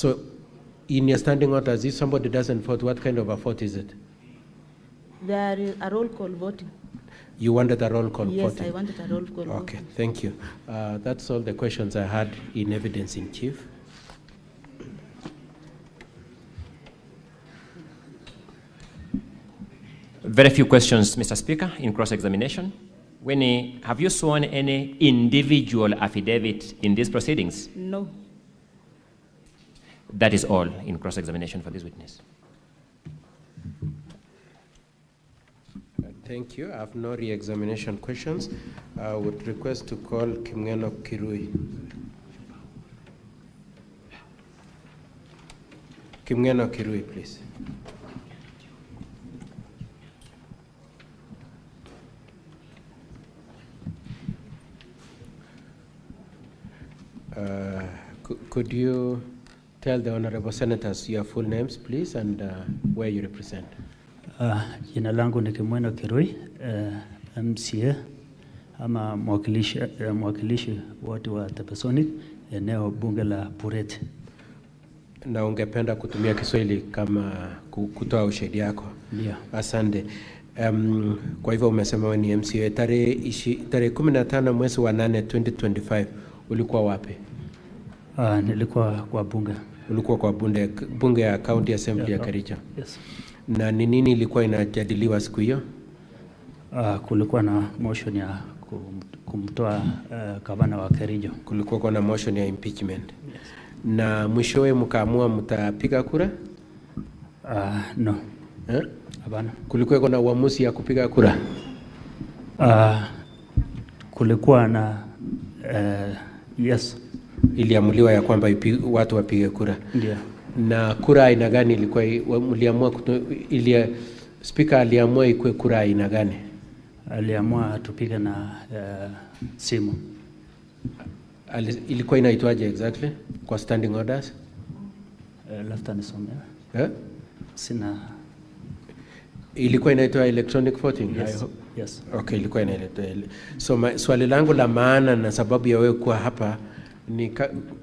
So, in your standing orders, if somebody doesn't vote, what kind of a vote is it? There is a roll call voting. You wanted a roll call voting? Yes, I wanted a roll call voting. Okay, thank you. That's all the questions I had in evidence in chief. Very few questions, Mr. Speaker, in cross-examination. Winnie, have you sworn any individual affidavit in these proceedings? No. That is all in cross-examination for this witness. Thank you. I have no re-examination questions. I would request to call Kimngeno Kirui. Kimngeno Kirui, please. Could you tell the honorable senators your full names, please, and where you represent? Jina langu ni Kimngeno Kirui, MCA ama mwakilishi wote wa Tepesonic, eneo bunge la Bureti. Na ungependa kutumia Kiswahili kama kutoa ushahidi yako? Ndio. Asante. Kwa hivyo umesema wewe ni MCA. Tarehe 15 mwezi wa 8 2025 ulikuwa wapi? Nilikuwa kwa bunge. Ulikuwa kwa bunge ya County Assembly ya Kericho? Yes. Na ni nini ilikuwa inajadiliwa siku hiyo? Kulikuwa na motion ya kumtoa gavana wa Kericho. Kulikuwa na motion ya impeachment. Yes. Na mwishowe mkaamua mtapiga kura? No. Hapana. Kulikuwa na uamuzi ya kupiga kura? Kulikuwa na yes. Iliamuliwa ya kwamba watu wapige kura. Ndio. Na kura aina gani ilikuwa mliamua speaker aliamua ikue kura aina gani? Aliamua tupige na simu. Ilikuwa inaitwaje exactly kwa standing orders? Lafta nisomea. Sina. Ilikuwa inaitwa electronic voting? Yes. Yes. Okay, ilikuwa inaitwa. So swali langu la maana na sababu ya wewe kuwa hapa ni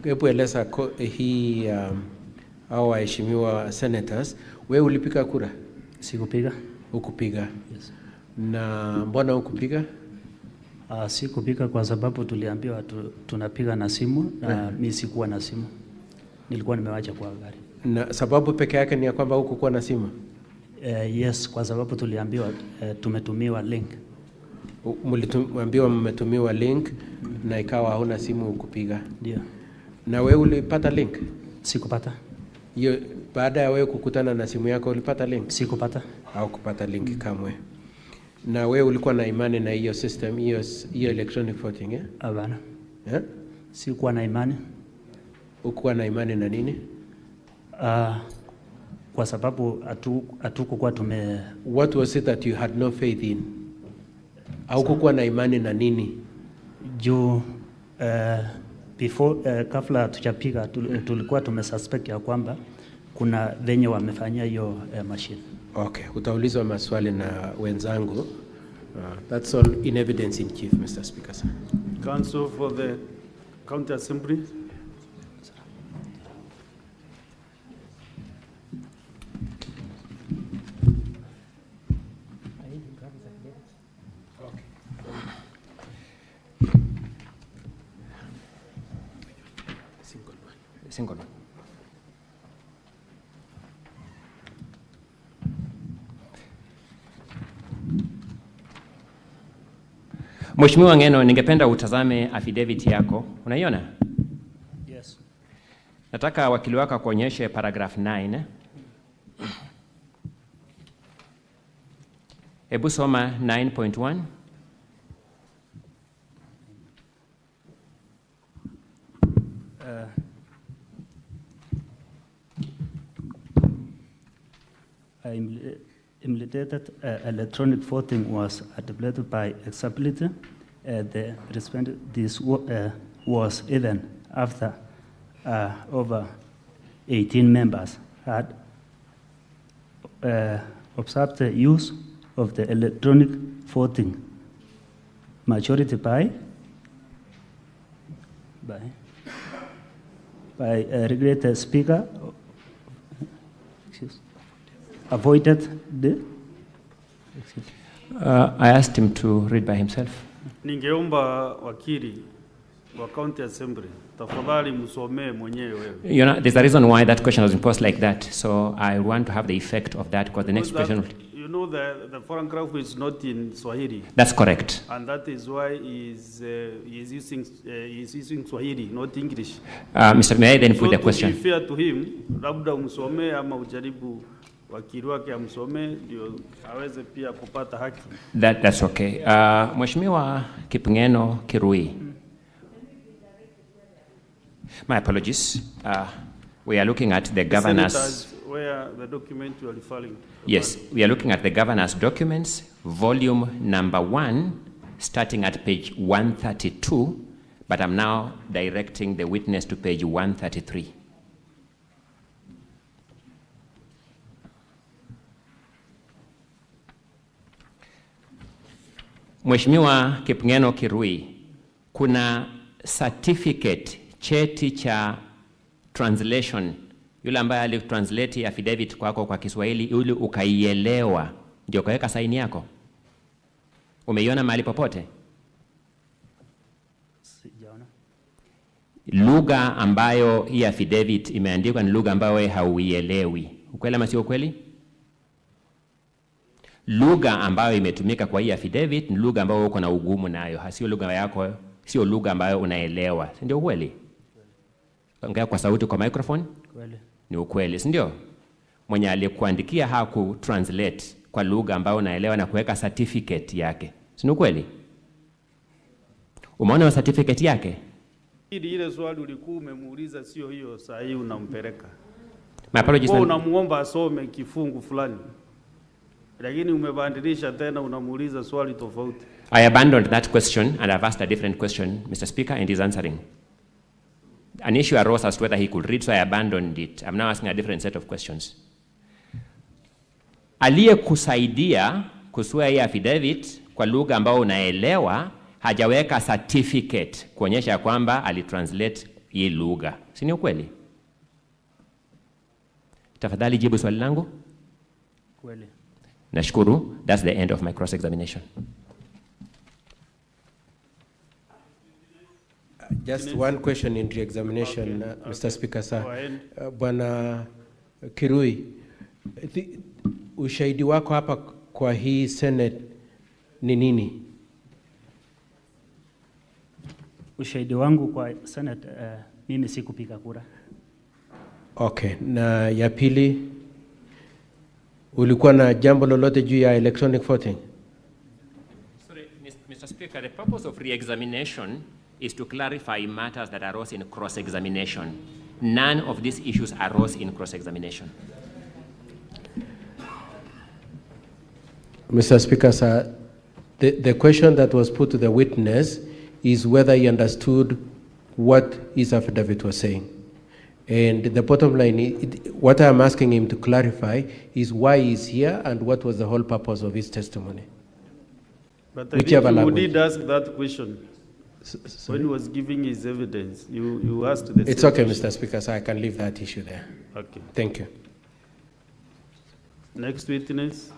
hebu eleza hii au waheshimiwa senators, wewe ulipiga kura? Sikupiga. Ukupiga? Yes. Na mbona ukupiga? Sikupiga kwa sababu tuliambiwa tunapiga na simu na mimi sikuwa na simu. Nilikuwa nimewacha kwa gari. Na sababu peke yake ni ya kwamba hukuwa na simu? Yes, kwa sababu tuliambiwa tumetumiwa link. Mliambiwa mmetumiwa link na ikawa hauna simu ukupiga? Ndio. Na wewe ulipata link? Sikupata. Hiyo baada ya wewe kukutana na simu yako ulipata link? Sikupata. Au kupata link kamwe. Na wewe ulikuwa na imani na hiyo system, hiyo electronic voting, eh? Hapana. Sikuwa na imani. Ukuwa na imani na nini? Kwa sababu hatukuwa What was it that you had no faith in? Au kukuwa na imani na nini? Juu before kabla tuchapiga tulikuwa tumesuspect ya kwamba kuna venye wamefanyia hiyo machine. Okay, utaulizwa maswali na wenzangu. That's all in evidence in chief, Mr. Speaker. Sir. Counsel for the County Assembly. Single one. Mheshimiwa Ngeno, ningependa utazame affidavit yako. Unaiona? Yes. Nataka wakili wako kuonyeshe paragraph 9. Hebu soma 9.1. Implemented electronic voting was adopted by acceptability. The respondent was even after over 18 members had observed the use of the electronic voting. Majority by by regulated speaker avoided the. I asked him to read by himself. Ningeomba wakili wa County Assembly, tafadhali msomee mwenyewe wewe. You know, there's a reason why that question was imposed like that. So I want to have the effect of that because the next question. You know the foreign graph is not in Swahili. That's correct. And that is why he's using Swahili, not English. Mr. May I then put the question? To be fair to him, labda umsomee ama ujaribu wakili wake amsomee ndio aweze pia kupata haki. That's okay. Mheshimiwa Kipngeno Kirui. My apologies. We are looking at the governor's. Where the document you are referring to. Yes, we are looking at the governor's documents, volume number 1, starting at page 132, but I'm now directing the witness to page 133. Mheshimiwa Kipngeno Kirui, kuna certificate, cheti cha translation, yule ambaye alitranslate affidavit kwako kwa Kiswahili ili ukaielewa ndio kaweka saini yako? Umeiona mahali popote? Sijaona. Lugha ambayo hii affidavit imeandikwa ni lugha ambayo wewe hauielewi. Ukweli ama sio ukweli? Lugha ambayo imetumika kwa hii affidavit ni lugha ambayo uko na ugumu nayo, sio lugha yako, sio lugha ambayo unaelewa. Si ndio ukweli? Ongea kwa sauti kwa microphone. Kweli. Ni ukweli, si ndio? Mwenye aliyekuandikia haku translate kwa lugha ambayo unaelewa na kuweka certificate yake. Si ni ukweli? Umeona certificate yake? Ile swali ulikuwa umemuuliza sio hiyo, saa hii unampeleka. My apologies. Wewe unamuomba asome kifungu fulani. Lakini umebadilisha tena unamuuliza swali tofauti. I abandoned that question and I've asked a different question, Mr. Speaker, and he's answering. An issue arose as to whether he could read, so I abandoned it. I'm now asking a different set of questions. Aliyekusaidia kusua hii affidavit kwa lugha ambayo unaelewa hajaweka certificate kuonyesha kwamba alitranslate hii lugha. Si ni ukweli? Tafadhali jibu swali langu. Kweli. Nashukuru. That's the end of my cross-examination. Just one question in re-examination, Okay. Mr. Speaker, sir. Go ahead. Bwana Kirui, ushahidi wako hapa kwa hii Senate ni nini? Ushahidi wangu kwa Senate, mimi sikupiga kura. Okay, na ya pili, ulikuwa na jambo lolote juu ya electronic voting? Sorry, Mr. Speaker, the purpose of re-examination is to clarify matters that arose in cross-examination. None of these issues arose in cross-examination. Mr. Speaker, sir, the question that was put to the witness is whether he understood what his affidavit was saying. And the bottom line, what I'm asking him to clarify is why he's here and what was the whole purpose of his testimony. But Whichever I think you language. did ask that question. When he was giving his evidence, you asked the It's same okay, question. Mr. Speaker, so I can leave that issue there. Okay. Thank you. Next witness.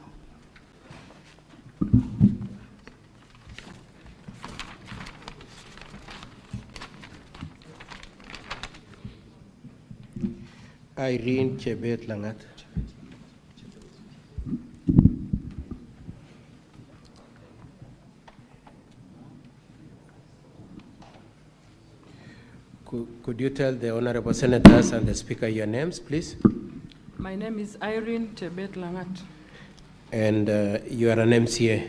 Irene Chebet Langat. Could you tell the honorable senators and the speaker your names, please? My name is Irene Tebet Langat, And you are an MCA,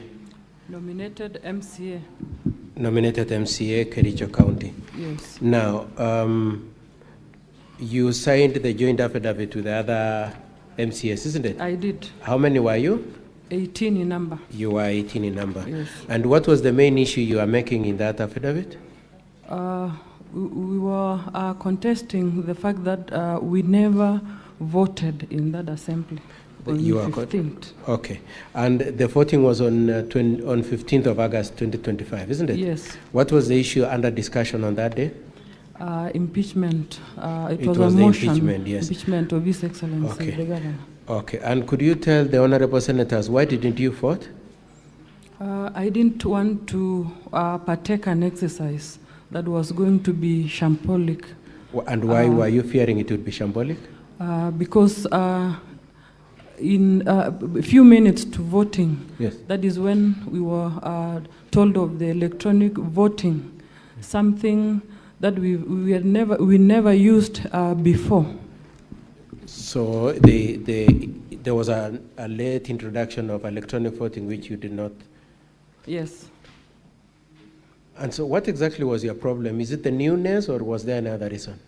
nominated MCA. nominated MCA, Kericho County. Yes. Now, you signed the joint affidavit with the other MCAs, isn't it? I did. How many were you? 18 in number. You were 18 in number. Yes. And what was the main issue you are making in that affidavit? We were contesting the fact that we never voted in that assembly on You the are 15th. Okay. And the voting was on 15th of August 2025, isn't it? Yes. What was the issue under discussion on that day? impeachment. It was was a the motion. impeachment, yes. Impeachment of His Excellency Okay. the Governor. Okay, and could you tell the honorable senators why didn't you vote? I didn't want to partake an exercise that was going to be shambolic. And why were you fearing it would be shambolic? Because in a few minutes to voting, Yes. that is when we were told of the electronic voting, something that we never used before. So there was a late introduction of electronic voting which you did not. Yes. And so what exactly was your problem? Is it the newness or was there another reason?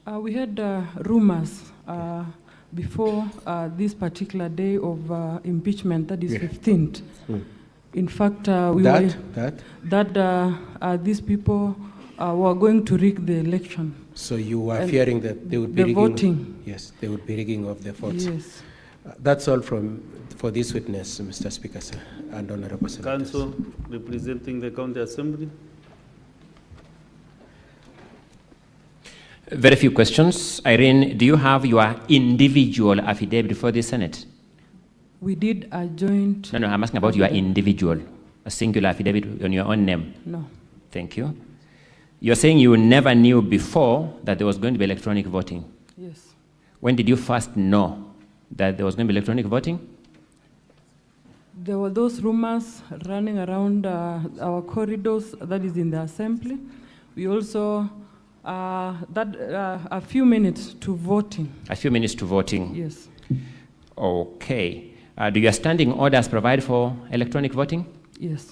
We had rumors before this particular day of impeachment, that is 15th. In fact, these people were going to rig the election. So you were fearing that they would be the rigging voting. Yes, they would be rigging of the votes. Yes. That's all for this witness, Mr. Speaker, sir, and honorable senators. Council representing the County Assembly. Very few questions. Irene, do you have your individual affidavit for the Senate? We did a joint. No, I'm asking about your individual, a singular affidavit on your own name. No. Thank you. You're saying you never knew before that there was going to be electronic voting. Yes. When did you first know that there was going to be electronic voting? There were those rumors running around our corridors, that is in the assembly. We also, a few minutes to voting. A few minutes to voting. Yes. Okay. Do your standing orders provide for electronic voting? Yes.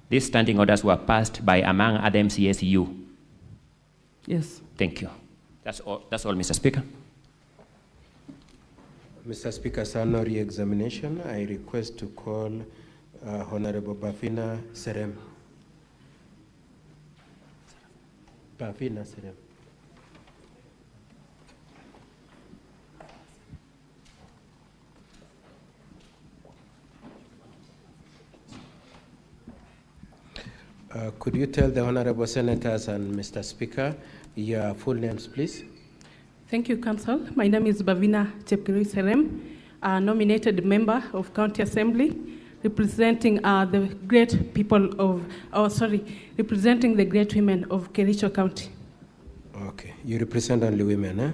These standing orders were passed by, among other MCAs, you. Yes. Thank you. That's all, Mr. Speaker. Mr. Speaker, sir, no re-examination. I request to call Honorable Bafina Serem. Bafina Serem. Could you tell the honorable senators and Mr. Speaker your full names, please? Thank you, Council. My name is Bavina Chepkirui Serem, a nominated member of County Assembly, representing the great people of, representing the great women of Kericho County. Okay, you represent only women, eh?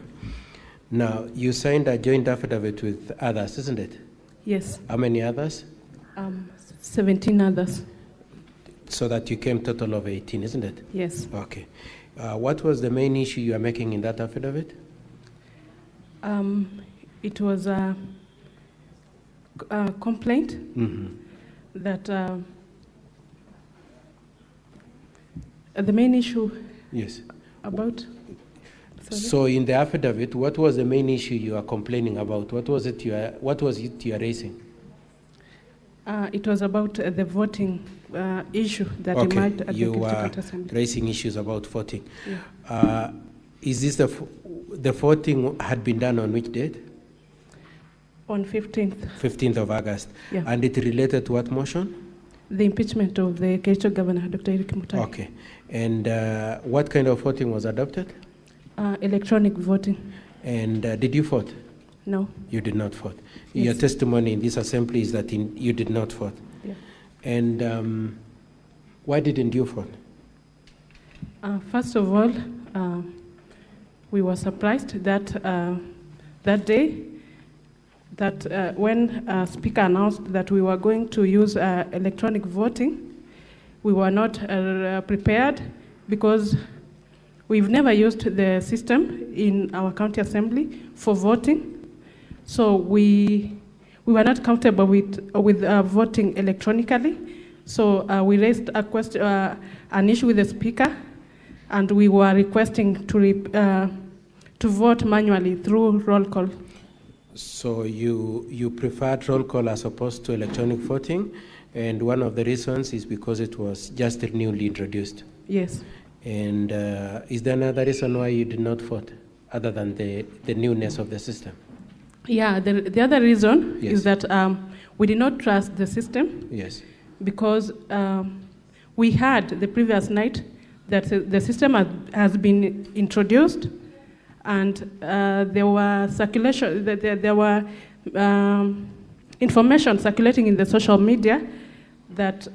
Now, you signed a joint affidavit with others, isn't it? Yes. How many others? 17 others. So that you came total of 18, isn't it? Yes. Okay. What was the main issue you are making in that affidavit? It was a complaint that the main issue. Yes. About. Sorry? So in the affidavit, what was the main issue you are complaining about? What was it you are raising? It was about the voting issue that emerged at the Kericho Assembly. Raising issues about voting. Yeah. Is this the voting had been done on which date? On 15th. 15th of August. Yeah. And it related to what motion? The impeachment of the Kericho Governor, Dr. Mutai. Okay. And what kind of voting was adopted? Electronic voting. And did you vote? No. You did not vote. Yes. Your testimony in this assembly is that you did not vote. Yeah. And why didn't you vote? First of all, we were surprised that that day, that when Speaker announced that we were going to use electronic voting, we were not prepared because we've never used the system in our county assembly for voting. So we were not comfortable with voting electronically. So we raised a question, an issue with the Speaker, and we were requesting to vote manually through roll call. So you preferred roll call as opposed to electronic voting, and one of the reasons is because it was just newly introduced. Yes. And is there another reason why you did not vote, other than the newness of the system? Yeah, the other reason Yes. is that we did not trust the system. Yes. Because we heard the previous night that the system has been introduced, and there were circulation, there were information circulating in the social media that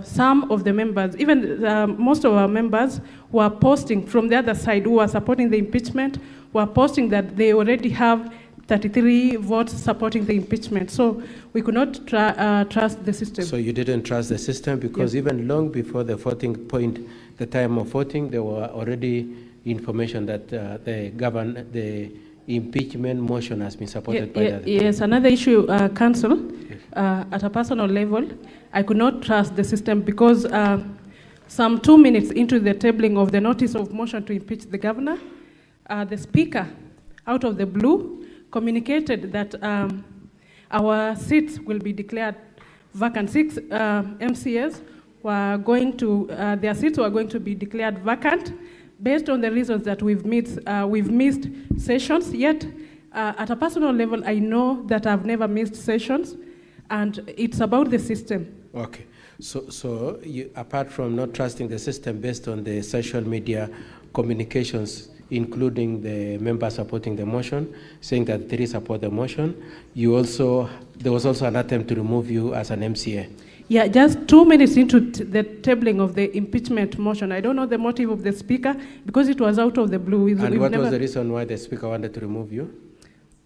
some of the members, even most of our members, were posting from the other side, who were supporting the impeachment, were posting that they already have 33 votes supporting the impeachment. So we could not trust the system. So you didn't trust the system because even long before the voting point, the time of voting, there were already information that the impeachment motion has been supported by the... Yes, another issue, Council, at a personal level, I could not trust the system because some 2 minutes into the tabling of the notice of motion to impeach the governor, the speaker, out of the blue, communicated that our seats will be declared vacant. 6 MCAs were going to, their seats were going to be declared vacant based on the reasons that we've missed sessions. Yet, at a personal level, I know that I've never missed sessions, and it's about the system. Okay. So you, apart from not trusting the system based on the social media communications, including the members supporting the motion, saying that they support the motion, there was also an attempt to remove you as an MCA. Yeah, just 2 minutes into the tabling of the impeachment motion. I don't know the motive of the speaker because it was out of the blue. And what was the reason why the speaker wanted to remove you?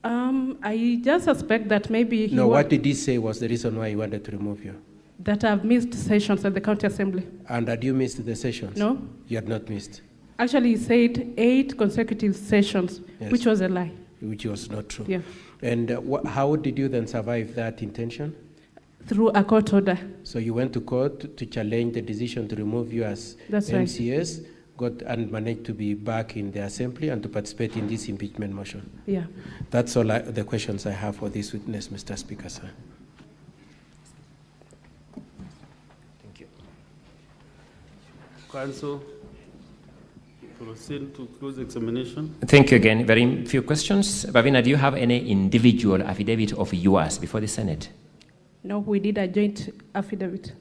I just suspect that maybe what did he say was the reason why he wanted to remove you? That I've missed sessions at the county assembly. And had you missed the sessions? No. You had not missed? Actually, he said 8 consecutive sessions, yes, which was a lie. Which was not true. Yeah. And how did you then survive that intention? Through a court order. So you went to court to challenge the decision to remove you as MCS, right, got and managed to be back in the assembly and to participate in this impeachment motion. Yeah. That's all the questions I have for this witness, Mr. Speaker, sir. Thank you. Council, proceed to close examination. Thank you again. Very few questions. Bavina, do you have any individual affidavit of yours before the Senate? No, we did a joint affidavit.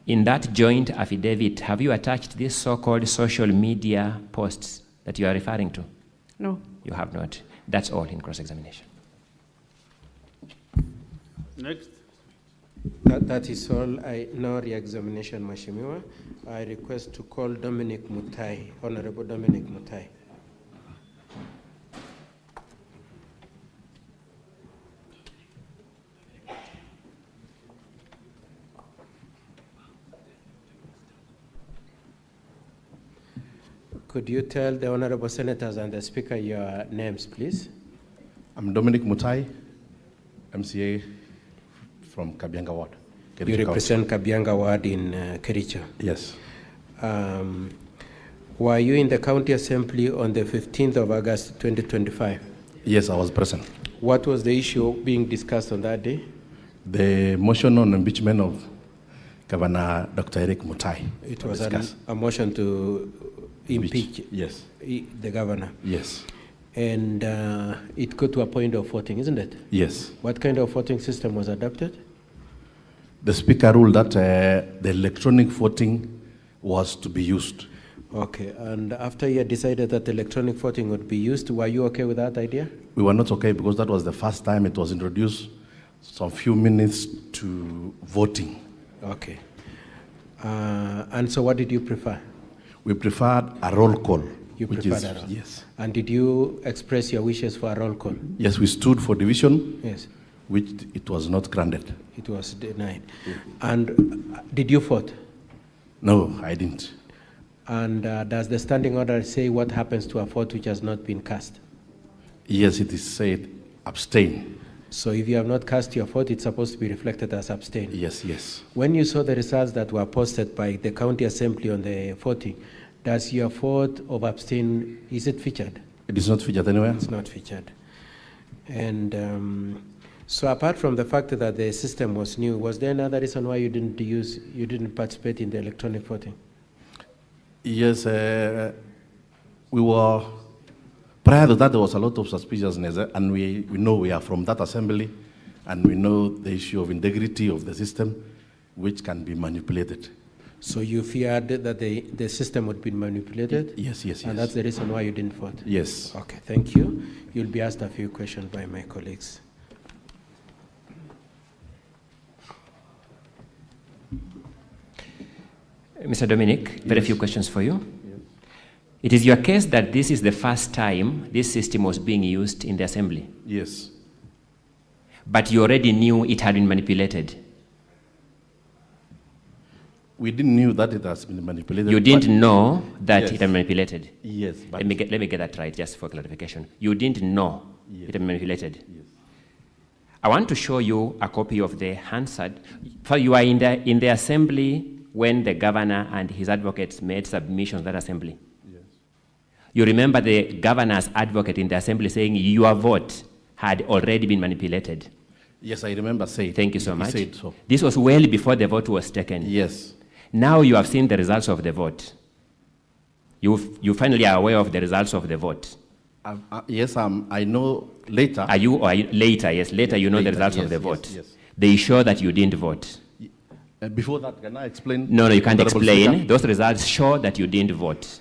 In that joint affidavit, have you attached these so-called social media posts that you are referring to? No. You have not. That's all in cross-examination. Next. That is all. No re-examination, Mheshimiwa. I request to call Dominic Mutai, Honorable Dominic Mutai. Could you tell the honorable senators and the speaker your names, please? I'm Dominic Mutai, MCA from Kabianga Ward. You represent Kabianga Ward in Kericho? Yes. Were you in the county assembly on the 15th of August 2025? Yes, I was present. What was the issue being discussed on that day? The motion on impeachment of Governor Dr. Eric Mutai. It was a motion to impeach, yes, the governor. Yes. And it got to a point of voting, isn't it? Yes. What kind of voting system was adopted? The speaker ruled that the electronic voting was to be used. Okay, and after you had decided that electronic voting would be used, were you okay with that idea? We were not okay because that was the first time it was introduced, some few minutes to voting. Okay. And so what did you prefer? We preferred a roll call. You preferred a roll? Yes. And did you express your wishes for a roll call? Yes, we stood for division. Yes. Which it was not granted. It was denied. Yeah. And did you vote? No, I didn't. And does the standing order say what happens to a vote which has not been cast? Yes, it is said abstain. So if you have not cast your vote, it's supposed to be reflected as abstain? Yes, yes. When you saw the results that were posted by the county assembly on the voting, does your vote of abstain, is it featured? It is not featured anywhere. It's not featured. And so apart from the fact that the system was new, was there another reason why you didn't participate in the electronic voting? Yes, we were, prior to that there was a lot of suspiciousness, and we know we are from that assembly, and we know the issue of integrity of the system, which can be manipulated. So you feared that the system would be manipulated? Yes, yes, yes. And that's the reason why you didn't vote? Yes. Okay, thank you. You'll be asked a few questions by my colleagues. Mr. Dominic, very few questions for you. Yes. It is your case that this is the first time this system was being used in the assembly? Yes. But you already knew it had been manipulated? We didn't know that it has been manipulated. You didn't know that Yes. it had been manipulated? Yes. Let me get that right, just for clarification. You didn't know Yes. it had been manipulated? Yes. I want to show you a copy of the Hansard. So you are in the assembly when the governor and his advocates made submissions to that assembly. Yes. You remember the governor's advocate in the assembly saying your vote had already been manipulated? Yes, I remember saying. Thank you so He much. said so. This was well before the vote was taken. Yes. Now you have seen the results of the vote. You finally are aware of the results of the vote. Yes, I know later. Later, yes, later you know the Later, results of yes, the yes, vote. yes. They show that you didn't vote. Before that, can I explain? No, you can't Honorable explain. Speaker? Those results show that you didn't vote.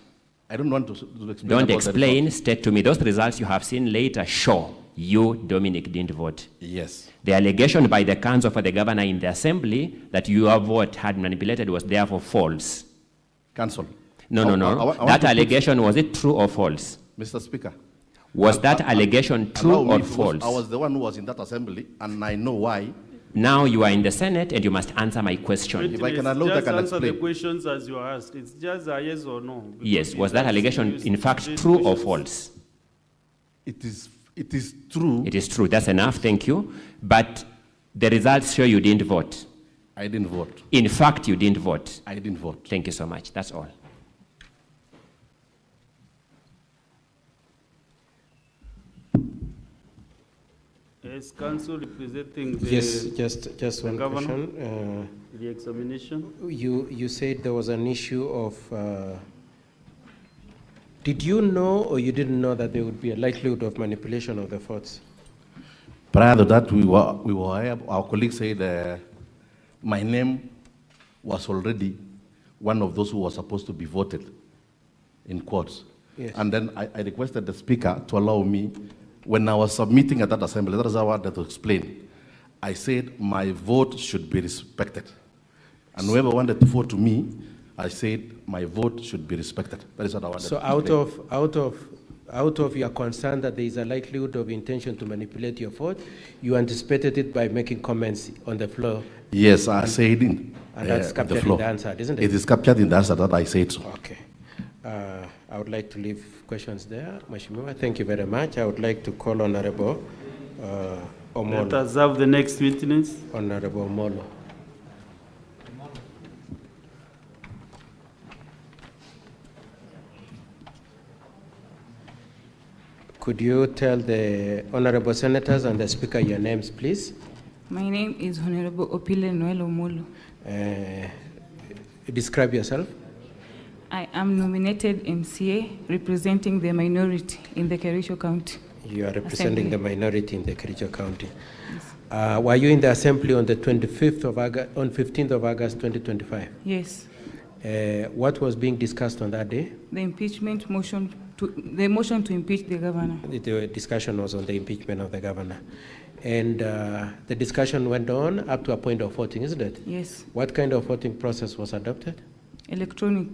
I don't want to explain. Don't about the explain, result. state to me. Those results you have seen later show you, Dominic, didn't vote. Yes. The allegation by the counsel for the governor in the assembly that your vote had manipulated was therefore false. Cancel. No. I want That to put- allegation, was it true or false? Mr. Speaker. Was that allegation true allow me, or because false? I was the one who was in that assembly, and I know why. Now you are in the Senate and you must answer my question. If I can allow, I just can answer the explain. questions as you are asked. It's just a yes or no. because Yes, was that that's allegation used in to fact raise true or questions. false? It is true. It is true, that's enough, thank you. But the results show you didn't vote. I didn't vote. In fact, you didn't vote. I didn't vote. Thank you so much, that's all. Yes, council representing the, Yes, just one governor? question. the examination. You said there was an issue of, did you know or you didn't know that there would be a likelihood of manipulation of the votes? Prior to that, our colleague said my name was already one of those who was supposed to be voted in courts. Yes. And then I requested the speaker to allow me, when I was submitting at that assembly, that is how I wanted to explain. I said my vote should be respected. And whoever wanted to vote to me, I said my vote should be respected. That is what I wanted So to explain. out of your concern that there is a likelihood of intention to manipulate your vote, you anticipated it by making comments on the floor. Yes, I said it. And that's on captured the in floor. the answer, isn't it? It is captured in the answer that I said so. Okay. I would like to leave questions there. Mheshimiwa, thank you very much. I would like to call Honorable Let Omolo. us have the next witness. Honorable Omolo. Could you tell the honorable senators and the speaker your names, please? My name is Honorable Opile Noel Omolo. Describe yourself. I am nominated MCA representing the minority in the Kericho County. You are representing Assembly. the minority in the Kericho County. Were you in the assembly on the 15th of August 2025? Yes. What was being discussed on that day? The impeachment motion, the motion to impeach the governor. The discussion was on the impeachment of the governor. And the discussion went on up to a point of voting, isn't it? Yes. What kind of voting process was adopted? Electronic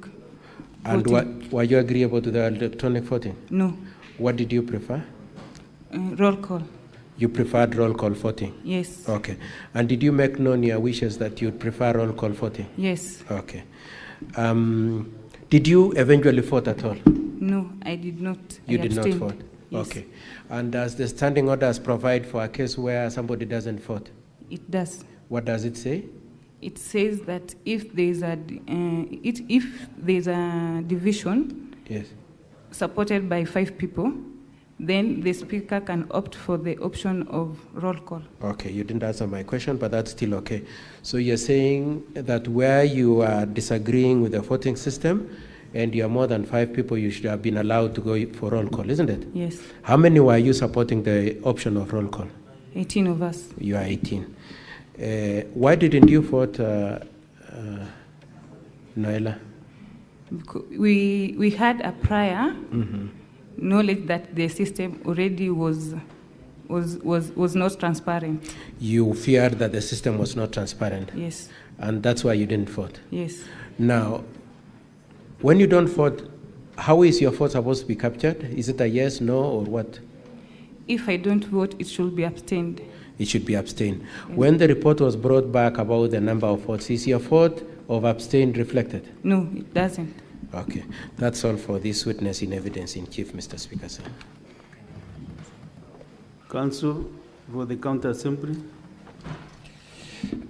And voting. were you agreeable to the electronic voting? No. What did you prefer? Roll call. You preferred roll call voting? Yes. Okay. And did you make known your wishes that you'd prefer roll call voting? Yes. Okay. Did you eventually vote at all? No, I did not. You I did not abstained. vote? Yes. Okay. And does the standing orders provide for a case where somebody doesn't vote? It does. What does it say? It says that if there is a division Yes. supported by 5 people, then the speaker can opt for the option of roll call. Okay, you didn't answer my question, but that's still okay. So you're saying that where you are disagreeing with the voting system and you are more than 5 people, you should have been allowed to go for roll call, isn't it? Yes. How many were you supporting the option of roll call? 18 of us. You are 18. Why didn't you vote Noela? We had a prior knowledge that the system already was not transparent. You feared that the system was not transparent? Yes. And that's why you didn't vote? Yes. Now, when you don't vote, how is your vote supposed to be captured? Is it a yes, no, or what? If I don't vote, it should be abstained. It should be abstained. When the report was brought back about the number of votes, is your vote of abstained reflected? No, it doesn't. Okay. That's all for this witness in evidence in chief, Mr. Speaker, sir. Council for the counter assembly.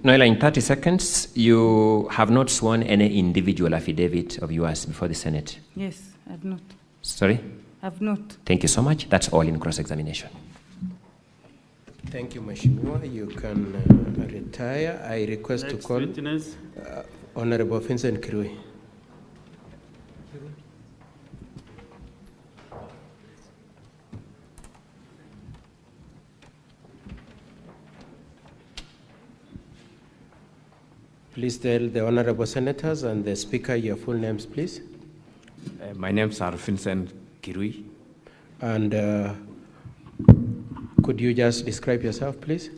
Noela, in 30 seconds, you have not sworn any individual affidavit of yours before the Senate. Yes, I've not. Sorry? I've not. Thank you so much. That's all in cross-examination. Thank you, Mheshimiwa. You can retire. I request Next to call witness. Honorable Vincent Kirui. Please tell the honorable senators and the speaker your full names, please. My name is Vincent Kirui. And could you just describe yourself, please?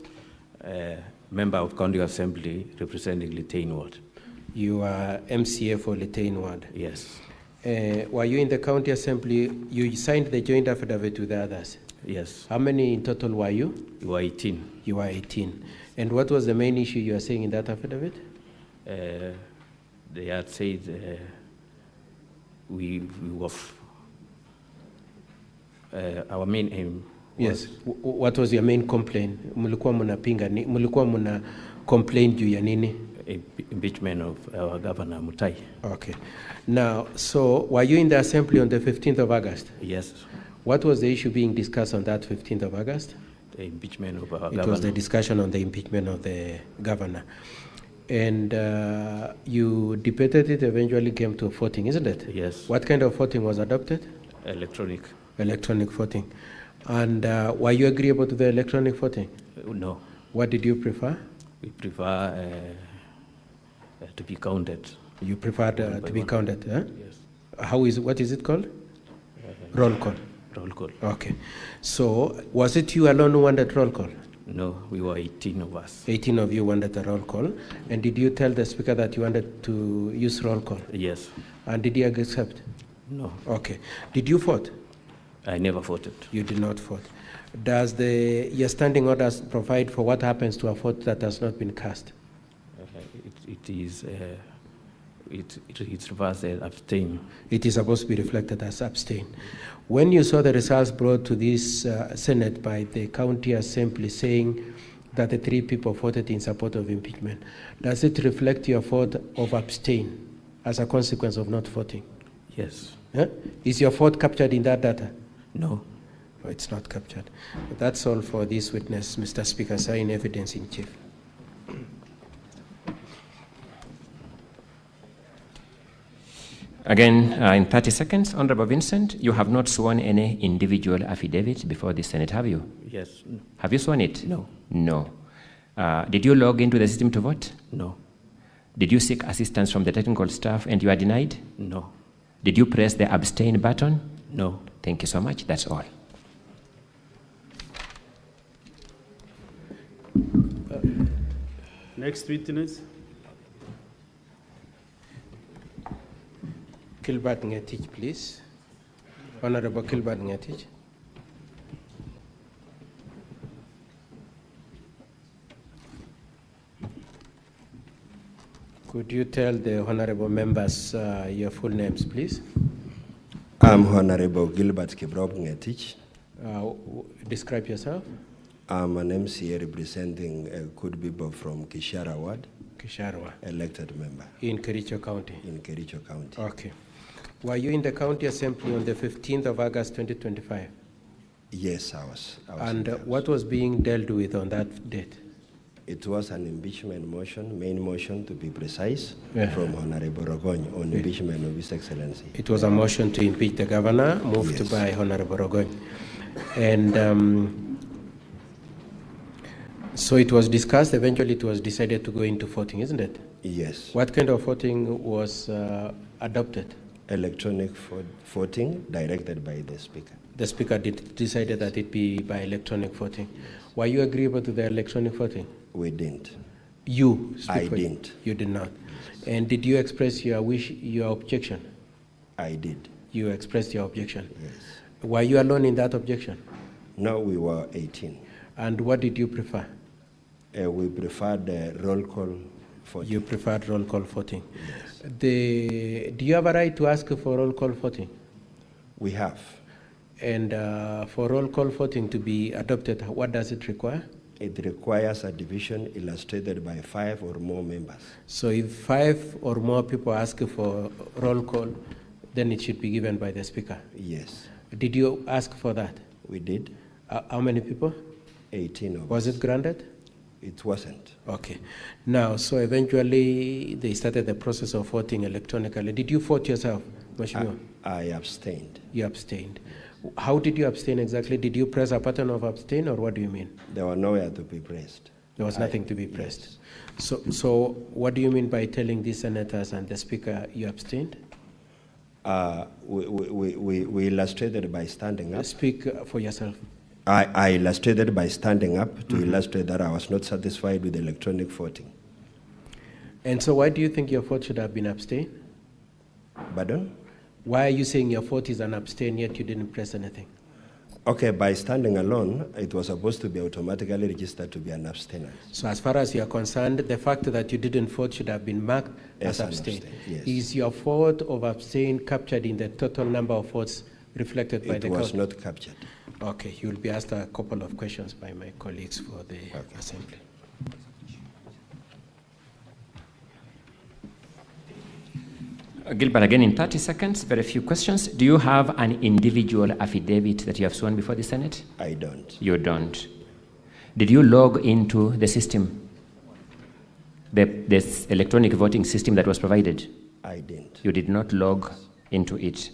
Member of County Assembly representing Litein Ward. You are MCA for Litein Ward. Yes. Were you in the County Assembly? You signed the joint affidavit with the others? Yes. How many in total were you? You were 18. You were 18. And what was the main issue you are saying in that affidavit? They had said our main aim was. Yes. What was your main complaint? Mulikuwa mnapinga ni mulikuwa mna complain juu ya nini? Impeachment of our governor Mutai. Okay. Now, so were you in the assembly on the 15th of August? Yes. What was the issue being discussed on that 15th of August? The impeachment of our governor. It was the discussion on the impeachment of the governor. And you debated it, eventually came to voting, isn't it? Yes. What kind of voting was adopted? Electronic. Electronic voting. And were you agreeable to the electronic voting? No. What did you prefer? We prefer to be counted. You prefer to be counted, huh? Yes. What is it called? Roll call. Roll call. Okay. So was it you alone who wanted roll call? No, we were 18 of us. 18 of you wanted a roll call. And did you tell the speaker that you wanted to use roll call? Yes. And did he accept? No. Okay. Did you vote? I never voted. You did not vote. Does your standing orders provide for what happens to a vote that has not been cast? It's reversed as abstain. It is supposed to be reflected as abstain. When you saw the results brought to this Senate by the County Assembly saying that the 3 people voted in support of impeachment, does it reflect your vote of abstain as a consequence of not voting? Yes. Huh? Is your vote captured in that data? No. No, it's not captured. But that's all for this witness, Mr. Speaker, sir, in evidence in chief. Again, in 30 seconds, Honorable Vincent, you have not sworn any individual affidavit before the Senate, have you? Yes. Have you sworn it? No. No. Did you log into the system to vote? No. Did you seek assistance from the technical staff and you are denied? No. Did you press the abstain button? No. Thank you so much. That's all. Next witness. Gilbert Ngetich, please. Honorable Gilbert Ngetich. Could you tell the honorable members your full names, please? I'm Honorable Gilbert Kibrop Ngetich. Describe yourself. I'm an MCA representing Kudbibo from Kishara Ward. Kisharwa. Elected member. In Kericho County. In Kericho County. Okay. Were you in the County Assembly on the 15th of August 2025? Yes, I was. And what was being dealt with on that date? It was an impeachment motion, main motion to be precise, from Honorable Rogony on impeachment of His Excellency. It was a motion to impeach the governor, moved by Honorable Rogony. And So it was discussed, eventually it was decided to go into voting, isn't it? Yes. What kind of voting was adopted? Electronic voting directed by the Speaker. The Speaker decided that it be by electronic voting. Were you agreeable to the electronic voting? We didn't. You? I didn't. You did not. And did you express your objection? I did. You expressed your objection? Yes. Were you alone in that objection? No, we were 18. And what did you prefer? We preferred the roll call voting. You preferred roll call voting? Yes. Do you have a right to ask for roll call voting? We have. And for roll call voting to be adopted, what does it require? It requires a division illustrated by 5 or more members. So if 5 or more people ask for roll call, then it should be given by the Speaker? Yes. Did you ask for that? We did. How many people? 18 of us. Was it granted? It wasn't. Okay. Now, so eventually they started the process of voting electronically. Did you vote yourself, Mheshimiwa? I abstained. You abstained. How did you abstain exactly? Did you press a button of abstain, or what do you mean? There were nowhere to be pressed. There was nothing to be pressed. Yes. So what do you mean by telling these senators and the Speaker you abstained? We illustrated by standing up. Speak for yourself. I illustrated by standing up to illustrate that I was not satisfied with electronic voting. And so why do you think your vote should have been abstain? Pardon? Why are you saying your vote is an abstain yet you didn't press anything? Okay, by standing alone, it was supposed to be automatically registered to be an abstainer. So as far as you are concerned, the fact that you didn't vote should have been marked as abstain. Yes. Is your vote of abstain captured in the total number of votes reflected by the count? It was not captured. Okay, you will be asked a couple of questions by my colleagues for the assembly. Gilbert, again in 30 seconds, very few questions. Do you have an individual affidavit that you have sworn before the Senate? I don't. You don't. Did you log into the system, this electronic voting system that was provided? I didn't. You did not log into it.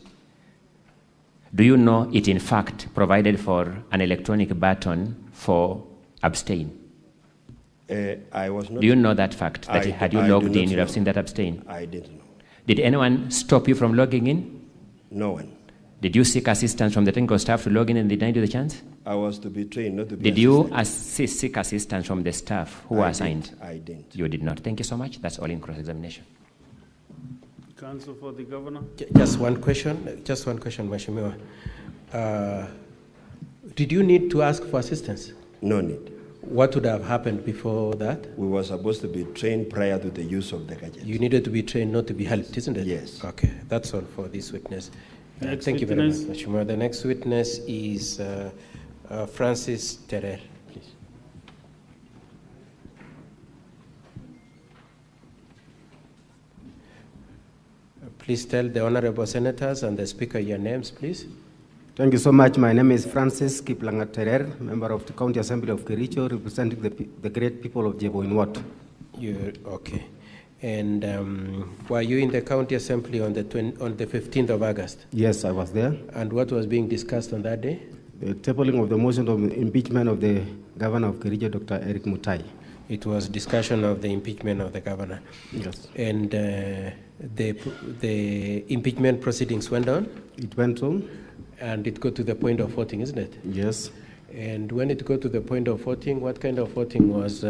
Do you know it in fact provided for an electronic button for abstain? I was not. Do you know that fact, that had you logged in, you'd have seen that abstain? I didn't know. Did anyone stop you from logging in? No one. Did you seek assistance from the technical staff to log in and they denied you the chance? I was to be trained, not to be Did you seek assistance from the staff who were assigned? I didn't. You did not. Thank you so much. That's all in cross-examination. Counsel for the Governor. Just one question, Mheshimiwa. Did you need to ask for assistance? No need. What would have happened before that? We were supposed to be trained prior to the use of the gadget. You needed to be trained, not to be helped, isn't it? Yes. Okay, that's all for this witness. Thank you very much, Mheshimiwa. The next witness is Francis Terrell, please. Please tell the honorable senators and the speaker your names, please. Thank you so much. My name is Francis Kiplanga Terer, member of the County Assembly of Kericho, representing the great people of Jeboinwat. Okay. And were you in the County Assembly on the 15th of August? Yes, I was there. And what was being discussed on that day? The tabling of the motion of impeachment of the Governor of Kericho, Dr. Eric Mutai. It was discussion of the impeachment of the Governor. Yes. And the impeachment proceedings went on? It went on. And it got to the point of voting, isn't it? Yes. And when it got to the point of voting, what kind of voting was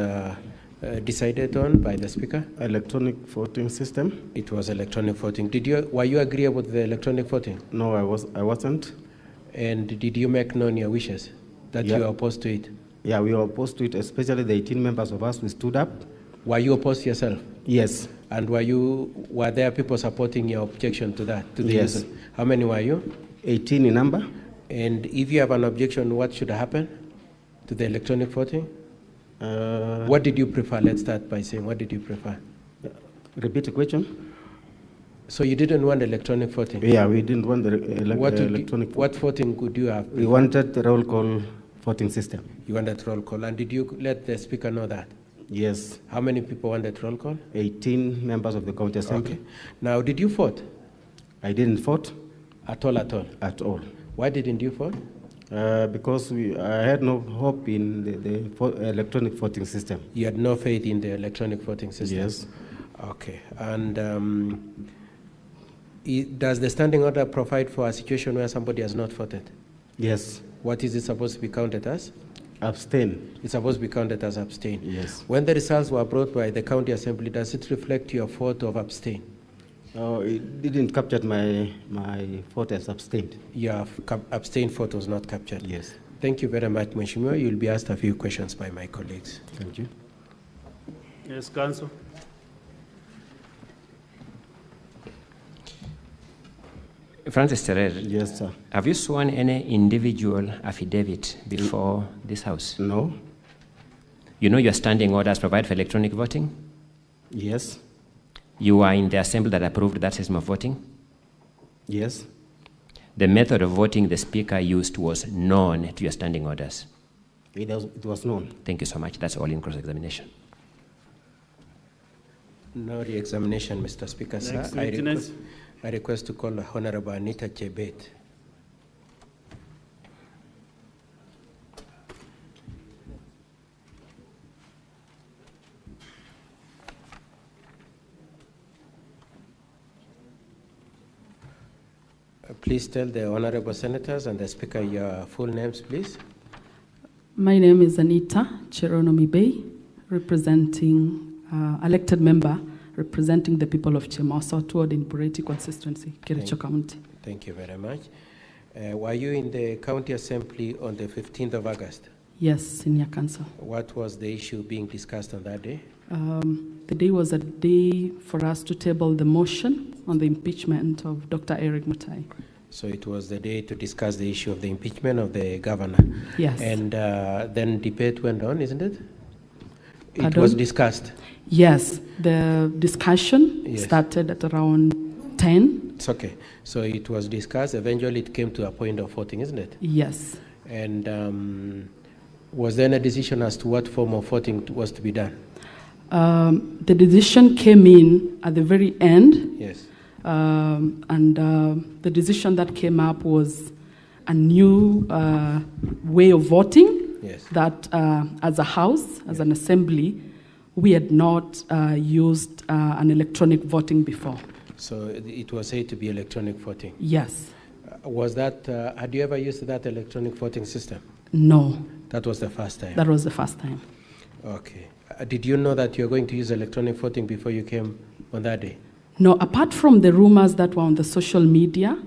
decided on by the Speaker? Electronic voting system. It was electronic voting. Were you agreeable with the electronic voting? No, I wasn't. And did you make known your wishes that you are opposed to it? Yeah, we were opposed to it, especially the 18 members of us who stood up. Were you opposed yourself? Yes. And were there people supporting your objection to that? To the yes. use? How many were you? 18 in number. And if you have an objection, what should happen to the electronic voting? What did you prefer? Let's start by saying, what did you prefer? Repeat the question. So you didn't want electronic voting? Yeah, we didn't want the electronic voting. What voting could you have preferred? We wanted the roll call voting system. You wanted roll call. And did you let the Speaker know that? Yes. How many people wanted roll call? 18 members of the County Assembly. Okay. Now, did you vote? I didn't vote. At all? At all. Why didn't you vote? Because I had no hope in the electronic voting system. You had no faith in the electronic voting system? Yes. Okay. And does the standing order provide for a situation where somebody has not voted? Yes. What is it supposed to be counted as? Abstain. It's supposed to be counted as abstain. Yes. When the results were brought by the county assembly, does it reflect your vote of abstain? No, it didn't capture my vote as abstained. Your abstained vote was not captured? Yes. Thank you very much, Mheshimiwa. You'll be asked a few questions by my colleagues. Thank you. Yes, Council. Francis Terer. Yes, sir. Have you sworn any individual affidavit before this House? No. You know your standing orders provide for electronic voting? Yes. You are in the assembly that approved that system of voting? Yes. The method of voting the Speaker used was known to your standing orders? It was known. Thank you so much. That's all in cross-examination. No re-examination, Mr. Speaker, sir. I request to call Honorable Anita Chebet. Please tell the honorable senators and the Speaker your full names, please. My name is Anita Cheronomi Bay, representing elected member, representing the people of Chemoso toward in Bureti constituency, Kericho County. Thank you very much. Were you in the county assembly on the 15th of August? Yes, Senior Council. What was the issue being discussed on that day? The day was a day for us to table the motion on the impeachment of Dr. Eric Mutai. So it was the day to discuss the issue of the impeachment of the governor. Yes. And then debate went on, isn't it? It Pardon? was discussed. Yes, the discussion started at around 10. It's okay. So it was discussed. Eventually it came to a point of voting, isn't it? Yes. And was there a decision as to what form of voting was to be done? The decision came in at the very end. Yes. And the decision that came up was a new way of voting. Yes. That as a house, as an assembly, we had not used an electronic voting before. So it was said to be electronic voting? Yes. Was that, had you ever used that electronic voting system? No. That was the first time? That was the first time. Okay. Did you know that you were going to use electronic voting before you came on that day? No, apart from the rumors that were on the social media,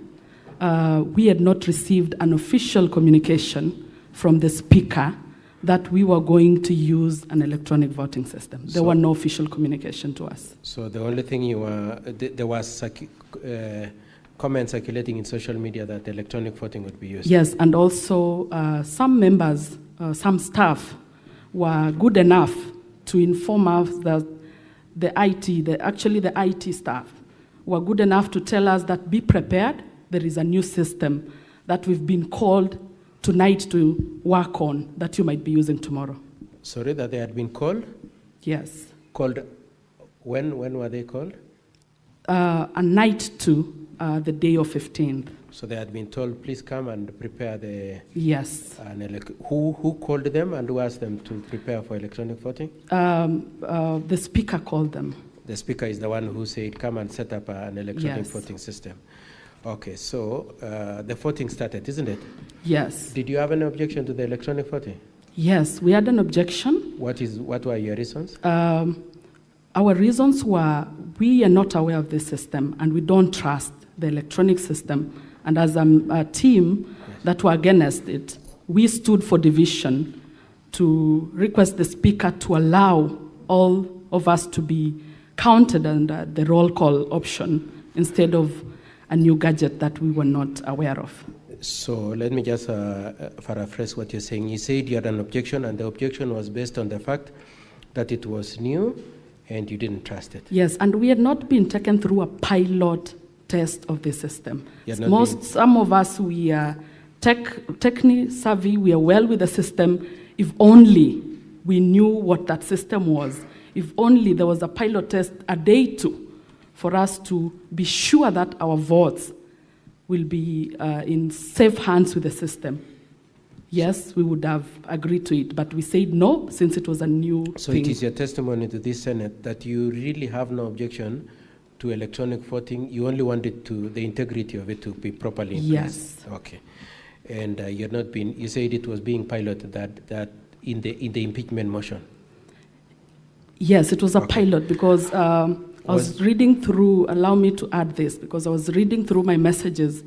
we had not received an official communication from the Speaker that we were going to use an electronic voting system. There were no official communication to us. So the only thing you were, there was comments circulating in social media that electronic voting would be used? Yes, and also some members, some staff were good enough to inform us that the IT staff were good enough to tell us that be prepared, there is a new system that we've been called tonight to work on that you might be using tomorrow. Sorry, that they had been called? Yes. Called, when were they called? A night to the day of 15th. So they had been told, please come and prepare the... Yes. Who called them and who asked them to prepare for electronic voting? The Speaker called them. The Speaker is the one who said, come and set up an electronic Yes. voting system. Okay, so the voting started, isn't it? Yes. Did you have any objection to the electronic voting? Yes, we had an objection. What were your reasons? Our reasons were we are not aware of this system and we don't trust the electronic system. And as a team that were against it, we stood for division to request the Speaker to allow all of us to be counted under the roll call option instead of a new gadget that we were not aware of. So let me just paraphrase what you're saying. You said you had an objection, and the objection was based on the fact that it was new and you didn't trust it. Yes, and we had not been taken through a pilot test of the system. Some of us, we are technically savvy, we are well with the system. If only we knew what that system was, if only there was a pilot test a day to, for us to be sure that our votes will be in safe hands with the system. yes, we would have agreed to it, but we said no since it was a new So thing. it is your testimony to this Senate that you really have no objection to electronic voting. You only wanted the integrity of it to be properly in place. Yes. Okay. And you're not being. You said it was being piloted that in the impeachment motion. Yes, it was a pilot because I was reading through. Allow me to add this because I was reading through my messages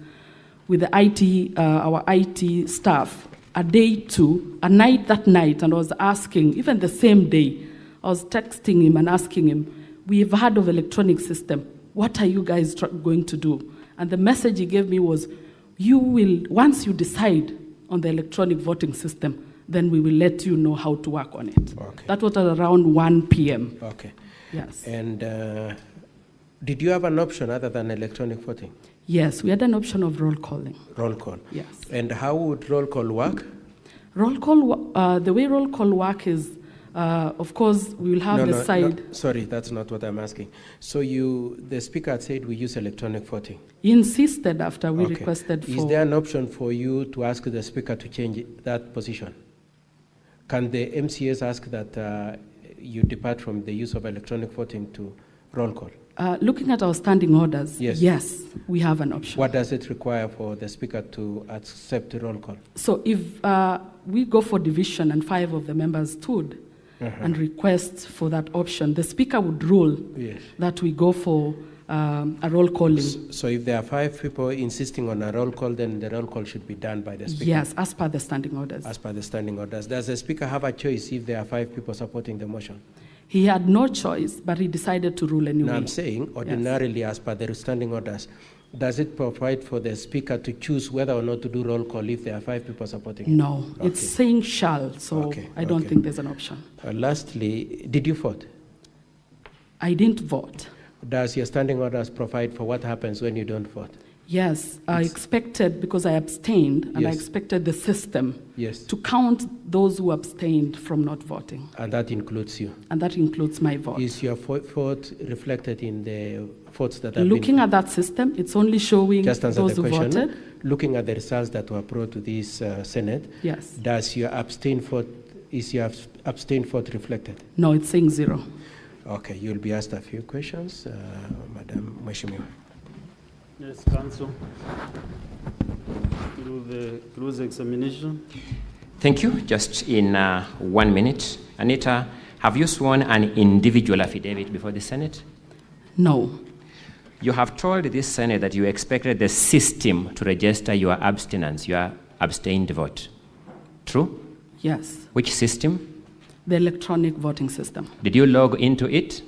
with the IT, our IT staff, a night that night, and I was asking, even the same day, I was texting him and asking him, we've heard of electronic system. What are you guys going to do? And the message he gave me was, you will, once you decide on the electronic voting system, then we will let you know how to work on it. Okay. That was at around 1 p.m. Okay. Yes. And did you have an option other than electronic voting? Yes, we had an option of roll calling. Roll call. Yes. And how would roll call work? Roll call, the way roll call work is, of course, we will have the side. No, sorry, that's not what I'm asking. So the speaker had said we use electronic voting. He insisted after we Okay. requested for. Is there an option for you to ask the speaker to change that position? Can the MCAs ask that you depart from the use of electronic voting to roll call? Looking at our standing orders, yes, we have an option. What does it require for the speaker to accept the roll call? So if we go for division and 5 of the members stood and request for that option, the speaker would rule that we go for a roll calling. So if there are 5 people insisting on a roll call, then the roll call should be done by the speaker? Yes, as per the standing orders. As per the standing orders. Does the speaker have a choice if there are 5 people supporting the motion? He had no choice, but he decided to rule anyway. No, I'm saying ordinarily, as per the standing orders, does it provide for the speaker to choose whether or not to do roll call if there are 5 people supporting it? No, it's saying shall, so I don't think there's an option. Lastly, did you vote? I didn't vote. Does your standing orders provide for what happens when you don't vote? Yes, I expected, because I abstained, and I expected the system to count those who abstained from not voting. And that includes you? And that includes my vote. Is your vote reflected in the votes that have Looking at that system, it's only showing Just answer those the who question. voted. Looking at the results that were brought to this Senate, Yes. does your abstain vote, is your abstain vote reflected? No, it's saying 0. Okay, you'll be asked a few questions, Madam Mheshimiwa. Yes, Council. Through the close examination. Thank you. Just in 1 minute. Anita, have you sworn an individual affidavit before the Senate? No. You have told this Senate that you expected the system to register your abstinence, your abstained vote. True? Yes. Which system? The electronic voting system. Did you log into it?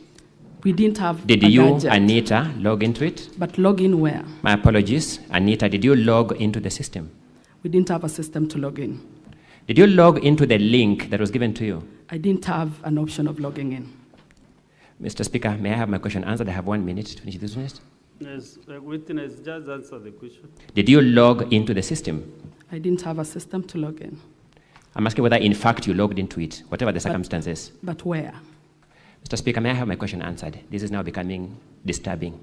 We didn't have Did a you, gadget. Anita, log into it? But log in where? My apologies. Anita, did you log into the system? We didn't have a system to log in. Did you log into the link that was given to you? I didn't have an option of logging in. Mr. Speaker, may I have my question answered? I have 1 minute to finish this witness. Yes, witness, just answer the question. Did you log into the system? I didn't have a system to log in. I'm asking whether, in fact, you logged into it, whatever the circumstances. But where? Mr. Speaker, may I have my question answered? This is now becoming disturbing.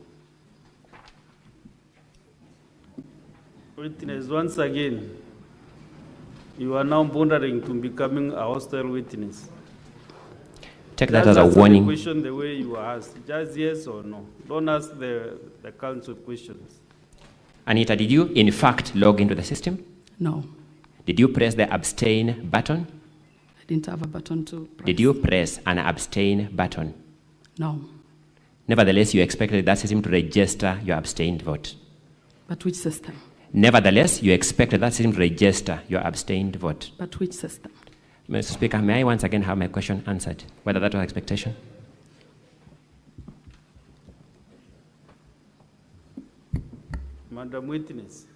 Witness, once again, you are now bordering to becoming a hostile witness. Take that Just as a answer warning. the question the way you asked, just yes or no. Don't ask the council questions. Anita, did you, in fact, log into the system? No. Did you press the abstain button? I didn't have a button to press. Did you press an abstain button? No. Nevertheless, you expected that system to register your abstained vote. But which system? Nevertheless, you expected that system to register your abstained vote. But which system? Mr. Speaker, may I once again have my question answered, whether that was expectation? Madam Witness,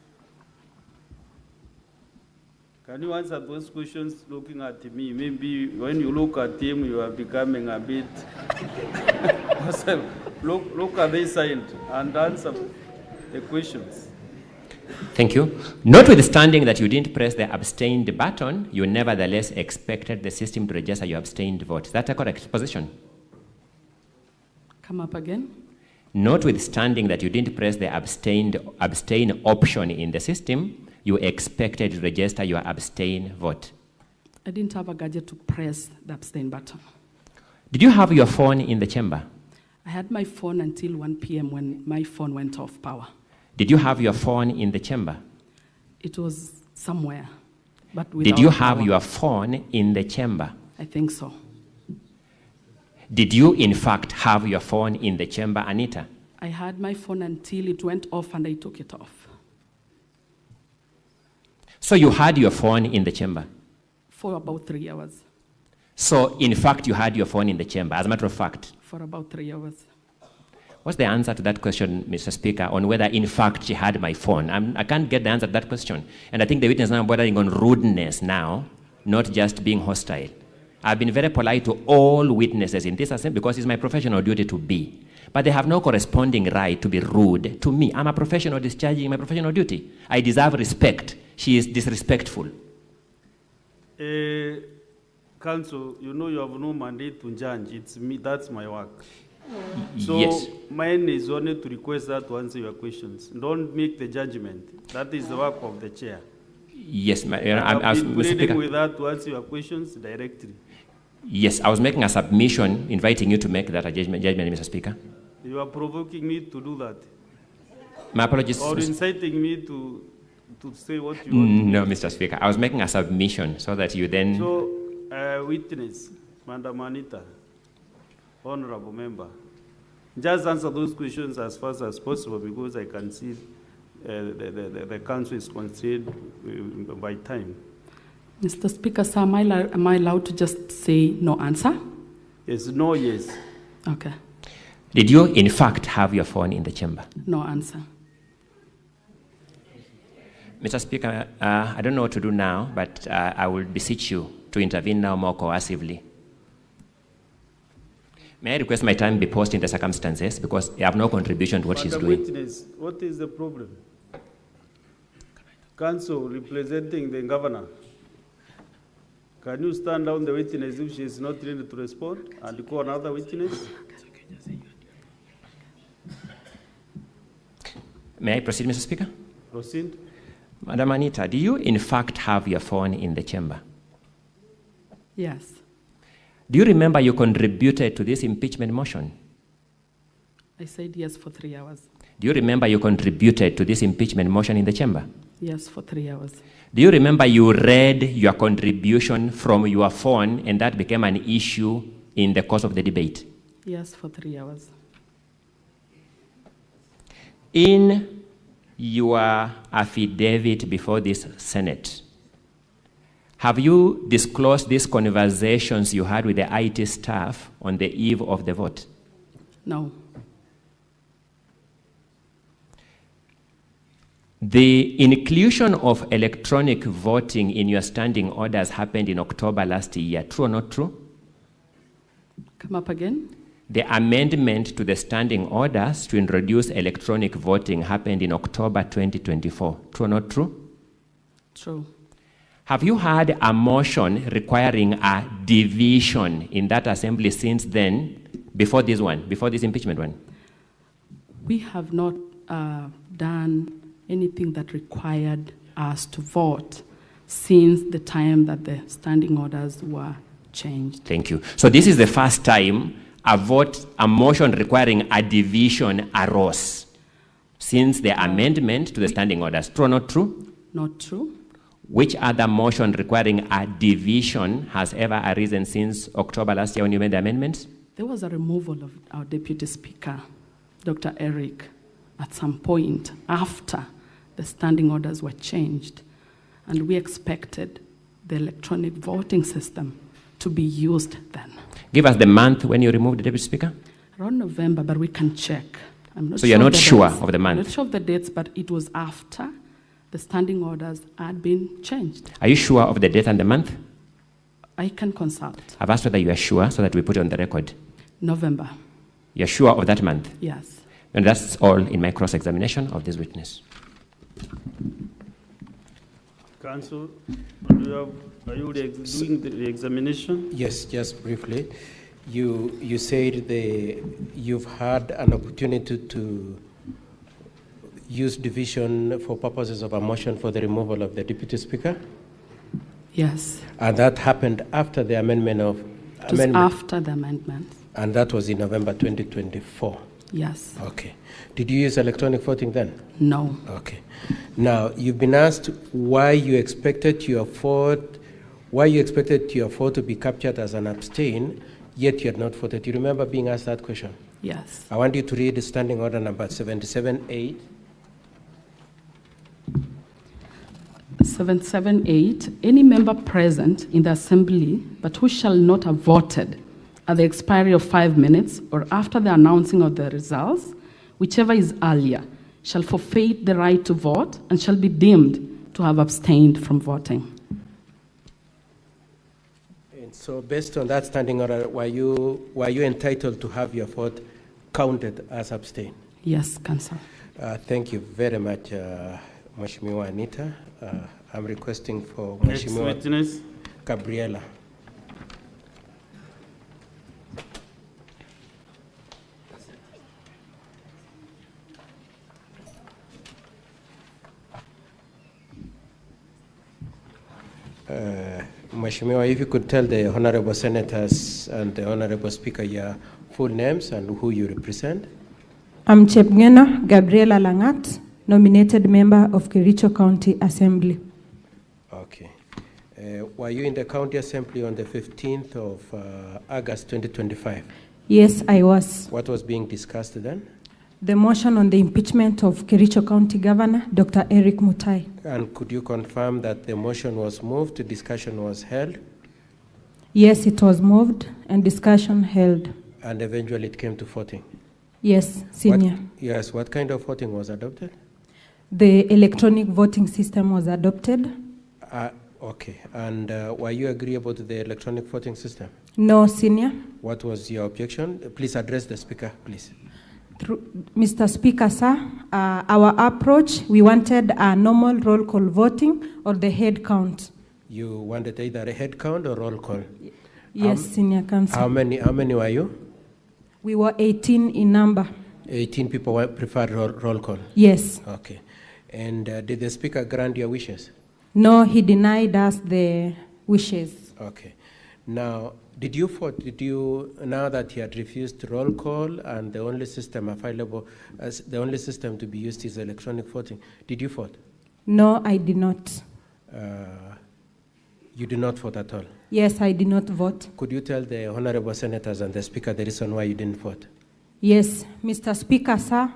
can you answer those questions looking at me? Maybe when you look at him, you are becoming a bit... look at this side and answer the questions. Thank you. Notwithstanding that you didn't press the abstained button, you nevertheless expected the system to register your abstained vote. Is that a correct position? Come up again. Notwithstanding that you didn't press the abstain option in the system, you expected to register your abstain vote? I didn't have a gadget to press the abstain button. Did you have your phone in the chamber? I had my phone until 1 p.m. when my phone went off power. Did you have your phone in the chamber? It was somewhere, but without Did you have power. your phone in the chamber? I think so. Did you, in fact, have your phone in the chamber, Anita? I had my phone until it went off and I took it off. So you had your phone in the chamber? For about 3 hours. So, in fact, you had your phone in the chamber, as a matter of fact? For about 3 hours. What's the answer to that question, Mr. Speaker, on whether, in fact, she had my phone? I can't get the answer to that question. And I think the witness is now bordering on rudeness now, not just being hostile. I've been very polite to all witnesses in this assembly because it's my professional duty to be. But they have no corresponding right to be rude to me. I'm a professional discharging my professional duty. I deserve respect. She is disrespectful. Council, you know you have no mandate to judge. It's me, that's my work. So Yes. mine is only to request her to answer your questions. Don't make the judgment. That is the work of the chair. Yes, I've Mr. been pleading Speaker. with her to answer your questions directly. Yes, I was making a submission inviting you to make that a judgment, Mr. Speaker. You are provoking me to do that. My apologies. Or Mr. inciting me to say what you want. No, Mr. Speaker. I was making a submission so that you then... So, witness, Madam Anita, honorable member, just answer those questions as fast as possible because I can see the council is constrained by time. Mr. Speaker, sir, am I allowed to just say no answer? Yes, no, yes. Okay, Did you, in fact, have your phone in the chamber? no answer. Mr. Speaker, I don't know what to do now, but I will beseech you to intervene now more coercively. May I request my time be paused in the circumstances because I have no contribution to what she's Madam doing. Witness, what is the problem? Council representing the governor. Can you stand down the witness if she is not ready to respond and call another witness? May I proceed, Mr. Speaker? Proceed. Madam Anita, do you in fact have your phone in the chamber? Yes, Do you remember you contributed to this impeachment motion? I said yes for 3 hours. Do you remember you contributed to this impeachment motion in the chamber? Yes, for 3 hours. Do you remember you read your contribution from your phone and that became an issue in the course of the debate? Yes, for 3 hours. In your affidavit before this Senate, have you disclosed these conversations you had with the IT staff on the eve of the vote? No. The inclusion of electronic voting in your standing orders happened in October last year. True or not true? Come up again? The amendment to the standing orders to introduce electronic voting happened in October 2024. True or not true? True. Have you had a motion requiring a division in that assembly since then, before this one, before this impeachment one? We have not done anything that required us to vote since the time that the standing orders were changed. Thank you. So this is the first time a motion requiring a division arose since the amendment to the standing orders. True or not true? Not true. Which other motion requiring a division has ever arisen since October last year when you made the amendments? There was a removal of our Deputy Speaker, Dr. Eric, at some point after the standing orders were changed, and we expected the electronic voting system to be used then. Give us the month when you removed the Deputy Speaker. Around November, but we can check. I'm not So you're sure not the sure dates. of the month? I'm not sure of the dates, but it was after the standing orders had been changed. Are you sure of the date and the month? I can consult. I've asked whether you are sure so that we put it on the record. November. You're sure of that month? Yes. And that's all in my cross-examination of this witness. Council, are you doing the examination? Yes, just briefly. You said you've had an opportunity to use division for purposes of a motion for the removal of the Deputy Speaker? Yes. And that happened after the amendment of... It was after the amendment. And that was in November 2024? Yes. Okay. Did you use electronic voting then? No. Okay. Now, you've been asked why you expected your vote to be captured as an abstain, yet you had not voted. You remember being asked that question? Yes. I want you to read standing order number 77-8. 778, any member present in the assembly but who shall not have voted at the expiry of 5 minutes or after the announcing of the results, whichever is earlier, shall forfeit the right to vote and shall be deemed to have abstained from voting. And so based on that standing order, were you entitled to have your vote counted as abstain? Yes, Council. Thank you very much, Mheshimiwa Anita. I'm requesting for Next Mheshimiwa witness. Gabriela. Mheshimiwa, if you could tell the honorable senators and the honorable speaker your full names and who you represent. I'm Chepngeno Gabriela Langat, nominated member of Kericho County Assembly. Okay. Were you in the county assembly on the 15th of August 2025? Yes, I was. What was being discussed then? The motion on the impeachment of Kericho County Governor, Dr. Eric Mutai. And could you confirm that the motion was moved, discussion was held? Yes, it was moved and discussion held. And eventually it came to voting? Yes, Senior. What kind of voting was adopted? The electronic voting system was adopted. Okay. And were you agreeable to the electronic voting system? No, Senior. What was your objection? Please address the speaker, please. Mr. Speaker, sir, our approach, we wanted a normal roll call voting or the head count. You wanted either a head count or roll call? Yes, Senior Counsel. How many were you? We were 18 in number. 18 people preferred roll call? Yes. Okay. And did the speaker grant your wishes? No, he denied us the wishes. Okay. Now, did you vote? Now that he had refused roll call and the only system available, the only system to be used is electronic voting, did you vote? No, I did not. You did not vote at all? Yes, I did not vote. Could you tell the honorable senators and the speaker the reason why you didn't vote? Yes, Mr. Speaker, sir,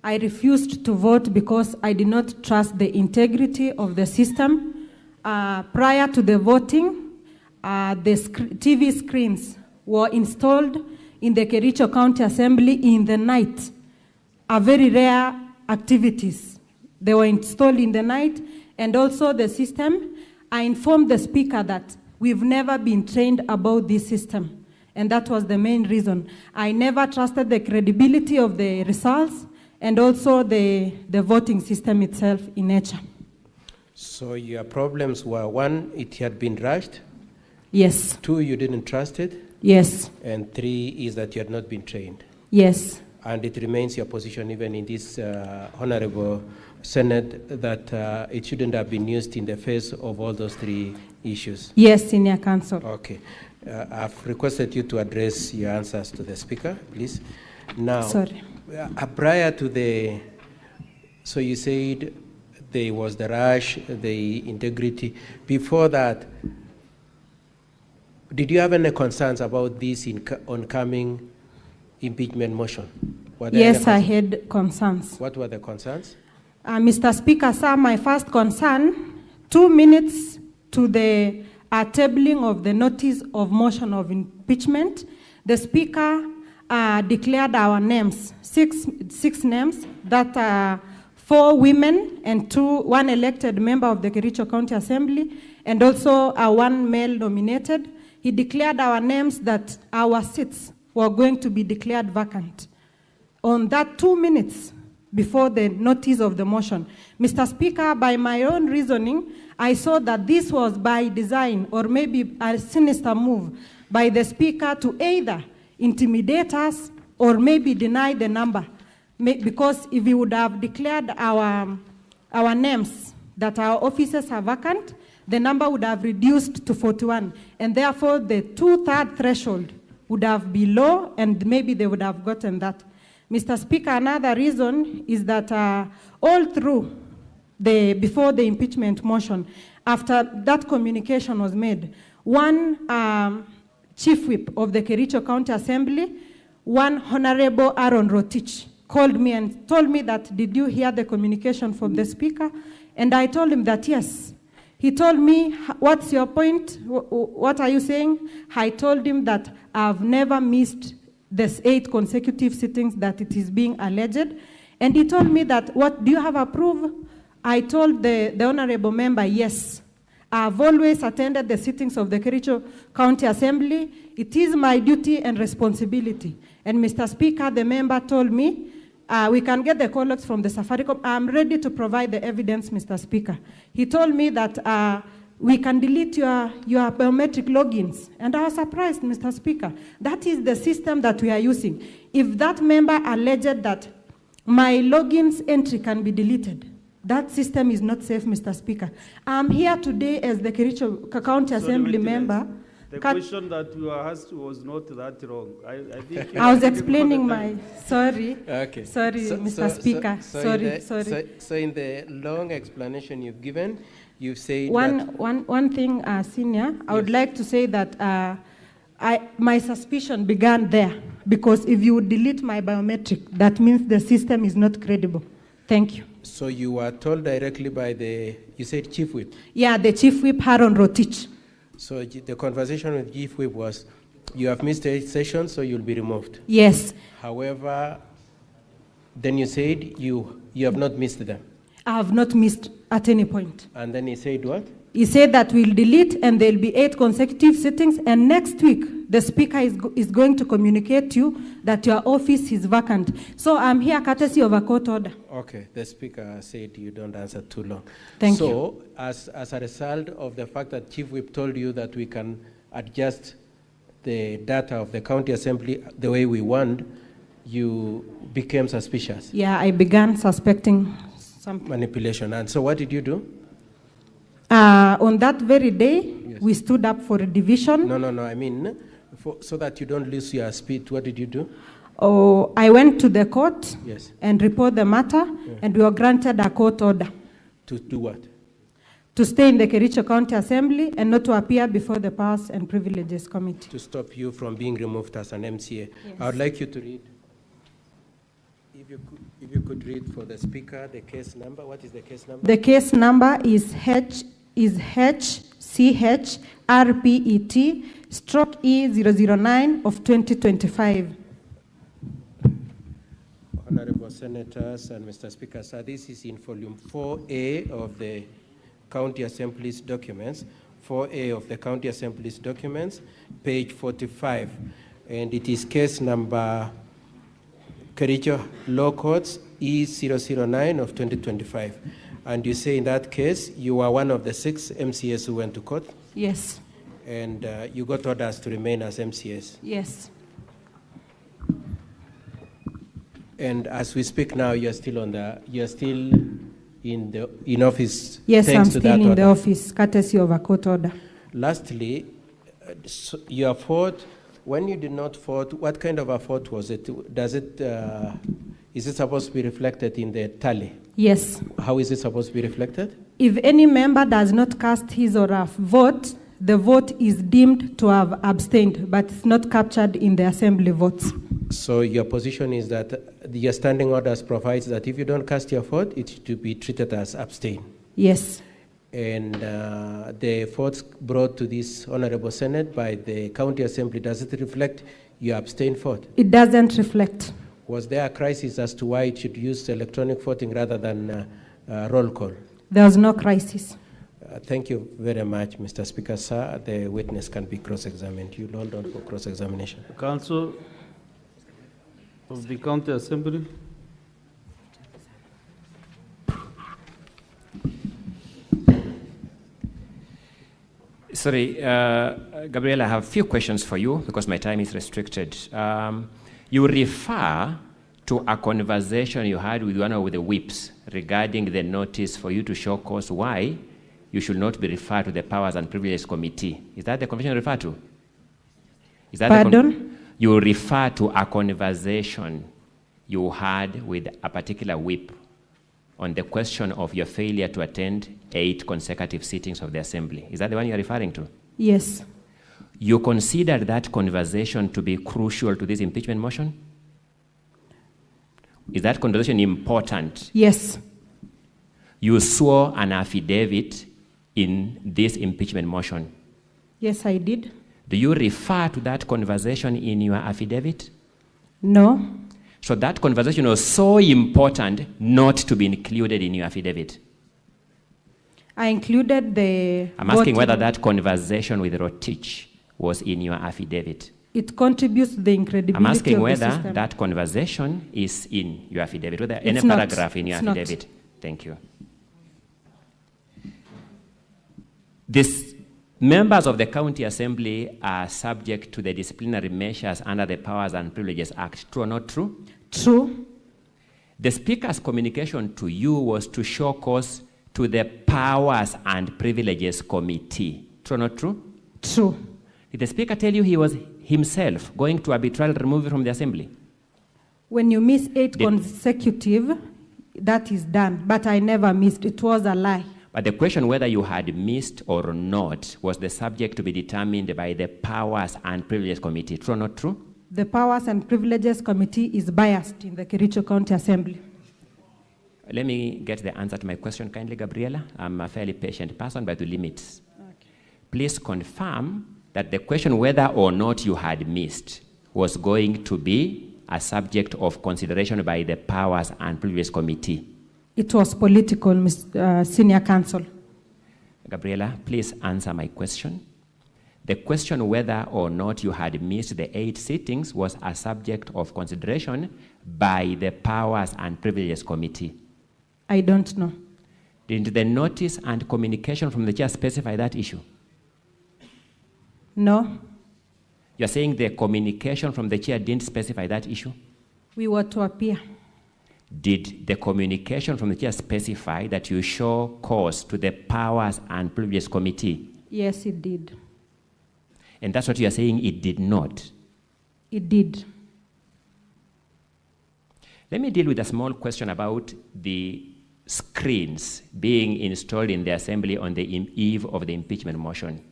I refused to vote because I did not trust the integrity of the system. Prior to the voting, the TV screens were installed in the Kericho County Assembly in the night. A very rare activities. They were installed in the night, and also the system, I informed the speaker that we've never been trained about this system, and that was the main reason. I never trusted the credibility of the results and also the voting system itself in nature. So your problems were, one, it had been rushed? Yes. 2, you didn't trust it? Yes. And 3 is that you had not been trained? Yes. And it remains your position even in this honorable Senate that it shouldn't have been used in the face of all those 3 issues? Yes, Senior Counsel. Okay. I've requested you to address your answers to the speaker, please. Now, sorry. Prior to the, so you said there was the rush, the integrity. Before that, did you have any concerns about this oncoming impeachment motion? Yes, I had concerns. What were the concerns? Mr. Speaker, sir, my first concern, 2 minutes to the tabling of the notice of motion of impeachment, the Speaker declared our names, six names, that 4 women and 1 elected member of the Kericho County Assembly, and also 1 male nominated. He declared our names that our seats were going to be declared vacant. On that 2 minutes before the notice of the motion, Mr. Speaker, by my own reasoning, I saw that this was by design or maybe a sinister move by the Speaker to either intimidate us or maybe deny the number. Because if we would have declared our names that our offices are vacant, the number would have reduced to 41. And therefore, the 2/3 threshold would have been low, and maybe they would have gotten that. Mr. Speaker, another reason is that all through before the impeachment motion, after that communication was made, one chief whip of the Kericho County Assembly, one Honorable Aaron Rotich, called me and told me that, did you hear the communication from the Speaker? And I told him that yes. He told me, what's your point? What are you saying? I told him that I've never missed the 8 consecutive sittings that it is being alleged. And he told me that, what, do you have approved? I told the honorable member, yes. I've always attended the sittings of the Kericho County Assembly. It is my duty and responsibility. And Mr. Speaker, the member told me, we can get the call logs from the Safaricom. I'm ready to provide the evidence, Mr. Speaker. He told me that we can delete your biometric logins. And I was surprised, Mr. Speaker. That is the system that we are using. If that member alleged that my logins entry can be deleted, that system is not safe, Mr. Speaker. I'm here today as the Kericho County Assembly member. The question that you asked was not that wrong. I think I was explaining my, sorry. Okay. Sorry, Mr. Speaker. Sorry. So in the long explanation you've given, you've said one thing, Senior, I would like to say that my suspicion began there, because if you delete my biometric, that means the system is not credible. Thank you. So you were told directly by you said Chief Whip? Yeah, the Chief Whip, Aaron Rotich. So the conversation with Chief Whip was, you have missed 8 sessions, so you'll be removed. Yes. However, then you said you have not missed them. I have not missed at any point. And then he said what? He said that we'll delete and there'll be 8 consecutive sittings, and next week the Speaker is going to communicate to you that your office is vacant. So I'm here courtesy of a court order. Okay, the Speaker said you don't answer too long. Thank you. So as a result of the fact that Chief Whip told you that we can adjust the data of the County Assembly the way we want, you became suspicious. Yeah, I began suspecting some manipulation. And so what did you do? On that very day, yes, we stood up for a division. No, I mean, so that you don't lose your speed, what did you do? Oh, I went to the court, yes, and reported the matter, and we were granted a court order. To do what? To stay in the Kericho County Assembly and not to appear before the Powers and Privileges Committee. To stop you from being removed as an MCA. Yes. I would like you to read. If you could read for the Speaker the case number. What is the case number? The case number is HCHRPET/E009 of 2025. Honorable Senators and Mr. Speaker, sir, this is in volume 4A of the County Assembly's documents, 4A of the County Assembly's documents, page 45, and it is case number Kericho Law Courts E009 of 2025. And you say in that case, you were one of the 6 MCAs who went to court? Yes. And you got orders to remain as MCAs? Yes. And as we speak now, you're still in office? Yes, I'm still in the office, courtesy of a court order. Lastly, your fault, when you did not vote, what kind of a vote was it? Is it supposed to be reflected in the tally? Yes. How is it supposed to be reflected? If any member does not cast his or her vote, the vote is deemed to have abstained, but it's not captured in the assembly votes. So your position is that your standing orders provides that if you don't cast your vote, it should be treated as abstain? Yes. And the votes brought to this Honorable Senate by the County Assembly, does it reflect your abstain vote? It doesn't reflect. Was there a crisis as to why it should use electronic voting rather than roll call? There was no crisis. Thank you very much, Mr. Speaker. Sir, the witness can be cross-examined. You'll hold on for cross-examination. Council of the County Assembly. Sorry, Gabriel, I have a few questions for you because my time is restricted. You refer to a conversation you had with one of the whips regarding the notice for you to show cause why you should not be referred to the Powers and Privileges Committee. Is that the conversation you refer to? Is that Pardon? You refer to a conversation you had with a particular whip on the question of your failure to attend 8 consecutive sittings of the Assembly. Is that the one you're referring to? Yes. You considered that conversation to be crucial to this impeachment motion? Is that conversation important? Yes. You swore an affidavit in this impeachment motion. Yes, I did. Do you refer to that conversation in your affidavit? No. So that conversation was so important not to be included in your affidavit. I included the... I'm asking voting. whether that conversation with Rotich was in your affidavit. It contributes to the incredibility I'm asking of whether the system. that conversation is in your affidavit, whether any It's not. paragraph in your It's not. affidavit. Thank you. These members of the County Assembly are subject to the disciplinary measures under the Powers and Privileges Act. True or not true? True. The Speaker's communication to you was to show cause to the Powers and Privileges Committee. True or not true? True. Did the Speaker tell you he was himself going to arbitrarily remove you from the Assembly? When you miss 8 consecutive, that is done. But I never missed. It was a lie. But the question whether you had missed or not was the subject to be determined by the Powers and Privileges Committee. True or not true? The Powers and Privileges Committee is biased in the Kericho County Assembly. Let me get the answer to my question kindly, Gabriela. I'm a fairly patient person, but with limits. Okay. Please confirm that the question whether or not you had missed was going to be a subject of consideration by the Powers and Privileges Committee. It was political, Senior Counsel. Gabriela, please answer my question. The question whether or not you had missed the 8 sittings was a subject of consideration by the Powers and Privileges Committee. I don't know. Didn't the notice and communication from the chair specify that issue? No. You're saying the communication from the chair didn't specify that issue? We were to appear. Did the communication from the chair specify that you show cause to the Powers and Privileges Committee? Yes, it did. And that's what you are saying it did not? It did. Let me deal with a small question about the screens being installed in the Assembly on the eve of the impeachment motion.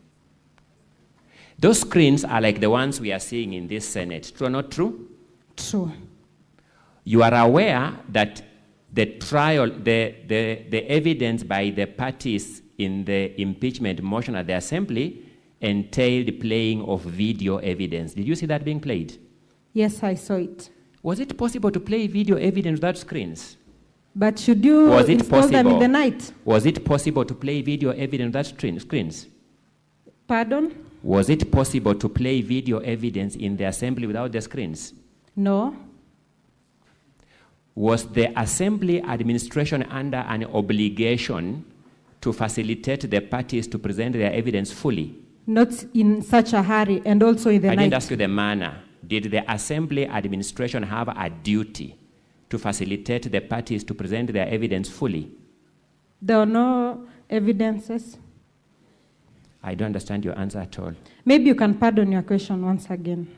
Those screens are like the ones we are seeing in this Senate. True or not true? True. You are aware that the trial, the evidence by the parties in the impeachment motion at the Assembly entailed playing of video evidence. Did you see that being played? Yes, I saw it. Was it possible to play video evidence without screens? But should you install them in the night? Was it possible to play video evidence without screens? Pardon? Was it possible to play video evidence in the Assembly without the screens? No. Was the Assembly administration under an obligation to facilitate the parties to present their evidence fully? Not in such a hurry, and also in the night. I didn't ask you the manner. Did the Assembly administration have a duty to facilitate the parties to present their evidence fully? There are no evidences. I don't understand your answer at all. Maybe you can pardon your question once again.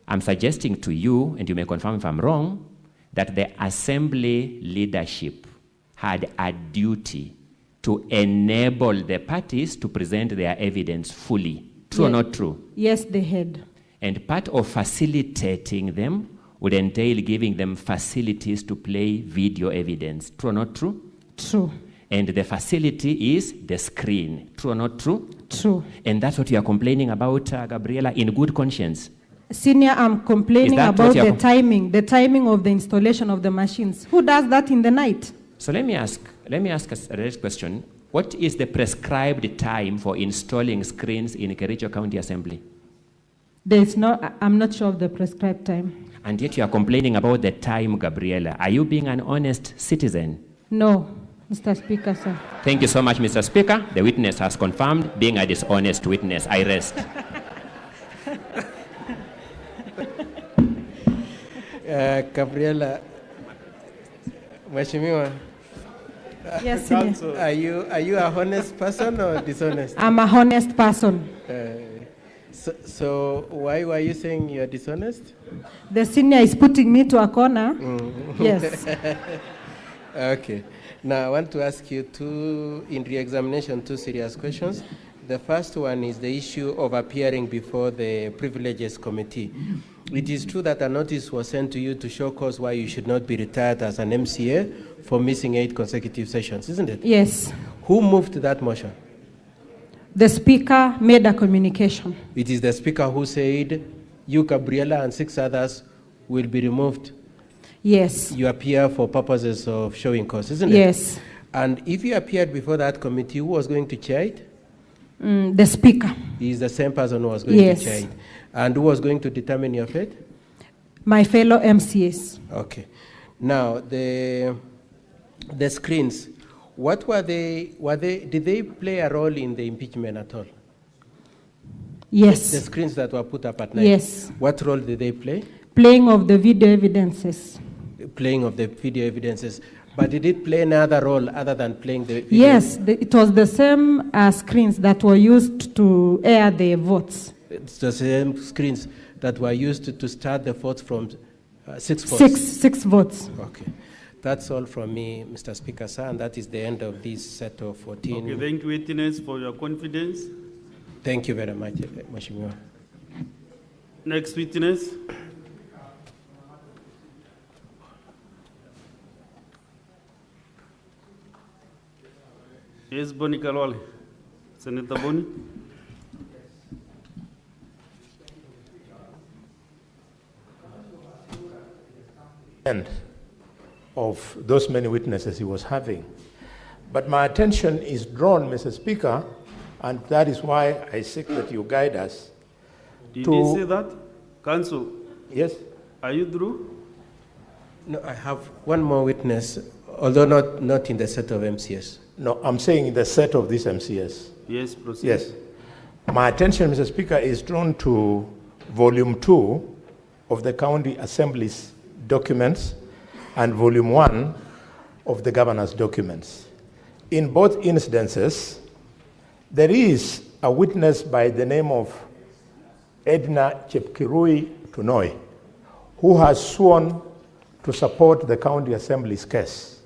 I'm suggesting to you, and you may confirm if I'm wrong, that the Assembly leadership had a duty to enable the parties to present their evidence fully. True or not true? Yes, they had. And part of facilitating them would entail giving them facilities to play video evidence. True or not true? True. And the facility is the screen. True or not true? True. And that's what you are complaining about, Gabriela, in good conscience. Senior, I'm complaining about the timing of the installation of the machines. Who does that in the night? So let me ask a direct question. What is the prescribed time for installing screens in Kericho County Assembly? I'm not sure of the prescribed time. And yet you are complaining about the time, Gabriela. Are you being an honest citizen? No, Mr. Speaker, sir. Thank you so much, Mr. Speaker. The witness has confirmed being a dishonest witness. I rest. Gabriela, Mheshimiwa, Yes, Counsel, are you a honest person or dishonest? I'm a honest person. So why were you saying you're dishonest? The senior is putting me to a corner. Yes. Okay. Now I want to ask you in re-examination, two serious questions. The first one is the issue of appearing before the Privileges Committee. It is true that a notice was sent to you to show cause why you should not be retired as an MCA for missing 8 consecutive sessions, isn't it? Yes. Who moved that motion? The speaker made a communication. It is the speaker who said, you, Gabriela, and 6 others will be removed. Yes. You appear for purposes of showing cause, isn't it? Yes. And if you appeared before that committee, who was going to chair it? The speaker. He is the same person who was going to chair it. And who was going to determine your fate? My fellow MCAs. Okay. Now, the screens, what were they, did they play a role in the impeachment at all? Yes. The screens that were put up at night? Yes. What role did they play? Playing of the video evidences. Playing of the video evidences. But did it play another role other than playing the video? Yes, it was the same screens that were used to air the votes. It's the same screens that were used to start the votes from 6 votes? Six votes. Okay. That's all from me, Mr. Speaker, sir, and that is the end of this set of 14. Okay, thank you, witness, for your confidence. Thank you very much, Mheshimiwa. Next witness. Yes, Boni Kalwale. Senator Boni. End of those many witnesses he was having. But my attention is drawn, Mr. Speaker, and that is why I seek that you guide us. Did he say that? Counsel? Yes. Are you through? No, I have one more witness, although not in the set of MCS. No, I'm saying in the set of these MCS. Yes, proceed. Yes. My attention, Mr. Speaker, is drawn to Volume 2 of the County Assembly's documents and Volume 1 of the Governor's documents. In both incidences, there is a witness by the name of Edna Chepkirui Tunoi, who has sworn to support the County Assembly's case.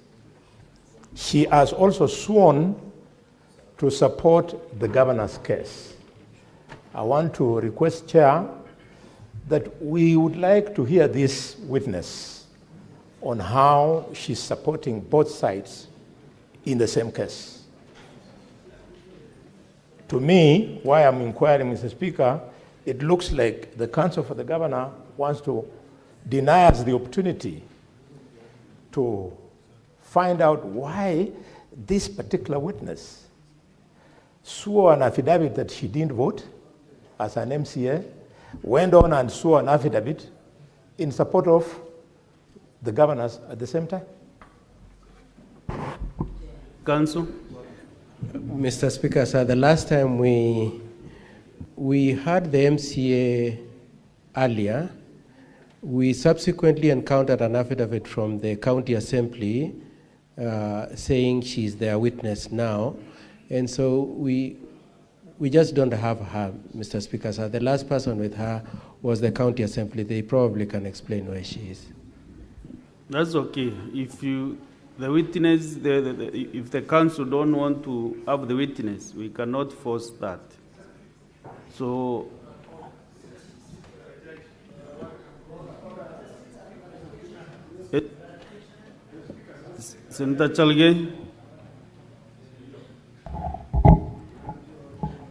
She has also sworn to support the Governor's case. I want to request, Chair, that we would like to hear this witness on how she's supporting both sides in the same case. To me, why I'm inquiring, Mr. Speaker, it looks like the counsel for the governor wants to deny us the opportunity to find out why this particular witness swore an affidavit that she didn't vote as an MCA, went on and swore an affidavit in support of the governors at the same time. Counsel. Mr. Speaker, sir, the last time we had the MCA earlier, we subsequently encountered an affidavit from the County Assembly saying she's their witness now. And so we just don't have her, Mr. Speaker, sir. The last person with her was the County Assembly. They probably can explain where she is. That's okay. If the witness, if the council don't want to have the witness, we cannot force that. So, Senator Chalge.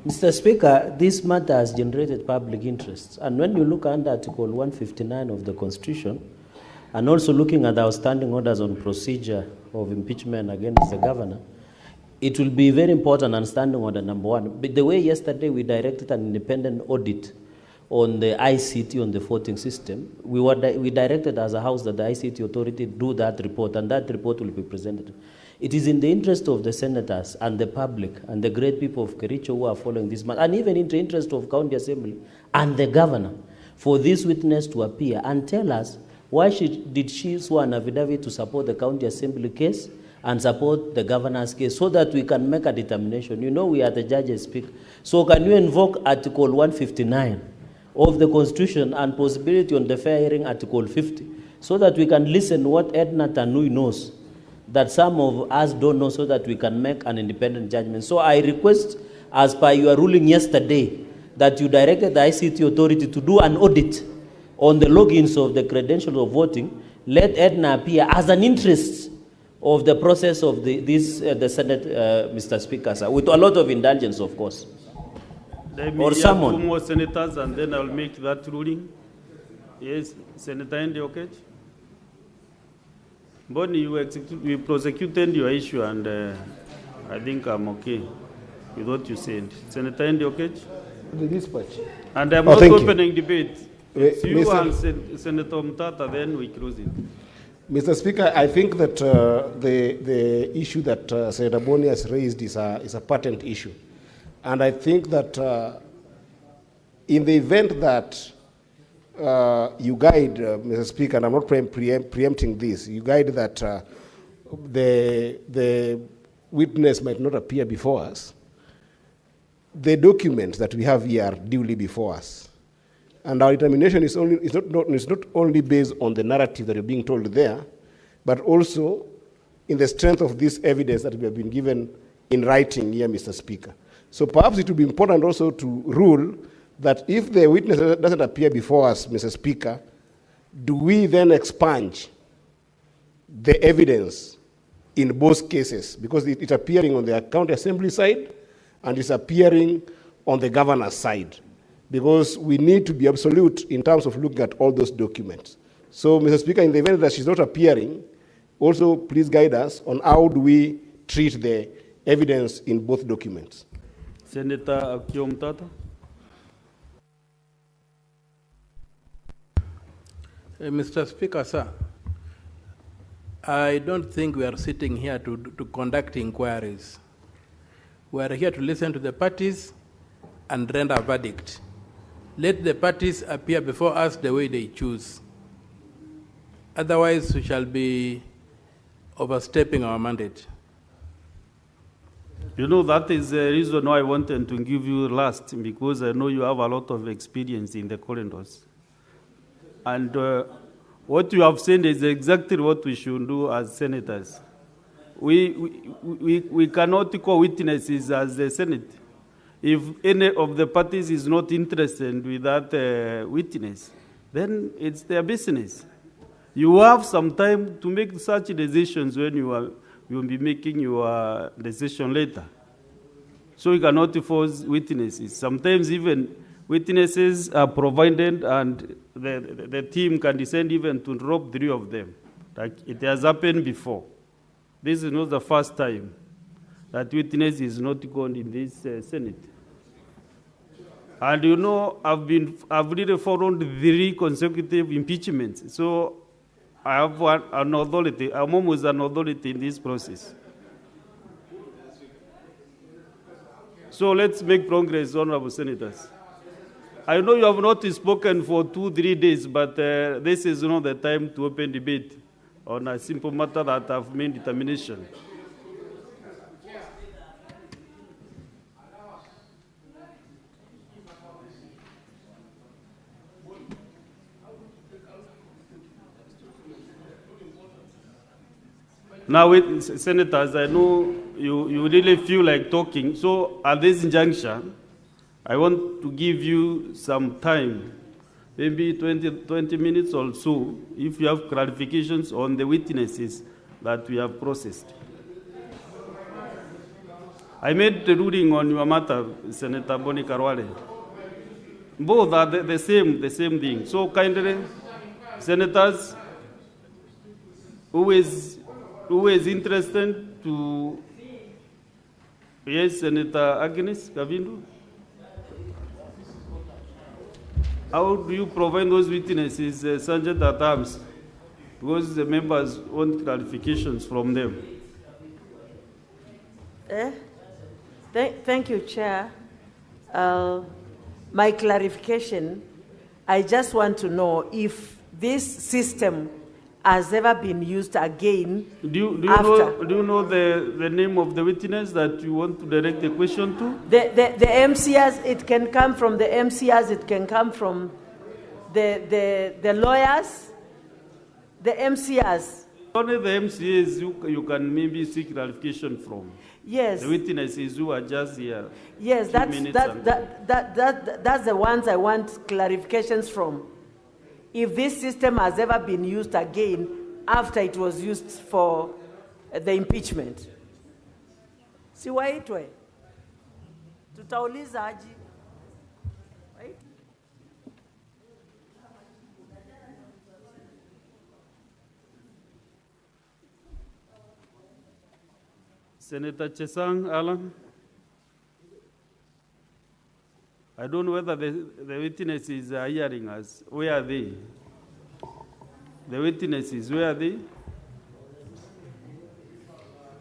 Mr. Speaker, this matter has generated public interest. And when you look under Article 159 of the Constitution, and also looking at the outstanding orders on procedure of impeachment against the governor, it will be very important, and standing order number 1. But the way yesterday we directed an independent audit on the ICT, on the voting system, we directed as a house that the ICT authority do that report, and that report will be presented. It is in the interest of the senators and the public and the great people of Kericho who are following this matter, and even in the interest of County Assembly and the governor, for this witness to appear and tell us Why did she swear an affidavit to support the county assembly case and support the governor's case so that we can make a determination? You know we are the judges speak. So can you invoke Article 159 of the Constitution and possibility on the fair hearing Article 50 so that we can listen what Edna Tanui knows that some of us don't know so that we can make an independent judgment. So I request, as per your ruling yesterday, that you directed the ICT authority to do an audit on the logins of the credentials of voting. Let Edna appear as an interest of the process of the Senate, Mr. Speaker, sir, with a lot of indulgence, of course. Let me Or hear someone. 2 more senators and then I'll make that ruling. Yes, Senator Andy Okech. Bonnie, you prosecuted your issue and I think I'm okay with what you said. Senator Andy Okech. The dispatch. And I'm not opening debate. It's you Mr. and Senator Mtata, then we close it. Mr. Speaker, I think that the issue that Senator Boni has raised is a patent issue. And I think that in the event that you guide, Mr. Speaker, and I'm not preempting this, you guide that the witness might not appear before us, the documents that we have here are duly before us. And our determination is not only based on the narrative that you're being told there, but also in the strength of this evidence that we have been given in writing here, Mr. Speaker. So perhaps it would be important also to rule that if the witness doesn't appear before us, Mr. Speaker, do we then expunge the evidence in both cases? Because it's appearing on the county assembly side and it's appearing on the governor's side. Because we need to be absolute in terms of looking at all those documents. So, Mr. Speaker, in the event that she's not appearing, also please guide us on how do we treat the evidence in both documents. Senator Akio Mtata. Mr. Speaker, sir, I don't think we are sitting here to conduct inquiries. We are here to listen to the parties and render a verdict. Let the parties appear before us the way they choose. Otherwise, we shall be overstepping our mandate. You know, that is the reason why I wanted to give you last, because I know you have a lot of experience in the corridors. And what you have said is exactly what we should do as senators. We cannot call witnesses as the Senate. If any of the parties is not interested with that witness, then it's their business. You have some time to make such decisions when you will be making your decision later. So you cannot force witnesses. Sometimes even witnesses are provided and the team can descend even to drop 3 of them. Like it has happened before. This is not the first time that witness is not gone in this Senate. And you know, I've really followed 3 consecutive impeachments. So I have an authority. I'm almost an authority in this process. So let's make progress, honorable senators. I know you have not spoken for 2-3 days, but this is not the time to open debate on a simple matter that I've made determination. Now, senators, I know you really feel like talking. So at this junction, I want to give you some time, maybe 20 minutes or so, if you have clarifications on the witnesses that we have processed. I made the ruling on your matter, Senator Boni Karwale. Both are the same thing. So kindly, senators, who is interested to, yes, Senator Agnes Kavindu? How do you provide those witnesses, Sergeant at Arms? Because the members want clarifications from them. Thank you, Chair. My clarification, I just want to know if this system has ever been used again Do after. you know the name of the witness that you want to direct the question to? The MCS, it can come from the MCS, it can come from the lawyers, the MCS. Only the MCAs you can maybe seek clarification from. Yes. The witnesses who are just here. Yes, that's the ones I want clarifications from. If this system has ever been used again after it was used for the impeachment. Siwaitwe. Tutauliza aji. Right? Senator Chesang Alan. I don't know whether the witnesses are hearing us. Where are they? The witnesses, where are they?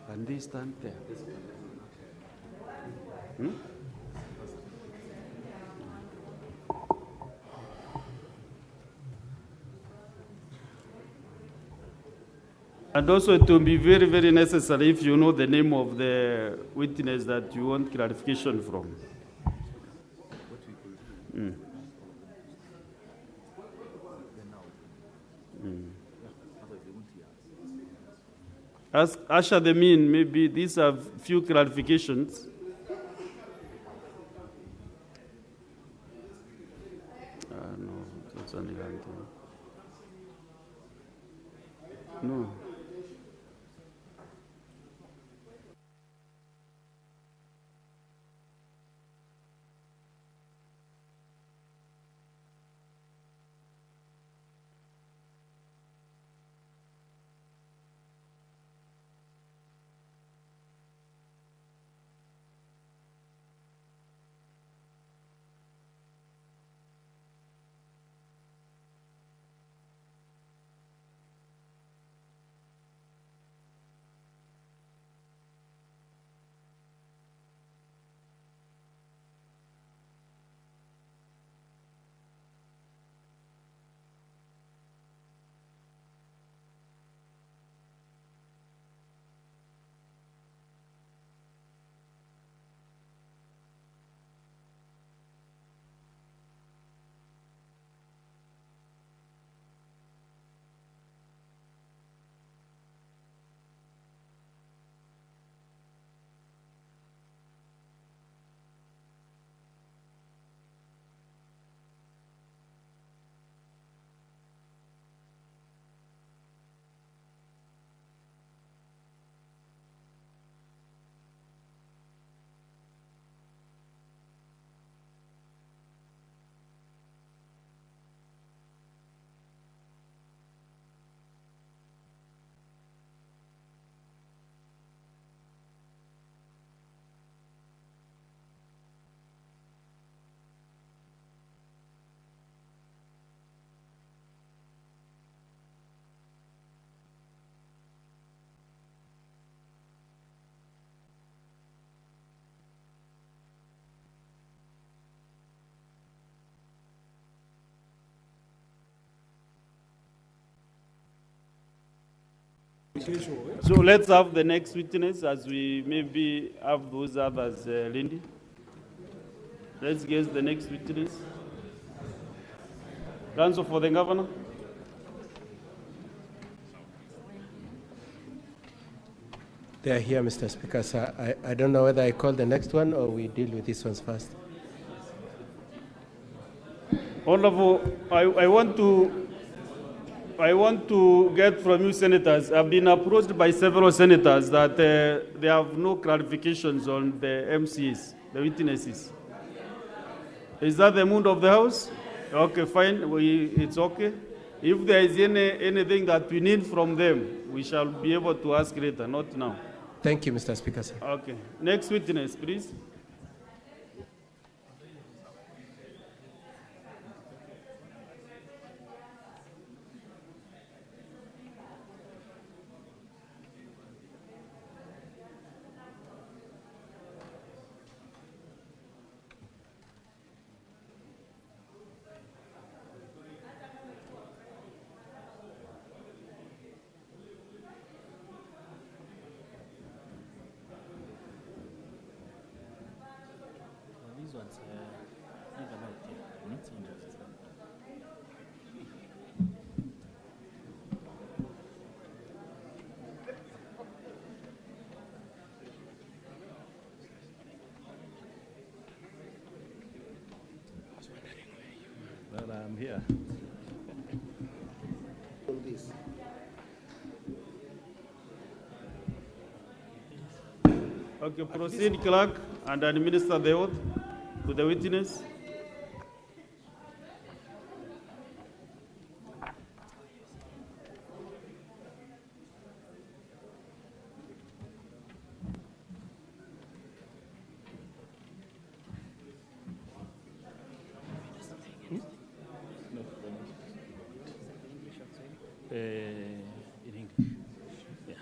Can they stand there? Hmm? And also it will be very, very necessary if you know the name of the witness that you want clarification from. Mm. Mm. As usher them in, maybe these are few clarifications. No, it's only one thing. No. So let's have the next witness as we maybe have those others, Lindy. Let's get the next witness. Counsel for the governor. They are here, Mr. Speaker. So I don't know whether I call the next one or we deal with this ones first. Honorable, I want to get from you senators. I've been approached by several senators that they have no clarifications on the MCs, the witnesses. Is that the mood of the House? Okay, fine. It's okay. If there is anything that we need from them, we shall be able to ask later, not now. Thank you, Mr. Speaker, sir. Okay. Next witness, please. here. Okay, proceed, clerk, and administer the oath to the witness. In English. Yeah.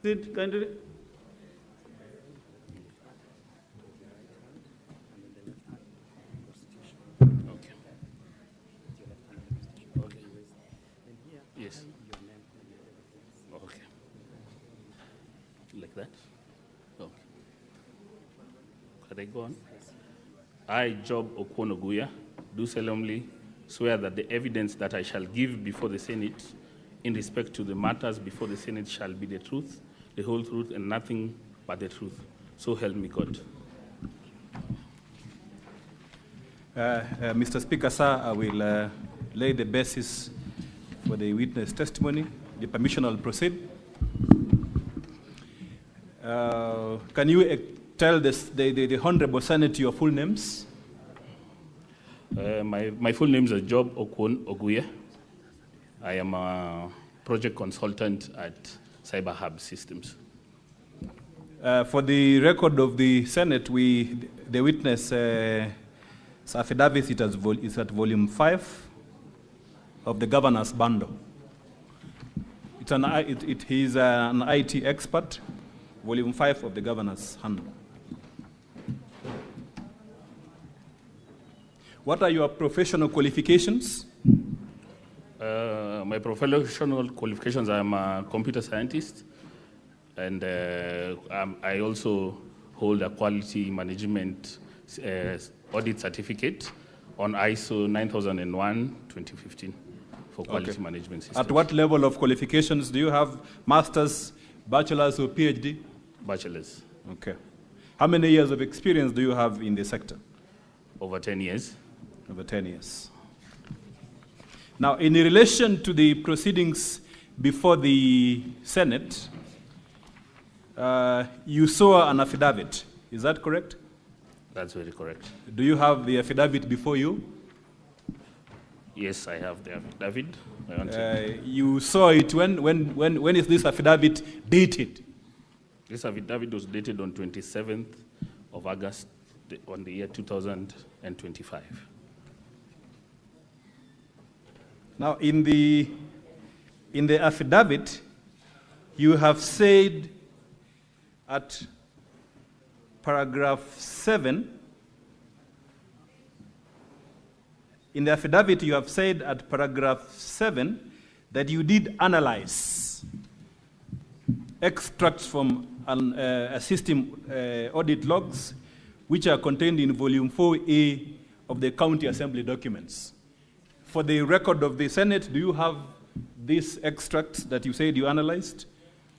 Sit, kindly. Okay. Okay. Yes. Okay. Like that? Okay. Can I go on? I, Job Okwonoguya, do solemnly swear that the evidence that I shall give before the Senate in respect to the matters before the Senate shall be the truth, the whole truth, and nothing but the truth. So help me God. Mr. Speaker, sir, I will lay the basis for the witness testimony. The permission will proceed. Can you tell the Honorable Senate your full names? My full name is Job Okwonoguya. I am a project consultant at Cyber Hub Systems. For the record of the Senate, the witness affidavit is at volume 5 of the governor's bundle. He is an IT expert, volume 5 of the governor's handle. What are your professional qualifications? My professional qualifications, I'm a computer scientist, and I also hold a quality management audit certificate on ISO 9001:2015 for quality management systems. At what level of qualifications do you have? Master's, bachelor's, or PhD? Bachelor's. Okay. How many years of experience do you have in the sector? Over 10 years. Over 10 years. Now, in relation to the proceedings before the Senate, you saw an affidavit. Is that correct? That's very correct. Do you have the affidavit before you? Yes, I have the affidavit. You saw it when is this affidavit dated? This affidavit was dated on 27th of August on the year 2025. Now, in the affidavit, you have said at paragraph 7, in the affidavit you have said at paragraph 7 that you did analyze extracts from a system audit logs which are contained in volume 4A of the county assembly documents. For the record of the Senate, do you have these extracts that you said you analyzed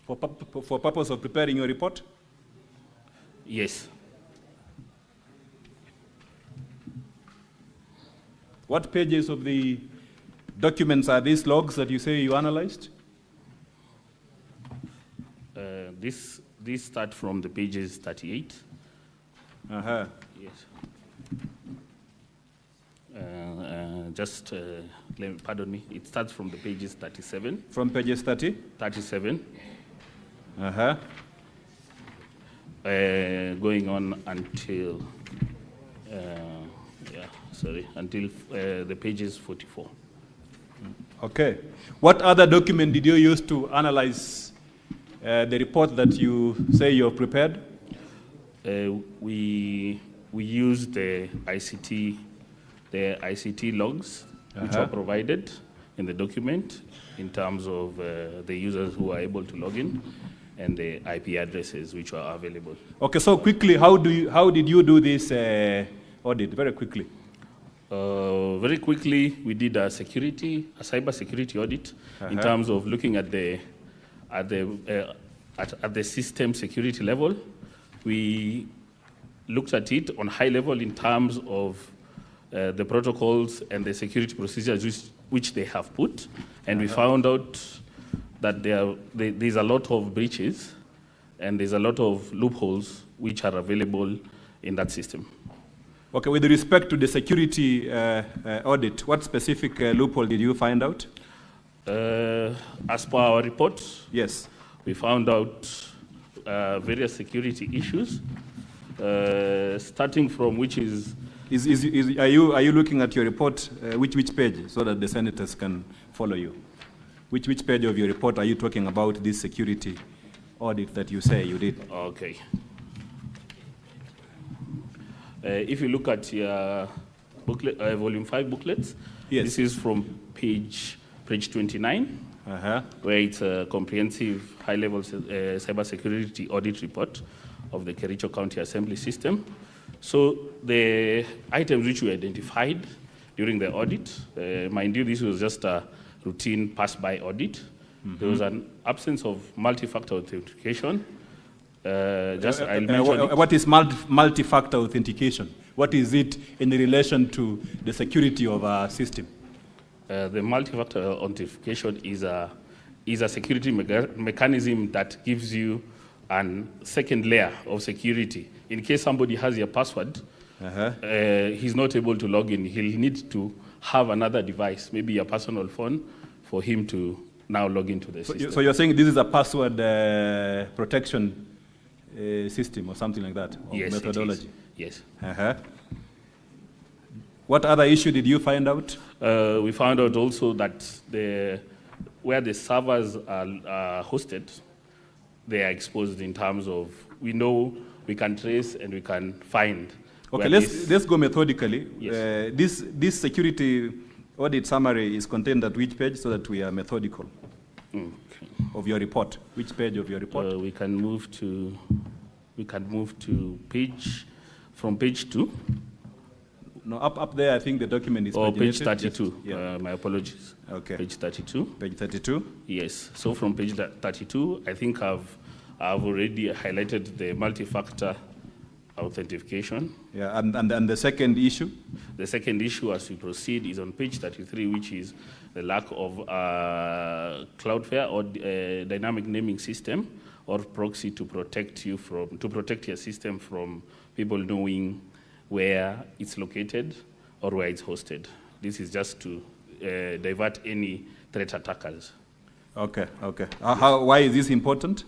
for purpose of preparing your report? Yes. What pages of the documents are these logs that you say you analyzed? This start from the pages 38. Uh-huh. Yes. Pardon me, it starts from the pages 37. From pages 30? 37. Uh-huh. Going on until, until the pages 44. Okay. What other document did you use to analyze the report that you say you have prepared? We used the ICT logs, which were provided in the document in terms of the users who are able to log in and the IP addresses which are available. Okay, so quickly, how did you do this audit? Very quickly. Very quickly, we did a cyber security audit in terms of looking at the system security level. We looked at it on high level in terms of the protocols and the security procedures which they have put, and we found out that there's a lot of breaches and there's a lot of loopholes which are available in that system. Okay, with respect to the security audit, what specific loophole did you find out? As per our report, yes, we found out various security issues, starting from which is... Are you looking at your report, which page, so that the senators can follow you? Which page of your report are you talking about this security audit that you say you did? Okay. If you look at your booklet, volume 5 booklets, yes. This is from page 29, where it's a comprehensive high-level cybersecurity audit report of the Kericho County Assembly system. So the items which we identified during the audit, mind you, this was just a routine pass-by audit. Mm-hmm. There was an absence of multi-factor authentication. I'll mention it. What is multi-factor authentication? What is it in relation to the security of our system? The multi-factor authentication is a security mechanism that gives you a second layer of security. In case somebody has your password, he's not able to log in. He'll need to have another device, maybe a personal phone, for him to now log into the system. So you're saying this is a password protection system or something like that? Or yes, methodology? It is. Yes. What other issue did you find out? We found out also that where the servers are hosted, they are exposed in terms of, we know we can trace and we can find. Okay, let's go methodically. Yes. This security audit summary is contained at which page, so that we are methodical? Okay. Of your report. Which page of your report? We can move to from page 2. No, up there, I think the document is page 32. Just, yeah. My apologies. Okay. Page 32. Page 32. Yes. So from page 32, I think I've already highlighted the multi-factor authentication. Yeah. And the second issue? The second issue, as we proceed, is on page 33, which is the lack of Cloudflare or dynamic naming system or proxy to protect your system from people knowing where it's located or where it's hosted. This is just to divert any threat attackers. Okay. Why is this important?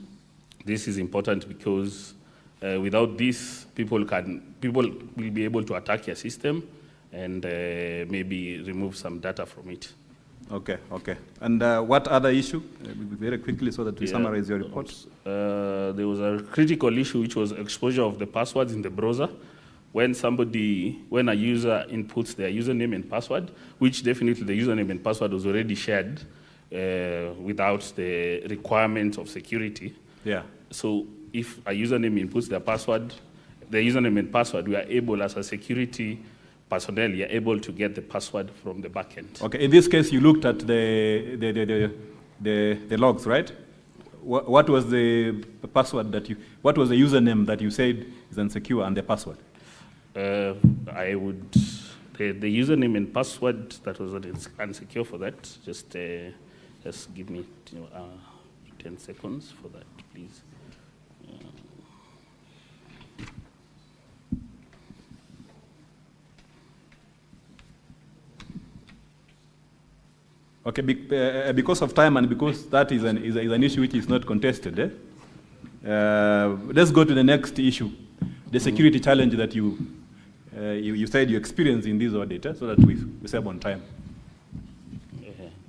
This is important because without this, people will be able to attack your system and maybe remove some data from it. Okay. And what other issue? Very quickly, so that we summarize your report. There was a critical issue, which was exposure of the passwords in the browser. When a user inputs their username and password, which definitely the username and password was already shared without the requirements of security. Yeah. So if a username inputs their password, the username and password, we are able, as a security personnel, you are able to get the password from the backend. Okay. In this case, you looked at the logs, right? What was the password what was the username that you said is unsecure and the password? The username and password that was unsecure for that, just give me 10 seconds for that, please. Okay, because of time and because that is an issue which is not contested, let's go to the next issue, the security challenge that you said you experienced in this audit, so that we save on time.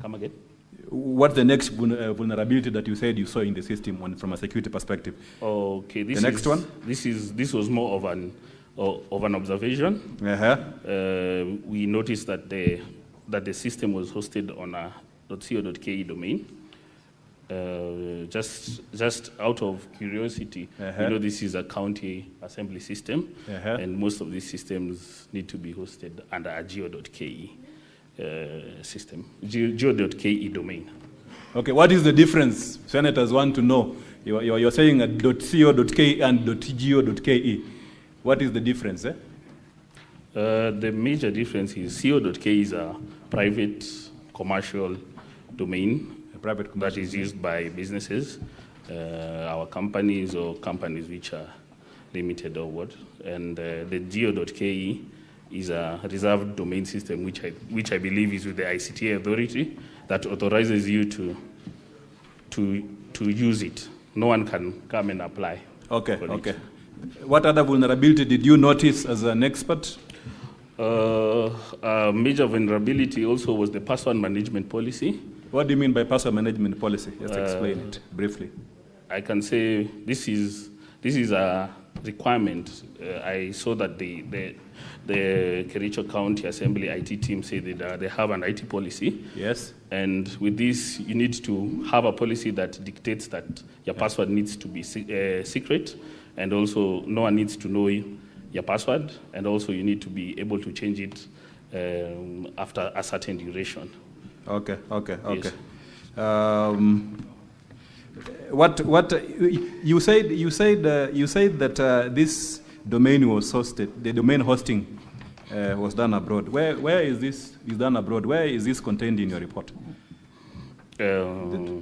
Come again? What's the next vulnerability that you said you saw in the system from a security perspective? Okay, the next one. This was more of an observation. We noticed that the system was hosted on a .co.ke domain. Just out of curiosity, you know, this is a county assembly system, and most of these systems need to be hosted under a geo.ke system, geo.ke domain. Okay, what is the difference? Senators want to know. You're saying a .co.ke and .go.ke. What is the difference? The major difference is co.k is a private commercial domain that is used by businesses, our companies or companies which are limited or what. And the geo.ke is a reserved domain system which I believe is with the ICT authority that authorizes you to use it. No one can come and apply. Okay, okay. What other vulnerability did you notice as an expert? A major vulnerability also was the password management policy. What do you mean by password management policy? Just explain it briefly. I can say this is a requirement. I saw that the Kericho County Assembly IT team say that they have an IT policy. Yes. And with this, you need to have a policy that dictates that your password needs to be secret, and also no one needs to know your password, and also you need to be able to change it after a certain duration. Okay, okay, okay. Yes. What you said that this domain was hosted. The domain hosting was done abroad. Where is this done abroad? Where is this contained in your report? The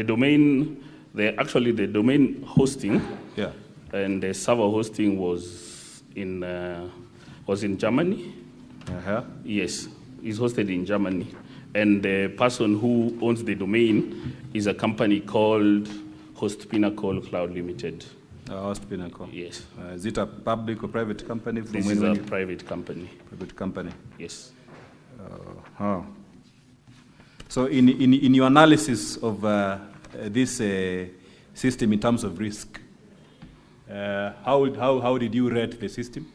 domain hosting. Yeah. And the server hosting was in Germany. Uh-huh. Yes, it's hosted in Germany. And the person who owns the domain is a company called Host Pinnacle Cloud Limited. Host Pinnacle. Yes. Is it a public or private company? This is a private company. Private company. Yes. So in your analysis of this system in terms of risk, how did you rate the system?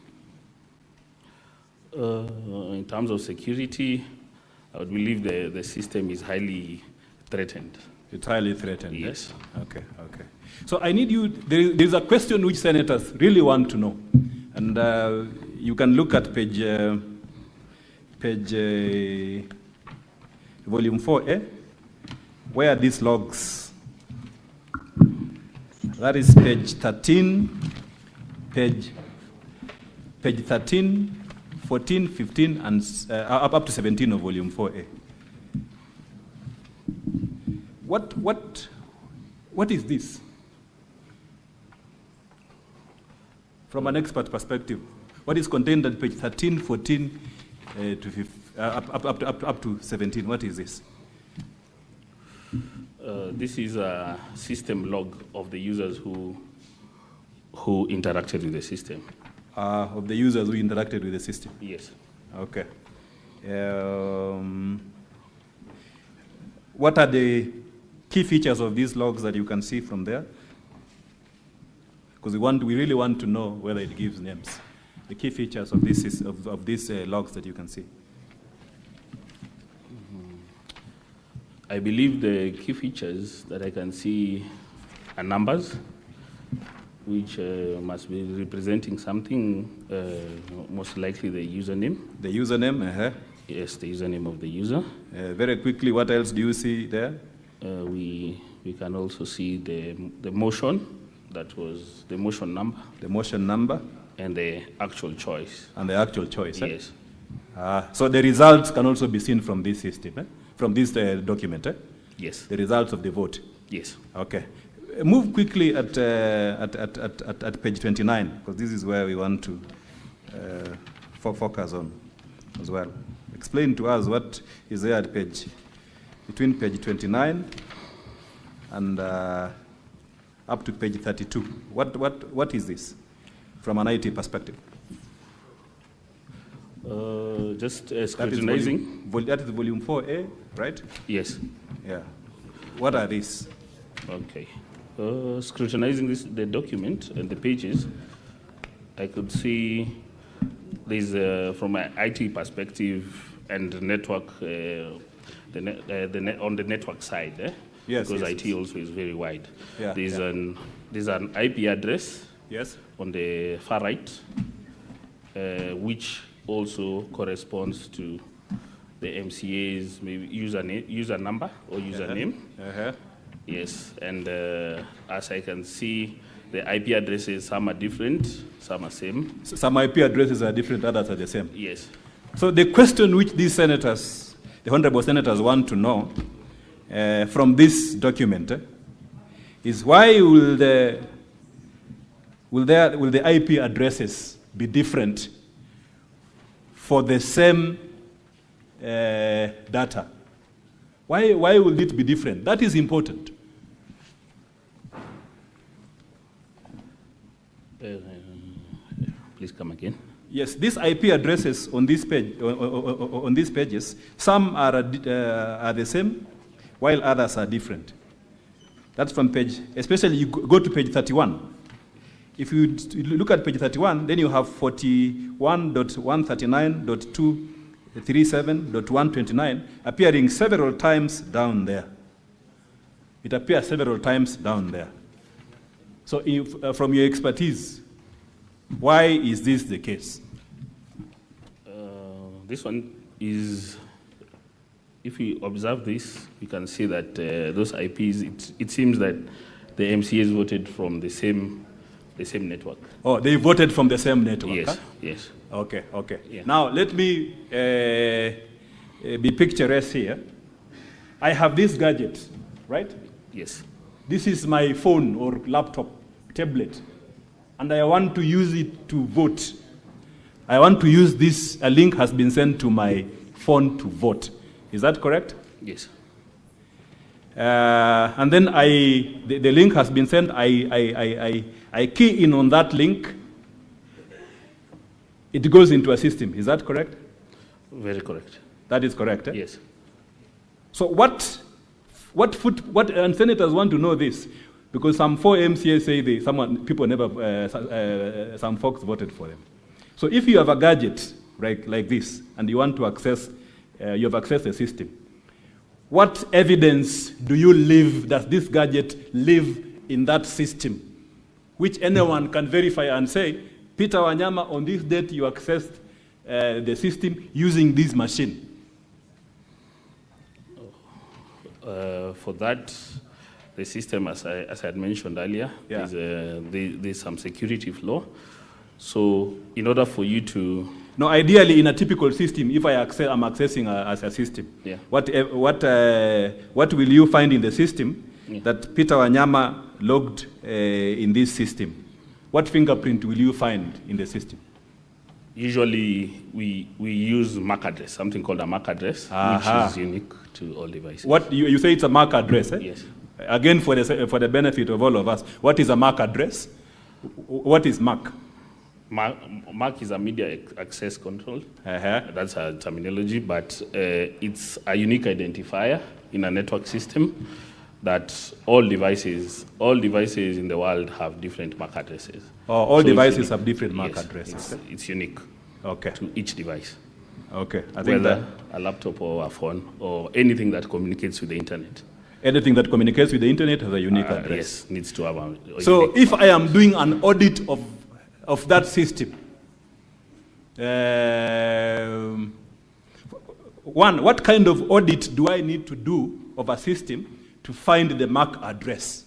In terms of security, I would believe the system is highly threatened. It's highly threatened. Yes. Okay, okay. So I need you, there's a question which senators really want to know. And you can look at page volume 4A, where these logs, that is page 13, page 13, 14, 15, and up to 17 of volume 4A. What is this? From an expert perspective, what is contained at page 13, 14, to 15, up to 17? What is this? This is a system log of the users who interacted with the system. Of the users who interacted with the system? Yes. Okay. What are the key features of these logs that you can see from there? Because we really want to know whether it gives names. The key features of these logs that you can see. I believe the key features that I can see are numbers, which must be representing something, most likely the username. The username, uh-huh. Yes, the username of the user. Very quickly, what else do you see there? We can also see the motion, that was the motion number. The motion number. And the actual choice. And the actual choice, yes. So the results can also be seen from this system, from this document, Yes. The results of the vote. Yes. Okay. Move quickly at page 29, because this is where we want to focus on as well. Explain to us what is there at between page 29 and up to page 32. What is this from an IT perspective? Just scrutinizing. That is volume 4A, right? Yes. Yeah. What are these? Okay. Scrutinizing the document and the pages, I could see there's from an IT perspective and network, on the network side, yes, because yes, IT yes. also is very wide. Yeah, there's an IP address, yes, on the far right, which also corresponds to the MCA's maybe user number or username. Uh-huh. Yes, and as I can see, The IP addresses, some are different, some are same. So some IP addresses are different, others are the same. Yes. So the question which these senators, the honorable senators, want to know from this document is why will the IP addresses be different for the same data? Why will it be different? That is important. Please come again. Yes, these IP addresses on this page, on these pages, some are the same, while others are different. That's from page, especially you go to page 31. If you look at page 31, then you have 41.139.237.129 appearing several times down there. It appears several times down there. So if, from your expertise, why is this the case? This one is, if we observe this, you can see that those IPs, it seems that the MCAs voted from the same network. Oh, they voted from the same network? Yes, huh? yes. Okay, okay. Yeah. Now, let me be picturesque here. I have this gadget, right? Yes. This is my phone or laptop, tablet, and I want to use it to vote. I want to use this, a link has been sent to my phone to vote. Is that correct? Yes. And then the link has been sent, I key in on that link, it goes into a system. Is that correct? Very correct. That is correct, eh? Yes. So and senators want to know this, because some 4 MCAs say some folks voted for them. So if you have a gadget like this, and you want to access, you have accessed the system, what evidence does this gadget live in that system, which anyone can verify and say, Peter Wanyama, on this date you accessed the system using this machine? For that, the system, as I had mentioned earlier, Yeah. there's some security flaw. So in order for you to... No, ideally in a typical system, if I'm accessing as a system, Yeah. what will you find in the system that Peter Wanyama logged in this system? What fingerprint will you find in the system? Usually we use MAC address, something called a MAC address, which is unique to all devices. What you say it's a MAC address, eh? Yes. Again, for the benefit of all of us, what is a MAC address? What is MAC? MAC is a media access control. That's a terminology, but it's a unique identifier in a network system that all devices in the world have different MAC addresses. Oh, all So devices have different MAC yes, addresses. It's unique. Okay. To each device. Okay. I think whether a laptop or a phone or anything that communicates with the internet. Anything that communicates with the internet has a unique address. Yes, needs to have a So unique. if I am doing an audit of that system, what kind of audit do I need to do of a system to find the MAC address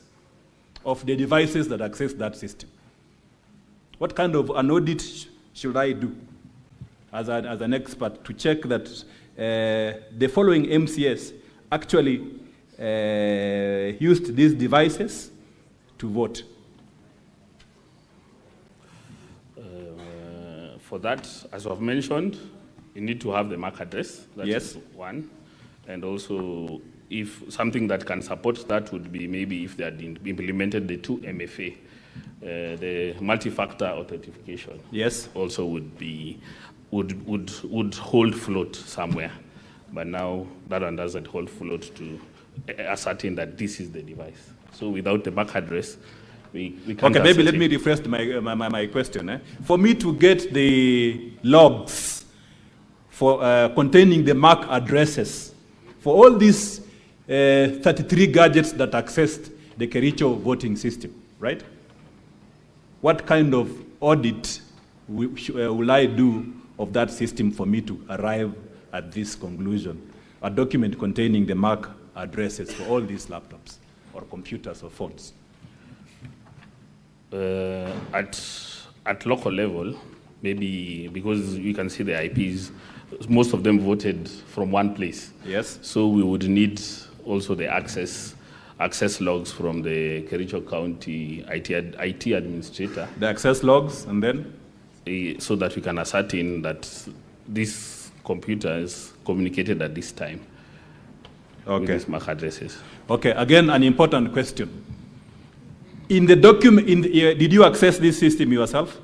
of the devices that access that system? What kind of an audit should I do as an expert to check that the following MCS actually used these devices to vote? For that, as I've mentioned, you need to have the MAC address. That Yes. is one. And also, if something that can support that would be maybe if they had implemented the 2MFA, the multi-factor authentication. Yes. Also would hold float somewhere. But now that one doesn't hold float to ascertain that this is the device. So without the MAC address, we can't Okay, maybe let ascertain. me rephrase my question. Eh? For me to get the logs for containing the MAC addresses for all these 33 gadgets that accessed the Kericho voting system, right? What kind of audit will I do of that system for me to arrive at this conclusion? A document containing the MAC addresses for all these laptops or computers or phones. At local level, maybe because we can see the IPs, most of them voted from one place. Yes. So we would need also the access logs from the Kericho County IT administrator. The access logs, and then? So that we can ascertain that this computer is communicated at this time. Okay. With these MAC addresses. Okay, again, an important question. In the document, did you access this system yourself?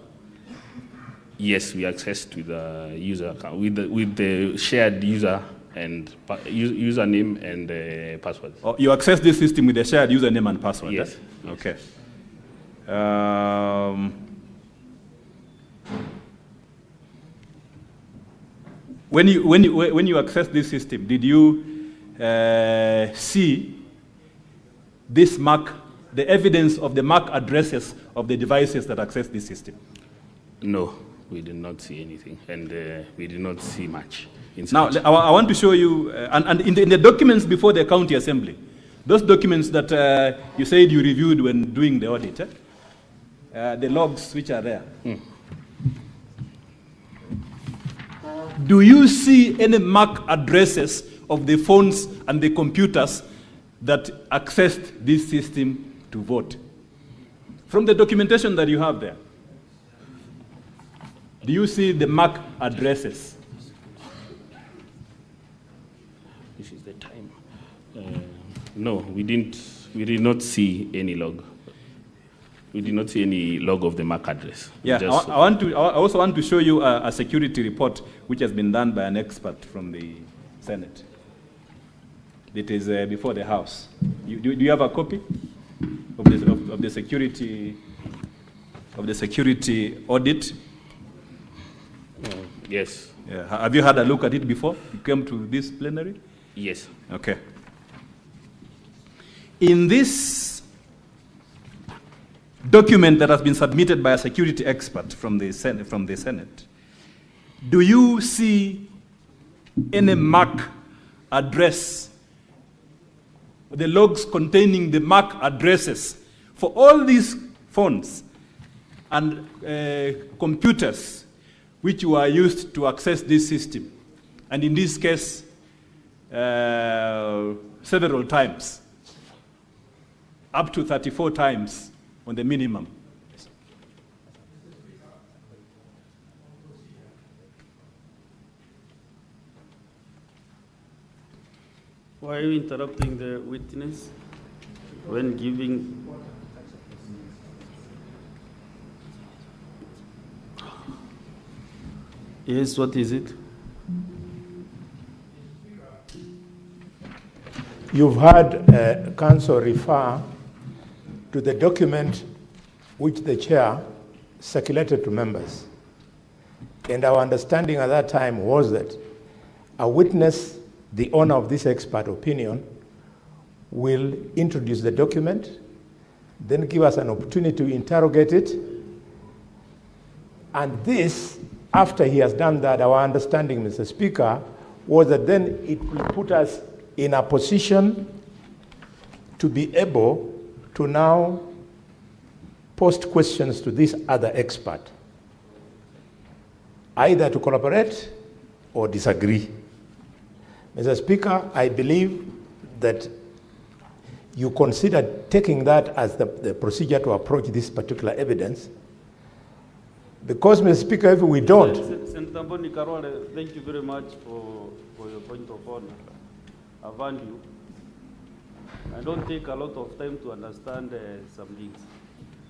Yes, we accessed with the user account, with the shared user and username and password. Oh, you access this system with the shared username and password? Yes. Eh? Okay. When you access this system, did you see this MAC, the evidence of the MAC addresses of the devices that access this system? No, we did not see anything, and we did not see much. Now, I want to show you, and in the documents before the county assembly, those documents that you said you reviewed when doing the audit, the logs which are there. Do you see any MAC addresses of the phones and the computers that accessed this system to vote? From the documentation that you have there, do you see the MAC addresses? This is the time. No, we did not see any log. We did not see any log of the MAC address. Yeah, I also want to show you a security report which has been done by an expert from the Senate. It is before the House. Do you have a copy of the security audit? Yes. Yeah. Have you had a look at it before you came to this plenary? Yes. Okay. In this document that has been submitted by a security expert from the Senate, do you see any MAC address, the logs containing the MAC addresses for all these phones and computers which were used to access this system? And in this case, several times, up to 34 times on the minimum. Why are you interrupting the witness when giving? Yes, what is it? You've had counsel refer to the document which the chair circulated to members. And our understanding at that time was that a witness, the owner of this expert opinion, will introduce the document, then give us an opportunity to interrogate it. And this, after he has done that, our understanding, Mr. Speaker, was that then it will put us in a position to be able to now post questions to this other expert, either to collaborate or disagree. Mr. Speaker, I believe that you consider taking that as the procedure to approach this particular evidence, because, Mr. Speaker, if we don't... Senator Mboni Karwale, thank you very much for your point of order. I value you. I don't take a lot of time to understand some things.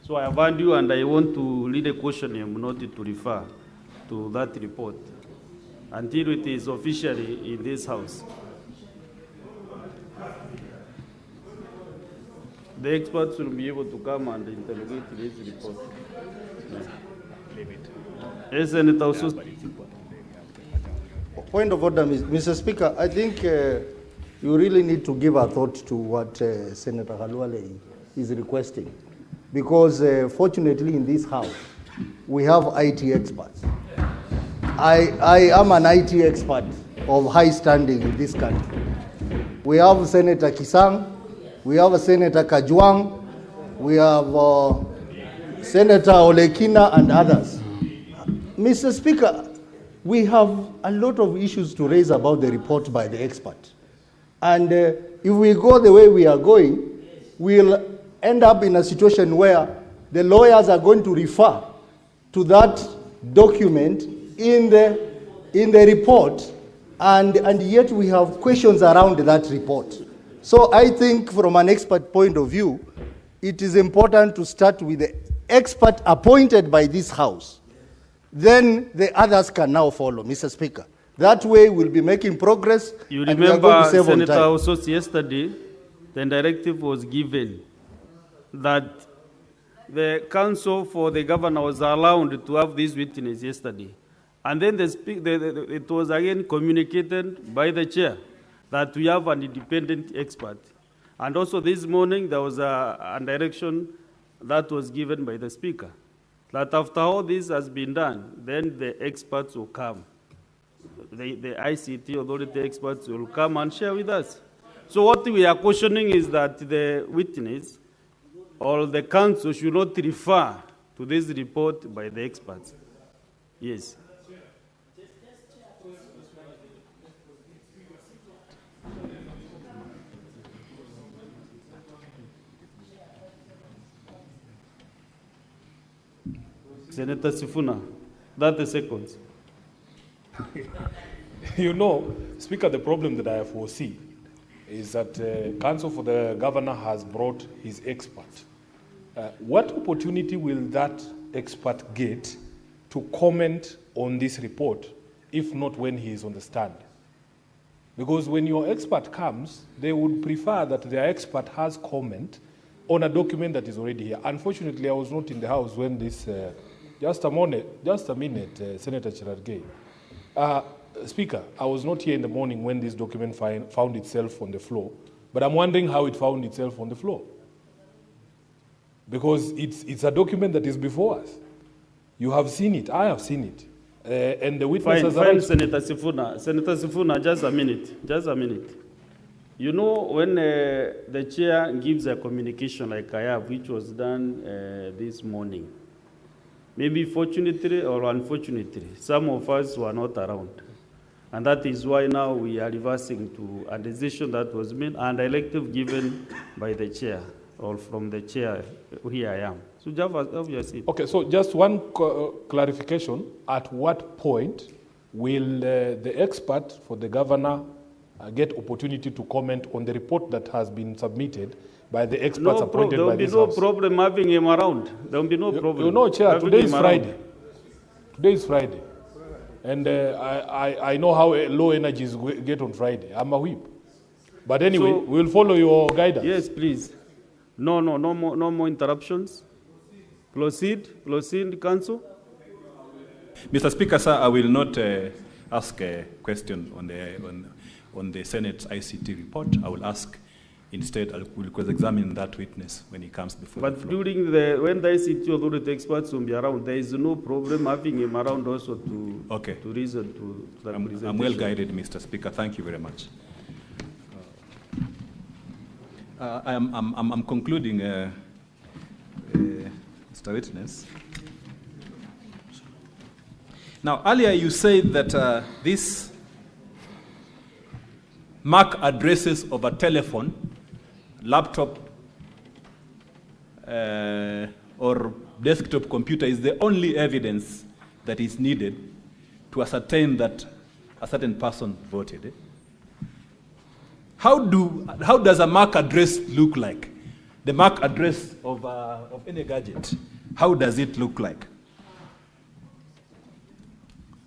So I value you, and I want to lead a question not to refer to that report until it is officially in this House. The experts will be able to come and interrogate this report. Yes, Senator. Point of order, Mr. Speaker. I think you really need to give a thought to what Senator Halwale is requesting, because fortunately in this House we have IT experts. I am an IT expert of high standing in this country. We have Senator Kisang, we have Senator Kajwang, we have Senator Olekina and others. Mr. Speaker, we have a lot of issues to raise about the report by the expert. And if we go the way we are going, we'll end up in a situation where the lawyers are going to refer to that document in the report, and yet we have questions around that report. So I think from an expert point of view, it is important to start with the expert appointed by this House. Then the others can now follow, Mr. Speaker. That way we'll be making progress. You and we are going remember, to save on Senator, time. also yesterday, the directive was given that the counsel for the governor was allowed to have this witness yesterday. And then it was again communicated by the chair that we have an independent expert. And also this morning, there was a direction that was given by the speaker, that after all this has been done, then the experts will come. The ICT authority experts will come and share with us. So what we are cautioning is that the witness or the counsel should not refer to this report by the experts. Yes. Senator Sifuna, 30 seconds. You know, Speaker, the problem that I foresee is that counsel for the governor has brought his expert. What opportunity will that expert get to comment on this report, if not when he is on the stand? Because when your expert comes, they would prefer that their expert has comment on a document that is already here. Unfortunately, I was not in the House when this, just a minute, Senator Cherargei. Speaker, I was not here in the morning when this document found itself on the floor, but I'm wondering how it found itself on the floor. Because it's a document that is before us. You have seen it, I have seen it. And the witnesses Fine, Senator Sifuna. Senator Sifuna, just a minute. You know, when the chair gives a communication like I have, which was done this morning, maybe fortunately or unfortunately, some of us were not around. And that is why now we are reversing to a decision that was made and elective given by the chair, or from the chair, here I am. So just have your seat. Okay, so just one clarification. At what point will the expert for the governor get opportunity to comment on the report that has been submitted by the experts appointed by this House? There will be no problem having him around. There will be no problem. You know, Chair, today is Friday. Today is Friday. And I know how low energies get on Friday. I'm a whip. But anyway, So- we'll follow your guidance. Yes, please. No more interruptions. Proceed, Council. Mr. Speaker, sir, I will not ask a question on the Senate's ICT report. I will ask instead, I will cross-examine that witness when he comes before the But floor. when the ICT authority experts will be around, there is no problem having him around also to reason to that presentation. I'm well guided, Mr. Speaker. Thank you very much. I'm concluding, Mr. Witness. Now, earlier you said that these MAC addresses of a telephone, laptop, or desktop computer is the only evidence that is needed to ascertain that a certain person voted. How does a MAC address look like? The MAC address of any gadget, how does it look like?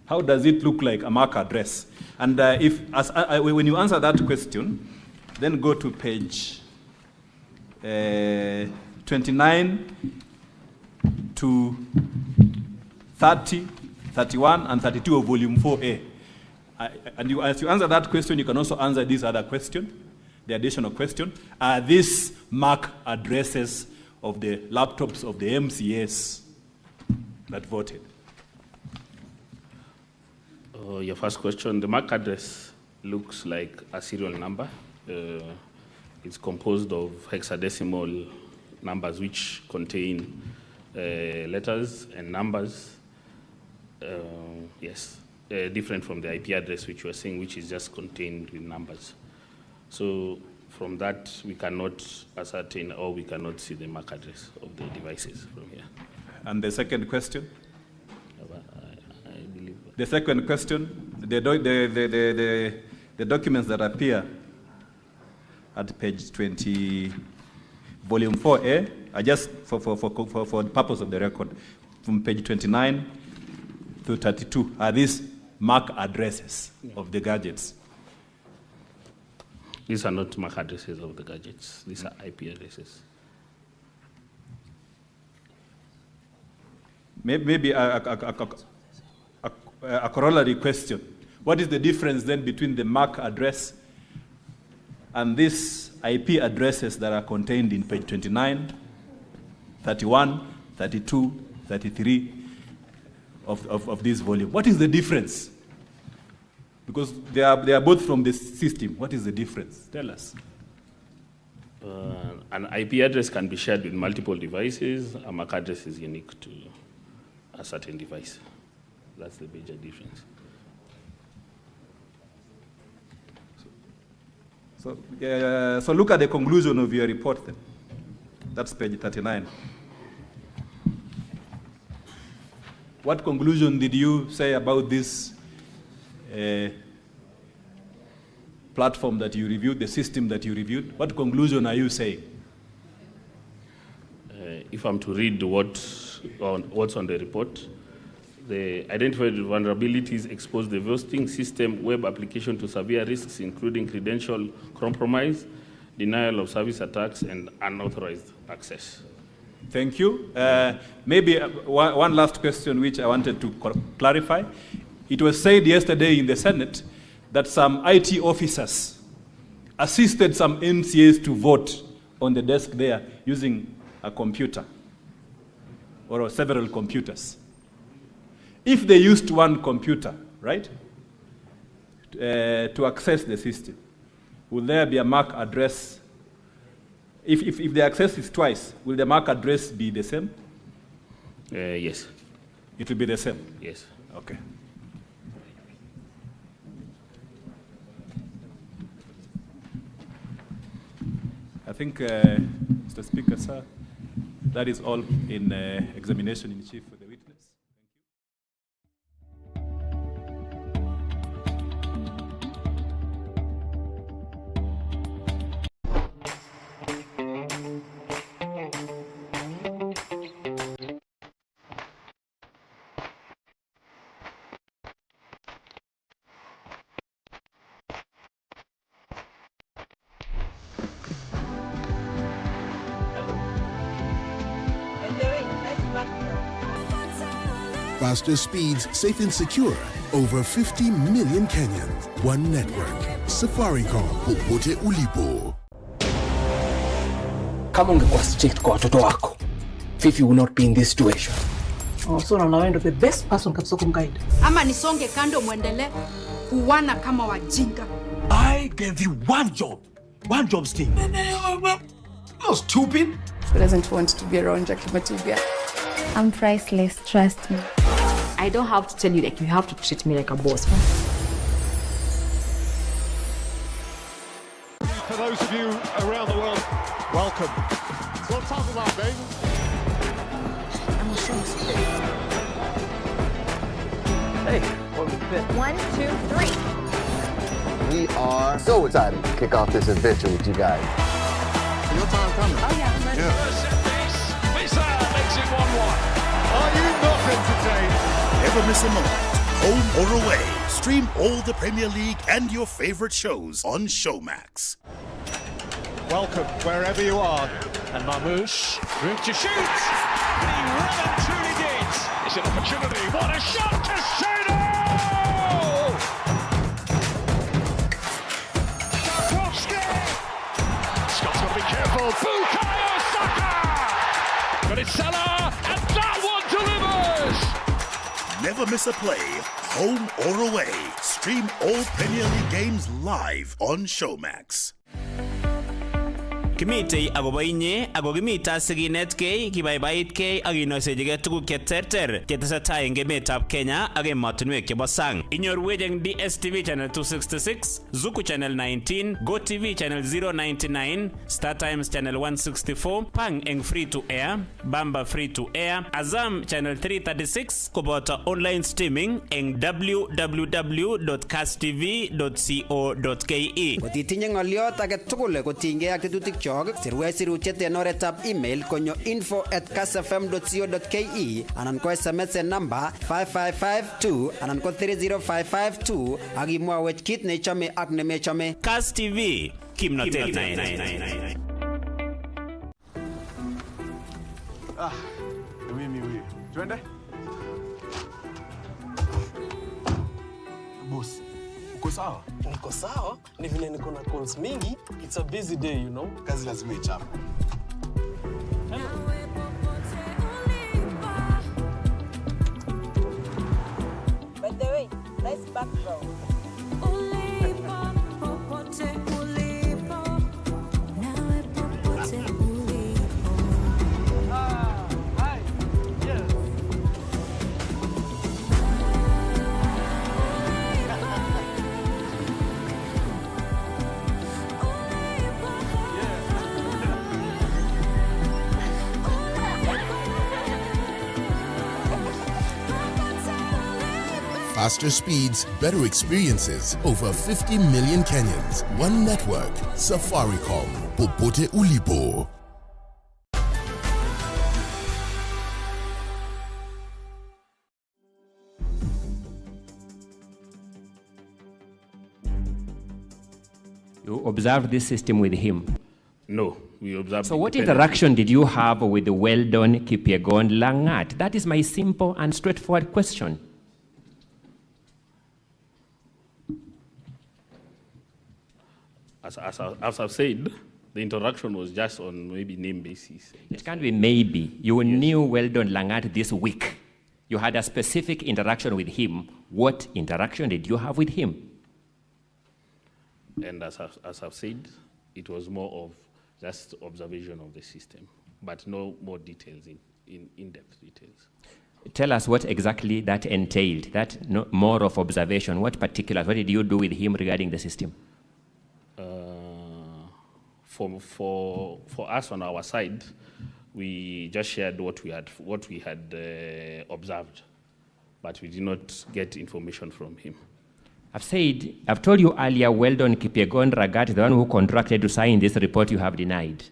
How does it look like, a MAC address? And when you answer that question, then go to page 29 to 30, 31, and 32 of volume 4A. And as you answer that question, you can also answer this other question, the additional question. Are these MAC addresses of the laptops of the MCAs that voted? Your first question, the MAC address looks like a serial number. It's composed of hexadecimal numbers which contain letters and numbers, different from the IP address which you are saying, which is just contained with numbers. So from that, we cannot ascertain or we cannot see the MAC address of the devices from here. And the second question? I believe. The second question, the documents that appear at page 20, volume 4A, are just for the purpose of the record, from page 29 to 32, are these MAC addresses of the gadgets? These are not MAC addresses of the gadgets. These are IP addresses. Maybe a corollary question. What is the difference then between the MAC address and these IP addresses that are contained in page 29, 31, 32, 33 of this volume? What is the difference? Because they are both from the system. What is the difference? Tell us. An IP address can be shared with multiple devices. A MAC address is unique to a certain device. That's the major difference. So look at the conclusion of your report then. That's page 39. What conclusion did you say about this platform that you reviewed, the system that you reviewed? What conclusion are you saying? If I'm to read what's on the report, the identified vulnerabilities expose the hosting system web application to severe risks, including credential compromise, denial of service attacks, and unauthorized access. Thank you. Maybe one last question which I wanted to clarify. It was said yesterday in the Senate that some IT officers assisted some MCAs to vote on the desk there using a computer or several computers. If they used one computer, right, to access the system, will there be a MAC address? If the access is twice, will the MAC address be the same? Yes. It will be the same? Yes. Okay. I think, Mr. Speaker, sir, that is all in examination in chief for the witness. Faster speeds, safe and secure. Over 50 million Kenyans. One network. Safaricom, popote ulipo. Kama ungekuwa strict kwa watoto wako, Fifi would not be in this situation. Oh, so now I'm the best person kabisa kumguide. Ama nisonge kando muendele kuwana kama wajinga. I gave you one job. One job, Steve. You're stupid. Who doesn't want to be around Jackie Matibia? I'm priceless, trust me. I don't have to tell you, like, you have to treat me like a boss. For those of you around the world, welcome. So what's up with that, baby? I'm a show. Hey, 1, 2, 3. We are so excited to kick off this adventure with you guys. Your time coming. Oh, yeah. Visa makes it 1-1. Are you not entertained? Never miss a moment. Home or away. Stream all the Premier League and your favorite shows on Showmax. Welcome, wherever you are. And Mamouche, room to shoot. He well and truly did. It's an opportunity. What a shot to Shado! Scott's got to be careful. Bukayo Saka! But it's Salah, and that one delivers! Never miss a play, home or away. Stream all Premier League games live on Showmax. Kimitei agobo inye ago kimita siginetkei kibaibaitkei ak kinosechigei tuguk cheterter chetesetai eng emetab Kenya ak emotinwek chebo sang. Inyorwech eng DSTV channel 266, Zuku channel 19, GoTV channel 099, Star Times channel 164, Pang eng free to air, Bamba free to air, Azam channel 336 koboto online streaming eng www.castv.co.ke. Kotitinye ng'oliot age tugul kotinygei ak tetutik chok, sirwech sirutiet en oretab email konyo info@castfm.co.ke anan ko SMS en number 55552 anan ko 30552 ak imwawech kit nechome ak nemechome. Cast TV, kimnotet naet. Mimi, twende. Boss, uko sawa? Niko sawa, ni vile niko na calls mingi. It's a busy day, you know. Kazi lazima ichape. By the way, nice background. Faster speeds, better experiences. Over 50 million Kenyans. One network. Safaricom. Popote ulipo. You observed this system with him? No, we observed. So what interaction did you have with the Weldon Kipyegon Langat? That is my simple and straightforward question. As I've said, the interaction was just on maybe name basis. It can't be maybe. You knew Weldon Langat this week. You had a specific interaction with him. What interaction did you have with him? And as I've said, it was more of just observation of the system, but no more details, in-depth details. Tell us what exactly that entailed, that more of observation. What particulars, what did you do with him regarding the system? For us on our side, we just shared what we had observed, but we did not get information from him. I've told you earlier, Weldon Kipyegon Lagat, the one who contracted to sign this report, you have denied.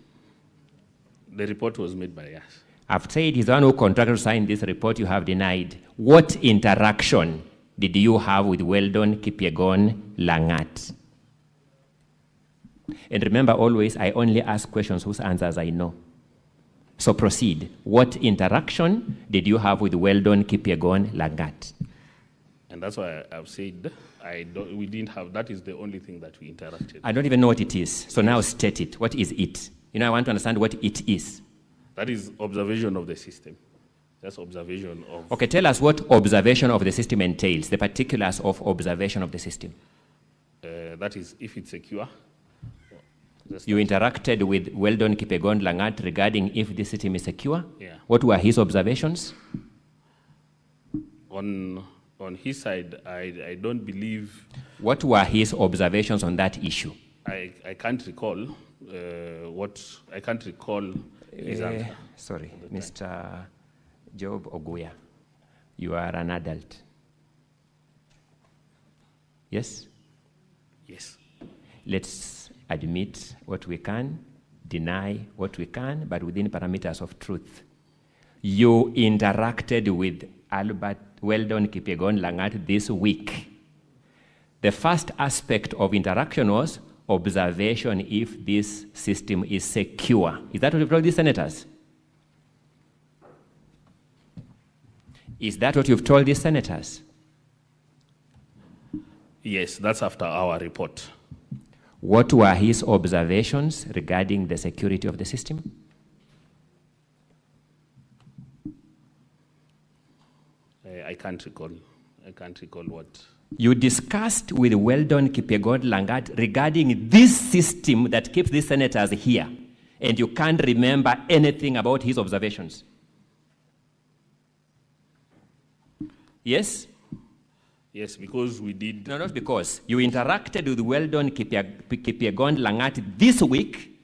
The report was made by us. I've said he's the one who contracted to sign this report, you have denied. What interaction did you have with Weldon Kipyegon Langat? And remember always, I only ask questions whose answers I know. So proceed. What interaction did you have with Weldon Kipyegon Langat? And that's why I've said we didn't have, that is the only thing that we interacted. I don't even know what it is. So now state it. What is it? I want to understand what it is. That is observation of the system. That's observation of... Okay, tell us what observation of the system entails, the particulars of observation of the system. That is, if it's secure. You interacted with Weldon Kipyegon Langat regarding if the system is secure? Yeah. What were his observations? On his side, I don't believe... What were his observations on that issue? I can't recall I can't recall his answer. Sorry, Mr. Job Oguya, you are an adult. Yes? Yes. Let's admit what we can, deny what we can, but within parameters of truth. You interacted with Weldon Kipyegon Langat this week. The first aspect of interaction was observation if this system is secure. Is that what you've told the senators? Is that what you've told the senators? Yes, that's after our report. What were his observations regarding the security of the system? I can't recall. I can't recall what. You discussed with Weldon Kipyegon Langat regarding this system that keeps these senators here. and you can't remember anything about his observations? Yes? Yes, because we did. No, not because. You interacted with Weldon Kipyegon Langat this week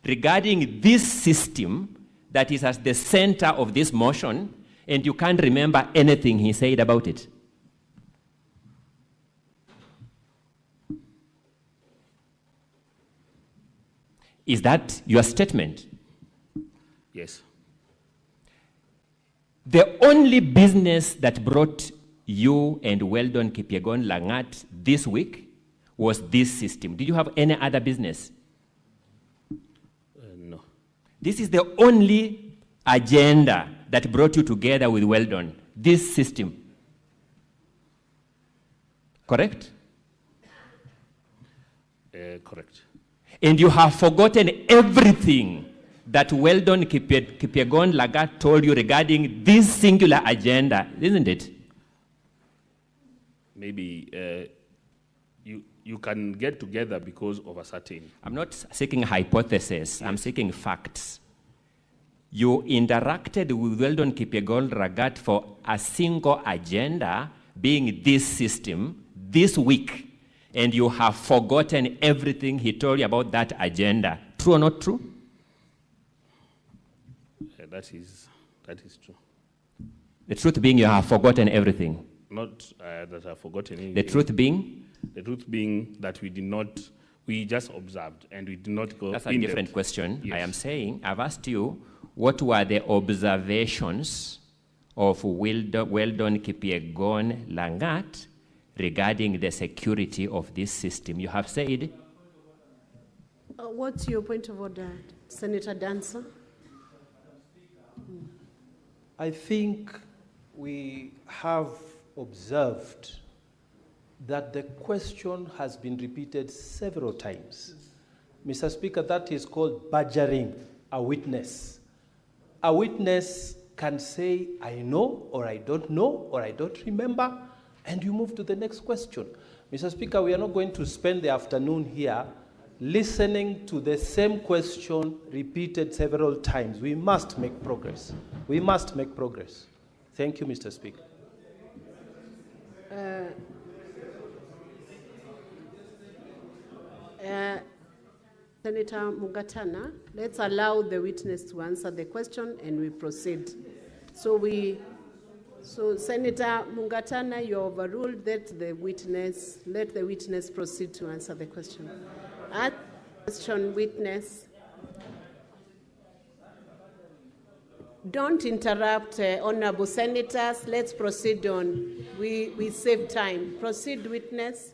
regarding this system that is at the center of this motion, and you can't remember anything he said about it. Is that your statement? Yes. The only business that brought you and Weldon Kipyegon Langat this week was this system. Did you have any other business? No. This is the only agenda that brought you together with Weldon, this system. Correct? Correct. And you have forgotten everything that Weldon Kipyegon Langat told you regarding this singular agenda, isn't it? Maybe you can get together because of a certain. I'm not seeking hypothesis. I'm seeking facts. You interacted with Weldon Kipyegon Langat for a single agenda, being this system, this week, and you have forgotten everything he told you about that agenda. True or not true? That is true. The truth being you have forgotten everything. Not that I've forgotten anything. The truth being? The truth being that we just observed and we did not go. That's a different question. Yes. I am saying, I've asked you, what were the observations of Weldon Kipyegon Langat regarding the security of this system? You have said. What's your point of order, Senator Dancer? I think we have observed that the question has been repeated several times. Mr. Speaker, that is called badgering a witness. A witness can say, I know, or I don't know, or I don't remember, and you move to the next question. Mr. Speaker, we are not going to spend the afternoon here listening to the same question repeated several times. We must make progress. We must make progress. Thank you, Mr. Speaker. Senator Mugatana, let's allow the witness to answer the question and we proceed. So Senator Mugatana, you overruled that let the witness proceed to answer the question. Question, witness. Don't interrupt, honorable senators. Let's proceed on. We save time. Proceed, witness.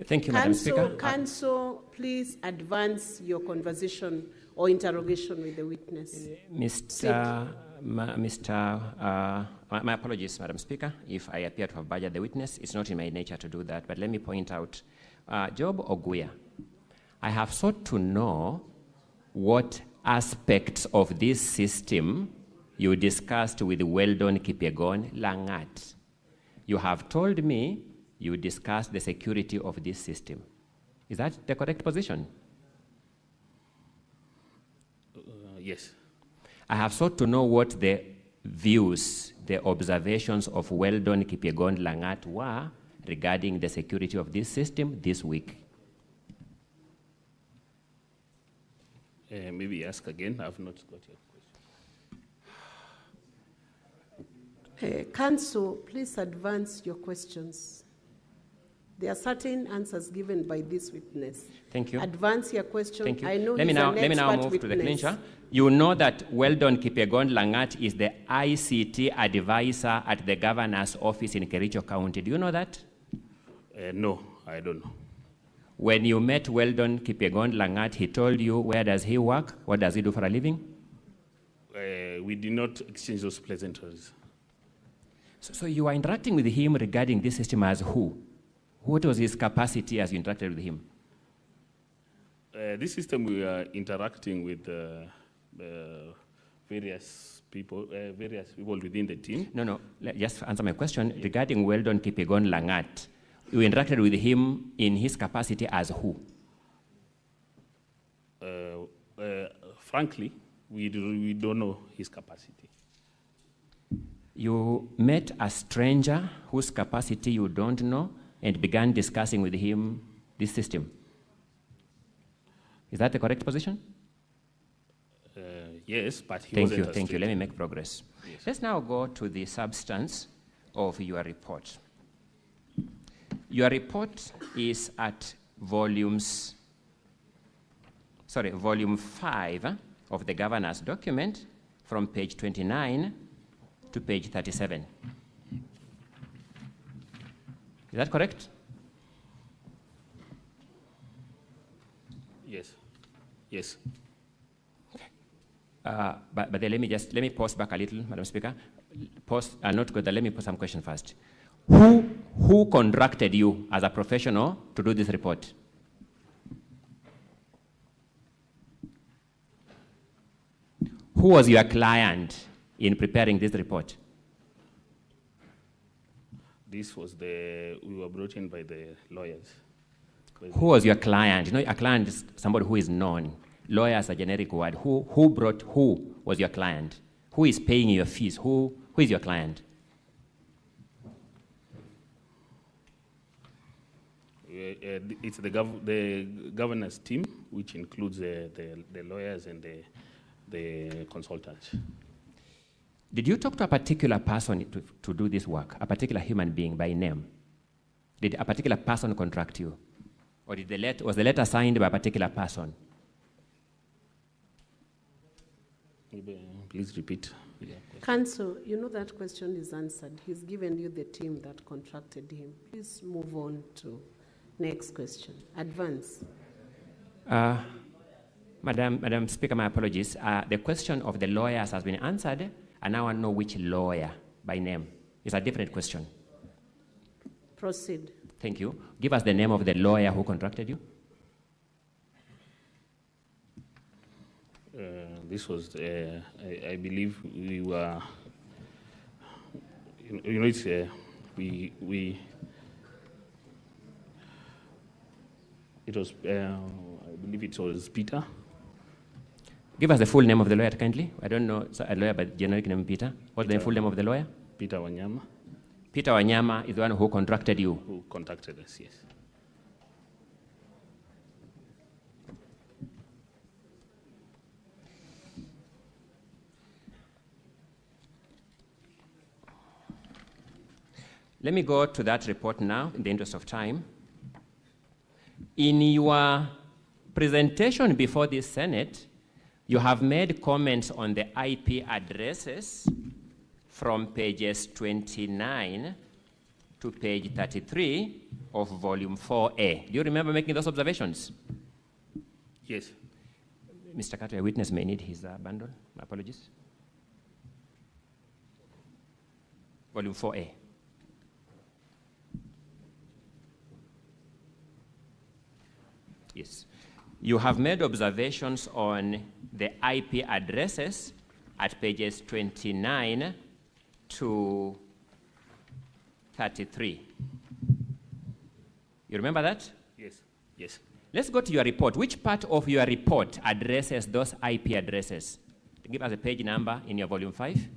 Thank you, Madam Speaker. Counsel, please advance your conversation or interrogation with the witness. My apologies, Madam Speaker, if I appear to have badgered the witness. It's not in my nature to do that, but let me point out, Job Oguya, I have sought to know what aspects of this system you discussed with Weldon Kipyegon Langat. You have told me you discussed the security of this system. Is that the correct position? Yes. I have sought to know what the views, the observations of Weldon Kipyegon Langat were regarding the security of this system this week. Maybe ask again. I've not got your question. Counsel, please advance your questions. There are certain answers given by this witness. Thank you. Advance your question. Thank you. I know let me now move to the clincher. You know that Weldon Kipyegon Langat is the ICT advisor at the governor's office in Kericho County. Do you know that? No, I don't know. When you met Weldon Kipyegon Langat, he told you where does he work? What does he do for a living? We did not exchange those pleasantries. So you are interacting with him regarding this system as who? What was his capacity as you interacted with him? This system we are interacting with various people within the team. No, just answer my question. Regarding Weldon Kipyegon Langat, you interacted with him in his capacity as who? frankly, we don't know his capacity. You met a stranger whose capacity you don't know and began discussing with him this system. Is that the correct position? Yes, but he Thank wasn't you, a thank you. stranger. Let me make progress. Yes. Let's now go to the substance of your report. Your report is at volume 5 of the governor's document from page 29 to page 37. Is that correct? Yes. Yes. But then let me pause back a little, Madam Speaker. Pause, not go there. Let me put some question first. Who contracted you as a professional to do this report? Who was your client in preparing this report? This was we were brought in by the lawyers. Who was your client? You know, a client is somebody who is known. Lawyer is a generic word. Who was your client? Who is paying your fees? Who is your client? It's the governor's team, which includes the lawyers and the consultants. Did you talk to a particular person to do this work, a particular human being by name? Did a particular person contract you? Or was the letter signed by a particular person? Please repeat. Counsel, you know that question is answered. He's given you the team that contracted him. Please move on to next question. Advance. Madam Speaker, my apologies. The question of the lawyers has been answered, and now I know which lawyer by name. It's a different question. Proceed. Thank you. Give us the name of the lawyer who contracted you. This was, I believe we were, it's, it was, I believe it was Peter. Give us the full name of the lawyer, kindly. I don't know a lawyer by generic name Peter. What's the full name of the lawyer? Peter Wanyama. Peter Wanyama is the one who contracted you. Who contacted us, yes. Let me go to that report now, in the interest of time. In your presentation before the Senate, you have made comments on the IP addresses from pages 29 to page 33 of volume 4A. Do you remember making those observations? Yes. Mr. Carter, a witness may need his bundle. My apologies. Volume 4A. Yes. You have made observations on the IP addresses at pages 29 to 33. You remember that? Yes. Yes. Let's go to your report. Which part of your report addresses those IP addresses? Give us a page number in your volume 5.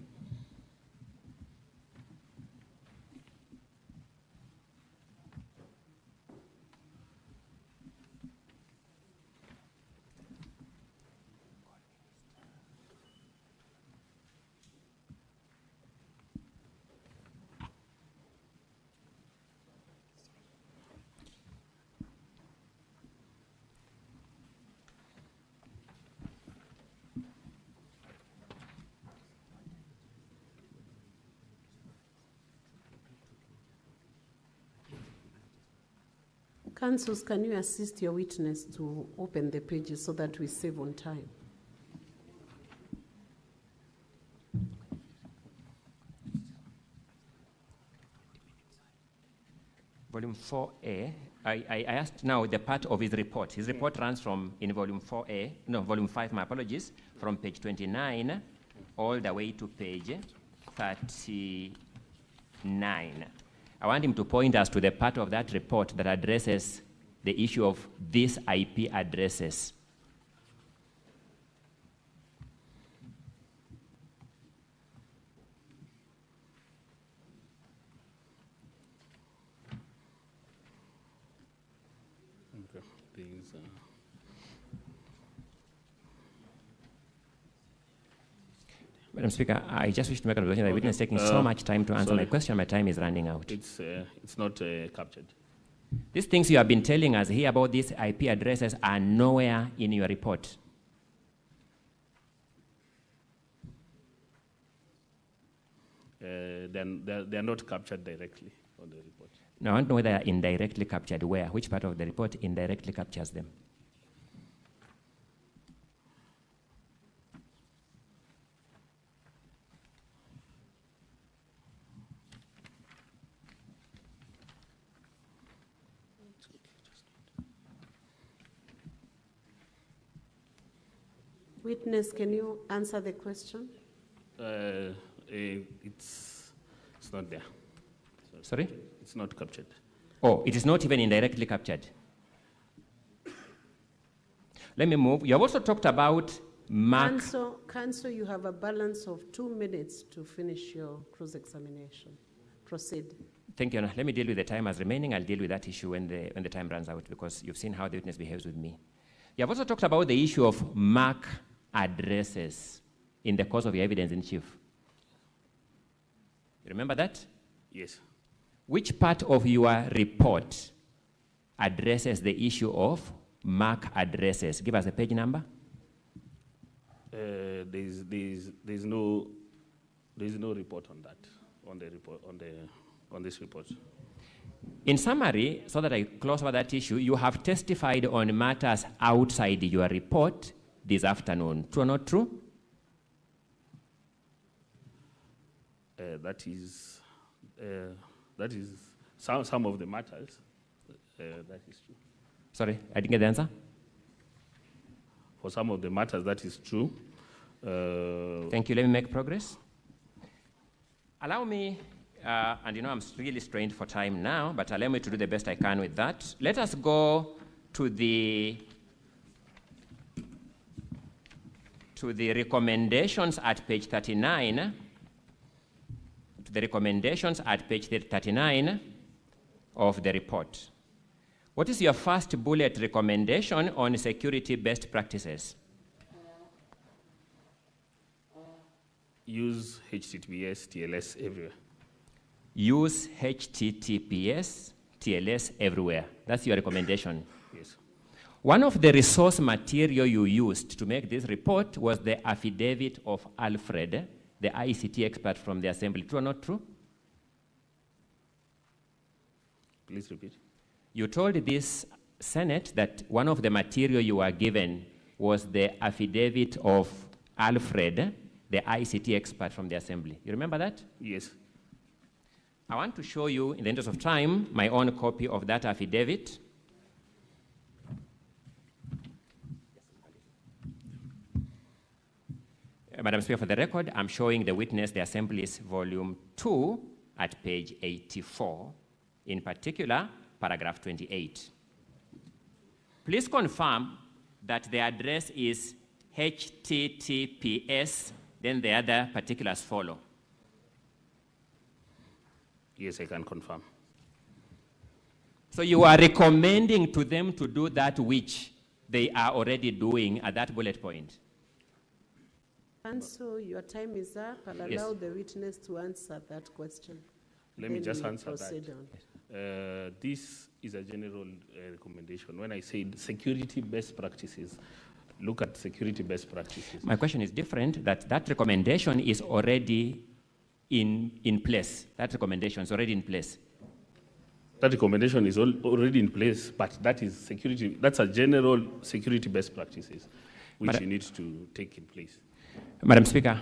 Counsels, can you assist your witness to open the pages so that we save on time? Volume 4A, I asked now the part of his report. His report runs from, in volume 4A, no, volume 5, my apologies, from page 29 all the way to page 39. I want him to point us to the part of that report that addresses the issue of these IP addresses. Madam Speaker, I just wish to make an observation that the witness is taking so much time to answer my question. My time is running out. It's not captured. These things you have been telling us here about these IP addresses are nowhere in your report. Then they're not captured directly on the report. No, I want to know whether they are indirectly captured. Where? Which part of the report indirectly captures them? Witness, can you answer the question? It's not there. Sorry? It's not captured. Oh, it is not even indirectly captured. Let me move. You have also talked about Mark. Counsel, you have a balance of 2 minutes to finish your cross-examination. Proceed. Thank you, Anna. Let me deal with the time as remaining. I'll deal with that issue when the time runs out, because you've seen how the witness behaves with me. You have also talked about the issue of MAC addresses in the course of your evidence in chief. You remember that? Yes. Which part of your report addresses the issue of MAC addresses? Give us a page number. There's no report on that on this report. In summary, so that I close over that issue, you have testified on matters outside your report this afternoon. True or not true? That is some of the matters. That is true. Sorry, I didn't get the answer. For some of the matters, that is true. Thank you. Let me make progress. Allow me, and you know I'm really strained for time now, but allow me to do the best I can with that. Let us go to the recommendations at page 39. To the recommendations at page 39 of the report. What is your first bullet recommendation on security best practices? Use HTTPS TLS everywhere. Use HTTPS TLS everywhere. That's your recommendation. Yes. One of the resource material you used to make this report was the affidavit of Alfred, the ICT expert from the Assembly. True or not true? Please repeat. You told this Senate that one of the material you were given was the affidavit of Alfred, the ICT expert from the Assembly. You remember that? Yes. I want to show you, in the interest of time, my own copy of that affidavit. Madam Speaker, for the record, I'm showing the witness the Assembly's volume 2 at page 84, in particular, paragraph 28. Please confirm that the address is HTTPS, then the other particulars follow. Yes, I can confirm. So you are recommending to them to do that which they are already doing at that bullet point? Counsel, your time is up. I'll allow the witness to answer that question. Let me just answer proceed that. This is a general recommendation. When I said security best practices, look at security best practices. My question is different, that recommendation is already in place. That recommendation is already in place. That recommendation is already in place, but that is security. That's a general security best practices, which you need to take in place. Madam Speaker,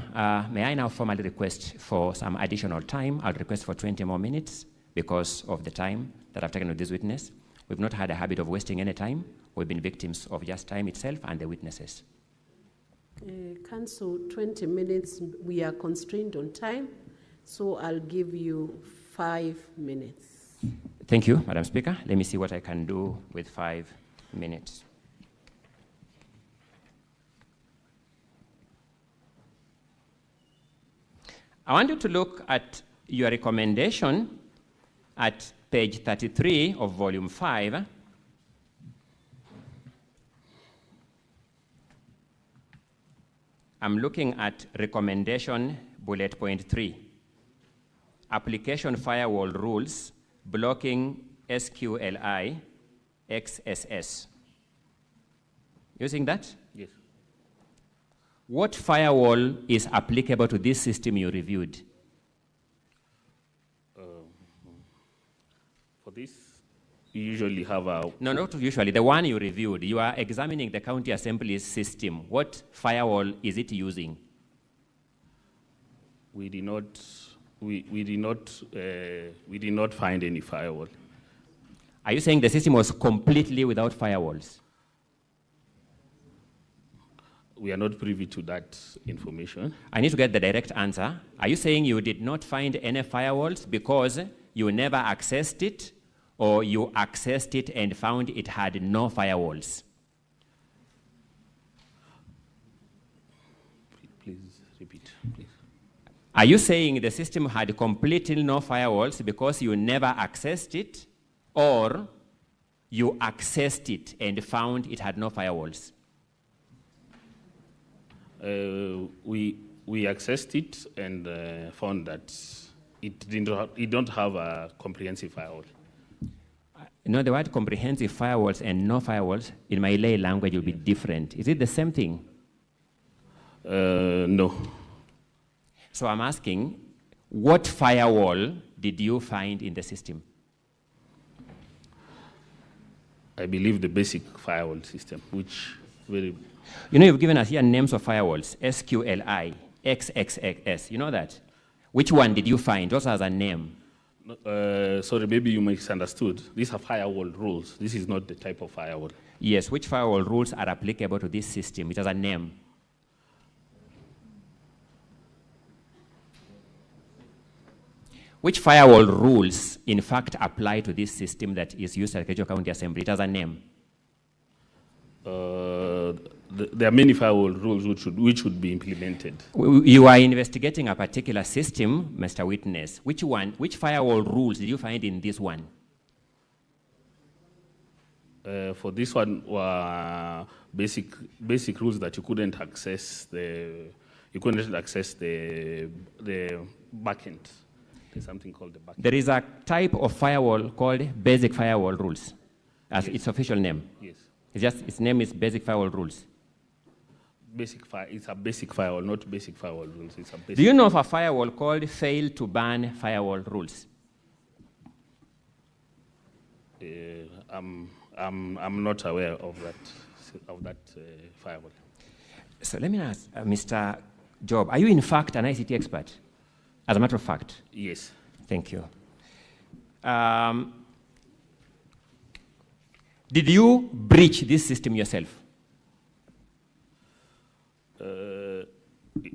may I now formally request for some additional time? I'll request for 20 more minutes because of the time that I've taken with this witness. We've not had a habit of wasting any time. We've been victims of just time itself and the witnesses. Counsel, 20 minutes. We are constrained on time, so I'll give you 5 minutes. Thank you, Madam Speaker. Let me see what I can do with 5 minutes. I want you to look at your recommendation at page 33 of volume 5. I'm looking at recommendation bullet point 3. Application firewall rules blocking SQLI XSS. Using that? Yes. What firewall is applicable to this system you reviewed? For this, we usually have a... No, not usually. The one you reviewed. You are examining the county assembly's system. What firewall is it using? We did not find any firewall. Are you saying the system was completely without firewalls? We are not privy to that information. I need to get the direct answer. Are you saying you did not find any firewalls because you never accessed it, or you accessed it and found it had no firewalls? Please repeat, please. Are you saying the system had completely no firewalls because you never accessed it, or you accessed it and found it had no firewalls? We accessed it and found that it don't have a comprehensive firewall. You know, the word comprehensive firewalls and no firewalls in my lay language will be different. Is it the same thing? No. So I'm asking, what firewall did you find in the system? I believe the basic firewall system, which very... You know, you've given us here names of firewalls, SQLI, XXX. You know that? Which one did you find? What has a name? Sorry, maybe you misunderstood. These are firewall rules. This is not the type of firewall. Yes, which firewall rules are applicable to this system? It has a name. Which firewall rules, in fact, apply to this system that is used at Kericho County Assembly? It has a name. There are many firewall rules which should be implemented. You are investigating a particular system, Mr. Witness. Which one? Which firewall rules did you find in this one? For this one, were basic rules that you couldn't access the backend. There's something called the backend. There is a type of firewall called basic firewall rules, as its official name. Yes. Its name is basic firewall rules. It's a basic firewall, not basic firewall rules. It's a basic. Do you know of a firewall called fail to ban firewall rules? I'm not aware of that firewall. So let me ask, Mr. Job, are you in fact an ICT expert? As a matter of fact? Yes. Thank you. Did you breach this system yourself?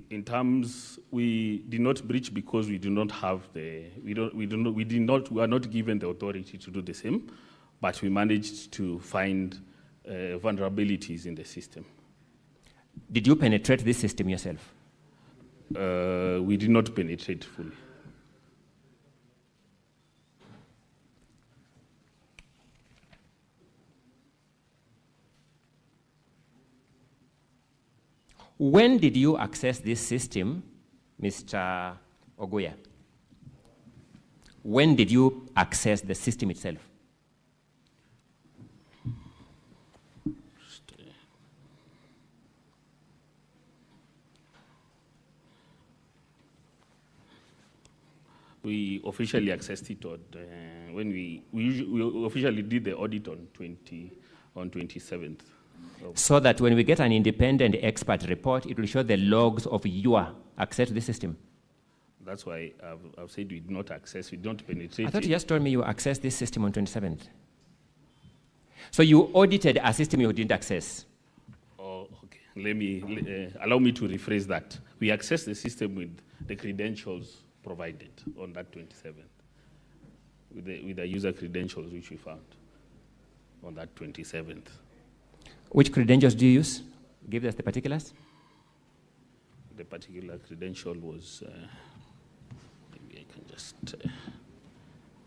In terms, we did not breach because we do not have we are not given the authority to do the same, but we managed to find vulnerabilities in the system. Did you penetrate this system yourself? We did not penetrate fully. When did you access this system, Mr. Oguya? When did you access the system itself? We officially accessed it when we officially did the audit on 27th. So that when we get an independent expert report, it will show the logs of your access to the system. That's why I've said we did not access, we don't penetrate. I thought you just told me you accessed this system on 27th. So you audited a system you didn't access. Oh, okay. Allow me to rephrase that. We accessed the system with the credentials provided on that 27th, with the user credentials which we found on that 27th. Which credentials do you use? Give us the particulars. The particular credential was, maybe I can just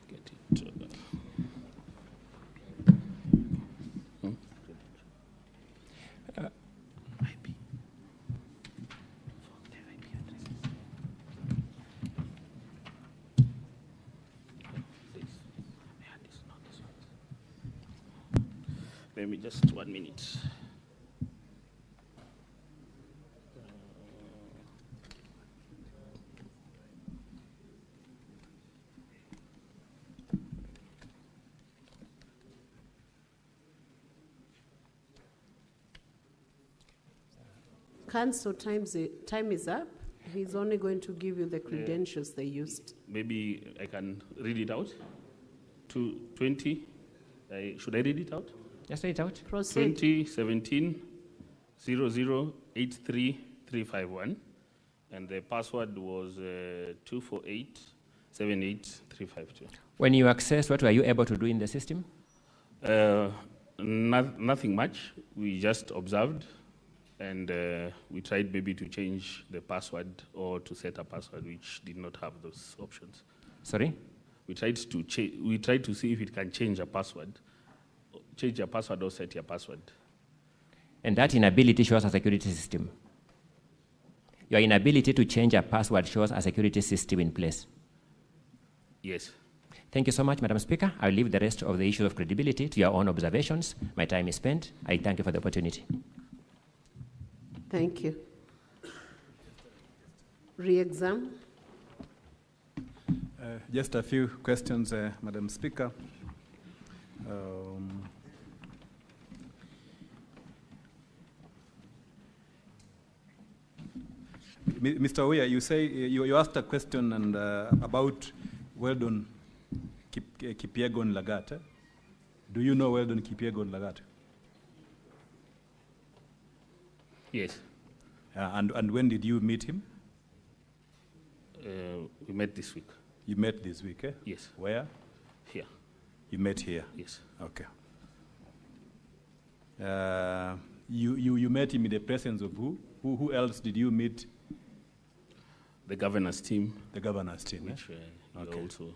get it. Maybe just 1 minute. Council, time is up. He's only going to give you the credentials they used. Maybe I can read it out. 20. Should I read it out? Just read it out. Proceed. 2017 0083351, and the password was 248-78352. When you accessed, what were you able to do in the system? Nothing much. We just observed, and we tried maybe to change the password or to set a password which did not have those options. Sorry? We tried to see if it can change a password or set your password. And that inability shows a security system. Your inability to change a password shows a security system in place. Yes. Thank you so much, Madam Speaker. I'll leave the rest of the issue of credibility to your own observations. My time is spent. I thank you for the opportunity. Thank you. Re-exam. Just a few questions, Madam Speaker. Mr. Oya, you say you asked a question and about Weldon Kipyegon Lagat. Do you know Weldon Kipyegon Lagat? Yes. And when did you meet him? We met this week. You met this week, eh? Yes. Where? Here. You met here? Yes. Okay. You met him in the presence of who? Who else did you meet? The governor's team. The governor's team, which okay. Also.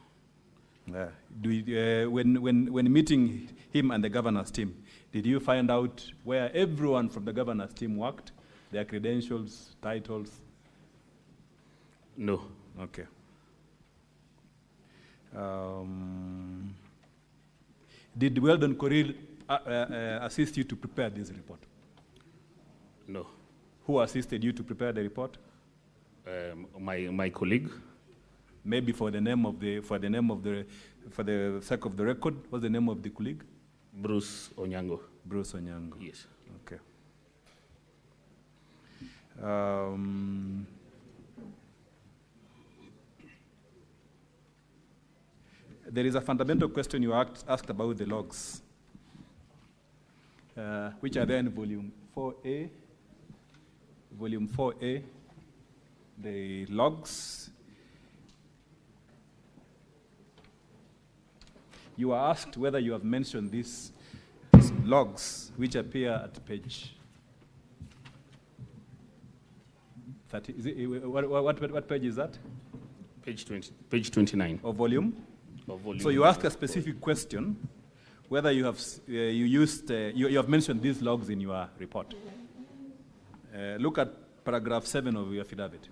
When meeting him and the governor's team, did you find out where everyone from the governor's team worked? Their credentials, titles? No. Okay. Did Weldon Koril assist you to prepare this report? No. Who assisted you to prepare the report? My colleague. Maybe for the sake of the record, what's the name of the colleague? Bruce Onyango. Bruce Onyango. Yes. Okay. There is a fundamental question you asked about the logs, which are there in volume 4A. Volume 4A, the logs. You are asked whether you have mentioned these logs, which appear at page 30. Is it, what page is that? Page 20. Page 29. Of volume? Of volume. So you ask a specific question, whether you have you have mentioned these logs in your report. Look at paragraph 7 of your affidavit.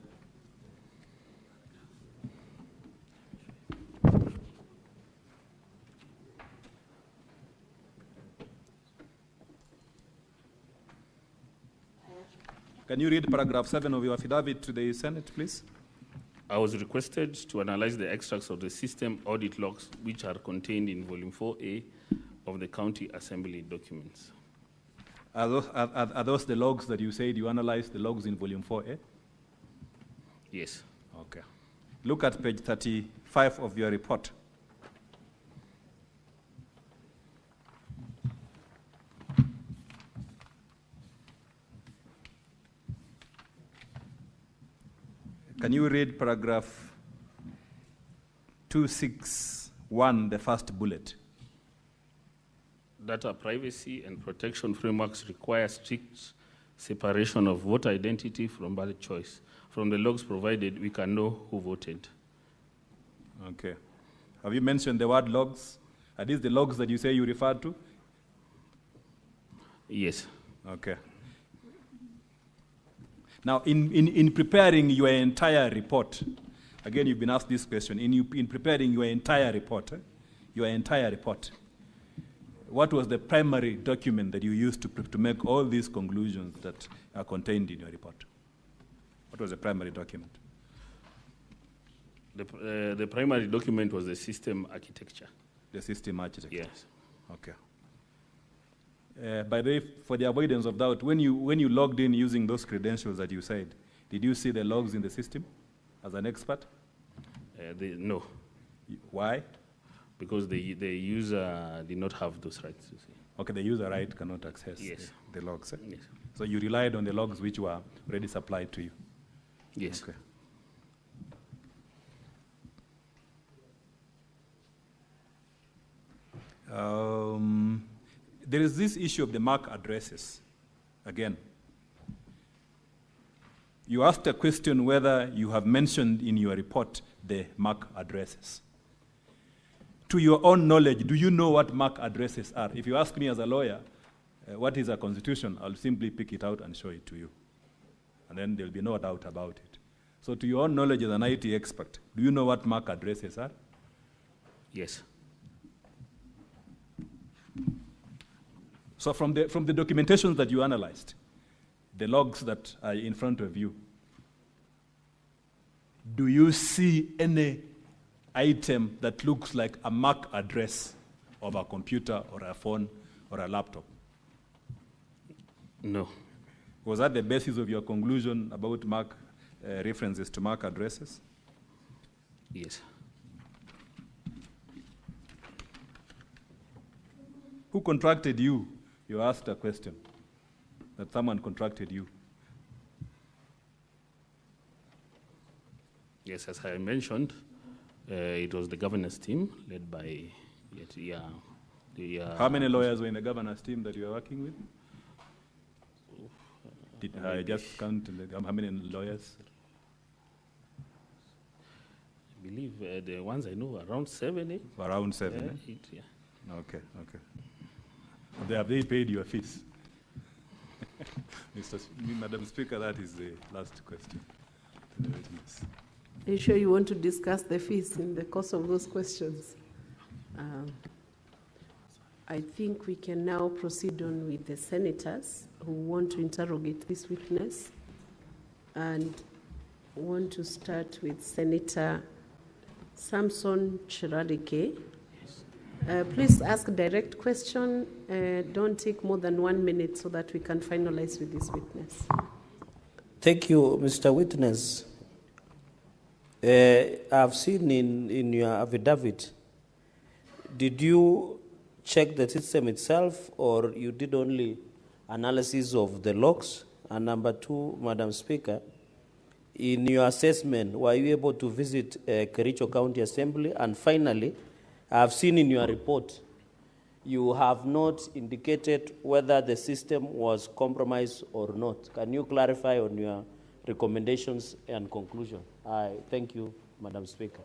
Can you read paragraph 7 of your affidavit to the Senate, please? I was requested to analyze the extracts of the system audit logs which are contained in volume 4A of the county assembly documents. Are those the logs that you said you analyzed, the logs in volume 4A? Yes. Okay. Look at page 35 of your report. Can you read paragraph 261, the first bullet? Data privacy and protection frameworks require strict separation of voter identity from ballot choice. From the logs provided, we can know who voted. Okay. Have you mentioned the word logs? Are these the logs that you say you referred to? Yes. Okay. Now, in preparing your entire report, again, you've been asked this question, in preparing your entire report, what was the primary document that you used to make all these conclusions that are contained in your report? What was the primary document? The primary document was the system architecture. The system architecture? Yes. Okay. By the way, for the avoidance of doubt, when you logged in using those credentials that you said, did you see the logs in the system as an expert? No. Why? Because the user did not have those rights, you see. Okay, the user right cannot access the logs. Yes. So you relied on the logs which were already supplied to you? Yes. Okay. There is this issue of the MAC addresses. Again, you asked a question whether you have mentioned in your report the MAC addresses. To your own knowledge, do you know what MAC addresses are? If you ask me as a lawyer, what is a constitution, I'll simply pick it out and show it to you. And then there'll be no doubt about it. So to your own knowledge as an IT expert, do you know what MAC addresses are? Yes. So from the documentation that you analyzed, the logs that are in front of you, do you see any item that looks like a MAC address of a computer or a phone or a laptop? No. Was that the basis of your conclusion about MAC references to MAC addresses? Yes. Who contracted you? You asked a question that someone contracted you. Yes, as I mentioned, it was the governance team led by How many lawyers were in the governance team that you were working with? Did I just count how many lawyers? I believe the ones I know around 7, 8. Around 7, 8, yeah. Okay. Have they paid your fees? Madam Speaker, that is the last question to the witness. Are you sure you want to discuss the fees in the course of those questions? I think we can now proceed on with the senators who want to interrogate this witness, and want to start with Senator Samson Chiralike. Please ask a direct question. Don't take more than 1 minute so that we can finalize with this witness. Thank you, Mr. Witness. I've seen in your affidavit, did you check the system itself, or you did only analysis of the logs? And number 2, Madam Speaker, in your assessment, were you able to visit Kericho County Assembly? And finally, I've seen in your report, you have not indicated whether the system was compromised or not. Can you clarify on your recommendations and conclusion? I thank you, Madam Speaker.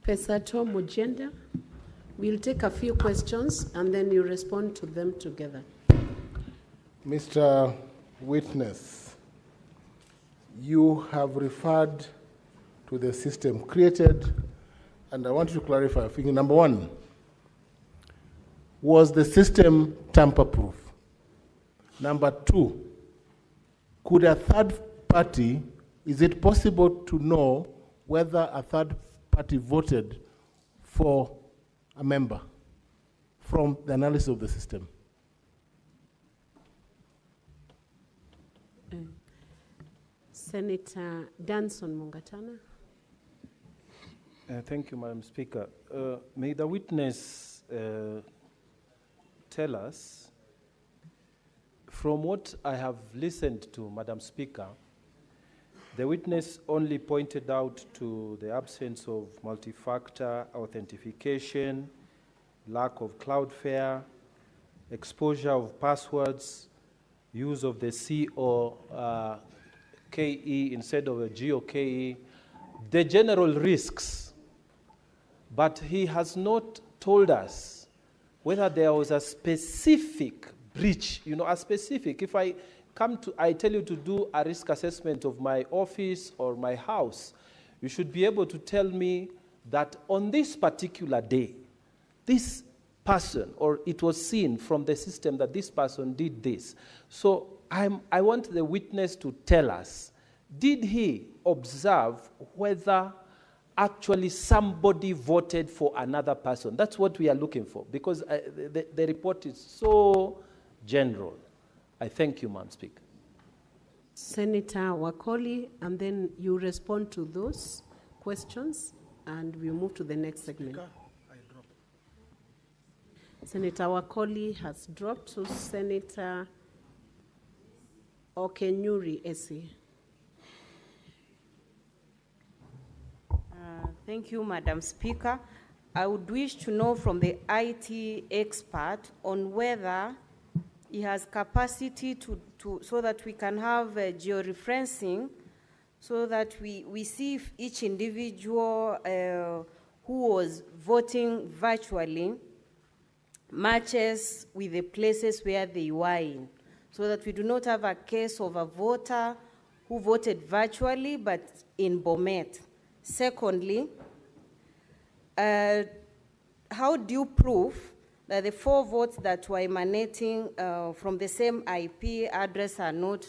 Pesato Mujenda, we'll take a few questions and then you respond to them together. Mr. Witness, you have referred to the system created, and I want you to clarify. Number 1, was the system tamper-proof? Number 2, could a third party, is it possible to know whether a third party voted for a member from the analysis of the system? Senator Danson Mungatana. Thank you, Madam Speaker. May the witness tell us, from what I have listened to, Madam Speaker, the witness only pointed out to the absence of multi-factor authentication, lack of Cloudflare, exposure of passwords, use of the COKE instead of a GOKE, the general risks. But he has not told us whether there was a specific breach, a specific. If I tell you to do a risk assessment of my office or my house, you should be able to tell me that on this particular day, this person, or it was seen from the system that this person did this. So I want the witness to tell us, did he observe whether actually somebody voted for another person? That's what we are looking for, because the report is so general. I thank you, Madam Speaker. Senator Wakoli, and then you respond to those questions, and we'll move to the next segment. Senator Wakoli has dropped to Senator Okenyuri Esi. Thank you, Madam Speaker. I would wish to know from the IT expert on whether he has capacity so that we can have georeferencing, so that we see if each individual who was voting virtually matches with the places where they were in, so that we do not have a case of a voter who voted virtually but in Bomet. Secondly, how do you prove that the 4 votes that were emanating from the same IP address are not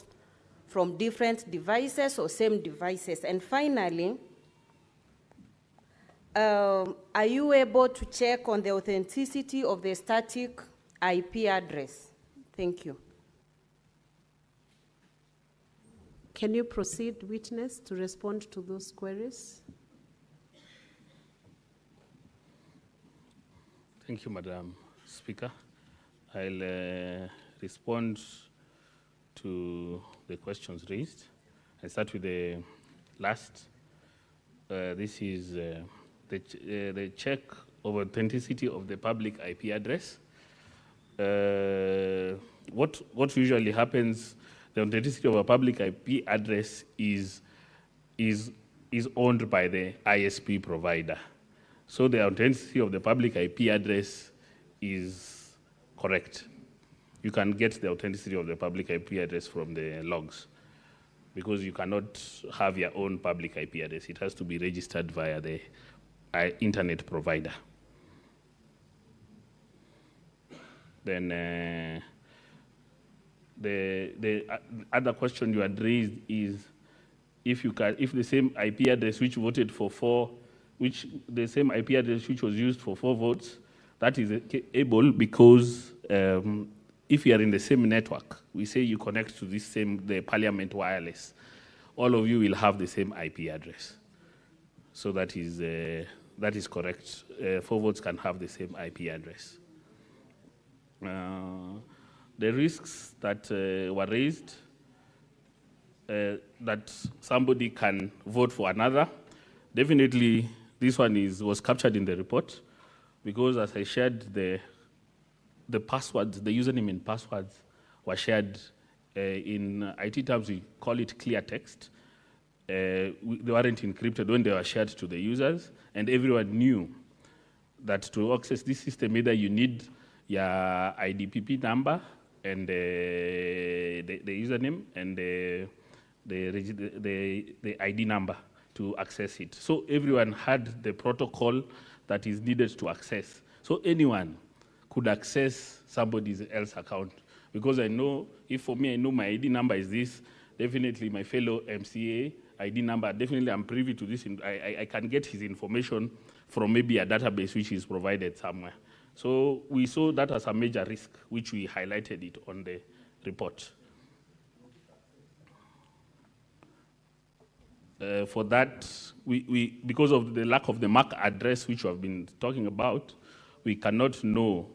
from different devices or same devices? And finally, are you able to check on the authenticity of the static IP address? Thank you. Can you proceed, witness, to respond to those queries? Thank you, Madam Speaker. I'll respond to the questions raised. I start with the last. This is the check of authenticity of the public IP address. What usually happens, the authenticity of a public IP address is owned by the ISP provider. So the authenticity of the public IP address is correct. You can get the authenticity of the public IP address from the logs, because you cannot have your own public IP address. It has to be registered via the internet provider. Then the other question you had raised is if the same IP address which voted for 4, the same IP address which was used for 4 votes, that is able, because if you are in the same network, we say you connect to the Parliament wireless, all of you will have the same IP address. So that is correct. 4 votes can have the same IP address. The risks that were raised, that somebody can vote for another, definitely this one was captured in the report, because as I shared, the passwords, the username and passwords were shared in IT terms, we call it clear text. They weren't encrypted when they were shared to the users, and everyone knew that to access this system, either you need your IDPP number and the username and the ID number to access it. So everyone had the protocol that is needed to access. So anyone could access somebody else's account. Because I know, if for me I know my ID number is this, definitely my fellow MCA ID number, definitely I'm privy to this. I can get his information from maybe a database which is provided somewhere. So we saw that as a major risk, which we highlighted it on the report. For that, because of the lack of the MAC address which we have been talking about, we cannot know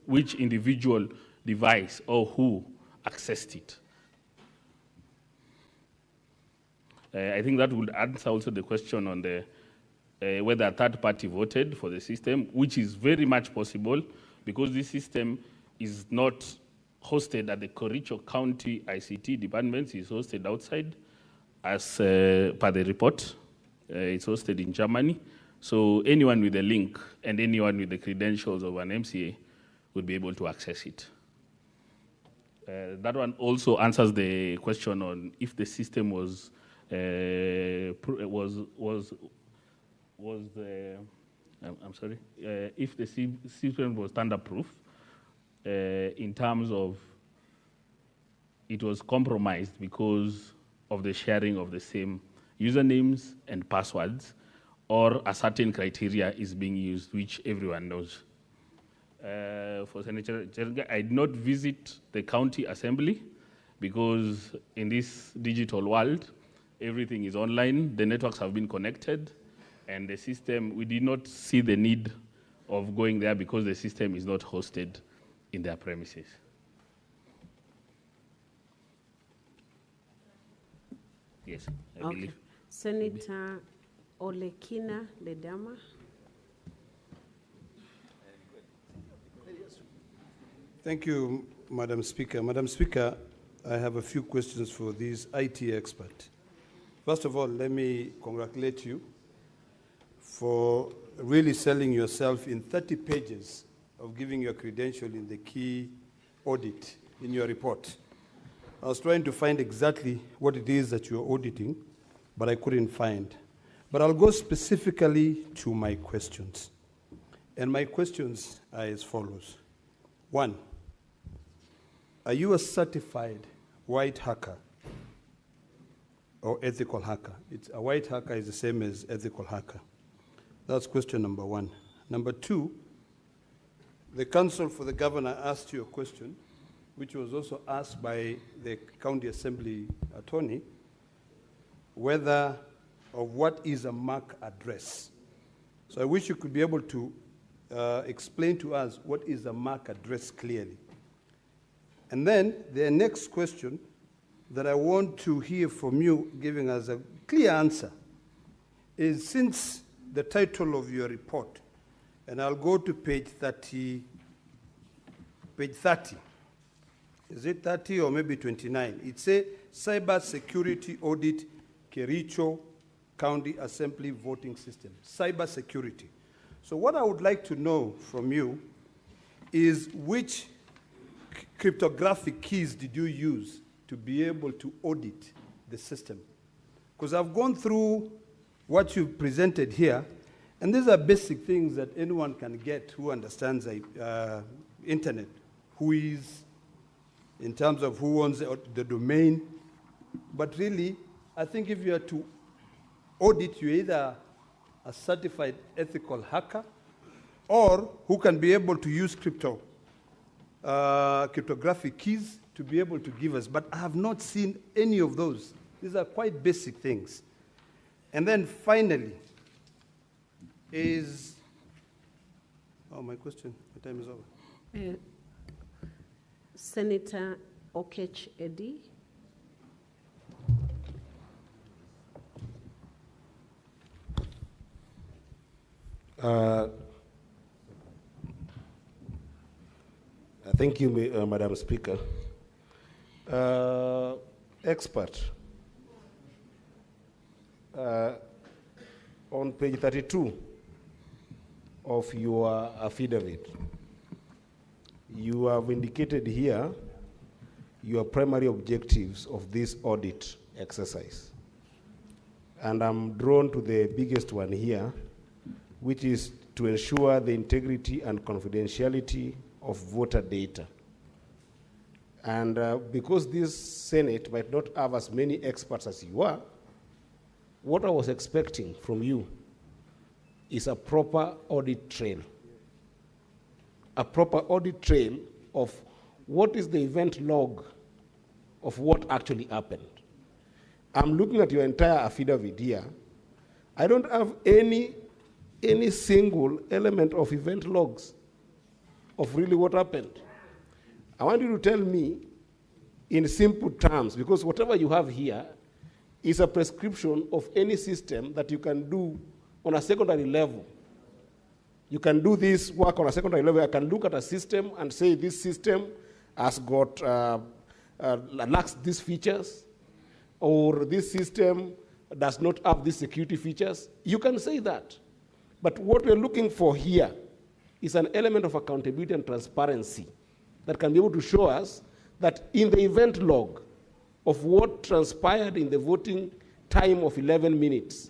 which individual device or who accessed it. I think that would answer also the question on the whether a third party voted for the system, which is very much possible, because this system is not hosted at the Kericho County ICT departments, it's hosted outside, as per the report. It's hosted in Germany. So anyone with a link and anyone with the credentials of an MCA would be able to access it. That one also answers the question on if the system was was the, I'm sorry, if the system was standard-proof in terms of it was compromised because of the sharing of the same usernames and passwords, or a certain criteria is being used, which everyone knows. For Senator Cherga, I did not visit the county assembly because in this digital world, everything is online, the networks have been connected, and the system, we did not see the need of going there because the system is not hosted in their premises. Yes, I believe. Senator Olekina Ledama. Thank you, Madam Speaker. Madam Speaker, I have a few questions for this IT expert. First of all, let me congratulate you for really selling yourself in 30 pages of giving your credential in the key audit in your report. I was trying to find exactly what it is that you're auditing, but I couldn't find. But I'll go specifically to my questions. And my questions are as follows. 1, are you a certified white hacker or ethical hacker? A white hacker is the same as ethical hacker. That's question number 1. Number 2, the counsel for the governor asked you a question, which was also asked by the county assembly attorney, whether or what is a MAC address. So I wish you could be able to explain to us what is a MAC address clearly. And then the next question that I want to hear from you giving us a clear answer is, since the title of your report, and I'll go to page 30, is it 30 or maybe 29? It says Cyber Security Audit Kericho County Assembly Voting System, cyber security. So what I would like to know from you is, which cryptographic keys did you use to be able to audit the system? Because I've gone through what you've presented here, and these are basic things that anyone can get who understands the internet, who is, in terms of who owns the domain. But really, I think if you are to audit, you're either a certified ethical hacker or who can be able to use cryptographic keys to be able to give us. But I have not seen any of those. These are quite basic things. And then finally is, my question, my time is over. Senator Okech Eddy. Thank you, Madam Speaker. Expert, on page 32 of your affidavit, you have indicated here your primary objectives of this audit exercise. And I'm drawn to the biggest one here, which is to ensure the integrity and confidentiality of voter data. And because this Senate might not have as many experts as you are, what I was expecting from you is a proper audit trail. A proper audit trail of what is the event log of what actually happened. I'm looking at your entire affidavit here. I don't have any single element of event logs of really what happened. I want you to tell me in simple terms, because whatever you have here is a prescription of any system that you can do on a secondary level. You can do this work on a secondary level. I can look at a system and say this system has got, lacks these features, or this system does not have these security features. You can say that. But what we're looking for here is an element of accountability and transparency that can be able to show us that in the event log of what transpired in the voting time of 11 minutes,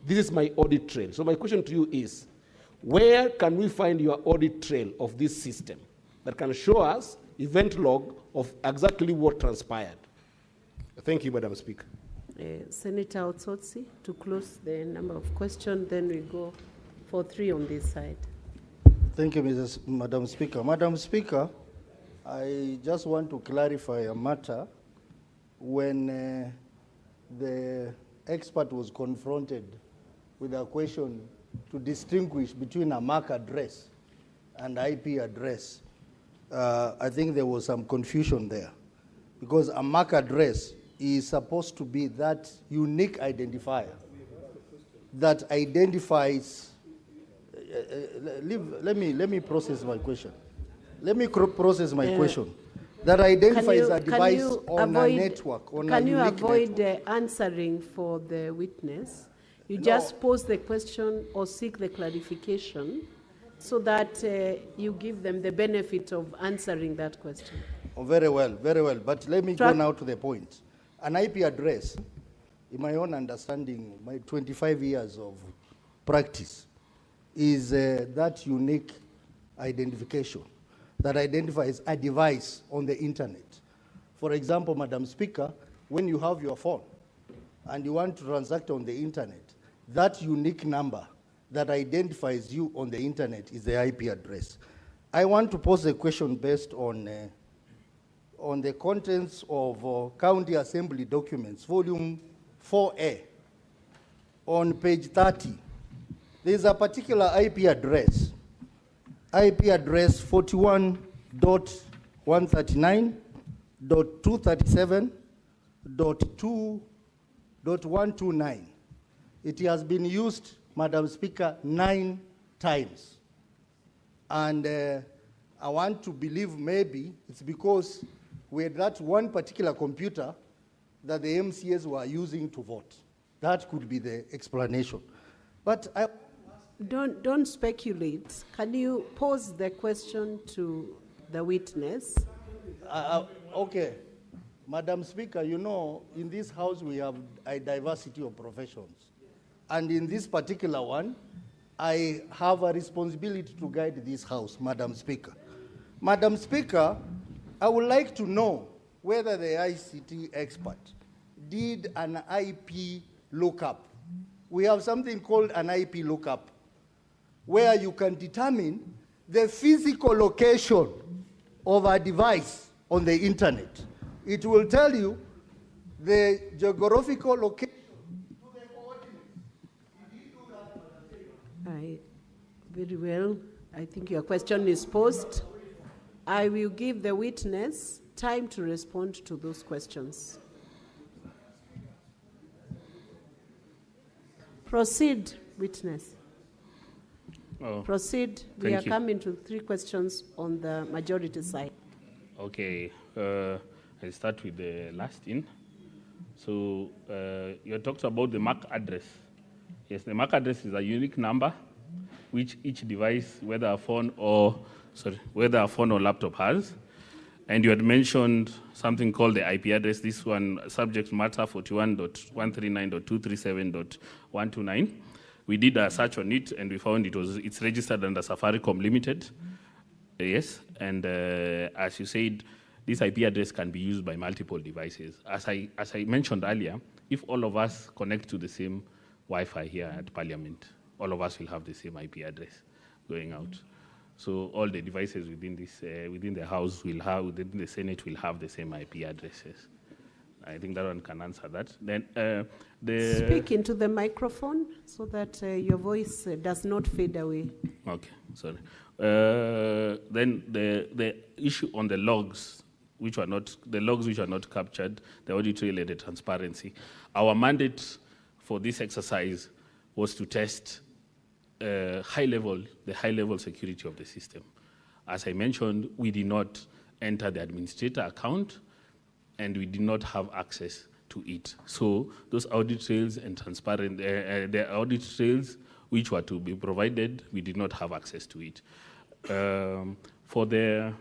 this is my audit trail. So my question to you is, where can we find your audit trail of this system that can show us event log of exactly what transpired? Thank you, Madam Speaker. Senator Otsotsi, to close the number of questions, then we go for 3 on this side. Thank you, Madam Speaker. Madam Speaker, I just want to clarify a matter. When the expert was confronted with a question to distinguish between a MAC address and IP address, I think there was some confusion there, because a MAC address is supposed to be that unique identifier that identifies. Let me process my question. Let me process my question. That identifies a device on a network, on a unique network. Can you avoid answering for the witness? You just pose the question or seek the clarification so that you give them the benefit of answering that question. Oh, very well, very well. But let me go now to the point. An IP address, in my own understanding, my 25 years of practice, is that unique identification that identifies a device on the internet. For example, Madam Speaker, when you have your phone and you want to transact on the internet, that unique number that identifies you on the internet is the IP address. I want to pose a question based on the contents of County Assembly documents, volume 4A, on page 30. There's a particular IP address 41.139.237.2.129. It has been used, Madam Speaker, 9 times. And I want to believe maybe it's because we had that one particular computer that the MCAs were using to vote. That could be the explanation. But I Don't speculate. Can you pose the question to the witness? Okay. Madam Speaker, you know, in this house we have a diversity of professions. And in this particular one, I have a responsibility to guide this house, Madam Speaker. Madam Speaker, I would like to know whether the ICT expert did an IP lookup. We have something called an IP lookup, where you can determine the physical location of a device on the internet. It will tell you the geographical location. Very well. I think your question is posed. I will give the witness time to respond to those questions. Proceed, witness. Oh, Proceed. We are coming to 3 questions on the majority side. Okay. I'll start with the last in. So you talked about the MAC address. Yes, the MAC address is a unique number which each device, whether a phone or laptop has. And you had mentioned something called the IP address. This one, subject matter 41.139.237.129. We did a search on it, and we found it's registered under Safaricom Limited. Yes, and as you said, this IP address can be used by multiple devices. As I mentioned earlier, if all of us connect to the same Wi-Fi here at Parliament, all of us will have the same IP address going out. So all the devices within the House will have, within the Senate will have the same IP addresses. I think that one can answer that. Then Speak into the microphone so that your voice does not fade away. Okay, sorry. Then the issue on the logs, which are not captured, the audit trail and the transparency. Our mandate for this exercise was to test the high level security of the system. As I mentioned, we did not enter the administrator account, and we did not have access to it. So those audit trails and the audit trails which were to be provided, we did not have access to it. For the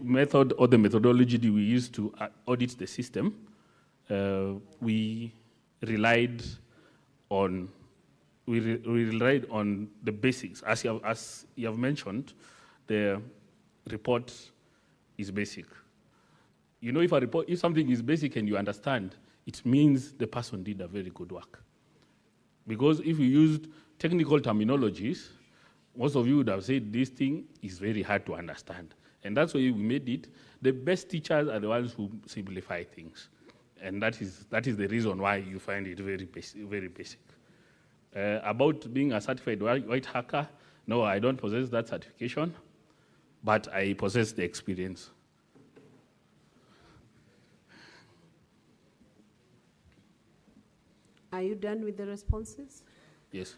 method or the methodology that we used to audit the system, we relied on, we relied on the basics. As you have mentioned, the report is basic. You know, if something is basic and you understand, it means the person did a very good work. Because if you used technical terminologies, most of you would have said this thing is very hard to understand. And that's why we made it. The best teachers are the ones who simplify things. And that is the reason why you find it very basic. About being a certified white hacker, no, I don't possess that certification, but I possess the experience. Are you done with the responses? Yes.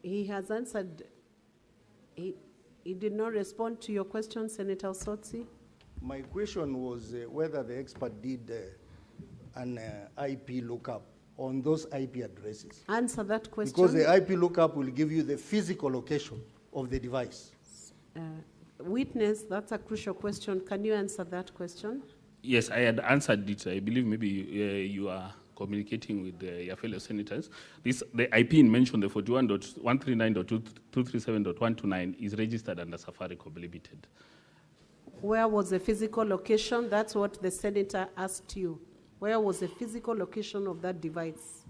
He has answered. He did not respond to your question, Senator Osotsi. My question was whether the expert did an IP lookup on those IP addresses. Answer that question. Because the IP lookup will give you the physical location of the device. Witness, that's a crucial question. Can you answer that question? Yes, I had answered it. I believe maybe you are communicating with your fellow senators. The IP mentioned, the 41.139.237.129, is registered under Safaricom Limited. Where was the physical location? That's what the senator asked you. Where was the physical location of that device?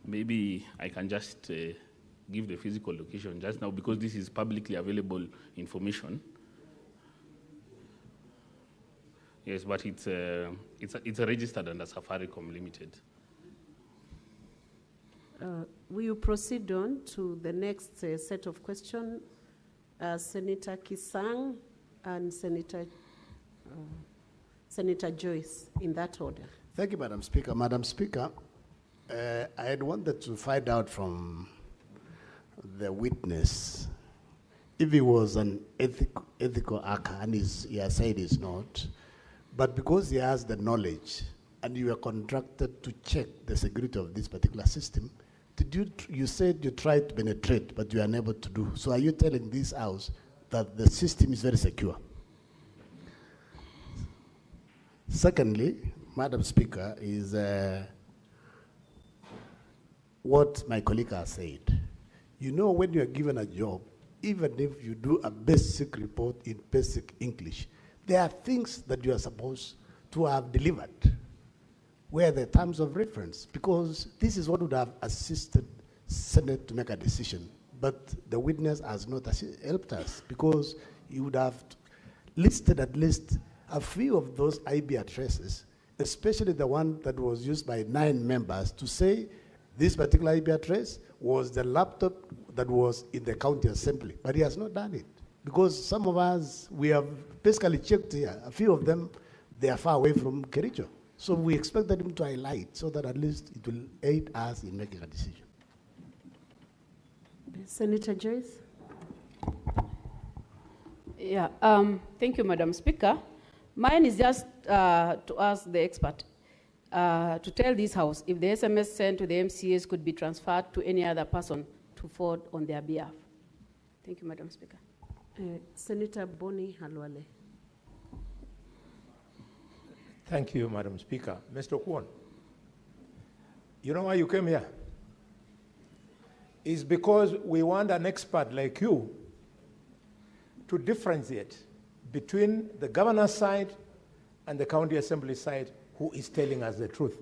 Maybe I can just give the physical location just now because this is publicly available information. Yes, but it's registered under Safaricom Limited. Will you proceed on to the next set of questions? Senator Kisang and Senator Joyce, in that order. Thank you, Madam Speaker. Madam Speaker, I had wanted to find out from the witness if he was an ethical hacker, and he has said he's not, but because he has the knowledge and you were contracted to check the security of this particular system, you said you tried to penetrate, but you are unable to do. So are you telling this House that the system is very secure? Secondly, Madam Speaker, is what my colleague has said. You know, when you are given a job, even if you do a basic report in basic English, there are things that you are supposed to have delivered. Where the terms of reference, because this is what would have assisted Senate to make a decision. But the witness has not helped us because you would have listed at least a few of those IP addresses, especially the one that was used by 9 members to say this particular IP address was the laptop that was in the county assembly. But he has not done it because some of us, we have basically checked here, a few of them, they are far away from Kericho. So we expected him to highlight so that at least it will aid us in making a decision. Senator Joyce? Yeah, thank you, Madam Speaker. Mine is just to ask the expert to tell this House if the SMS sent to the MCAs could be transferred to any other person to forward on their behalf. Thank you, Madam Speaker. Senator Boni Halwale. Thank you, Madam Speaker. Mr. Kwon, you know why you came here? It's because we want an expert like you to differentiate between the governor's side and the county assembly side who is telling us the truth.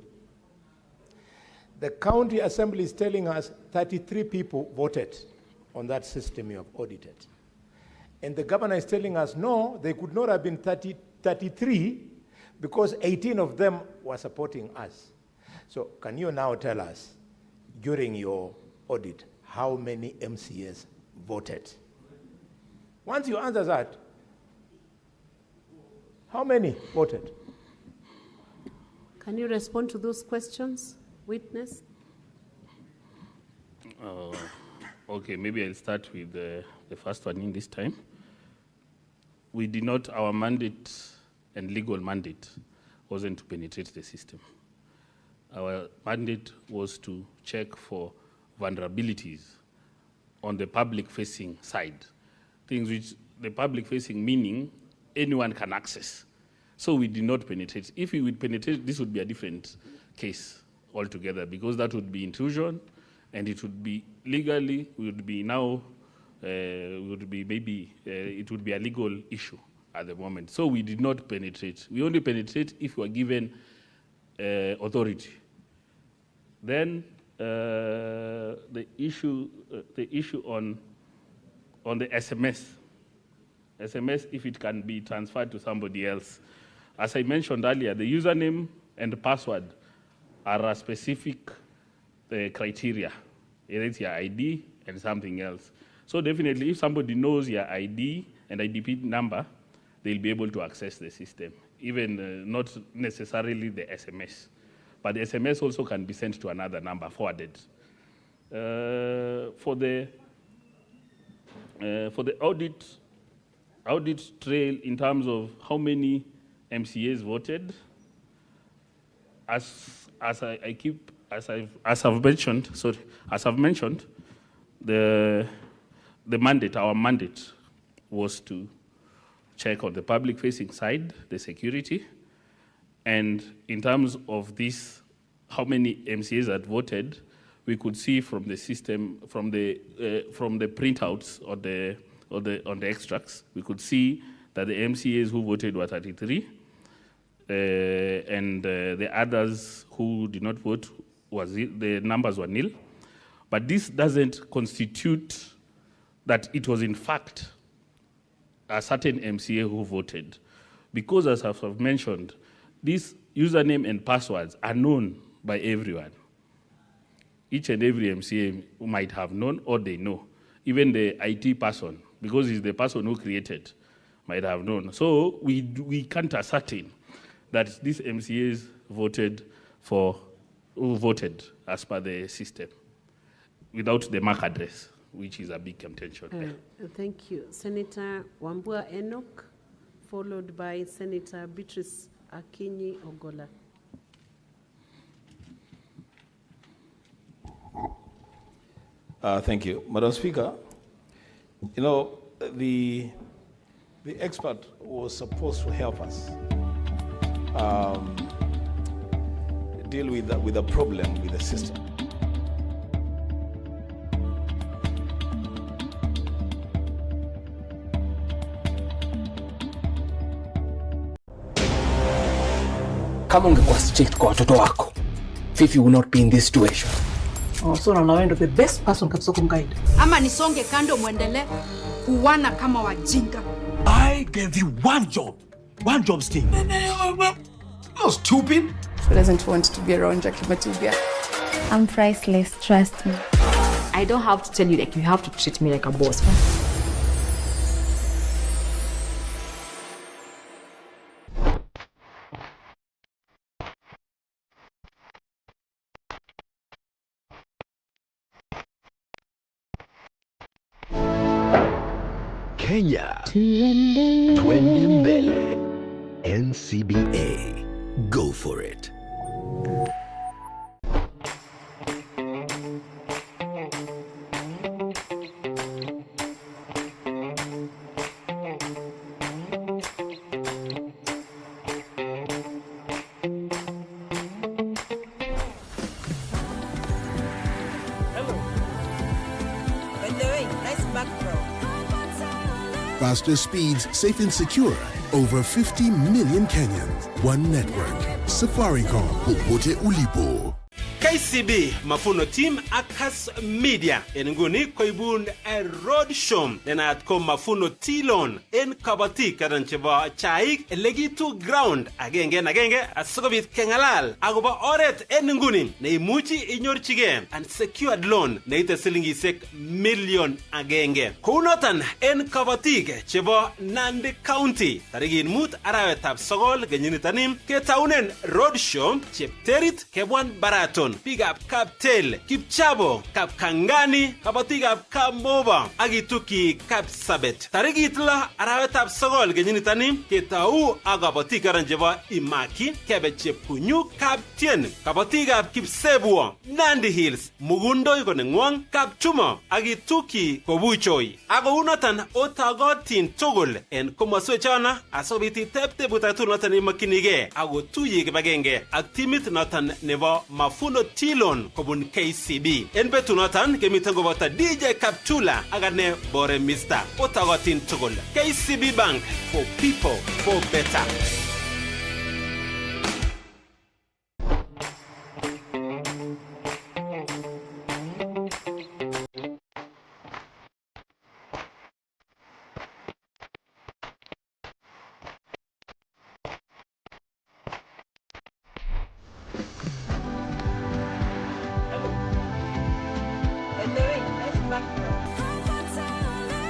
The county assembly is telling us 33 people voted on that system you have audited. And the governor is telling us, no, they could not have been 33 because 18 of them were supporting us. So can you now tell us, during your audit, how many MCAs voted? Once you answer that, how many voted? Can you respond to those questions, witness? Okay, maybe I'll start with the first one in this time. We did not, our mandate and legal mandate wasn't to penetrate the system. Our mandate was to check for vulnerabilities on the public-facing side, things which the public-facing meaning anyone can access. So we did not penetrate. If we would penetrate, this would be a different case altogether, because that would be intrusion, and it would be legally, it would be a legal issue at the moment. So we did not penetrate. We only penetrate if we are given authority. Then the issue on the SMS, if it can be transferred to somebody else. As I mentioned earlier, the username and the password are a specific criteria. It's your ID and something else. So definitely, if somebody knows your ID and IDP number, they'll be able to access the system, even not necessarily the SMS. But the SMS also can be sent to another number, forwarded. For the audit trail in terms of how many MCAs voted, as I've mentioned, our mandate was to check on the public-facing side, the security, and in terms of this, how many MCAs had voted, we could see from the system, from the printouts on the extracts, we could see that the MCAs who voted were 33, and the others who did not vote, the numbers were nil. But this doesn't constitute that it was in fact a certain MCA who voted, because as I've mentioned, these username and passwords are known by everyone. Each and every MCA might have known, or they know. Even the IT person, because he's the person who created, might have known. So we can't ascertain that these MCAs who voted as per the system without the MAC address, which is a big contention. Thank you. Senator Wambua Enoch, followed by Senator Beatrice Akinyi Ogola. Thank you. Madam Speaker, you know, the expert was supposed to help us deal with the problem with the system. Kama ungekuwa strict kwa watoto wako, Fifi will not be in this situation. Oh, so now we're the best person kabisa kumguide. Ama nisonge kando muendelee kuwana kama wajinga. I gave you one job sting. You're stupid. Who doesn't want to be around Jackie Matubia? I'm priceless, trust me. I don't have to tell you, like, you have to treat me like a boss. Kenya, twende mbele. NCBA, go for it. Faster speeds, safe and secure. Over 50 million Kenyans. One network. Safaricom. Popote ulipo. KCB Mafuno Team Akas Media en nguni koibun a road show nenayat ko Mafuno Tilon en kabati kadan chebo chaik legitu ground agenge asikobit kengalal agoba oret en nguni neimuchi inyorchige and secured loan neite silingisek million agenge kounotan en kabatik chebo Nandi County tarigin mut arawetab sogol kenyinitanim ketaunen road show chepterit kebwan baraton biikab Kaptel, Kipchabo, Kapkangani, kabatikab Kamoba, ak ituki Kapsabet. Tarikit 6 arawetab 9 kenyinitani ketou ak kabatik karan chebo Imaki, kebe Chepkunyu, Kaptien, kabatikab Kipsebuo, Nandi Hills, Mugundoi konengwong, Kapchumo, ak ituki Kobuchoi. Ako unotan otagotin tugul en komoswe chona asobit iteb tebutatul noton imakinige ako tuye kibagenge ak timit noton nebo Mafuno Tilon kobun KCB. En betunoton kemiten koboto DJ Kaptula ak ane Bore Mr. Otagotin tugul. KCB Bank, for people, for better.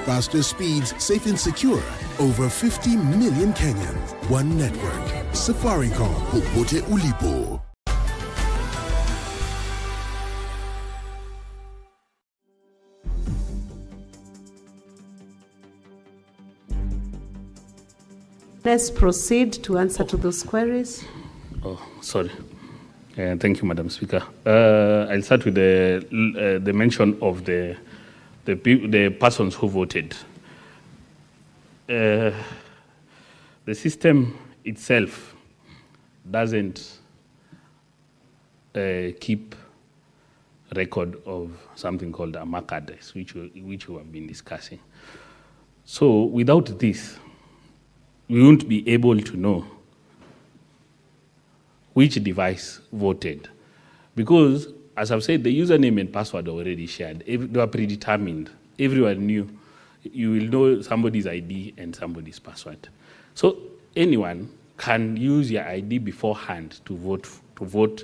Faster speeds, safe and secure. Over 50 million Kenyans. One network. Safaricom. Popote ulipo. Let's proceed to answer to those queries. Oh, sorry. Thank you, Madam Speaker. I'll start with the mention of the persons who voted. The system itself doesn't keep record of something called a MAC address, which we have been discussing. So without this, we won't be able to know which device voted. Because, as I've said, the username and password are already shared. They were predetermined. Everyone knew. You will know somebody's ID and somebody's password. So anyone can use your ID beforehand to vote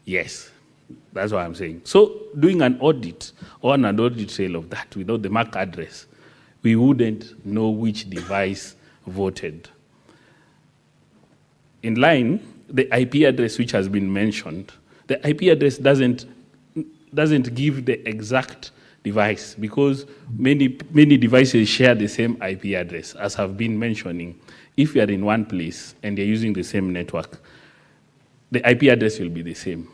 yes. That's what I'm saying. So doing an audit or an audit trail of that without the MAC address, we wouldn't know which device voted. In line, the IP address which has been mentioned, the IP address doesn't give the exact device because many devices share the same IP address, as I've been mentioning. If you are in one place and you're using the same network, the IP address will be the same.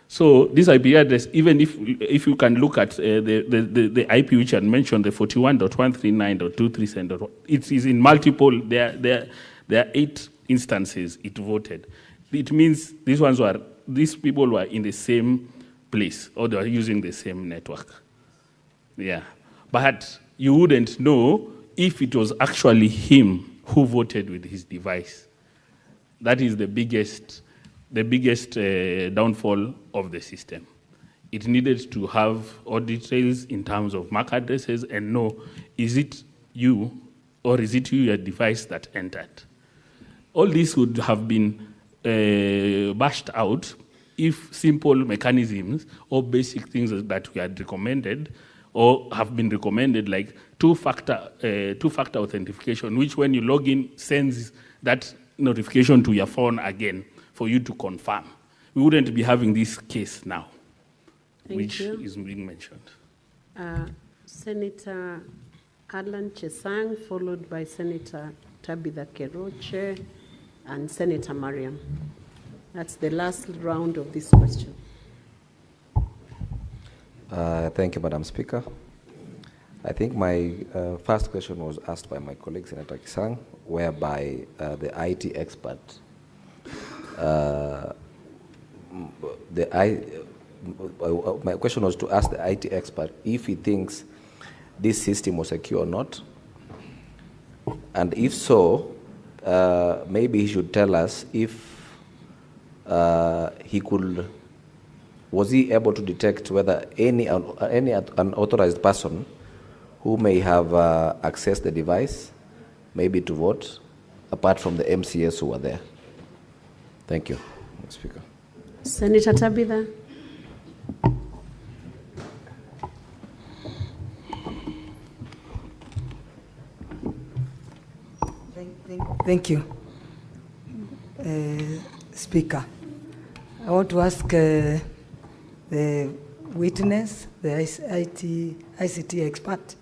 So this IP address, even if you can look at the IP which I mentioned, the 41.139.237, it is in multiple. There are 8 instances it voted. It means these people were in the same place or they are using the same network. Yeah, but you wouldn't know if it was actually him who voted with his device. That is the biggest downfall of the system. It needed to have audit trails in terms of MAC addresses and know, is it you or is it your device that entered? All this would have been bashed out if simple mechanisms or basic things that we had recommended or have been recommended, like two-factor authentication, which when you log in sends that notification to your phone again for you to confirm. We wouldn't be having this case now, which is being mentioned. Senator Alan Chesang, followed by Senator Tabitha Keroche and Senator Mariam. That's the last round of this question. Thank you, Madam Speaker. I think my first question was asked by my colleague, Senator Kisang, whereby the IT expert, my question was to ask the IT expert if he thinks this system was secure or not. And if so, maybe he should tell us if was he able to detect whether any unauthorized person who may have accessed the device, maybe to vote, apart from the MCS who were there. Thank you, Mr. Speaker. Senator Tabitha. Thank you, Speaker. I want to ask the witness, the ICT expert,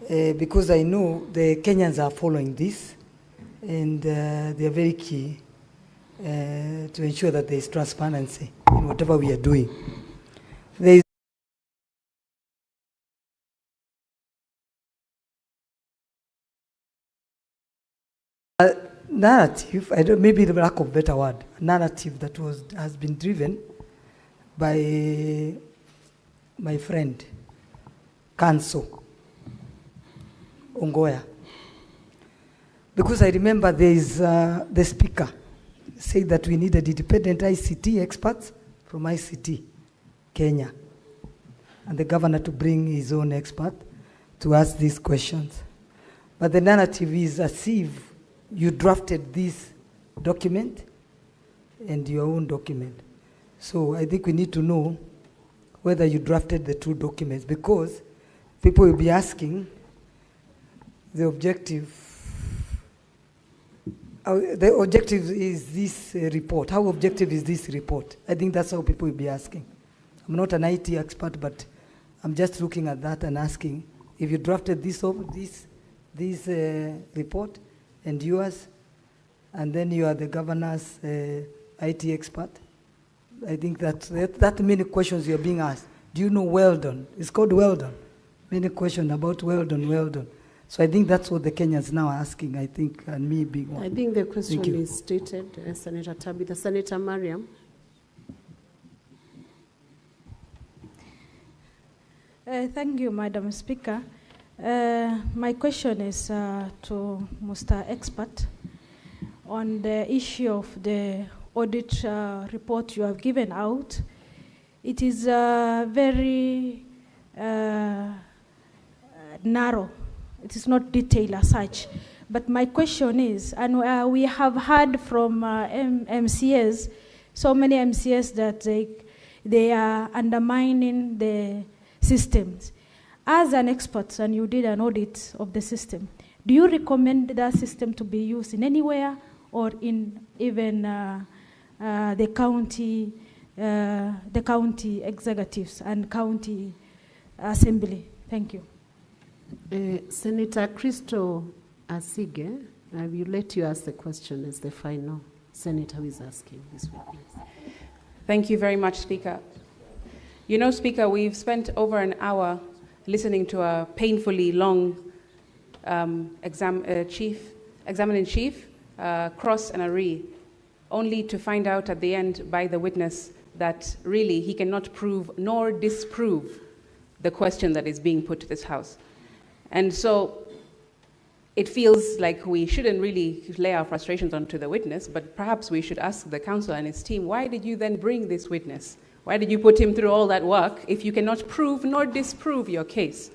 because I know the Kenyans are following this, and they are very key to ensure that there is transparency in whatever we are doing. There is a narrative, maybe the lack of better word, narrative that has been driven by my friend, Kanso Ongoya. Because I remember there is the speaker said that we needed independent ICT experts from ICT Kenya, and the governor to bring his own expert to ask these questions. But the narrative is as if you drafted this document and your own document. So I think we need to know whether you drafted the two documents, because people will be asking the objective. The objective is this report. How objective is this report? I think that's how people will be asking. I'm not an IT expert, but I'm just looking at that and asking if you drafted this report and yours, and then you are the governor's IT expert. I think that many questions you're being asked. Do you know Weldon? It's called Weldon. Many questions about Weldon. So I think that's what the Kenyans now are asking, I think, and me being one. I think the question is stated, Senator Tabitha. Senator Mariam. Thank you, Madam Speaker. My question is to Mr. Expert on the issue of the audit report you have given out. It is very narrow. It is not detailed as such. But my question is, and we have heard from MCAs, so many MCAs that they are undermining the systems. As an expert, and you did an audit of the system, do you recommend that system to be used in anywhere, or in even the county executives and county assembly? Thank you. Senator Crystal Asige, I will let you ask the question as the final senator who is asking this witness. Thank you very much, Speaker. You know, Speaker, we've spent over an hour listening to a painfully long examiner-in-chief, Cross and Aree, only to find out at the end by the witness that really he cannot prove nor disprove the question that is being put to this House. And so it feels like we shouldn't really lay our frustrations onto the witness, but perhaps we should ask the counsel and his team, why did you then bring this witness? Why did you put him through all that work if you cannot prove nor disprove your case?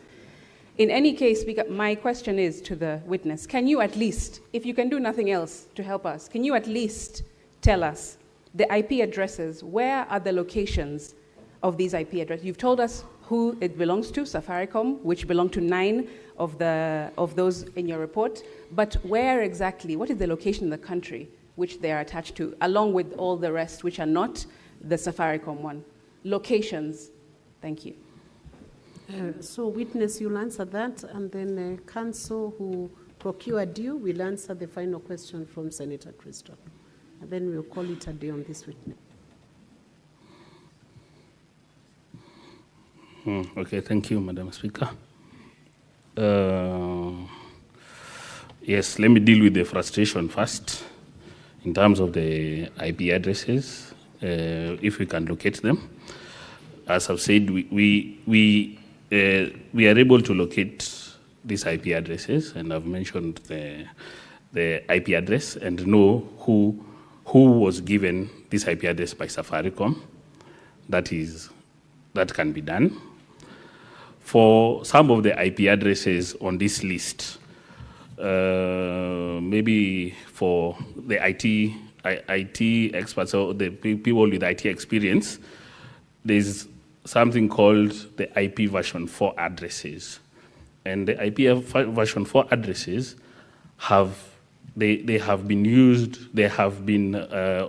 In any case, my question is to the witness, can you at least, if you can do nothing else to help us, can you at least tell us the IP addresses? Where are the locations of these IP addresses? You've told us who it belongs to, Safaricom, which belong to 9 of those in your report, but where exactly, what is the location in the country which they are attached to, along with all the rest which are not the Safaricom one? Locations. Thank you. So witness, you'll answer that, and then counsel who procured you will answer the final question from Senator Crystal. And then we'll call it a day on this witness. Okay, thank you, Madam Speaker. Yes, let me deal with the frustration first in terms of the IP addresses, if we can locate them. As I've said, we are able to locate these IP addresses, and I've mentioned the IP address and know who was given this IP address by Safaricom. That can be done. For some of the IP addresses on this list, maybe for the IT experts or the people with IT experience, there's something called the IP version 4 addresses. And the IP version 4 addresses have been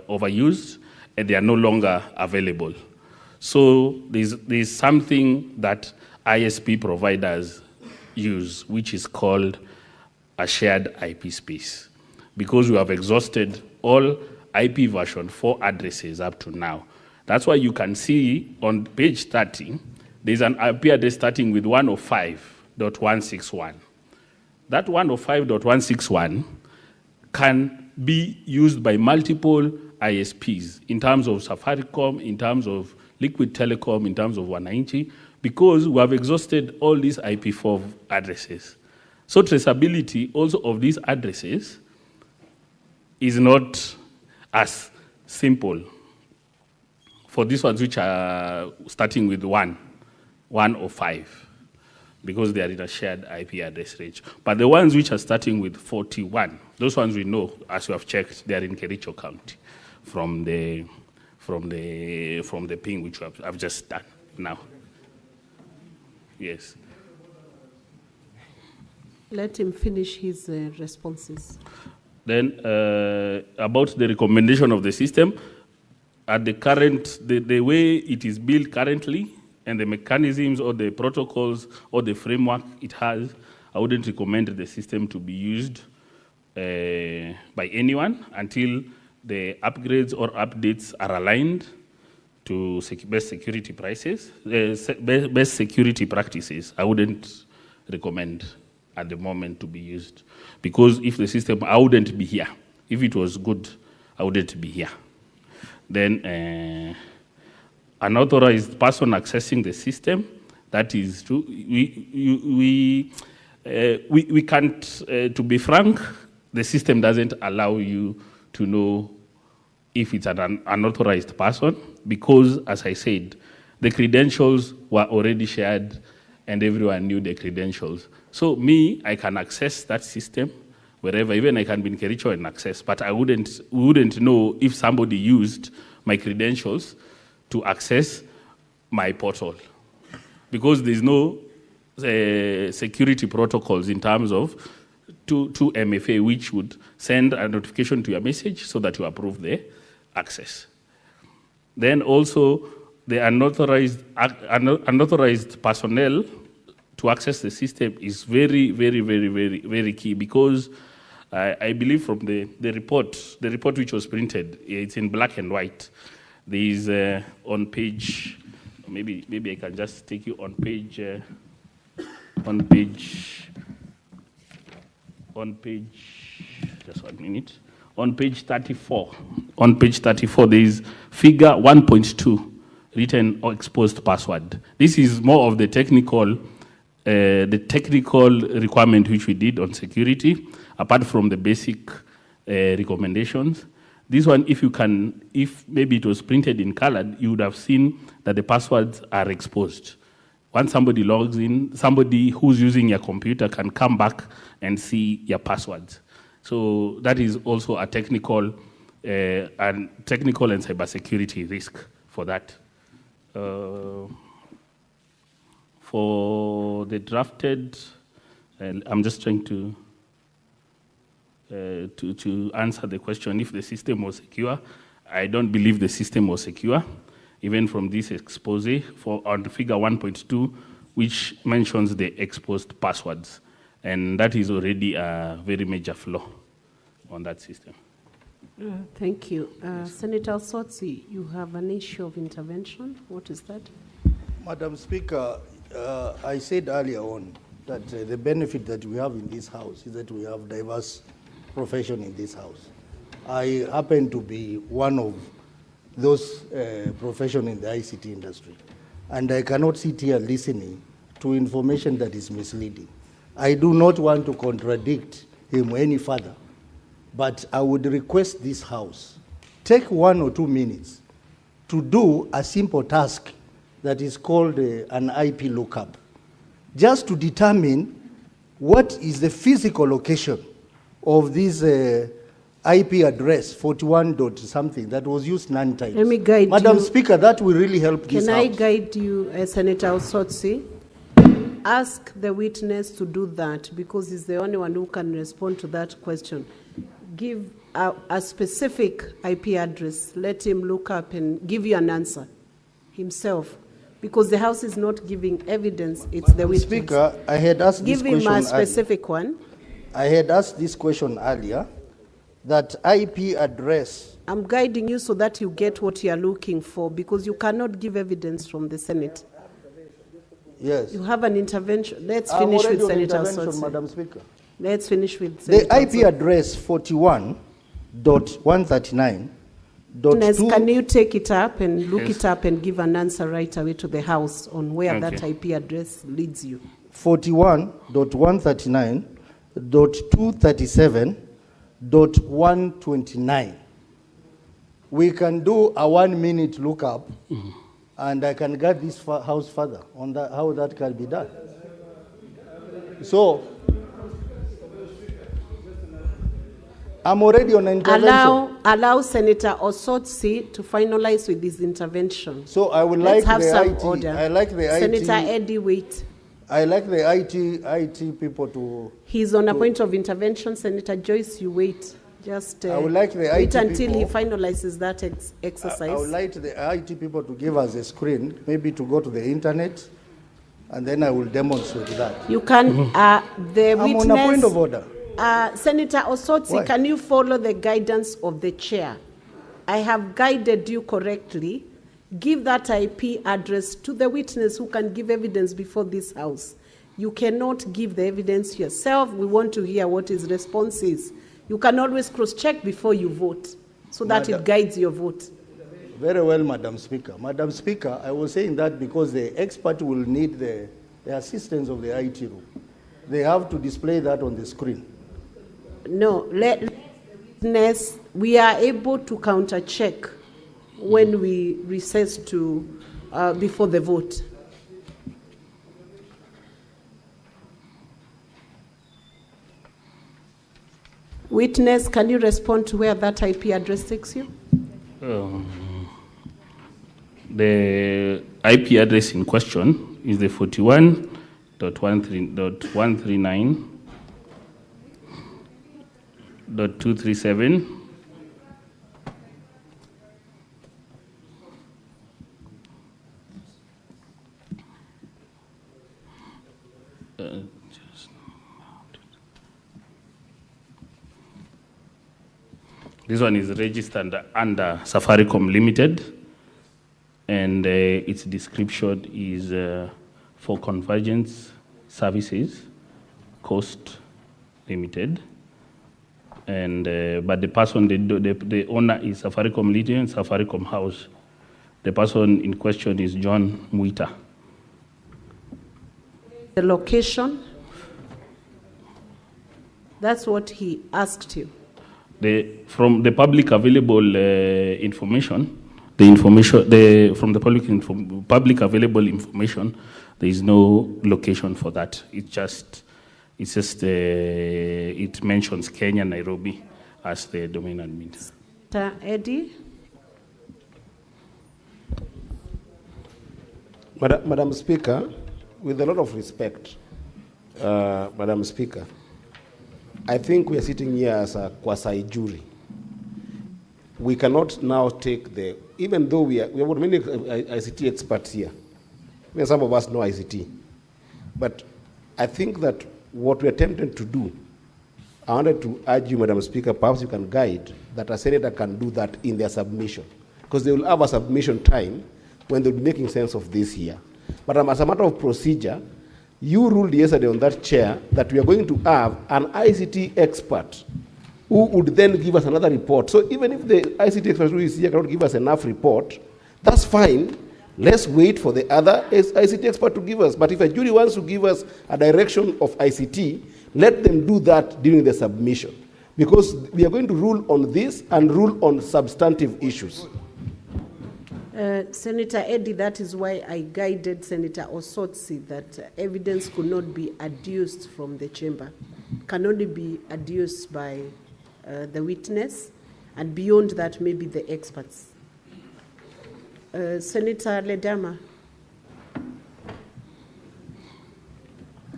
overused, and they are no longer available. So there's something that ISP providers use, which is called a shared IP space. Because we have exhausted all IP version 4 addresses up to now. That's why you can see on page 30, there's an IP address starting with 105.161. That 105.161 can be used by multiple ISPs in terms of Safaricom, in terms of Liquid Telecom, in terms of 190, because we have exhausted all these IP4 addresses. So traceability also of these addresses is not as simple for these ones which are starting with 105, because they are in a shared IP address range. But the ones which are starting with 41, those ones we know, as we have checked, they are in Kericho County from the ping which I've just done now. Yes. Let him finish his responses. Then about the recommendation of the system, at the current, the way it is built currently, and the mechanisms or the protocols or the framework it has, I wouldn't recommend the system to be used by anyone until the upgrades or updates are aligned to best security prices, best security practices. I wouldn't recommend at the moment to be used, because if the system, I wouldn't be here. If it was good, I wouldn't be here. Then unauthorized person accessing the system, that is true. We can't, to be frank, the system doesn't allow you to know if it's an unauthorized person, because, as I said, the credentials were already shared and everyone knew the credentials. So me, I can access that system wherever, even I can be in Kericho and access, but we wouldn't know if somebody used my credentials to access my portal, because there's no security protocols in terms of to MFA, which would send a notification to your message so that you approve the access. Then also the unauthorized personnel to access the system is very, very, very, very, very key, because I believe from the report which was printed, it's in black and white. There is on page, maybe I can just take you on page, just 1 minute. On page 34. On page 34, there is figure 1.2, written or exposed password. This is more of the technical requirement which we did on security, apart from the basic recommendations. This one, if maybe it was printed in colored, you would have seen that the passwords are exposed. Once somebody logs in, somebody who's using your computer can come back and see your passwords. So that is also a technical and cybersecurity risk for that. For the drafted, I'm just trying to answer the question if the system was secure. I don't believe the system was secure, even from this expose on figure 1.2, which mentions the exposed passwords. And that is already a very major flaw on that system. Thank you. Senator Sotsi, you have an issue of intervention. What is that? Madam Speaker, I said earlier on that the benefit that we have in this house is that we have diverse profession in this house. I happen to be one of those profession in the ICT industry, and I cannot sit here listening to information that is misleading. I do not want to contradict him any further, but I would request this house take 1 or 2 minutes to do a simple task that is called an IP lookup, just to determine what is the physical location of this IP address 41 dot something that was used 9 times. Let me guide Madam you. Speaker, that will really help this Can I house. guide you, Senator Osotsi? Ask the witness to do that, because he's the only one who can respond to that question. Give a specific IP address. Let him look up and give you an answer. himself, because the House is not giving evidence, it's the witness. Speaker, I had asked this Give question him a specific one. I had asked this question earlier, that IP address. I'm guiding you so that you get what you are looking for, because you cannot give evidence from the Senate. Yes. You have an intervention. Let's finish with Senator Sotsi. Madam Speaker. Let's finish with Senator The IP address 41.139. Can you take it up and look it up and give an answer right away to the House on where that IP address leads you? 41.139.237.129. We can do a 1 minute lookup, and I can guide this House further on that, how that can be done. So, I'm already on intervention. Allow Senator Osotsi to finalize with his intervention. So I would Let's like have the some IT. order. I like the Senator IT. Eddie, wait. I like the IT people to. He's on a point of intervention. Senator Joyce, you wait. Just I would like the wait IT until he people- finalizes that exercise. I would like the IT people to give us a screen, maybe to go to the internet, and then I will demonstrate that. You can, the I'm witness. on a point of order. Senator Osotsi, Why? can you follow the guidance of the chair? I have guided you correctly. Give that IP address to the witness who can give evidence before this House. You cannot give the evidence yourself. We want to hear what his response is. You can always cross-check before you vote, so that it guides your vote. Very well, Madam Speaker. Madam Speaker, I was saying that because the expert will need the assistance of the IT room. They have to display that on the screen. No, witness, we are able to counter-check when we recess to before the vote. Witness, can you respond to where that IP address takes you? The IP address in question is the 41.139.237. This one is registered under Safaricom Limited, and its description is for Convergence Services, Coast Limited. And but the person, the owner is Safaricom Limited and Safaricom House. The person in question is John Mutai. The location? That's what he asked you. From the public available information, from the public available information, there is no location for that. It mentions Kenya, Nairobi as the domain admin. Eddie? Madam Speaker, with a lot of respect, Madam Speaker, I think we are sitting here as a quasi jury. We cannot now take even though we have many ICT experts here, some of us know ICT, but I think that what we are attempting to do, I wanted to urge you, Madam Speaker, perhaps you can guide that a senator can do that in their submission, because they will have a submission time when they'll be making sense of this here. But as a matter of procedure, you ruled yesterday on that chair that we are going to have an ICT expert who would then give us another report. So even if the ICT expert who is here cannot give us enough report, that's fine. Let's wait for the other ICT expert to give us. But if a jury wants to give us a direction of ICT, let them do that during the submission. Because we are going to rule on this and rule on substantive issues. Senator Eddie, that is why I guided Senator Osotsi that evidence could not be adduced from the chamber, can only be adduced by the witness, and beyond that, maybe the experts. Senator Ledama.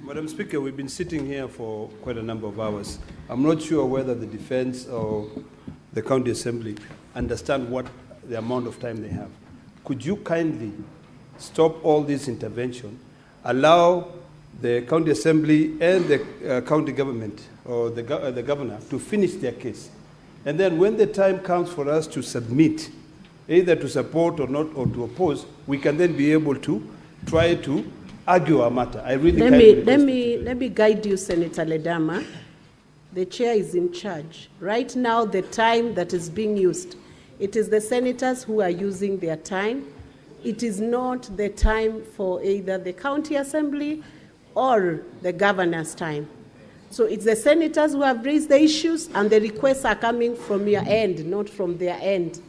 Madam Speaker, we've been sitting here for quite a number of hours. I'm not sure whether the defense or the county assembly understand what the amount of time they have. could you kindly stop all this intervention, allow the county assembly and the county government or the governor to finish their case. And then when the time comes for us to submit, either to support or not, or to oppose, we can then be able to try to argue our matter. I really let me guide you, Senator Ledama. The chair is in charge. Right now, the time that is being used, it is the senators who are using their time. It is not the time for either the county assembly or the governor's time. So it's the senators who have raised the issues, and the requests are coming from your end, not from their end.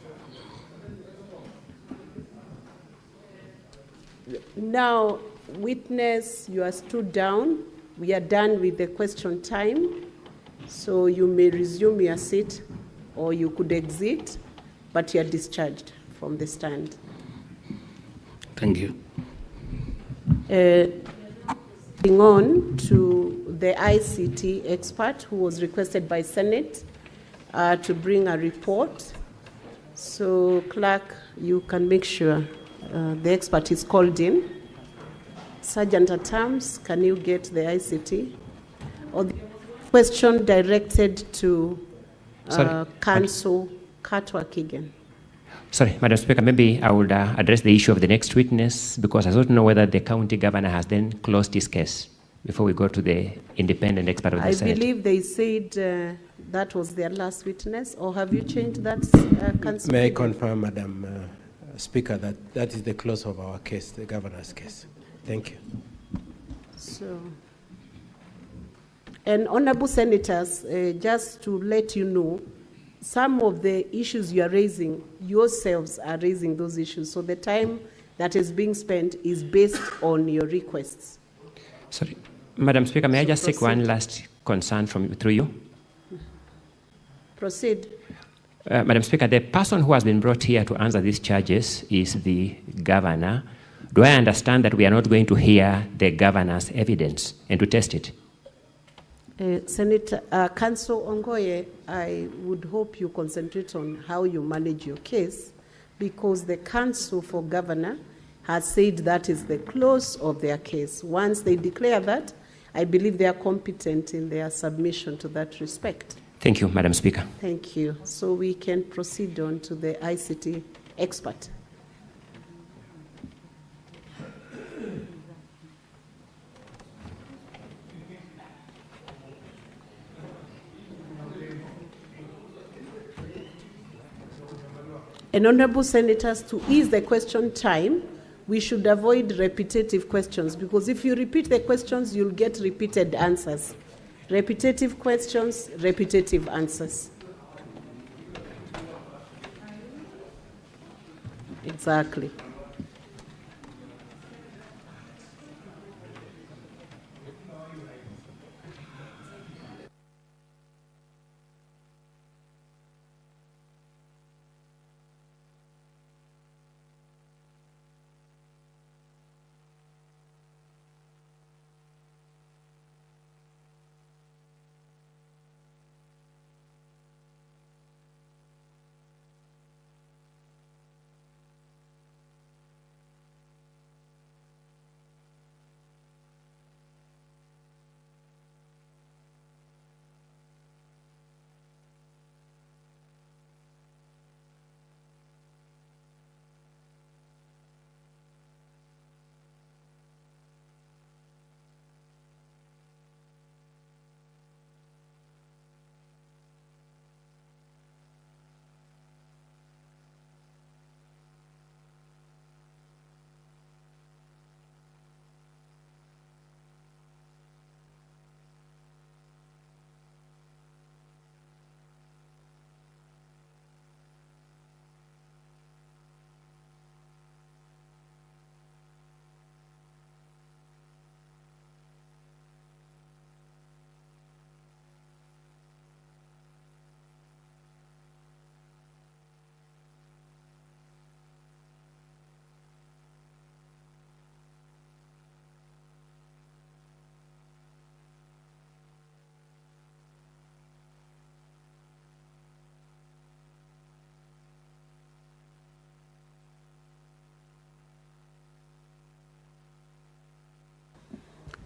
Now, witness, you are stood down. We are done with the question time. So you may resume your seat, or you could exit, but you are discharged from the stand. Thank you. Moving on to the ICT expert who was requested by Senate to bring a report. So, clerk, you can make sure the expert is called in. Sergeant at Arms, can you get the ICT? Or the question directed to Council Katwa Kigen. Sorry, Madam Speaker, maybe I would address the issue of the next witness, because I don't know whether the county governor has then closed his case before we go to the independent expert of the Senate. I believe they said that was their last witness, or have you changed that, Council? May I confirm, Madam Speaker, that that is the close of our case, the governor's case. Thank you. So, and honorable senators, just to let you know, some of the issues you are raising, yourselves are raising those issues. So the time that is being spent is based on your requests. Sorry, Madam Speaker, may I just take one last concern through you? Proceed. Madam Speaker, the person who has been brought here to answer these charges is the governor. Do I understand that we are not going to hear the governor's evidence and to test it? Senator, Council Ongoye, I would hope you concentrate on how you manage your case, because the Council for Governor has said that is the close of their case. Once they declare that, I believe they are competent in their submission to that respect. Thank you, Madam Speaker. Thank you. So we can proceed on to the ICT expert. And honorable senators, to ease the question time, we should avoid repetitive questions, because if you repeat the questions, you'll get repeated answers. Repetitive questions, repetitive answers. Exactly.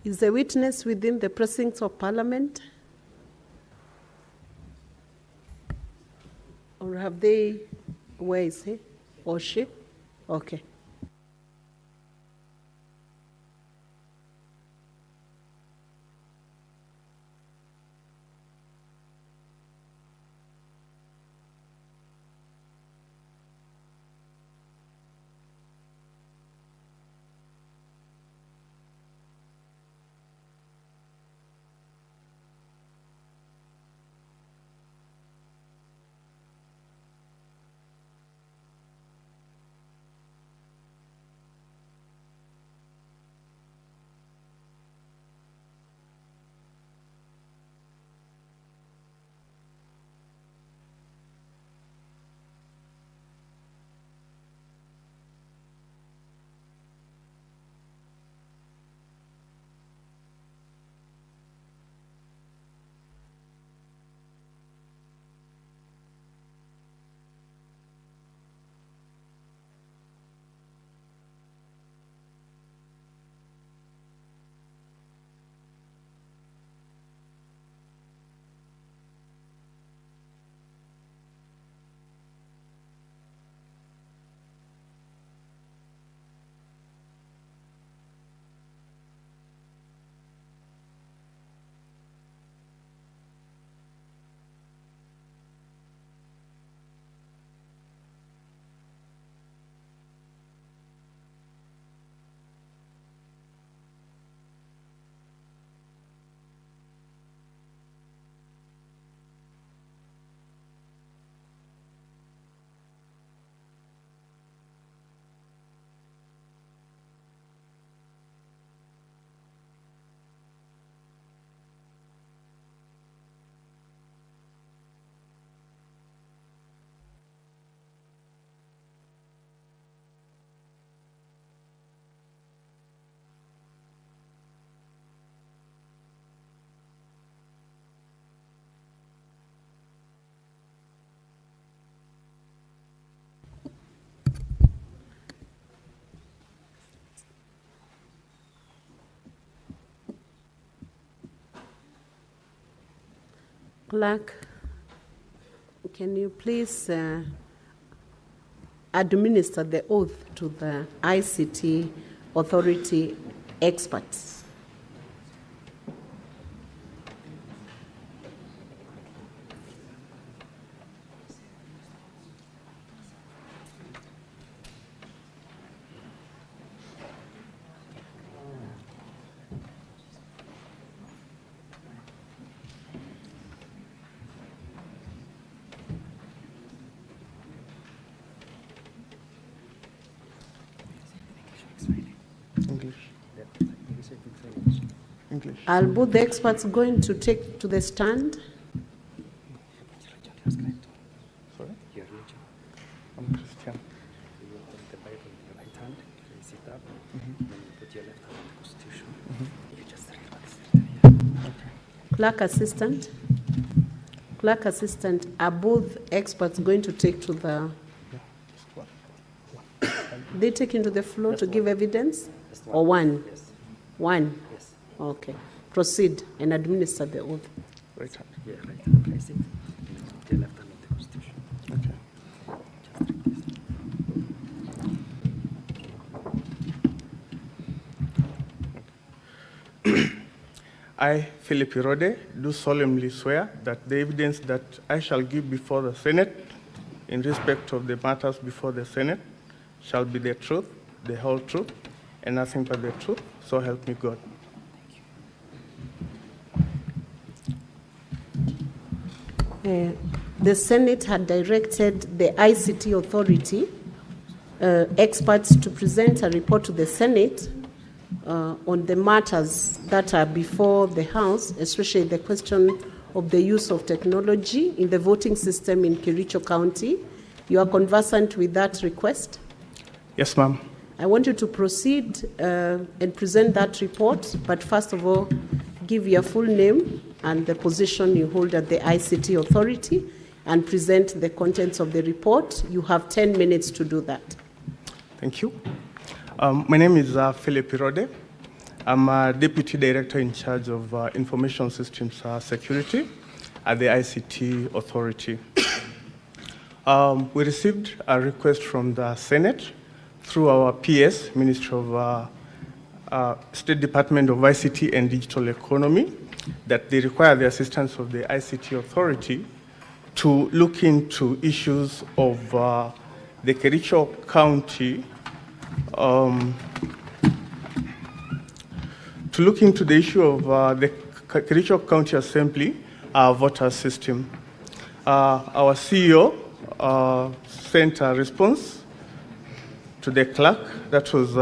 Is the witness within the precincts of Parliament? Or have they, where is he or she? Okay. Clerk, can you please administer the oath to the ICT authority experts? English. Are both the experts going to take to the stand? Sorry? I'm Christian. The Bible in your right hand, you sit up, Mhm. then you put your left hand on the Constitution. Mhm. You just read what is written here. Clerk assistant? Clerk assistant, are both experts going to take to the... They take into the floor to give evidence? Or one? Yes. One? Yes. Okay. Proceed and administer the oath. Right hand. Yeah, right hand. Place it. And then put your left hand on the Constitution. Okay. I, Philip Irode, do solemnly swear that the evidence that I shall give before the Senate in respect of the matters before the Senate shall be the truth, the whole truth, and nothing but the truth. So help me God. The Senate had directed the ICT authority experts to present a report to the Senate on the matters that are before the House, especially the question of the use of technology in the voting system in Kericho County. You are conversant with that request? Yes, ma'am. I want you to proceed and present that report, but first of all, give your full name and the position you hold at the ICT authority and present the contents of the report. You have 10 minutes to do that. Thank you. My name is Philip Irode. I'm a Deputy Director in charge of Information Systems Security at the ICT Authority. We received a request from the Senate through our PS, Ministry of State Department of ICT and Digital Economy, that they require the assistance of the ICT Authority to look into issues of the Kericho County, to look into the issue of the Kericho County Assembly voter system. Our CEO sent a response to the clerk, that was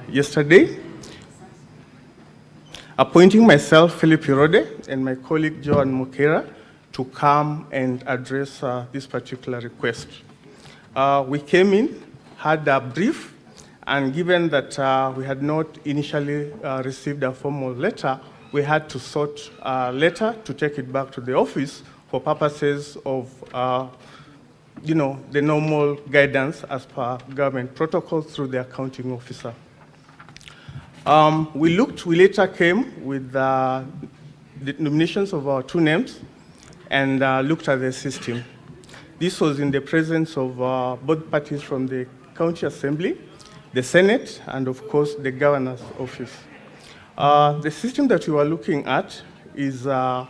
yesterday, appointing myself, Philip Irode, and my colleague, Joan Mukera, to come and address this particular request. We came in, had a brief, and given that we had not initially received a formal letter, we had to sort a letter to take it back to the office for purposes of the normal guidance as per government protocols through the accounting officer. We later came with the nominations of our two names and looked at the system. This was in the presence of both parties from the County Assembly, the Senate, and of course the Governor's Office. The system that we were looking at is a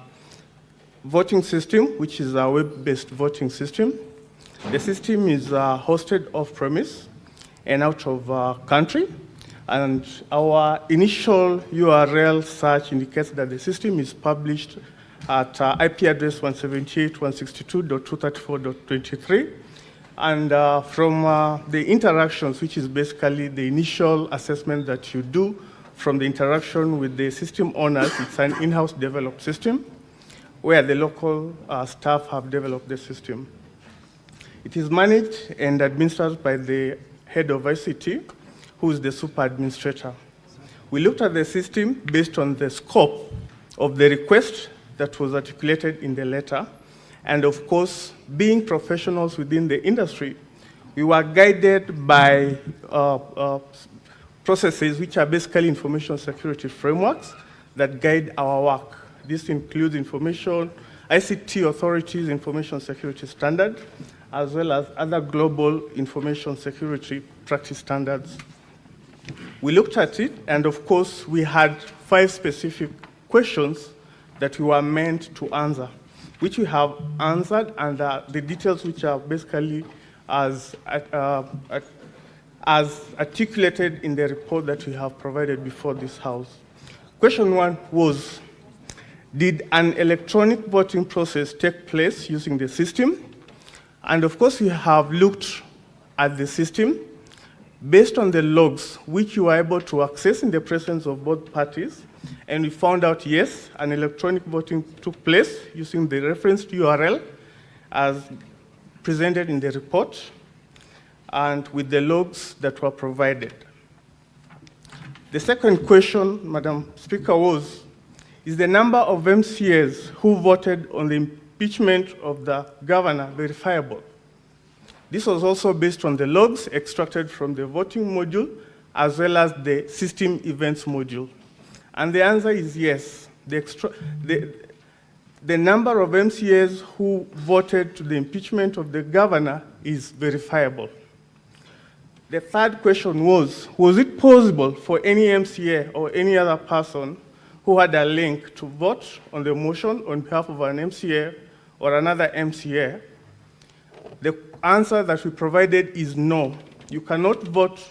voting system, which is a web-based voting system. The system is hosted off-premise and out of country. And our initial URL search indicates that the system is published at IP address 178.162.234.23. And from the interactions, which is basically the initial assessment that you do from the interaction with the system owners, it's an in-house developed system where the local staff have developed the system. It is managed and administered by the head of ICT, who is the super administrator. We looked at the system based on the scope of the request that was articulated in the letter. And of course, being professionals within the industry, we were guided by processes which are basically information security frameworks that guide our work. This includes ICT authorities, information security standard, as well as other global information security practice standards. We looked at it, and of course, we had 5 specific questions that we were meant to answer, which we have answered, and the details which are basically as articulated in the report that we have provided before this House. Question 1 was, did an electronic voting process take place using the system? And of course, we have looked at the system based on the logs which you were able to access in the presence of both parties, and we found out, yes, an electronic voting took place using the referenced URL as presented in the report and with the logs that were provided. The second question, Madam Speaker, was, is the number of MCAs who voted on the impeachment of the governor verifiable? This was also based on the logs extracted from the voting module as well as the system events module. And the answer is yes. The number of MCAs who voted to the impeachment of the governor is verifiable. The third question was it possible for any MCA or any other person who had a link to vote on the motion on behalf of an MCA or another MCA? The answer that we provided is no. You cannot vote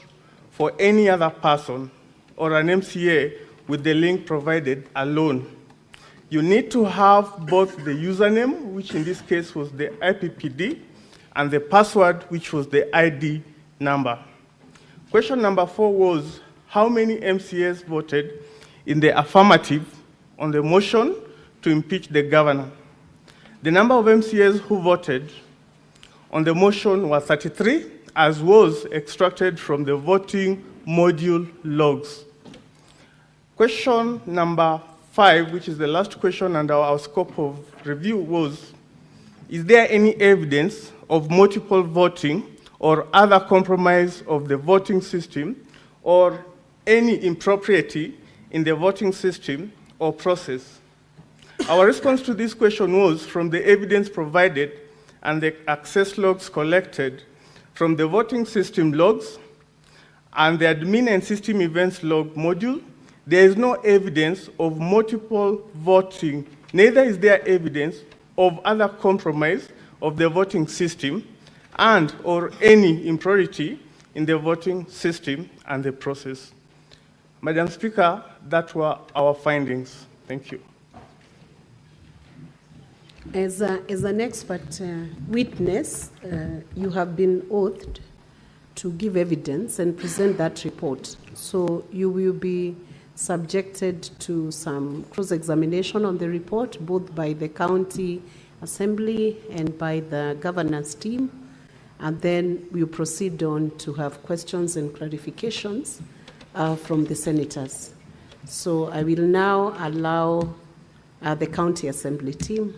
for any other person or an MCA with the link provided alone. You need to have both the username, which in this case was the IPPD, and the password, which was the ID number. Question number 4 was, how many MCAs voted in the affirmative on the motion to impeach the governor? The number of MCAs who voted on the motion was 33, as was extracted from the voting module logs. Question number 5, which is the last question under our scope of review, was, is there any evidence of multiple voting or other compromise of the voting system or any impropriety in the voting system or process? Our response to this question was from the evidence provided and the access logs collected from the voting system logs and the admin and system events log module, there is no evidence of multiple voting, neither is there evidence of other compromise of the voting system and or any impurity in the voting system and the process. Madam Speaker, that were our findings. Thank you. As an expert witness, you have been oathed to give evidence and present that report. So you will be subjected to some cross-examination on the report, both by the county assembly and by the governance team. And then we'll proceed on to have questions and clarifications from the senators. So I will now allow the county assembly team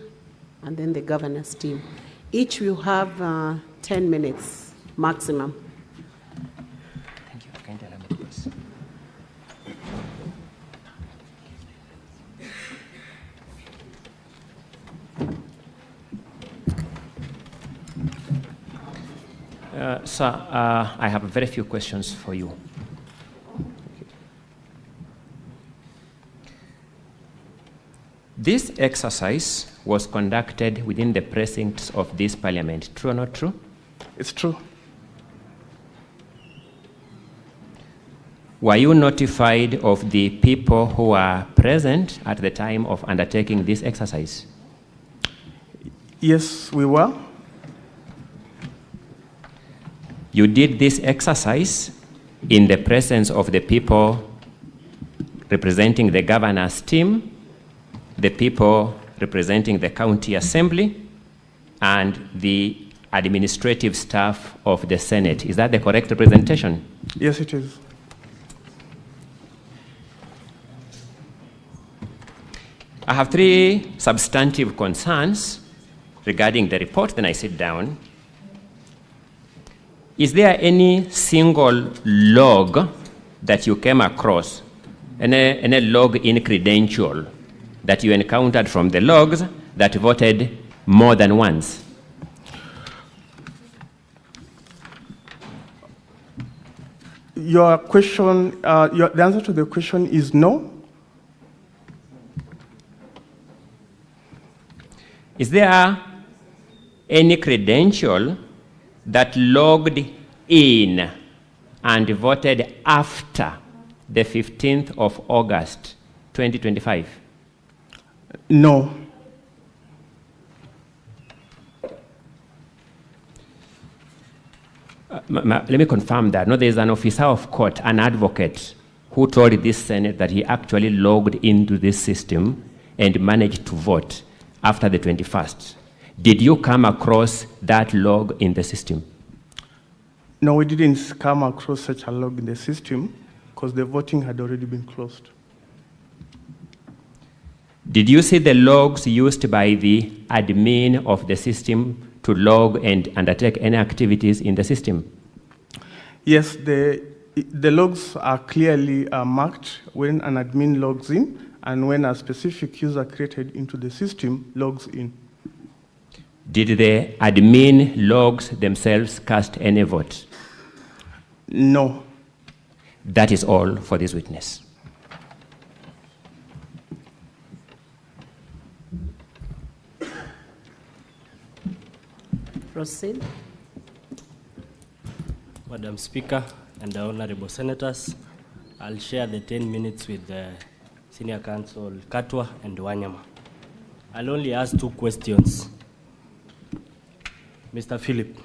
and then the governance team. Each will have 10 minutes maximum. Thank you. Can you elaborate, please? Sir, I have very few questions for you. This exercise was conducted within the precincts of this parliament. True or not true? It's true. Were you notified of the people who were present at the time of undertaking this exercise? Yes, we were. You did this exercise in the presence of the people representing the governor's team, the people representing the county assembly, and the administrative staff of the Senate. Is that the correct representation? Yes, it is. I have three substantive concerns regarding the report, then I sit down. Is there any single log that you came across, any log in credential that you encountered from the logs that voted more than once? Your question, the answer to the question is no. Is there any credential that logged in and voted after the 15th of August, 2025? No. Let me confirm that. No, there is an officer of court, an advocate, who told this Senate that he actually logged into this system and managed to vote after the 21st. Did you come across that log in the system? No, we didn't come across such a log in the system because the voting had already been closed. Did you see the logs used by the admin of the system to log and undertake any activities in the system? Yes, the logs are clearly marked when an admin logs in and when a specific user created into the system logs in. Did the admin logs themselves cast any vote? No. That is all for this witness. Proceed. Madam Speaker and the Honorable Senators, I'll share the 10 minutes with the Senior Counsel Katwa and Wanyama. I'll only ask two questions. Mr. Philip,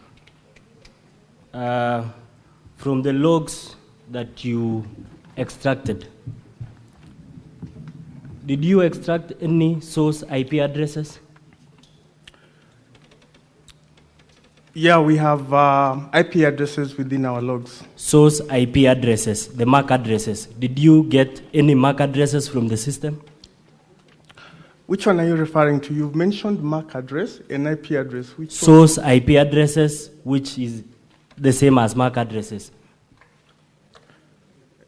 from the logs that you extracted, did you extract any source IP addresses? Yeah, we have IP addresses within our logs. Source IP addresses, the MAC addresses. Did you get any MAC addresses from the system? Which one are you referring to? You've mentioned MAC address and IP address. Which source one? IP addresses, which is the same as MAC addresses.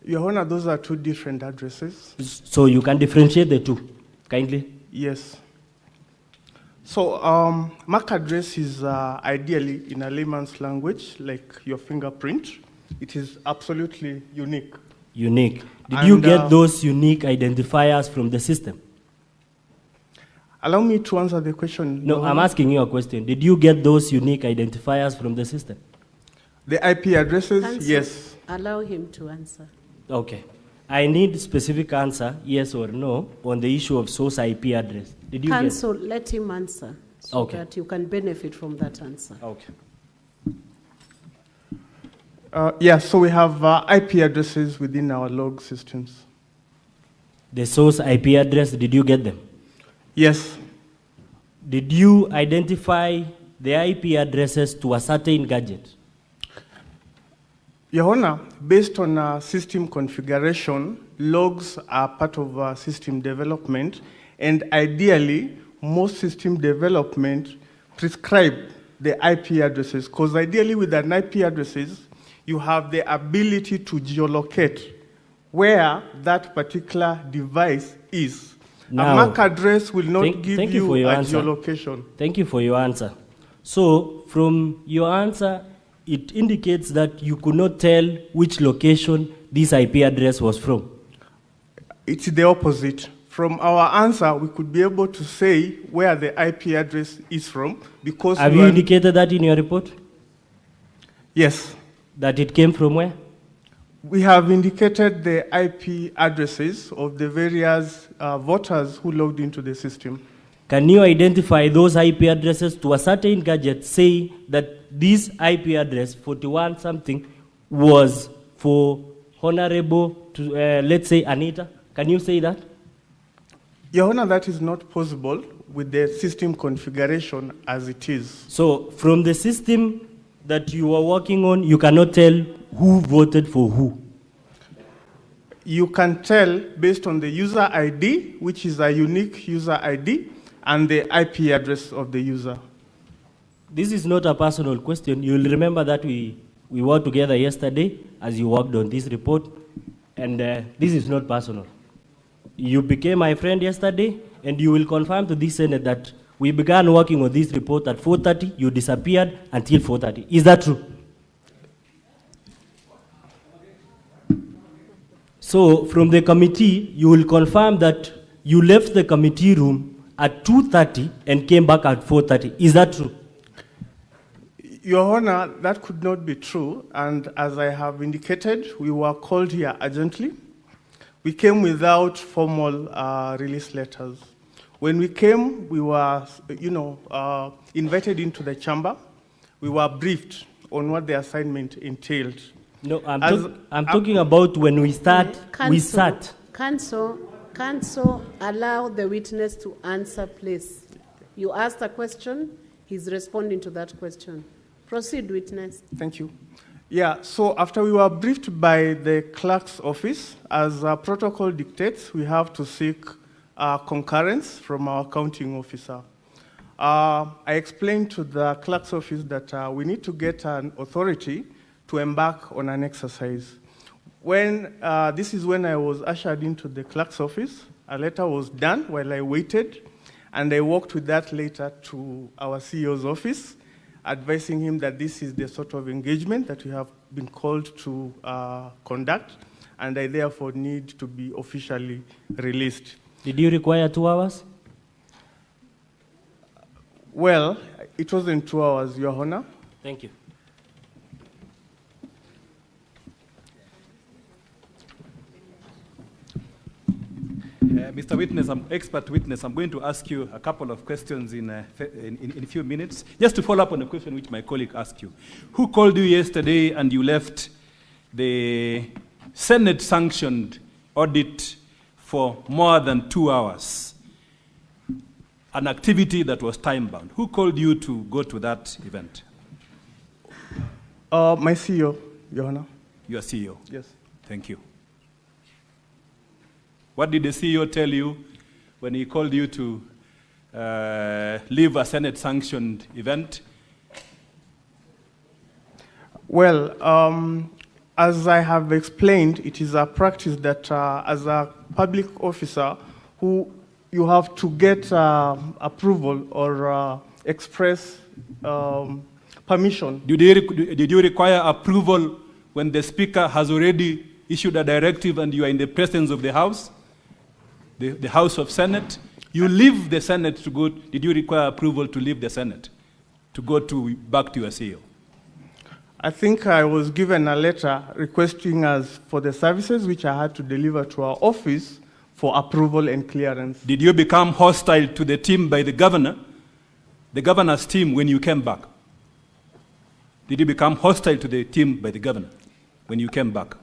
Your Honor, those are two different addresses. So you can differentiate the two, kindly? Yes. So MAC address is ideally, in a layman's language, like your fingerprint. It is absolutely unique. Unique. Did you get those unique identifiers from the system? Allow me to answer the question. No, I'm asking you a question. Did you get those unique identifiers from the system? The IP addresses, Counsel, yes. Allow him to answer. Okay. I need specific answer, yes or no, on the issue of source IP address. Did you Counsel, let him answer so Okay. that you can benefit from that answer. Okay. Yeah, so we have IP addresses within our log systems. The source IP address, did you get them? Yes. Did you identify the IP addresses to a certain gadget? Your Honor, based on system configuration, logs are part of system development, and ideally, most system development prescribe the IP addresses, because ideally with an IP addresses, you have the ability to geolocate where that particular device is. Now, a MAC address will not give you a answer. geolocation. Thank you for your answer. So, from your answer, it indicates that you could not tell which location this IP address was from. It's the opposite. From our answer, we could be able to say where the IP address is from because Have you indicated that in your report? Yes. That it came from where? We have indicated the IP addresses of the various voters who logged into the system. Can you identify those IP addresses to a certain gadget, say that this IP address, 41 something, was for Honorable, let's say, Anita? Can you say that? Your Honor, that is not possible with the system configuration as it is. So, from the system that you are working on, you cannot tell who voted for who? You can tell based on the user ID, which is a unique user ID, and the IP address of the user. This is not a personal question. You'll remember that we worked together yesterday as you worked on this report, and this is not personal. You became my friend yesterday, and you will confirm to this Senate that we began working on this report at 4:30, you disappeared until 4:30. Is that true? So, from the committee, you will confirm that you left the committee room at 2:30 and came back at 4:30. Is that true? Your Honor, that could not be true, and as I have indicated, we were called here urgently. We came without formal release letters. When we came, we were, invited into the chamber. We were briefed on what the assignment entailed. No, I'm talking about when we start. We sat. Counsel, allow the witness to answer, please. You asked a question, he's responding to that question. Proceed, witness. Thank you. Yeah, so after we were briefed by the clerk's office, as protocol dictates, we have to seek concurrence from our counting officer. I explained to the clerk's office that we need to get an authority to embark on an exercise. This is when I was ushered into the clerk's office. A letter was done while I waited, and I walked with that letter to our CEO's office, advising him that this is the sort of engagement that we have been called to conduct, and I therefore need to be officially released. Did you require 2 hours? Well, it wasn't 2 hours, Your Honor. Thank you. Mr. Witness, expert witness, I'm going to ask you a couple of questions in a few minutes. Just to follow up on the question which my colleague asked you. Who called you yesterday and you left the Senate-sanctioned audit for more than 2 hours? An activity that was time-bound. Who called you to go to that event? My CEO, Your Honor. Your CEO? Yes. Thank you. What did the CEO tell you when he called you to leave a Senate-sanctioned event? Well, As I have explained, it is a practice that as a public officer, you have to get approval or express permission. Did you require approval when the Speaker has already issued a directive and you are in the presence of the House, the House of Senate? You leave the Senate to go. Did you require approval to leave the Senate, to go back to your CEO? I think I was given a letter requesting us for the services which I had to deliver to our office for approval and clearance. Did you become hostile to the team by the governor's team, when you came back? Did you become hostile to the team by the governor when you came back?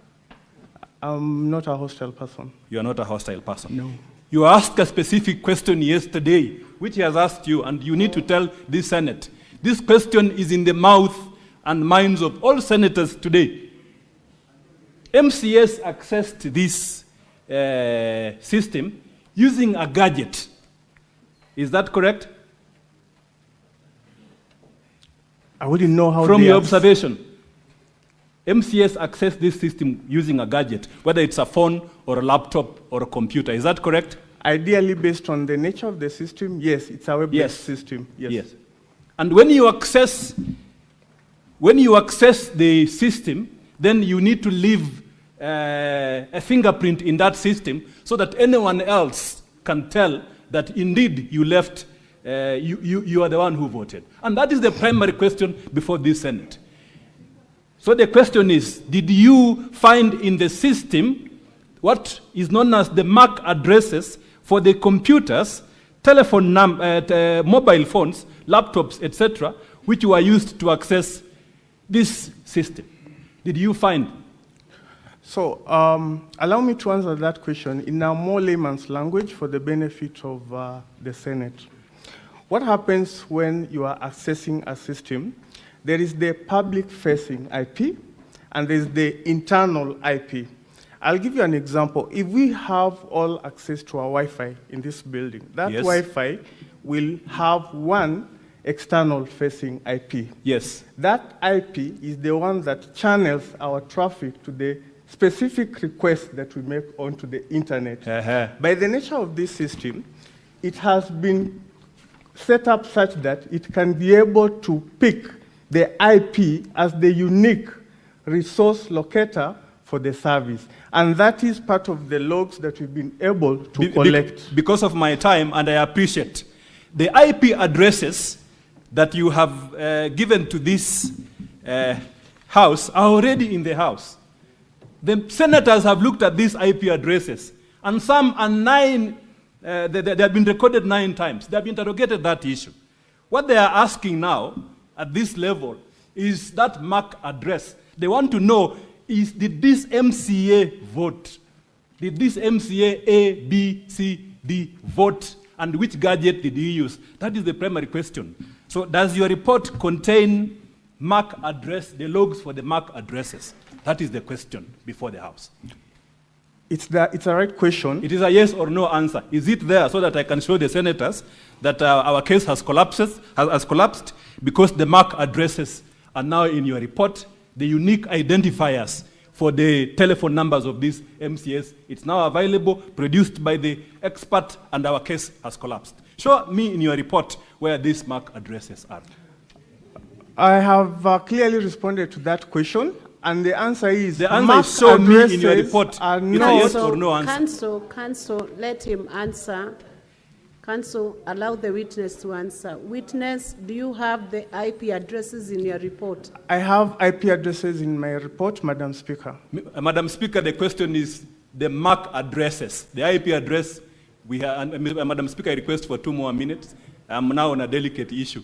I'm not a hostile person. You are not a hostile person? No. You asked a specific question yesterday, which he has asked you, and you need to tell this Senate. This question is in the mouth and minds of all senators today. MCS accessed this system using a gadget. Is that correct? I wouldn't know how. From your observation, MCS accessed this system using a gadget, whether it's a phone or a laptop or a computer. Is that correct? Ideally, based on the nature of the system, yes, it's a web-based system. Yes. And when you access the system, then you need to leave a fingerprint in that system so that anyone else can tell that indeed you left, you are the one who voted. And that is the primary question before this Senate. So the question is, did you find in the system what is known as the MAC addresses for the computers, mobile phones, laptops, etc., which were used to access this system? Did you find? So, allow me to answer that question in a more layman's language for the benefit of the Senate. What happens when you are accessing a system? There is the public-facing IP, and there is the internal IP. I'll give you an example. If we have all access to our Wi-Fi in this building, that Wi-Fi will have one external facing IP. Yes. That IP is the one that channels our traffic to the specific request that we make onto the internet. By the nature of this system, it has been set up such that it can be able to pick the IP as the unique resource locator for the service. And that is part of the logs that we've been able to collect. Because of my time, and I appreciate, the IP addresses that you have given to this house are already in the house. The senators have looked at these IP addresses, and some are they have been recorded 9 times. They have interrogated that issue. What they are asking now, at this level, is that MAC address. They want to know, did this MCA vote? Did this MCA A, B, C, D vote? And which gadget did he use? That is the primary question. So does your report contain MAC address, the logs for the MAC addresses? That is the question before the House. It's a right question. It is a yes or no answer. Is it there so that I can show the senators that our case has collapsed because the MAC addresses are now in your report, the unique identifiers for the telephone numbers of these MCS. It's now available, produced by the expert, and our case has collapsed. Show me in your report where these MAC addresses are. I have clearly responded to that question. And the answer is, the answer is show me in your report. It's a yes or no answer. Counsel, let him answer. Counsel, allow the witness to answer. Witness, do you have the IP addresses in your report? I have IP addresses in my report, Madam Speaker. Madam Speaker, the question is the MAC addresses. The IP address, Madam Speaker, I request for 2 more minutes. I'm now on a delicate issue.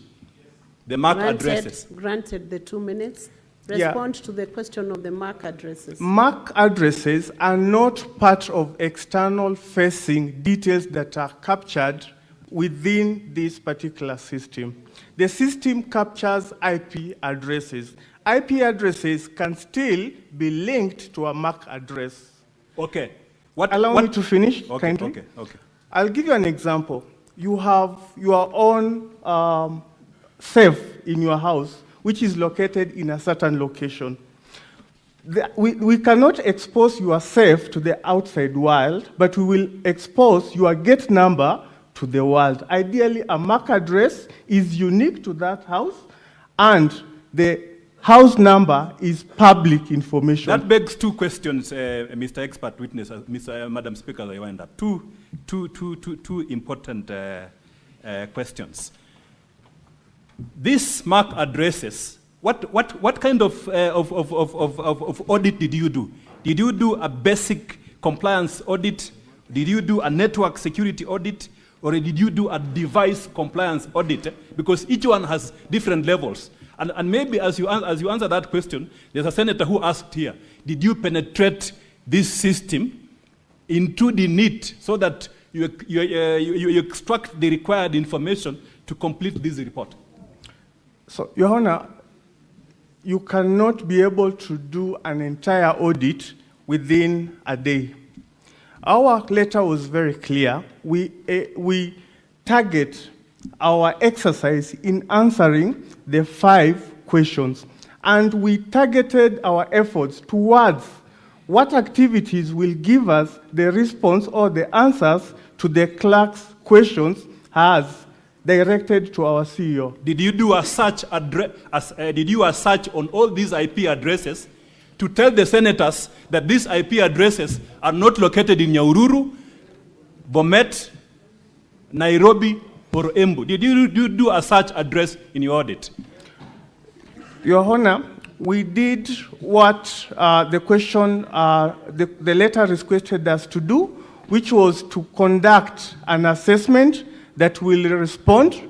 The MAC addresses. Granted the 2 minutes. Respond to the question of the MAC addresses. MAC addresses are not part of external facing details that are captured within this particular system. The system captures IP addresses. IP addresses can still be linked to a MAC address. Okay. Allow me to finish, kindly. Okay. I'll give you an example. You have your own safe in your house, which is located in a certain location. we cannot expose yourself to the outside world, but we will expose your gate number to the world. Ideally, a MAC address is unique to that house, and the house number is public information. That begs two questions, Mr. Expert Witness, Madam Speaker, I wind up. Two important questions. These MAC addresses, what kind of audit did you do? Did you do a basic compliance audit? Did you do a network security audit? Or did you do a device compliance audit? Because each one has different levels. And maybe as you answer that question, there's a senator who asked here, did you penetrate this system into the NIT so that you extract the required information to complete this report? So, Your Honor, you cannot be able to do an entire audit within a day. Our letter was very clear. We target our exercise in answering the 5 questions, and we targeted our efforts towards what activities will give us the response or the answers to the clerk's questions as directed to our CEO. Did you do a search on all these IP addresses to tell the senators that these IP addresses are not located in Nyahururu, Bomet, Nairobi, or Embu? Did you do a search address in your audit? Your Honor, we did what the question, the letter requested us to do, which was to conduct an assessment that will respond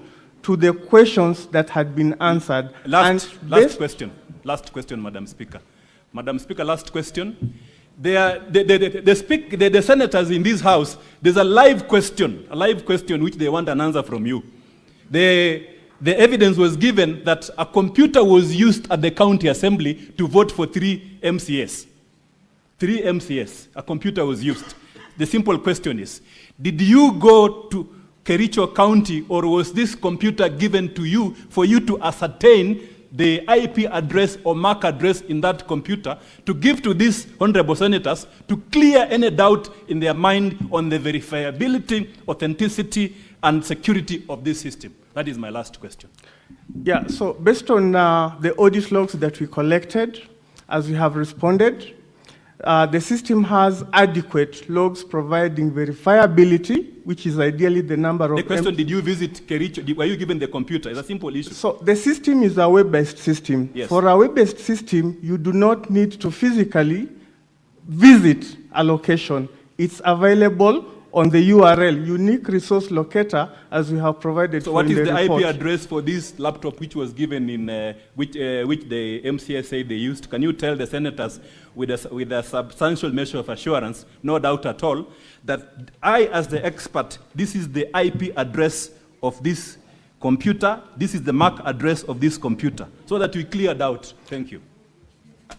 to the questions that had been answered. Last question, Madam Speaker. Madam Speaker, last question. The senators in this House, there's a live question which they want an answer from you. The evidence was given that a computer was used at the county assembly to vote for 3 MCS. 3 MCS, a computer was used. The simple question is, did you go to Kericho County, or was this computer given to you for you to ascertain the IP address or MAC address in that computer to give to these honorable senators to clear any doubt in their mind on the verifiability, authenticity, and security of this system? That is my last question. Yeah, so based on the audit logs that we collected, as we have responded, the system has adequate logs providing verifiability, which is ideally the number of... The question, did you visit Kericho? Were you given the computer? It's a simple issue. So the system is a web-based system. Yes. For a web-based system, you do not need to physically visit a location. It's available on the URL, unique resource locator, as we have provided. So what is the report. IP address for this laptop which was given in, which the MCS said they used? Can you tell the senators with a substantial measure of assurance, no doubt at all, that I, as the expert, this is the IP address of this computer, this is the MAC address of this computer, so that we clear doubt? Thank you.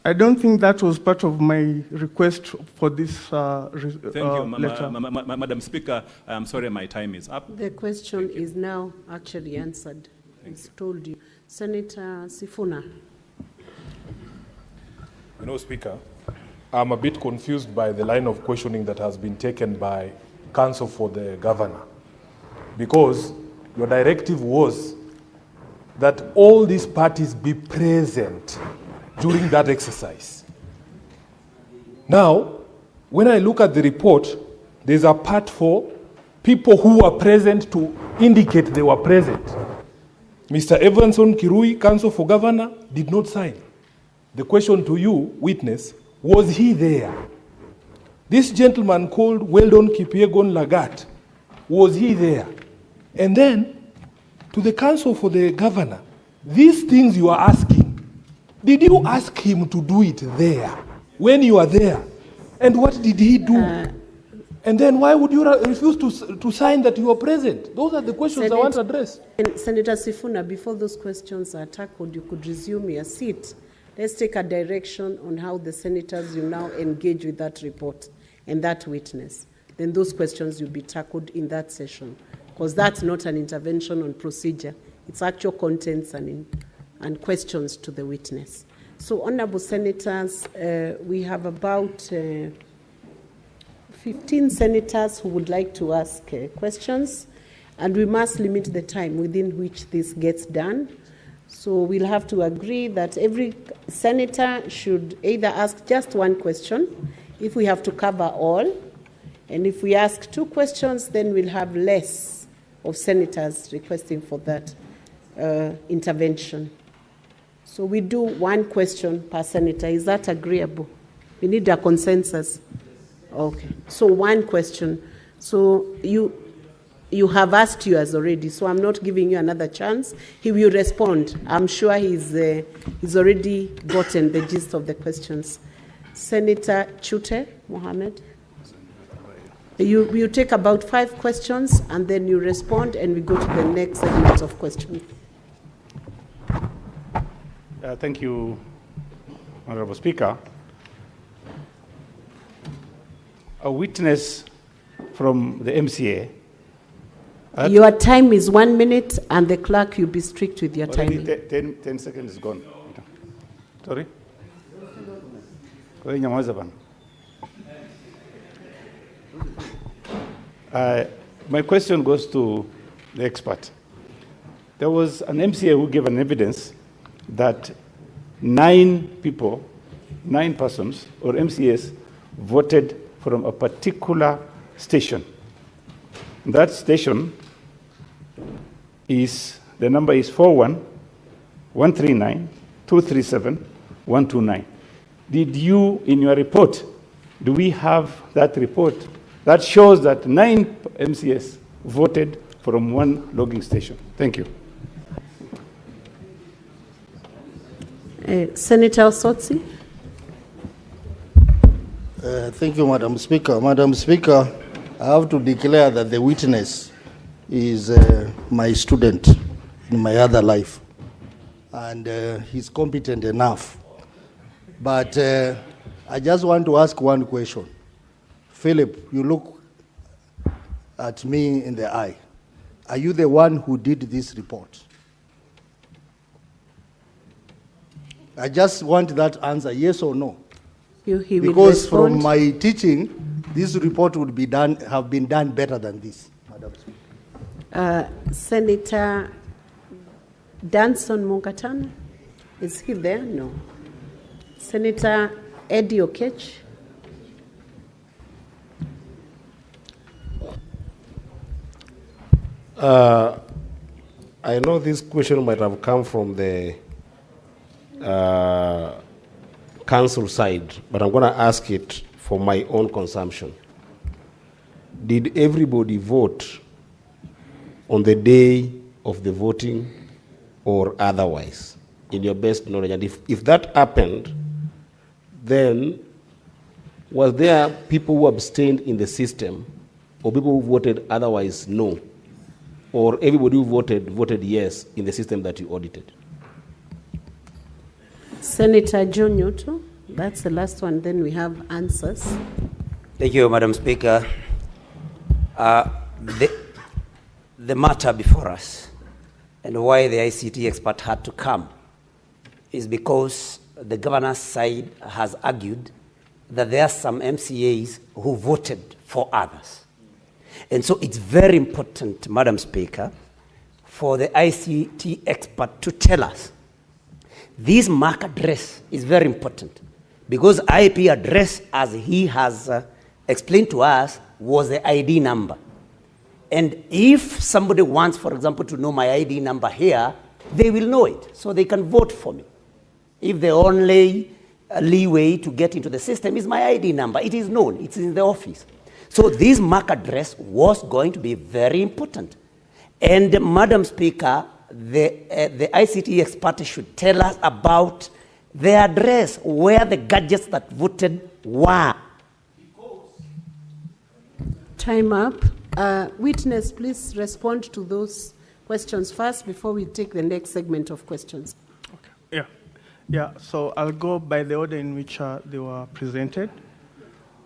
I don't think that was part of my request for this Thank you, letter. Madam Speaker. I'm sorry, my time is up. The question is now actually answered. As told you. Senator Sifuna. You know, Speaker, I'm a bit confused by the line of questioning that has been taken by counsel for the governor, because your directive was that all these parties be present during that exercise. Now, when I look at the report, there's a part for people who were present to indicate they were present. Mr. Evanson Kirui, counsel for governor, did not sign. The question to you, witness, was he there? This gentleman called Weldon Kipiegon Lagat, was he there? And then, to the counsel for the governor, these things you are asking, did you ask him to do it there, when you are there? And what did he do? And then why would you refuse to sign that you are present? Those are the questions I want to address. Senator Sifuna, before those questions are tackled, you could resume your seat. Let's take a direction on how the senators will now engage with that report and that witness. Then those questions will be tackled in that session, because that's not an intervention on procedure. It's actual contents and questions to the witness. So, honorable senators, we have about 15 senators who would like to ask questions, and we must limit the time within which this gets done. So we'll have to agree that every senator should either ask just one question if we have to cover all, and if we ask 2 questions, then we'll have less of senators requesting for that intervention. So we do 1 question per senator. Is that agreeable? We need a consensus. Okay. So 1 question. So you have asked yours already, so I'm not giving you another chance. He will respond. I'm sure he's already gotten the gist of the questions. Senator Chute Mohammed. You take about 5 questions, and then you respond, and we go to the next segment of questions. Thank you, Honorable Speaker. A witness from the MCA. Your time is 1 minute, and the clerk, you'll be strict with your timing. 10 seconds is gone. Sorry? My question goes to the expert. There was an MCA who gave an evidence that 9 persons, or MCAs, voted from a particular station. That station is, the number is 41-139-237-129. Did you, in your report, do we have that report that shows that 9 MCAs voted from 1 logging station? Thank you. Senator Osotsi. Thank you, Madam Speaker. Madam Speaker, I have to declare that the witness is my student in my other life, and he's competent enough. But I just want to ask 1 question. Philip, you look at me in the eye. Are you the one who did this report? I just want that answer, yes or no. He will because respond. From my teaching, this report would have been done better than this, Madam Speaker. Senator Danson Mungatana, is he there? No. Senator Eddie Okech. I know this question might have come from the council side, but I'm going to ask it for my own consumption. Did everybody vote on the day of the voting or otherwise, in your best knowledge? And if that happened, then was there people who abstained in the system, or people who voted otherwise no? Or everybody who voted yes in the system that you audited? Senator John Nyoto, that's the last one, then we have answers. Thank you, Madam Speaker. The matter before us and why the ICT expert had to come is because the governor's side has argued that there are some MCAs who voted for others. And so it's very important, Madam Speaker, for the ICT expert to tell us this MAC address is very important, because IP address, as he has explained to us, was the ID number. And if somebody wants, for example, to know my ID number here, they will know it, so they can vote for me. If the only leeway to get into the system is my ID number, it is known, it's in the office. So this MAC address was going to be very important. And Madam Speaker, the ICT expert should tell us about the address where the gadgets that voted were. Time up. Witness, please respond to those questions first before we take the next segment of questions. Okay. Yeah. So I'll go by the order in which they were presented.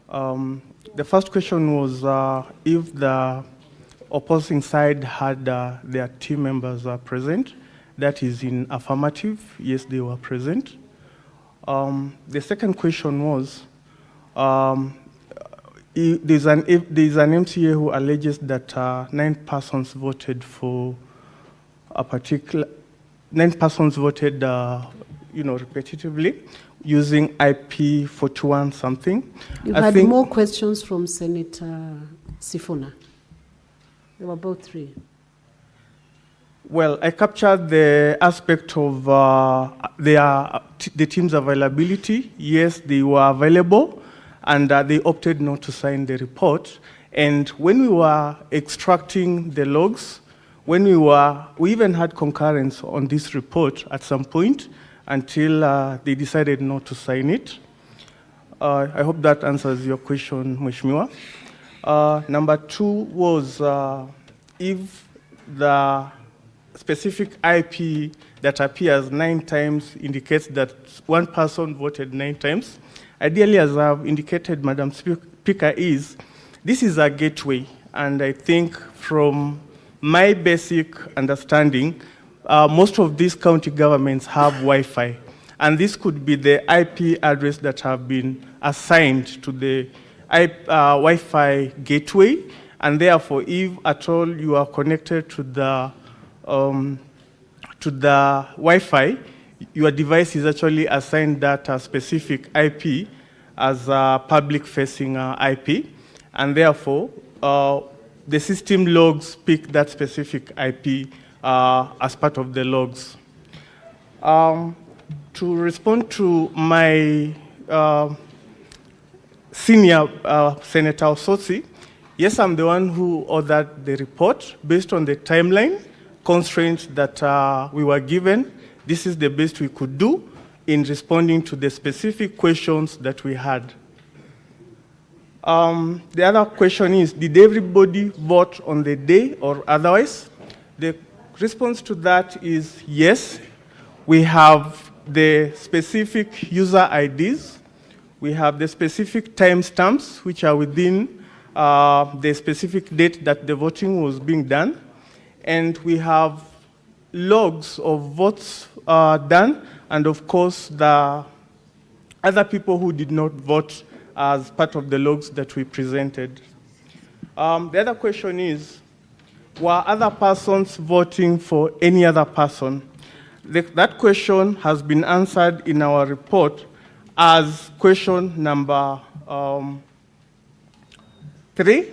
The first question was if the opposing side had their team members present. That is in affirmative. Yes, they were present. The second question was, there's an MCA who alleges that 9 persons voted for a particular, 9 persons voted, repetitively using IP 41 something. You I had think more questions from Senator Sifuna. There were about 3. Well, I captured the aspect of the team's availability. Yes, they were available, and they opted not to sign the report. And when we were extracting the logs, we even had concurrence on this report at some point until they decided not to sign it. I hope that answers your question, Mheshimiwa. Number 2 was if the specific IP that appears 9 times indicates that one person voted 9 times. Ideally, as I've indicated, Madam Speaker, this is a gateway, and I think from my basic understanding, most of these county governments have Wi-Fi, and this could be the IP address that have been assigned to the Wi-Fi gateway, and therefore, if at all you are connected to the Wi-Fi, your device is actually assigned that specific IP as a public-facing IP, and therefore, the system logs pick that specific IP as part of the logs. To respond to my senior Senator Osotsi, yes, I'm the one who authored the report based on the timeline constraints that we were given. This is the best we could do in responding to the specific questions that we had. The other question is, did everybody vote on the day or otherwise? The response to that is yes. We have the specific user IDs. We have the specific timestamps, which are within the specific date that the voting was being done. And we have logs of votes done, and of course, the other people who did not vote as part of the logs that we presented. The other question is, were other persons voting for any other person? That question has been answered in our report as question number 3,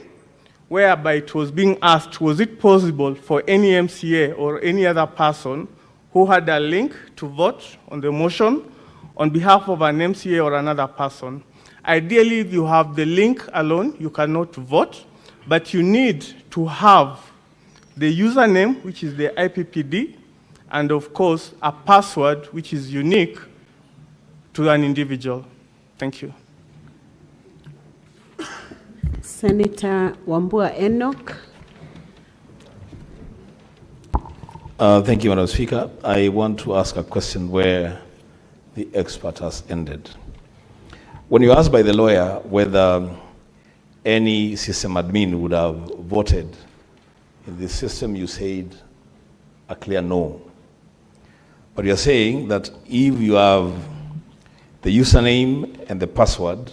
whereby it was being asked, was it possible for any MCA or any other person who had a link to vote on the motion on behalf of an MCA or another person? Ideally, if you have the link alone, you cannot vote, but you need to have the username, which is the IPPD, and of course, a password which is unique to an individual. Thank you. Senator Wambua Enoch. Thank you, Madam Speaker. I want to ask a question where the expert has ended. When you asked by the lawyer whether any system admin would have voted in the system, you said a clear no. But you're saying that if you have the username and the password,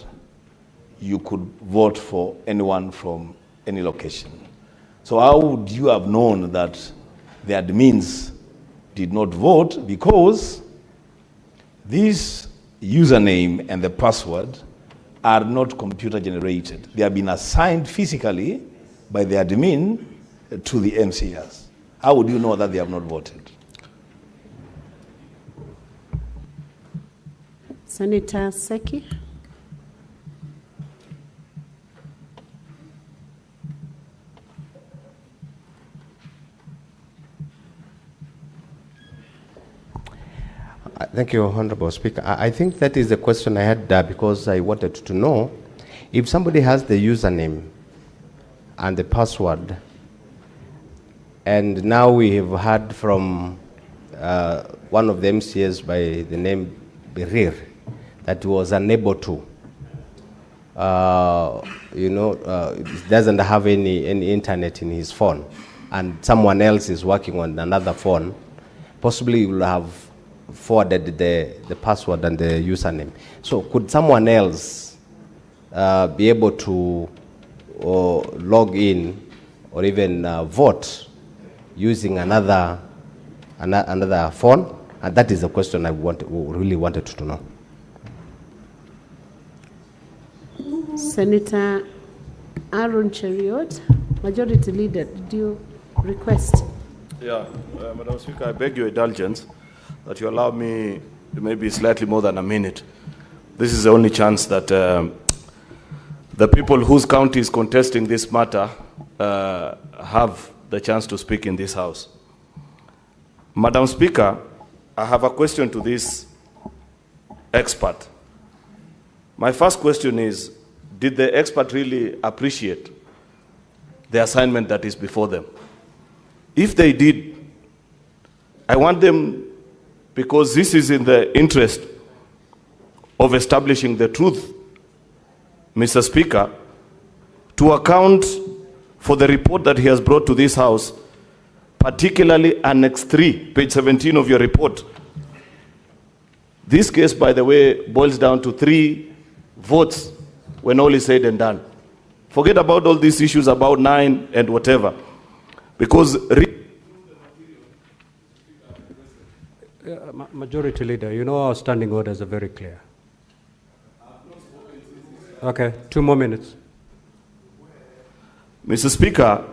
you could vote for anyone from any location. So how would you have known that the admins did not vote? Because this username and the password are not computer generated. They have been assigned physically by the admin to the MCS. How would you know that they have not voted? Senator Seki. Thank you, Honorable Speaker. I think that is the question I had because I wanted to know if somebody has the username and the password, and now we have heard from one of the MCAs by the name Berir that he was unable to, doesn't have any internet in his phone, and someone else is working on another phone, possibly he will have forwarded the password and the username. So could someone else be able to log in or even vote using another phone? And that is the question I really wanted to know. Senator Aaron Cheriot, Majority Leader, did you request? Yeah, Madam Speaker, I beg your indulgence that you allow me maybe slightly more than a minute. This is the only chance that the people whose county is contesting this matter have the chance to speak in this House. Madam Speaker, I have a question to this expert. My first question is, did the expert really appreciate the assignment that is before them? If they did, I want them, because this is in the interest of establishing the truth, Mr. Speaker, to account for the report that he has brought to this House, particularly Annex 3, page 17 of your report. This case, by the way, boils down to 3 votes when all is said and done. Forget about all these issues about 9 and whatever. Because Majority Leader, you know our standing orders are very clear. Okay, 2 more minutes. Mr. Speaker,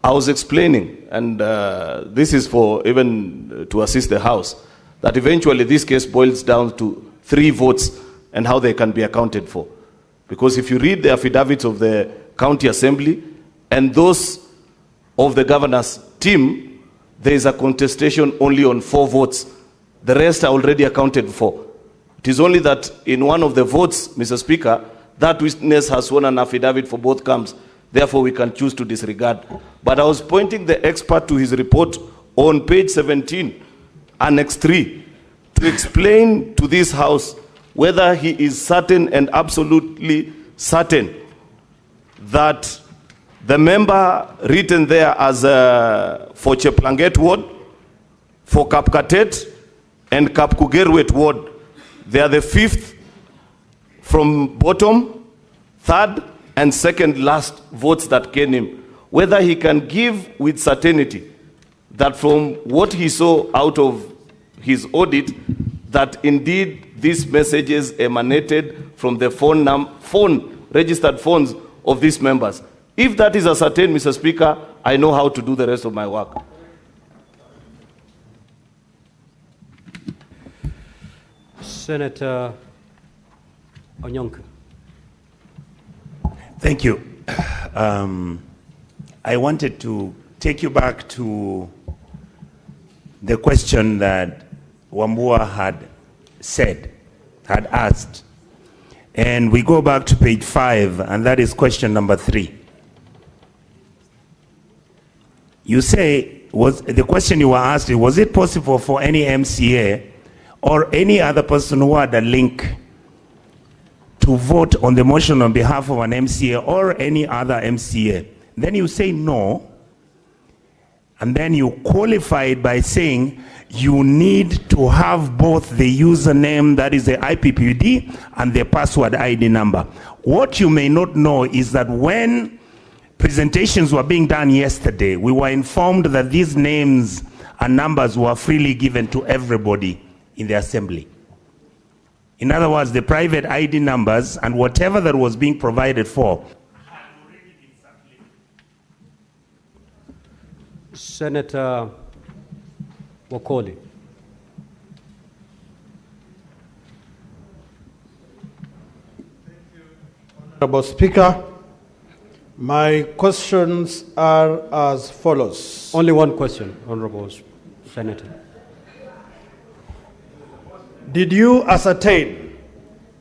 I was explaining, and this is for even to assist the House, that eventually this case boils down to 3 votes and how they can be accounted for. Because if you read the affidavits of the County Assembly and those of the governor's team, there is a contestation only on 4 votes. The rest are already accounted for. It is only that in one of the votes, Mr. Speaker, that witness has sworn an affidavit for both camps. Therefore, we can choose to disregard. But I was pointing the expert to his report on page 17, Annex 3, to explain to this House whether he is certain and absolutely certain that the member written there as for Cheplanget ward, for Kapkatet and Kapkugerwet ward, they are the 5th from bottom, 3rd and 2nd last votes that came in. Whether he can give with certainty that from what he saw out of his audit, that indeed these messages emanated from the registered phones of these members. If that is ascertained, Mr. Speaker, I know how to do the rest of my work. Senator Onyonka. Thank you. I wanted to take you back to the question that Wambua had asked. And we go back to page 5, and that is question number 3. You say, the question you were asked, was it possible for any MCA or any other person who had a link to vote on the motion on behalf of an MCA or any other MCA? Then you say no, and then you qualify it by saying you need to have both the username, that is the IPPD, and the password ID number. What you may not know is that when presentations were being done yesterday, we were informed that these names and numbers were freely given to everybody in the assembly. In other words, the private ID numbers and whatever that was being provided for. Senator Wakoli. Honorable Speaker, my questions are as follows. Only one question, Honorable Senator. Did you ascertain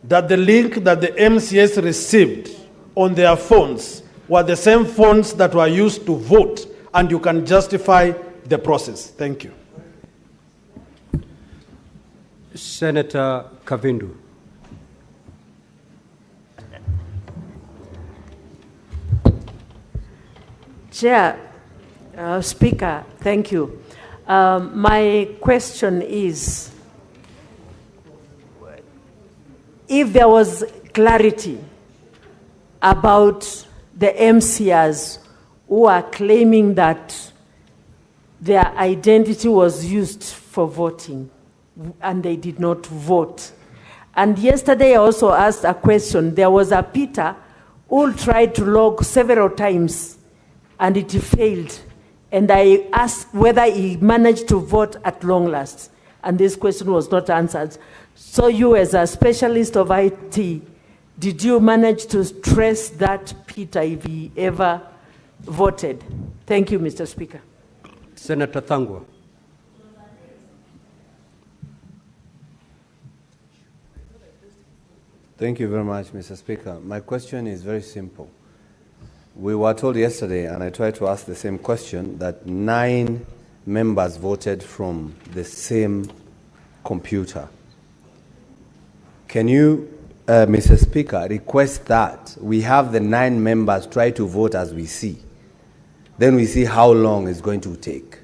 that the link that the MCS received on their phones were the same phones that were used to vote, and you can justify the process? Thank you. Senator Kavindu. Chair, Speaker, thank you. My question is, if there was clarity about the MCRs who are claiming that their identity was used for voting and they did not vote. And yesterday I also asked a question. There was a Peter who tried to log several times and it failed. And I asked whether he managed to vote at long last. And this question was not answered. So you, as a specialist of IT, did you manage to trace that Peter if he ever voted? Thank you, Mr. Speaker. Senator Thangwa. Thank you very much, Mr. Speaker. My question is very simple. We were told yesterday, and I tried to ask the same question, that 9 members voted from the same computer. Can you, Mr. Speaker, request that we have the 9 members try to vote as we see? Then we see how long it's going to take.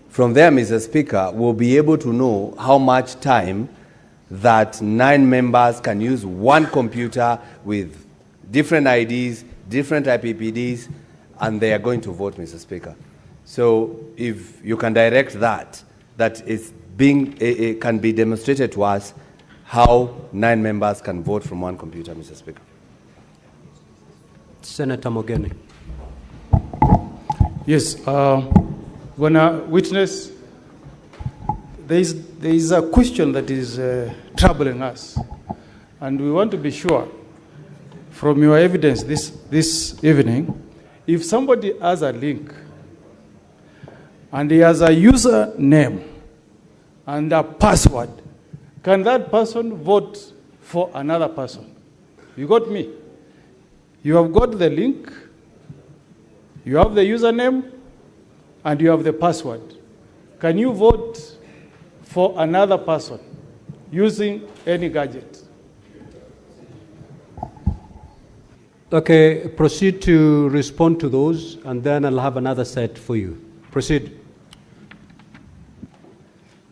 From there, Mr. Speaker, we'll be able to know how much time that 9 members can use one computer with different IDs, different IPPDs, and they are going to vote, Mr. Speaker. So if you can direct that it's it can be demonstrated to us how 9 members can vote from one computer, Mr. Speaker. Senator Mogeni. Yes, when a witness, there is a question that is troubling us, and we want to be sure from your evidence this evening, if somebody has a link and he has a username and a password, can that person vote for another person? You got me? You have got the link, you have the username, and you have the password. Can you vote for another person using any gadget? Okay, proceed to respond to those, and then I'll have another set for you. Proceed.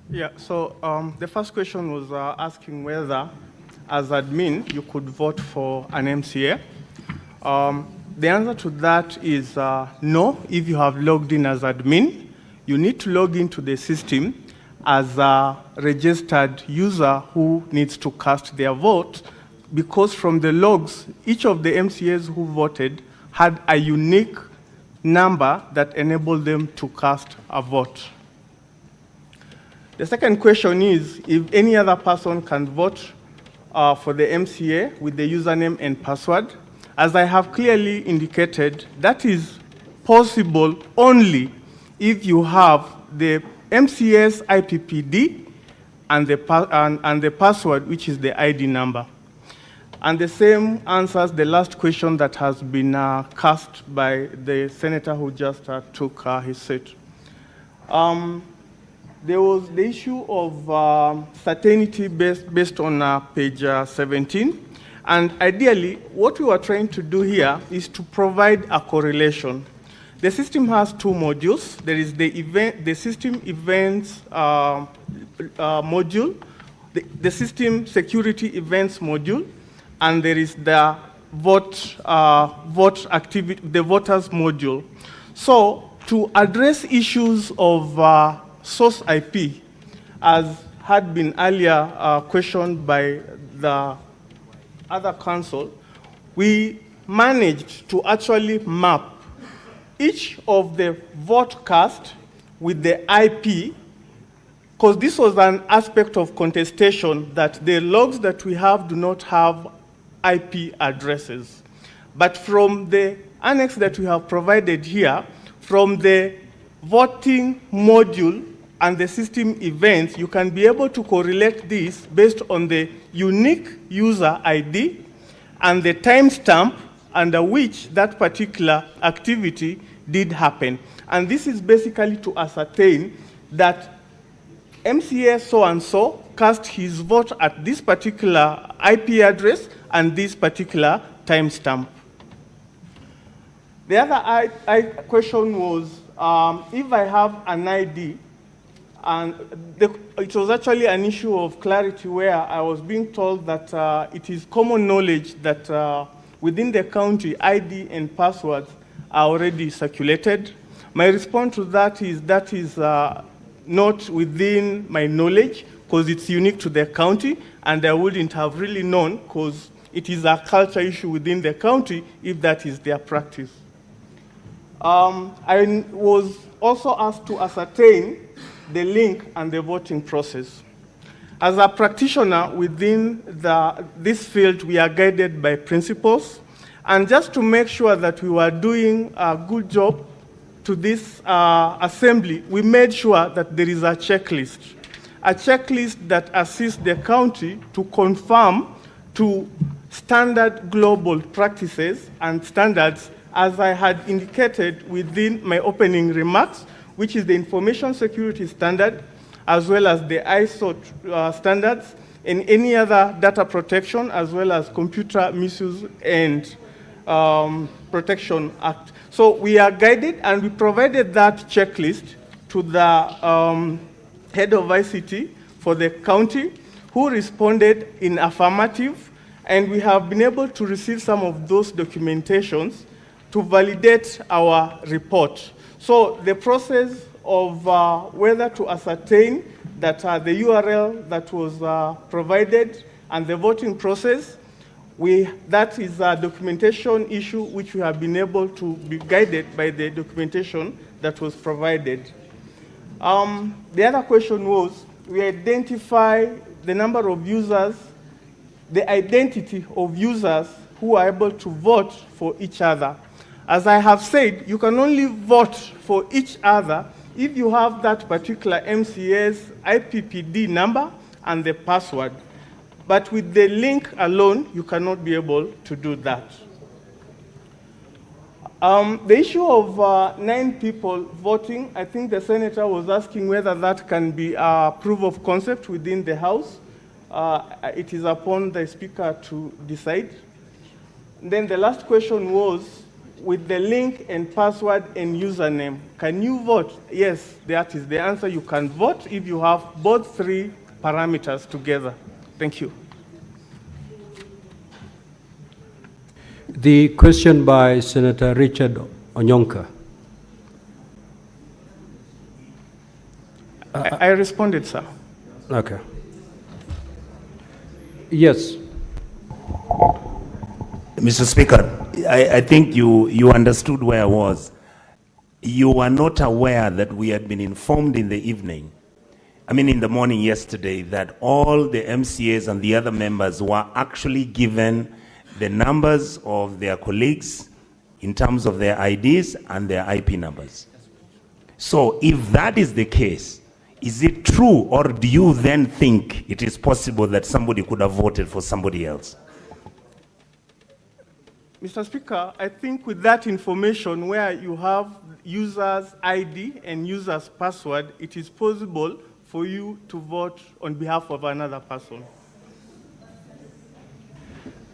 Yeah, so the first question was asking whether, as admin, you could vote for an MCA. The answer to that is no. If you have logged in as admin, you need to log into the system as a registered user who needs to cast their vote, because from the logs, each of the MCAs who voted had a unique number that enabled them to cast a vote. The second question is if any other person can vote for the MCA with the username and password. As I have clearly indicated, that is possible only if you have the MCA's IPPD and the password, which is the ID number. And the same answers the last question that has been cast by the senator who just took his seat. There was the issue of certainty based on page 17. And ideally, what we were trying to do here is to provide a correlation. The system has 2 modules. There is the system events module, the system security events module, and there is the vote activity, the voters module. So to address issues of source IP, as had been earlier questioned by the other council, we managed to actually map each of the vote cast with the IP, because this was an aspect of contestation that the logs that we have do not have IP addresses. But from the annex that we have provided here, from the voting module and the system events, you can be able to correlate this based on the unique user ID and the timestamp under which that particular activity did happen. And this is basically to ascertain that MCA so-and-so cast his vote at this particular IP address and this particular timestamp. The other question was, if I have an ID And it was actually an issue of clarity where I was being told that it is common knowledge that within the county, ID and passwords are already circulated. My response to that is not within my knowledge, because it's unique to the county, and I wouldn't have really known, because it is a culture issue within the county if that is their practice. I was also asked to ascertain the link and the voting process. As a practitioner within this field, we are guided by principles. And just to make sure that we were doing a good job to this assembly, we made sure that there is a checklist that assists the county to conform to standard global practices and standards, as I had indicated within my opening remarks, which is the Information Security Standard, as well as the ISO standards, and any other data protection, as well as Computer Misuse and Protection Act. So we are guided, and we provided that checklist to the head of ICT for the county, who responded in affirmative, and we have been able to receive some of those documentations to validate our report. So the process of whether to ascertain that the URL that was provided and the voting process, that is a documentation issue which we have been able to be guided by the documentation that was provided. The other question was, we identify the number of users, the identity of users who are able to vote for each other. As I have said, you can only vote for each other if you have that particular MCA's IPPD number and the password. But with the link alone, you cannot be able to do that. The issue of 9 people voting, I think the senator was asking whether that can be a proof of concept within the House. It is upon the Speaker to decide. Then the last question was, with the link and password and username, can you vote? Yes, that is the answer. You can vote if you have both 3 parameters together. Thank you. The question by Senator Richard Onyonka. I responded, sir. Okay. Yes. Mr. Speaker, I think you understood where I was. You were not aware that we had been informed in the evening, in the morning yesterday, that all the MCAs and the other members were actually given the numbers of their colleagues in terms of their IDs and their IP numbers. So if that is the case, is it true, or do you then think it is possible that somebody could have voted for somebody else? Mr. Speaker, I think with that information where you have user's ID and user's password, it is possible for you to vote on behalf of another person.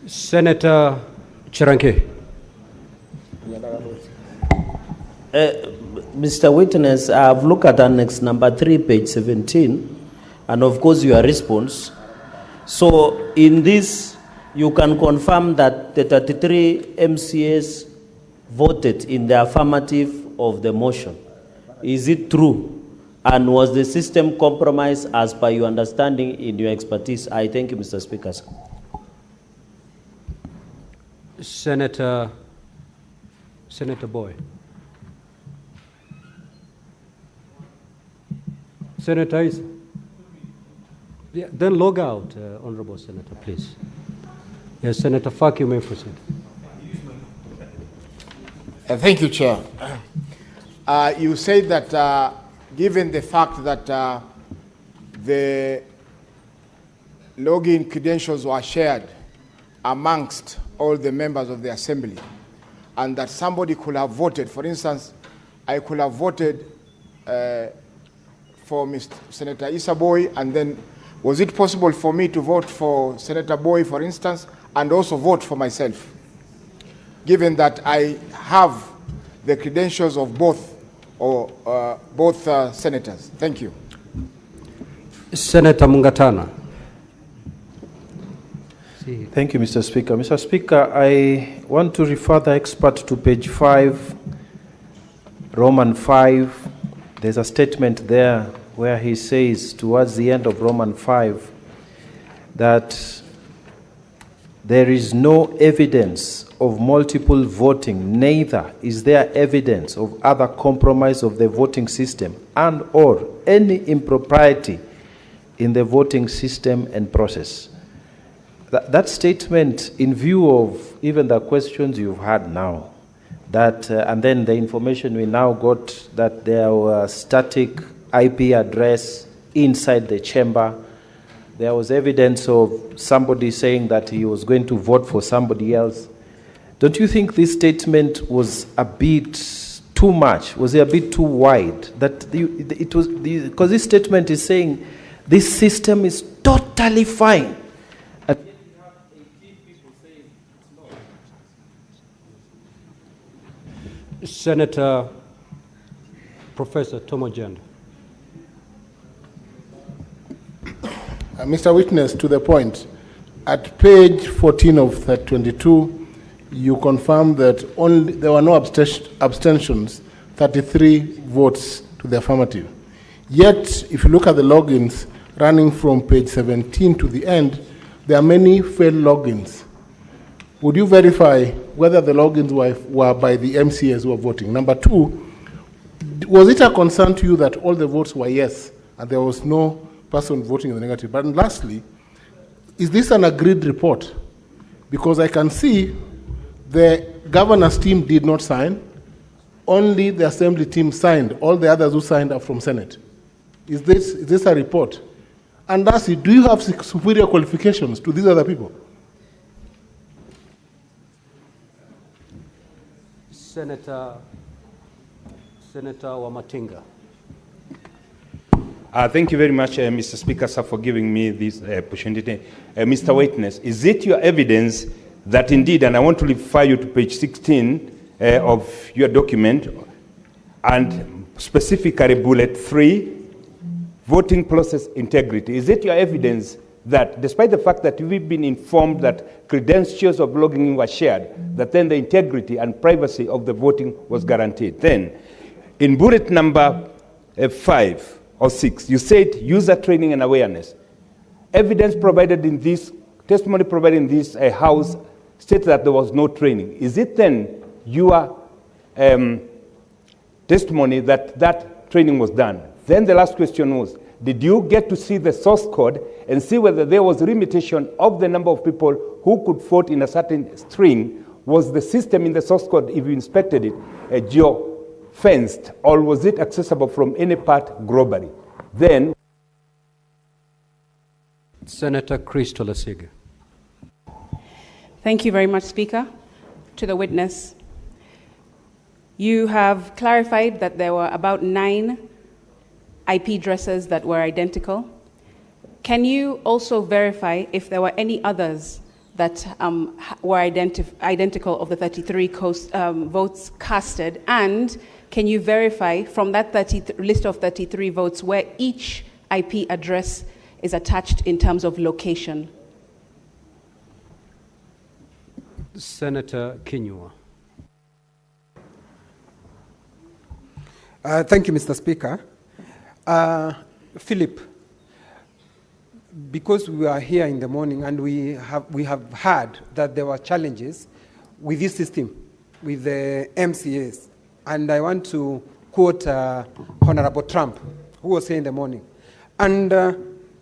Senator Chiranke. Mr. Witness, I've looked at Annex number 3, page 17, and of course your response. So in this, you can confirm that the 33 MCAs voted in the affirmative of the motion. Is it true? And was the system compromised as per your understanding in your expertise? I thank you, Mr. Speaker. Senator Boy. Senator is... Yeah, then log out, Honorable Senator, please. Yes, Senator Fak, you may proceed. Thank you, Chair. You said that given the fact that the login credentials were shared amongst all the members of the Assembly, and that somebody could have voted, for instance, I could have voted for Mr. Senator Issa Boy, and then was it possible for me to vote for Senator Boy, for instance, and also vote for myself, given that I have the credentials of both senators? Thank you. Senator Mungatana. Thank you, Mr. Speaker. Mr. Speaker, I want to refer the expert to page 5, Roman 5. There's a statement there where he says, towards the end of Roman 5, that there is no evidence of multiple voting, neither is there evidence of other compromise of the voting system and or any impropriety in the voting system and process. That statement, in view of even the questions you've had now, that and then the information we now got that there was static IP address inside the chamber, there was evidence of somebody saying that he was going to vote for somebody else. Don't you think this statement was a bit too much? Was it a bit too wide? That it was because this statement is saying this system is totally fine. Senator Professor Tomojand. Mr. Witness, to the point, at page 14 of 22, you confirm that there were no abstentions, 33 votes to the affirmative. Yet, if you look at the logins running from page 17 to the end, there are many failed logins. Would you verify whether the logins were by the MCAs who were voting? Number two, was it a concern to you that all the votes were yes and there was no person voting in the negative? But lastly, is this an agreed report? Because I can see the governor's team did not sign, only the assembly team signed. All the others who signed are from Senate. Is this a report? And lastly, do you have superior qualifications to these other people? Senator Wamatinga. Thank you very much, Mr. Speaker, sir, for giving me this opportunity. Mr. Witness, is it your evidence that indeed, and I want to refer you to page 16 of your document, and specifically bullet 3, voting process integrity. Is it your evidence that despite the fact that we've been informed that credentials of logging were shared, that then the integrity and privacy of the voting was guaranteed? Then, in bullet number 5 or 6, you said user training and awareness. Evidence provided in this, testimony provided in this house states that there was no training. Is it then your testimony that that training was done? Then the last question was, did you get to see the source code and see whether there was a limitation of the number of people who could vote in a certain string? Was the system in the source code, if you inspected it, geo-fenced, or was it accessible from any part globally? Then, Senator Crystal Asige. Thank you very much, Speaker. To the witness, you have clarified that there were about 9 IP addresses that were identical. Can you also verify if there were any others that were identical of the 33 votes casted? And can you verify from that list of 33 votes where each IP address is attached in terms of location? Senator Kinyua. Thank you, Mr. Speaker. Philip, because we are here in the morning and we have heard that there were challenges with this system, with the MCAs, and I want to quote Honorable Trump, who was here in the morning. And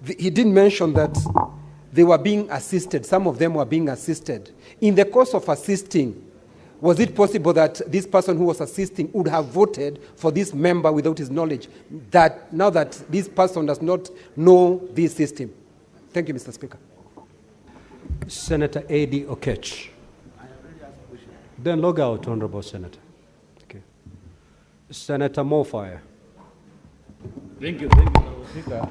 he did mention that they were being assisted, some of them were being assisted. In the course of assisting, was it possible that this person who was assisting would have voted for this member without his knowledge, that now that this person does not know this system? Thank you, Mr. Speaker. Senator A.D. Okech. Then log out, Honorable Senator. Okay. Senator Mofire. Thank you, Honorable Speaker.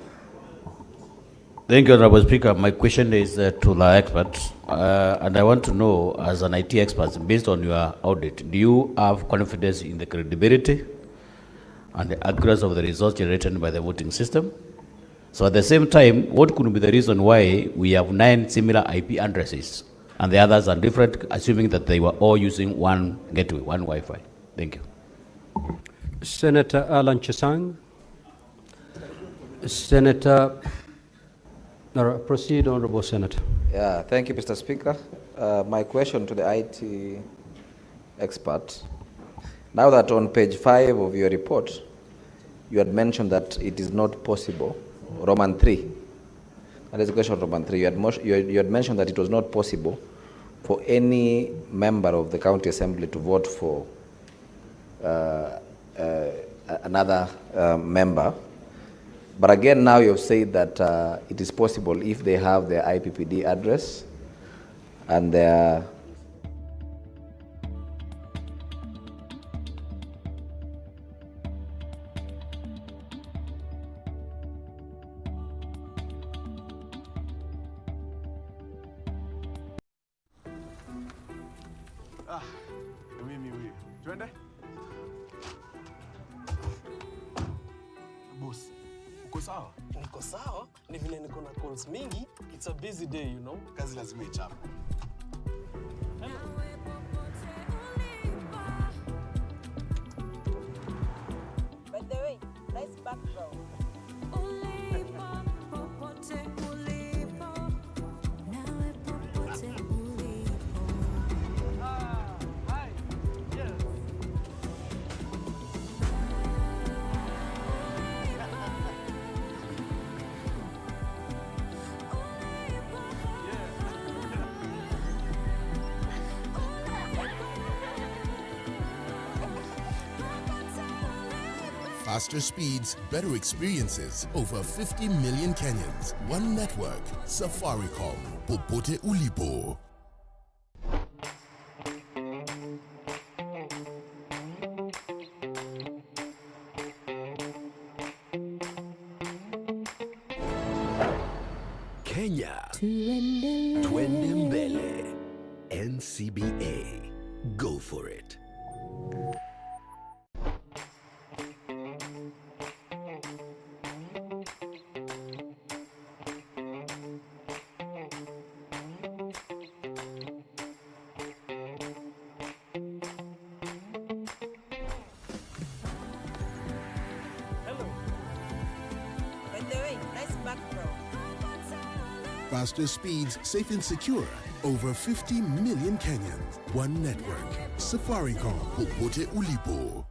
Thank you, Honorable Speaker. My question is to the experts, and I want to know, as an IT expert, based on your audit, do you have confidence in the credibility and the accuracy of the results generated by the voting system? So at the same time, what could be the reason why we have 9 similar IP addresses and the others are different, assuming that they were all using one gateway, one Wi-Fi? Thank you. Senator Alan Chesang. Senator, proceed, Honorable Senator. Yeah, thank you, Mr. Speaker. My question to the IT expert. Now that on page 5 of your report, you had mentioned that it is not possible, Roman 3, that is a question of Roman 3, you had mentioned that it was not possible for any member of the county assembly to vote for another member. But again, now you've said that it is possible if they have their IPPD address and their Boss, uko sawa? Niko sawa, ni vile niko na calls mingi. It's a busy day, you know. Kazi lazima ichape. By the way, nice background. Faster speeds, better experiences. Over 50 million Kenyans. One network. Safaricom. Popote ulipo. Kenya. Twende mbele. NCBA. Go for it. Faster speeds, safe and secure. Over 50 million Kenyans. One network. Safaricom. Popote ulipo.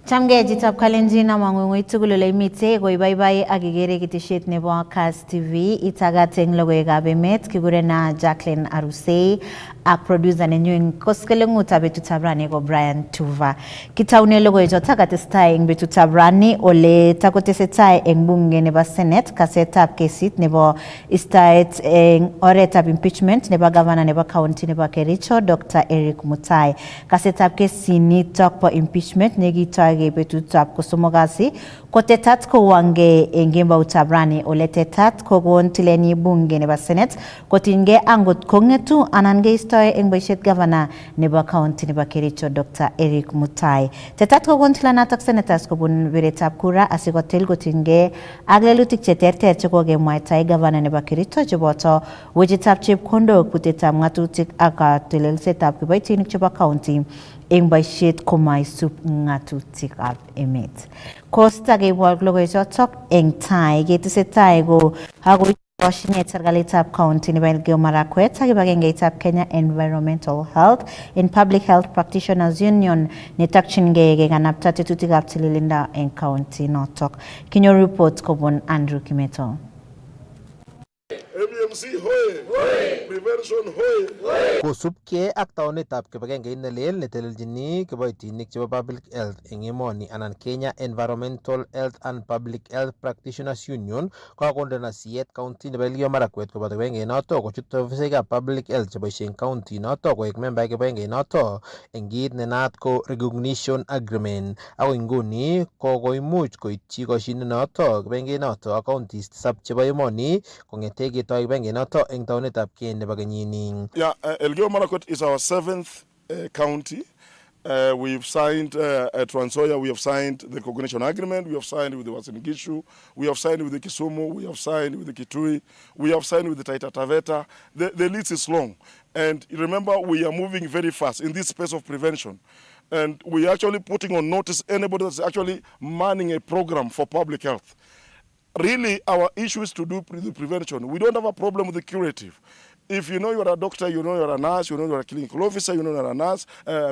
Chamgejitab Kalenjin amang'ung'ui tugul ole imite koibaibai ak igere ketesiet nebo Kass TV itagat eng logoiwekab emet kigurena Jacqueline Arusei ak producer nenyu eng koskelengutab betutab rani ko Brian Tuva. Kitaune logoiwechoto katestai eng betutab rani ole takotesetai eng bunge nebo Senate kasetab kesit nebo istaet eng oretab impeachment nebo governor nebo county nebo Kericho Dr. Eric Mutai. Kasetab kesinitok po impeachment nekitoi betutab kosomok kasi kotetat kowange eng kemboutab rani ole tetat kokon tileni bunge nebo Senate kotinygei angot kong'etu anan keistoi eng boisiet governor nebo county nebo Kericho Dr. Eric Mutai. Tetat kokon tilanatok senators kobun biretab kura asikotil kotinygei ak lelutik cheterter chekokemwaitae governor nebo Kericho cheboto wechetab chepkondok, butetab ng'atutik ak telelsetab kiboitinik chebo county eng boisiet komaisub ng'atutikab emet. Kosta kebwat logoiwechotok eng tai ketesetai ko Koshinet serikalitab county nebo Elgeyo Marakwet ak kibagengeitab Kenya Environmental Health in Public Health Practitioners Union netokchingei kekanapta tetutikab tililindo eng county notok. Kinyor report kobun Andrew Kimeto. MMC hoye! Prevention hoye! Kosubkei ak taunetab kibagengeit nelel netelelchini kiboitinik chebo public health eng emoni anan Kenya Environmental Health and Public Health Practitioners Union kokondena siyet county nebo Elgeyo Marakwet koboto kibagengeit noto kochut ofisaekab public health cheboisie eng county noto koek membaek kibagengeit noto eng kit nenaat ko recognition agreement. Ako inguni kokoimuch koityi koshinet noto kibagengeit noto ak counties 7 chebo emoni kongete ketoi kibagengeit noto eng taunetab kei nebo kenyini. Yeah, Elgeyo Marakwet is our 7th county. We've signed Trans Nzoia, we have signed the recognition agreement, we have signed with the Uasin Gishu, we have signed with the Kisumu, we have signed with the Kitui, we have signed with the Taita Taveta. The list is long. And remember, we are moving very fast in this space of prevention. And we are actually putting on notice anybody that's actually manning a program for public health. Really, our issue is to do the prevention. We don't have a problem with the curative. If you know you're a doctor, you know you're a nurse, you know you're a clinical officer, you know you're a nurse, a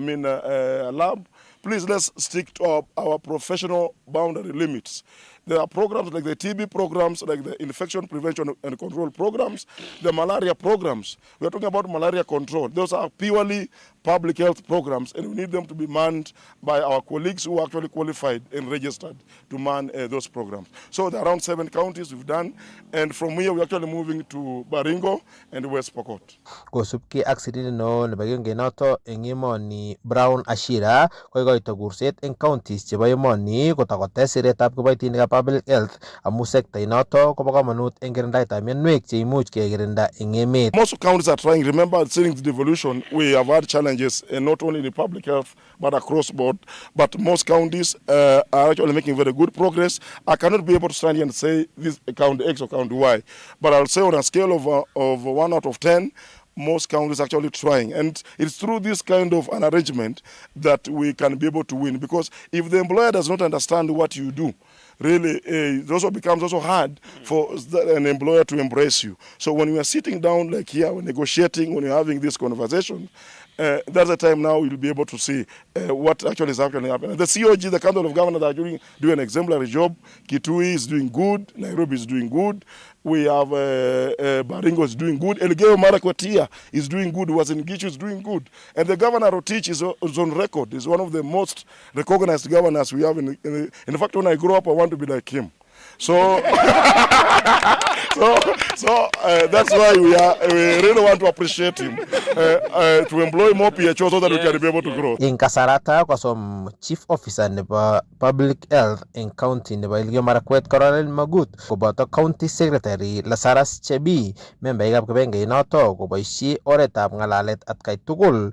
lab, please let's stick to our professional boundary limits. There are programs like the TB programs, like the infection prevention and control programs, the malaria programs. We are talking about malaria control. Those are purely public health programs, and we need them to be manned by our colleagues who are actually qualified and registered to man those programs. So there are around 7 counties we've done, and from here we're actually moving to Baringo and West Pokot. Kosubki accident no nebagenge noto eng emoni Brown Ashira koikoito kurset eng counties chebo emoni kotakotes siretab kiboitinikab public health amu sekta inoto kobo kamanut eng kirindaetab mionwek cheimuch kekirinda eng emet. Most counties are trying. Remember, since the devolution, we have had challenges, not only in public health, but across board. But most counties are actually making very good progress. I cannot be able to stand here and say this county X or county Y, but I'll say on a scale of 1 out of 10, most counties actually trying. And it's through this kind of an arrangement that we can be able to win. Because if the employer does not understand what you do, really, it also becomes also hard for an employer to embrace you. So when we are sitting down like here, we're negotiating, when you're having this conversation, that's the time now you'll be able to see what actually is happening. The COG, the Council of Governors, are doing an exemplary job. Kitui is doing good. Nairobi is doing good. We have Baringo is doing good. Elgeyo Marakwet is doing good. Uasin Gishu is doing good. And the governor Rotich is on record. He's one of the most recognized governors we have. In fact, when I grow up, I want to be like him. So, that's why we really want to appreciate him, to employ more PHO so that we can be able to grow. In kasarata kosom chief officer nebo public health in county nebo Elgeyo Marakwet Colonel Magut koboto county secretary Lazarus Chebi membaikab kibagengeit noto koboisie oretab ngalalet atkai tugul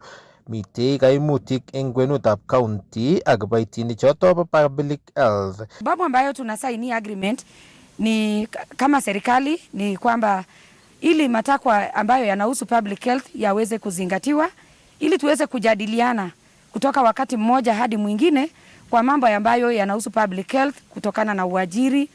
mitei kaimutik eng kwenutab county ak kiboitinik choto bo public health. Sababu ambayo tunasaini agreement ni kama serikali ni kwamba ili matakwa ambayo yanahusu public health yaweze kuzingatiwa ili tuweze kujadiliana kutoka wakati mmoja hadi mwingine kwa mambo ambayo yanahusu public health kutokana na uajiri,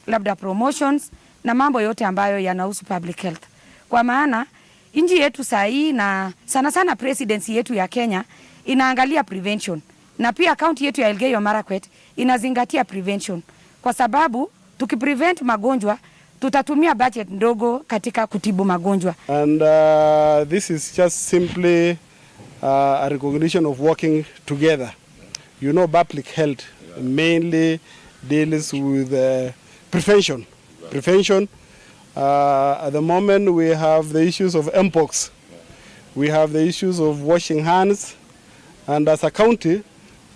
labda promotions na mambo yote ambayo yanahusu public health. Kwa maana nchi yetu saa hii na sana sana presidency yetu ya Kenya inaangalia prevention. Na pia county yetu ya Elgeyo Marakwet inazingatia prevention. Kwa sababu tukiprevent magonjwa tutatumia budget ndogo katika kutibu magonjwa. And this is just simply a recognition of working together. You know, public health mainly deals with prevention. Prevention. At the moment we have the issues of mpox. We have the issues of washing hands. And as a county,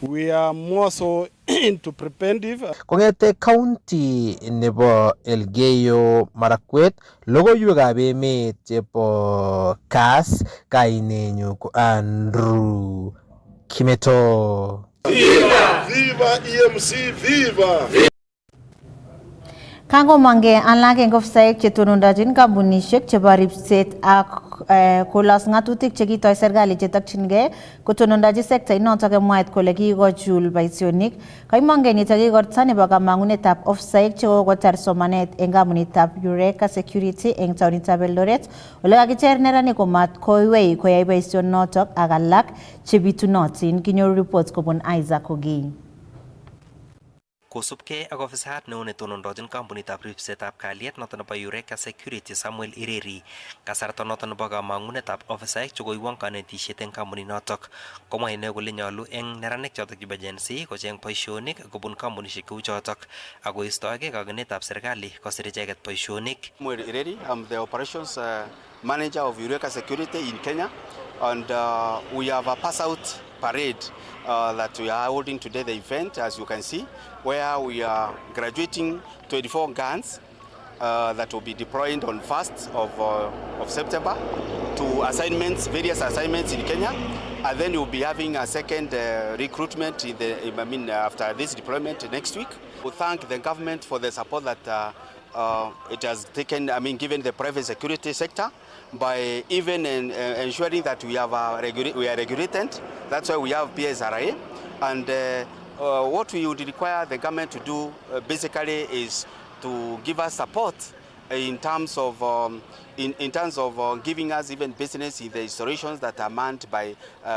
we are more so into preventive. Kongete county nebo Elgeyo Marakwet, logoiwekab emet chebo CAS, kainenyu ko Andrew Kimeto. Viva! Viva EMC! Viva! Kangomange alak eng ofsaek chetonondochin kampunishek chebo ripset ak kolos ngatutik chekitoi serikali chetokyingei kotonondochi sekta inotok mwaet kole kikochul boisionik. Kaimange nitok kikorta nebo kamangunetab ofsaek chekokotar somanet eng kampunitab Eureka Security eng taonitab Eldoret ole kakicher neranik komat koiwei koyai boisionotok ak alak chebitunotin. Kinyoru report kobun Isaac Ogei. Kosubkei ak ofisayat neo netonondochin kampunitab ripsetab kalyet noton nebo Eureka Security Samuel Ireri, kasarta noton nebo kamangunetab ofisaek chekoiwong kanetisiet eng kampuninotok, komwa ine kole nyolu eng neranik chotok chebo Gen Z kocheng boisionik kobun kampunisiek kou chotok ako istoege kakenetab serikali kosir icheket boisionik. Samuel Ireri, I'm the operations manager of Eureka Security in Kenya, and we have a pass out parade that we are holding today, the event, as you can see, where we are graduating 24 guns that will be deployed on 1st of September to assignments, various assignments in Kenya, and then we'll be having a second recruitment after this deployment next week. We thank the government for the support that it has taken, given the private security sector by even ensuring that we are regulated. That's why we have PSRA. And what we would require the government to do basically is to give us support in terms of giving us even business in the installations that are manned by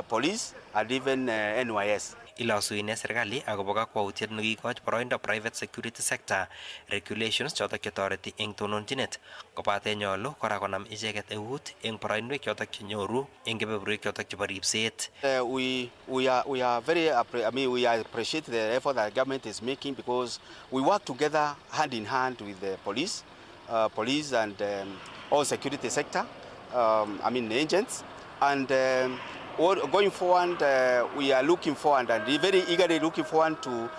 police and even NYS. Ilosu ine serikali akobo kakwautiet nekikoch boroindo private security sector regulations chotok chetoreti eng tononchinet kobate nyolu kora konam icheket eut eng boroinwek chotok chenyoru eng kebeberwek chotok chebo ripset. We appreciate the effort that the government is making because we work together hand in hand with the police and all security sector, agents, and going forward, we are looking forward and very eagerly looking forward to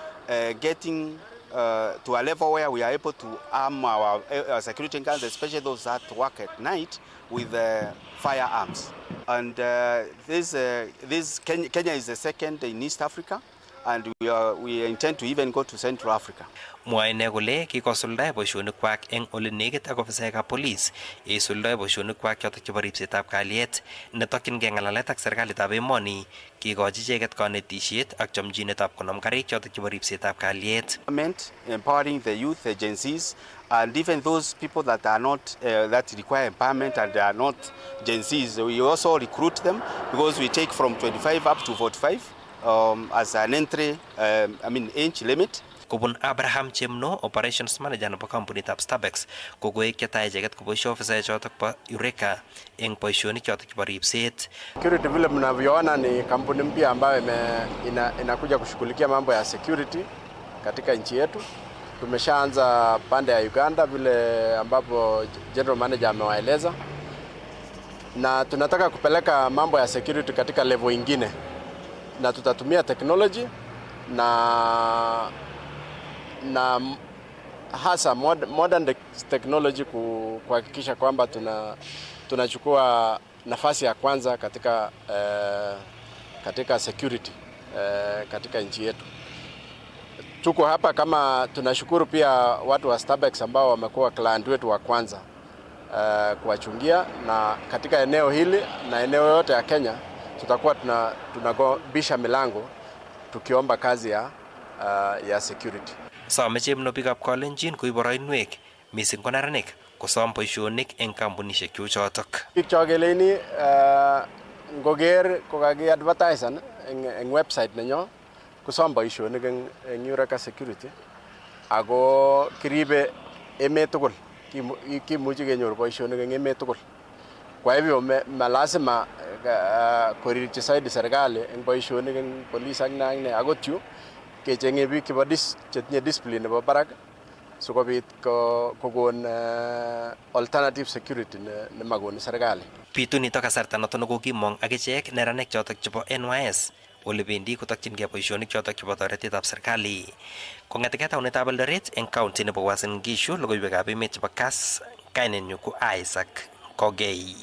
getting to a level where we are able to arm our security guards, especially those that work at night, with firearms. And Kenya is the second in East Africa, and we intend to even go to Central Africa. Mwae ine kole kikosuldae boisionikwak eng ole nekit ak ofisaekab police isuldae boisionikwak chotok chebo ripsetab kalyet netokyingei ng'alalet ak serikalitab emoni kikochi icheket kanetisiet ak chomchinetab konam karik chotok chebo ripsetab kalyet. Empowering the youth, the Gen Zs, and even those people that are not that require empowerment and they are not Gen Zs, we also recruit them because we take from 25 up to 45 as an entry age limit. Kobun Abraham Chemno, operations manager nebo kampunitab Starbucks, kokoek chetai icheket koboisio ofisaek chotok bo Eureka eng boisionik chotok chebo ripset. Security vile mnavyoona ni kampuni mpya ambayo inakuja kushughulikia mambo ya security katika nchi yetu. Tumeshaanza pande ya Uganda vile ambapo general manager amewaeleza, na tunataka kupeleka mambo ya security katika level ingine, na tutatumia technology na hasa modern technology kuhakikisha kwamba tunachukua nafasi ya kwanza katika security katika nchi yetu. Tuko hapa kama tunashukuru pia watu wa Starbucks ambao wamekuwa client wetu wa kwanza kuwachungia, na katika eneo hili na eneo yote ya Kenya tutakuwa tunagobisha milango tukiomba kazi ya security. Some Chemno biikab Kalenjin koib boroinwek mising ko neranik kosom boisionik eng kampunisiek chotok. Biik chokeleni ngoker kokakiadvertisen eng website nenyo kosom boisionik eng Eureka Security ako kiribe emet tugul, kimuchi kenyor boisionik eng emet tugul. Kwa hivyo lazima korirchi zaidi serikali eng boisionik eng police ak ne akot yu kechenge biik chebo chetinye discipline nebo barak sikobit kokon alternative security nemakoni serikali. Bitu nito kasarta noton kokimong akichek neranik chotok chebo NYS ole bendi kotokyingei boisionik chotok chebo toretetab serikali. Kong'eteke taunetab Eldoret eng county nebo Uasin Gishu, logoiwekab emet chebo Kass, kainenyu ko Isaac Kogei.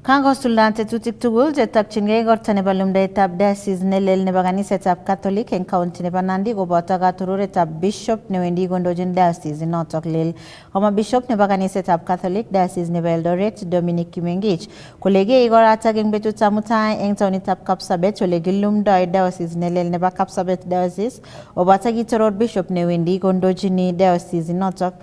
Kangosulda tetutik tugul chetokchingei igorta nebo lumdaetab diocese nelel nebo kanisetab Catholic eng county nebo Nandi koboto katuroretab bishop newendi kondochin diocese inotok lel. Komwa bishop nebo kanisetab Catholic diocese nebo Eldoret Dominic Kimengich kole igorata eng betutab mutai eng taonitab Kapsabet ole kilumdoi diocese nelel nebo Kapsabet diocese oboto kitoror bishop newendi kondochini diocese inotok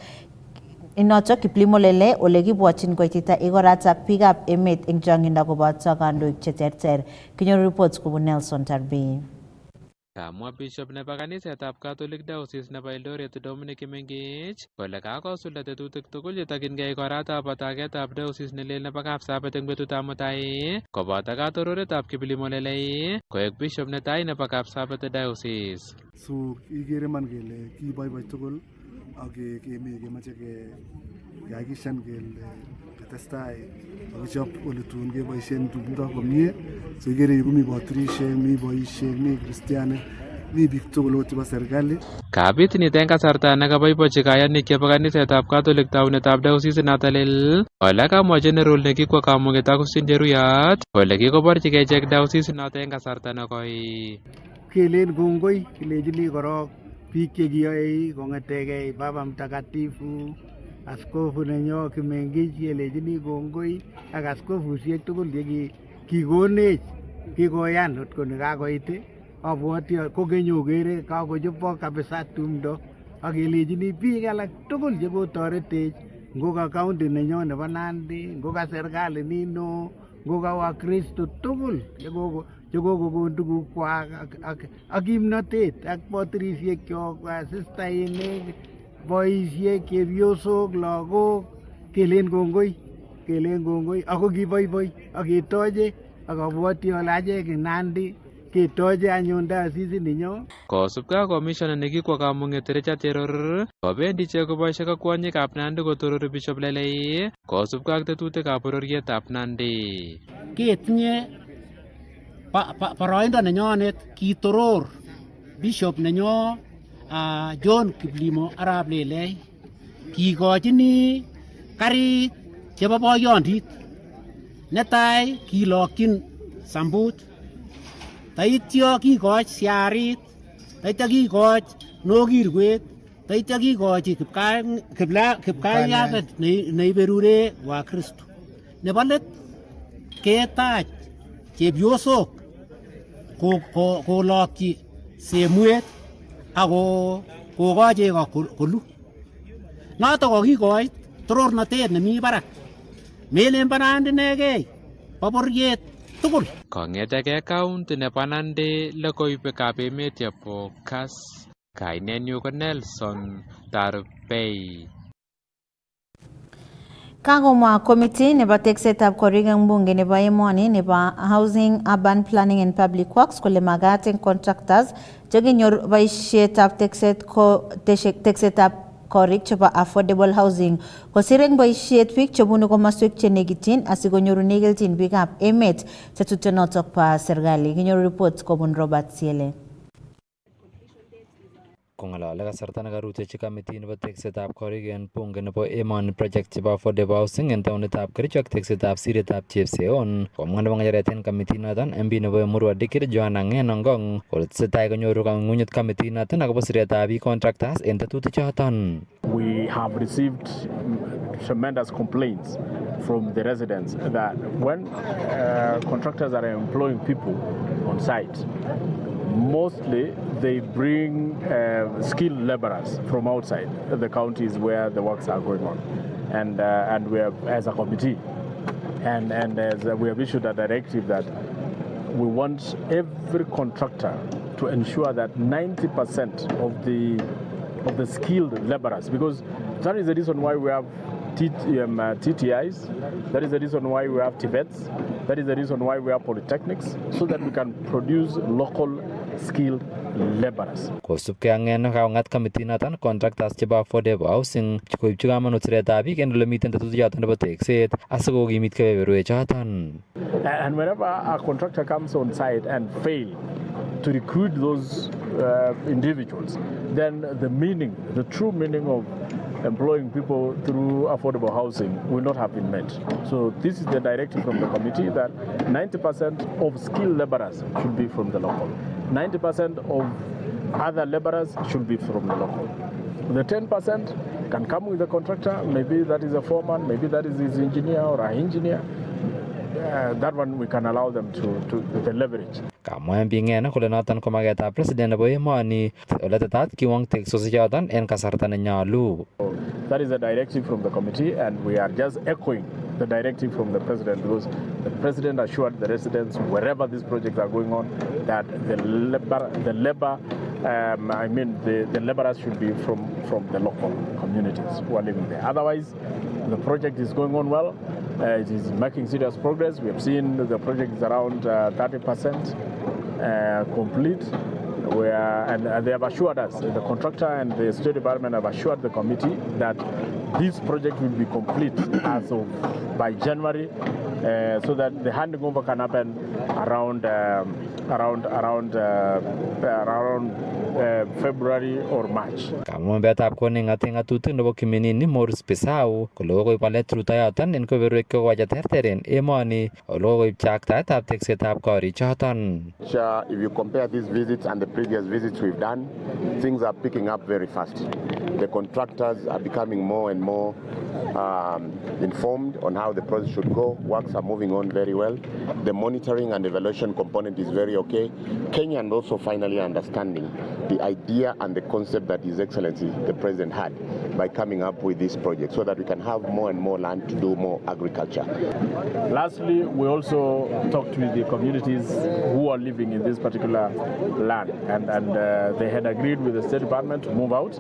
Kiplimo Lele ole kibwotyin koitita igoratak biikab emet eng chongindo koboto kandoik cheterter. Kinyoru reports kubun Nelson Tarbi. Kamwa bishop nebo kanisetab Catholic Diocese nebo Eldoret Dominic Kimengich kole kakosulda tetutik tugul chetokchingei igoratab bataketab diocese nelel nebo Kapsabet eng betutab mutai koboto katororetab Kiplimo Lele koek bishop netai nebo Kapsabet diocese. So igere man kele kiboiboi tugul ak kemoche kehakikishan kele katestai kokichop ole tun keboisien tumdo komie. So igere komi botirisiek, mi boisiek, mi kristianik, mi biik tugul ot chebo serikali. Kabit nito eng kasarta nekaboibochi kayanik chebo kanisetab Catholic taunetab diocese noto lel ole kamwa general nekikwo kamuget Agustin Cheruyat ole kikoborchigei ichek diocese noto eng kasarta nekoi. Kelen kongoi kilechini korok biik chekiyoe kong'etegei Baba Mtakatifu, askofu nenyo Kimengich kelechini kongoi ak askofusiek tugul chekikonech kikoyan ot koni kakoit abwoti kokeny okere kakochopok kabisa tumdo ak kelechini biik alak tugul chekotoretech ngo ka county nenyo nebo Nandi, ngo ka serikali nino, ngo ka wakristo tugul chekokokon tugukwak ak kimnotet ak botirisiekchok, sistainik, boisiek, chepyosok, lagok, kelen kongoi ako kiboiboi ak ketoche ak abwoti ale achek eng Nandi ketoche anyun diocese ninyo. Kosubkei ak commissioner nekikwo kamung'et Richard Cheror kobendi ichek koboisie ak kwonyikab Nandi kotorori Bishop Lelei kosubkei ak tetutikab bororietab Nandi. Ketinye boroindo nenyonet kitoror bishop nenyo John Kiplimo Arap Lelei kikochini karik chebo boyondit. Netai kilokyin sambut, taityo kikoch siarit, taityo kikoch nokirwet, taityo kikochi kipkayat neiberure Wakristo. Nebo let ketach chepyosok kolokyi semwet ak kokoch chego kolu. Notok kokikoch torornatet nemi barak. Melen bo Nandi inegei, bo bororiet tugul. Kong'etegei county nebo Nandi logoiwekab emet chebo Kass. Kainenyu ko Nelson Tarbei. Kagomwa komiti nebo teksetab korik eng bunge nebo emoni nebo Housing, Urban Planning and Public Works kole magat eng contractors chekinyor boisietab teksetab korik chebo affordable housing kosir eng boisiet biik chebunu komoswek chenekityin asikonyorune kelchin biikab emet tetutyonotok bo serikali. Kinyoru report kobun Robert Siele. Kong'alale kasarta nekarutechi kamiti nebo teksetab korik en bunge nebo emoni project chebo affordable housing en taonitab Kericho ak teksetab siretab Chepseon komwa nebo ng'echeret en kamiti noton MP nebo Emurua Dikir Joanna Ng'eno Ngong kole tesetai konyoru kang'ung'unyet kamiti noton akobo siretab biik contractors en tetutik choton. We have received tremendous complaints from the residents that when contractors are employing people on site, mostly they bring skilled laborers from outside the counties where the works are going on, and we have, as a committee, and as we have issued a directive that we want every contractor to ensure that 90% of the skilled laborers, because that is the reason why we have TTIs, that is the reason why we have TVETs, that is the reason why we have polytechnics, so that we can produce local skilled laborers. Kosubkei ak Ng'eno kakong'at kamiti noton contractors chebo affordable housing chekoibchi kamanut siretab biik en ole miten tetutik choton nebo tekset asikokimit kebeberwek choton. And whenever a contractor comes on site and fail to recruit those individuals, then the true meaning employing people through affordable housing will not have been met. So this is the directive from the committee that 90% of skilled laborers should be from the local. 90% of other laborers should be from the local. The 10% can come with the contractor, maybe that is a foreman, maybe that is his engineer or an engineer. That one we can allow them to the leverage. Kamwa mbingena kole noton ko magetab president nebo emoni ole tetat kiwong teksosichoton en kasarta nenyolu. That is a directive from the committee, and we are just echoing the directive from the president, because the president assured the residents wherever these projects are going on that the laborers should be from the local communities who are living there. Otherwise, the project is going on well. It is making serious progress. We have seen the project is around 30% complete. And they have assured us, the contractor and the State Department have assured the committee that this project will be complete as of by January, so that the handing over can happen around February or March. Kamwambetab koning ngatutik nebo Kiminini Morris Pisau kole kokoib walet rutoyoton en kebeberwek chekocheterter en emoni ole kokoib chaktaetab teksetab korichoton. If you compare these visits and the previous visits we've done, things are picking up very fast. The contractors are becoming more and more informed on how the process should go. Works are moving on very well. The monitoring and evaluation component is very okay. Kenyans also finally understanding the idea and the concept that His Excellency the President had by coming up with this project, so that we can have more and more land to do more agriculture. Lastly, we also talked with the communities who are living in this particular land, and they had agreed with the State Department to move out,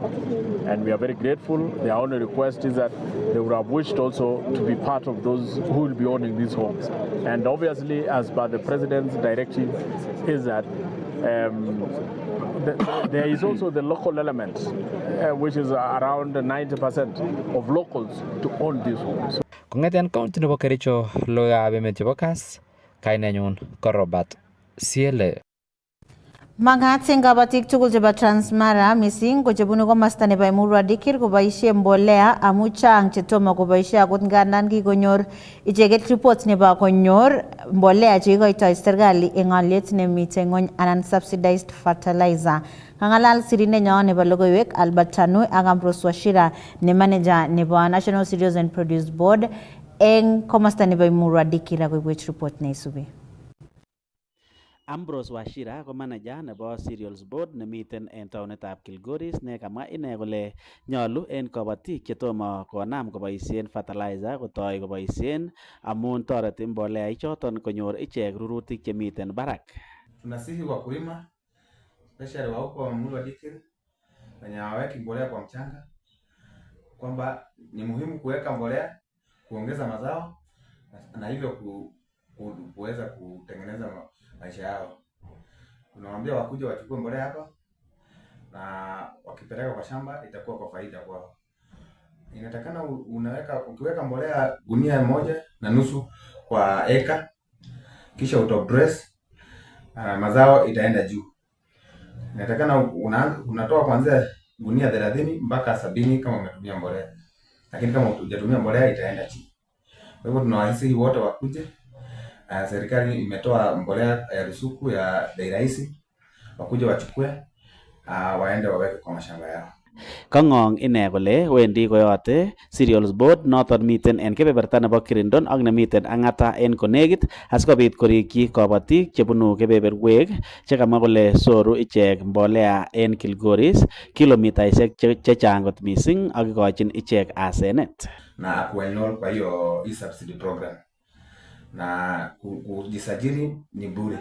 and we are very grateful. Their only request is that they would have wished also to be part of those who will be owning these homes. And obviously, as per the President's directive, is that there is also the local element, which is around 90% of locals to own these homes. Kongeten county nebo Kericho, logoiwekab emet chebo Kass, kainenyun ko Robert Siele. Magat en kabatik tugul chebo Transmara missing ko chebunu komosta nebo Emurua Dikir koboisie mbolea amu chang chetomo koboisie akot ngandan kikonyor icheket report nebo konyor mbolea cheikoitoi serikali en alyet nemiten ng'ony anan subsidized fertilizer. Kangalal sirinenyo nebo logoiwek Albert Tanui ak Ambrose Washira ne manager nebo National Cereals and Produce Board en komosta nebo Emurua Dikir akoibwech report neisubi. Ambrose Washira ko manager nebo Cereals Board nemiten en taunetab Kilgoris ne kamwa ine kole nyolu en kabatik chetomo konam koboisien fertilizer kotoi koboisien amun toreti mbolea ichoton konyor ichek rurutik chemiten barak. Tunasihi wakulima especially wa huko Emurua Dikir wenye hawaweki mbolea kwa mchanga kwamba ni muhimu kuweka mbolea kuongeza mazao na hivyo kuweza kutengeneza maisha yao. Tunawaambia wakuja wachukue mbolea hapa na wakipeleka kwa shamba itakuwa kwa faida kwao. Inatakana ukiweka mbolea gunia 1.5 kwa eka kisha utopdress, mazao itaenda juu. Inatakana unatoa kuanzia gunia 30 mpaka 70 kama umetumia mbolea. Lakini kama hujatumia mbolea itaenda chini. Kwa hivyo tunawahisi wote wakuje. Serikali imetoa mbolea ya rusuku ya bei rahisi, wakuje wachukue waende waweke kwa mashamba yao. Kangong ine kole wendi koyote Cereals Board noton miten en kebeberta nebo Kirindon ak nemiten Ang'ata en konekit asikobit korikyi kabatik chebunu kebeberwek chekamwa kole soru ichek mbolea en Kilgoris kilomitaisiek chechang kot missing ak ikochin ichek asenet. Na kuenroll kwa hiyo subsidy program. Na kujisajili ni bure.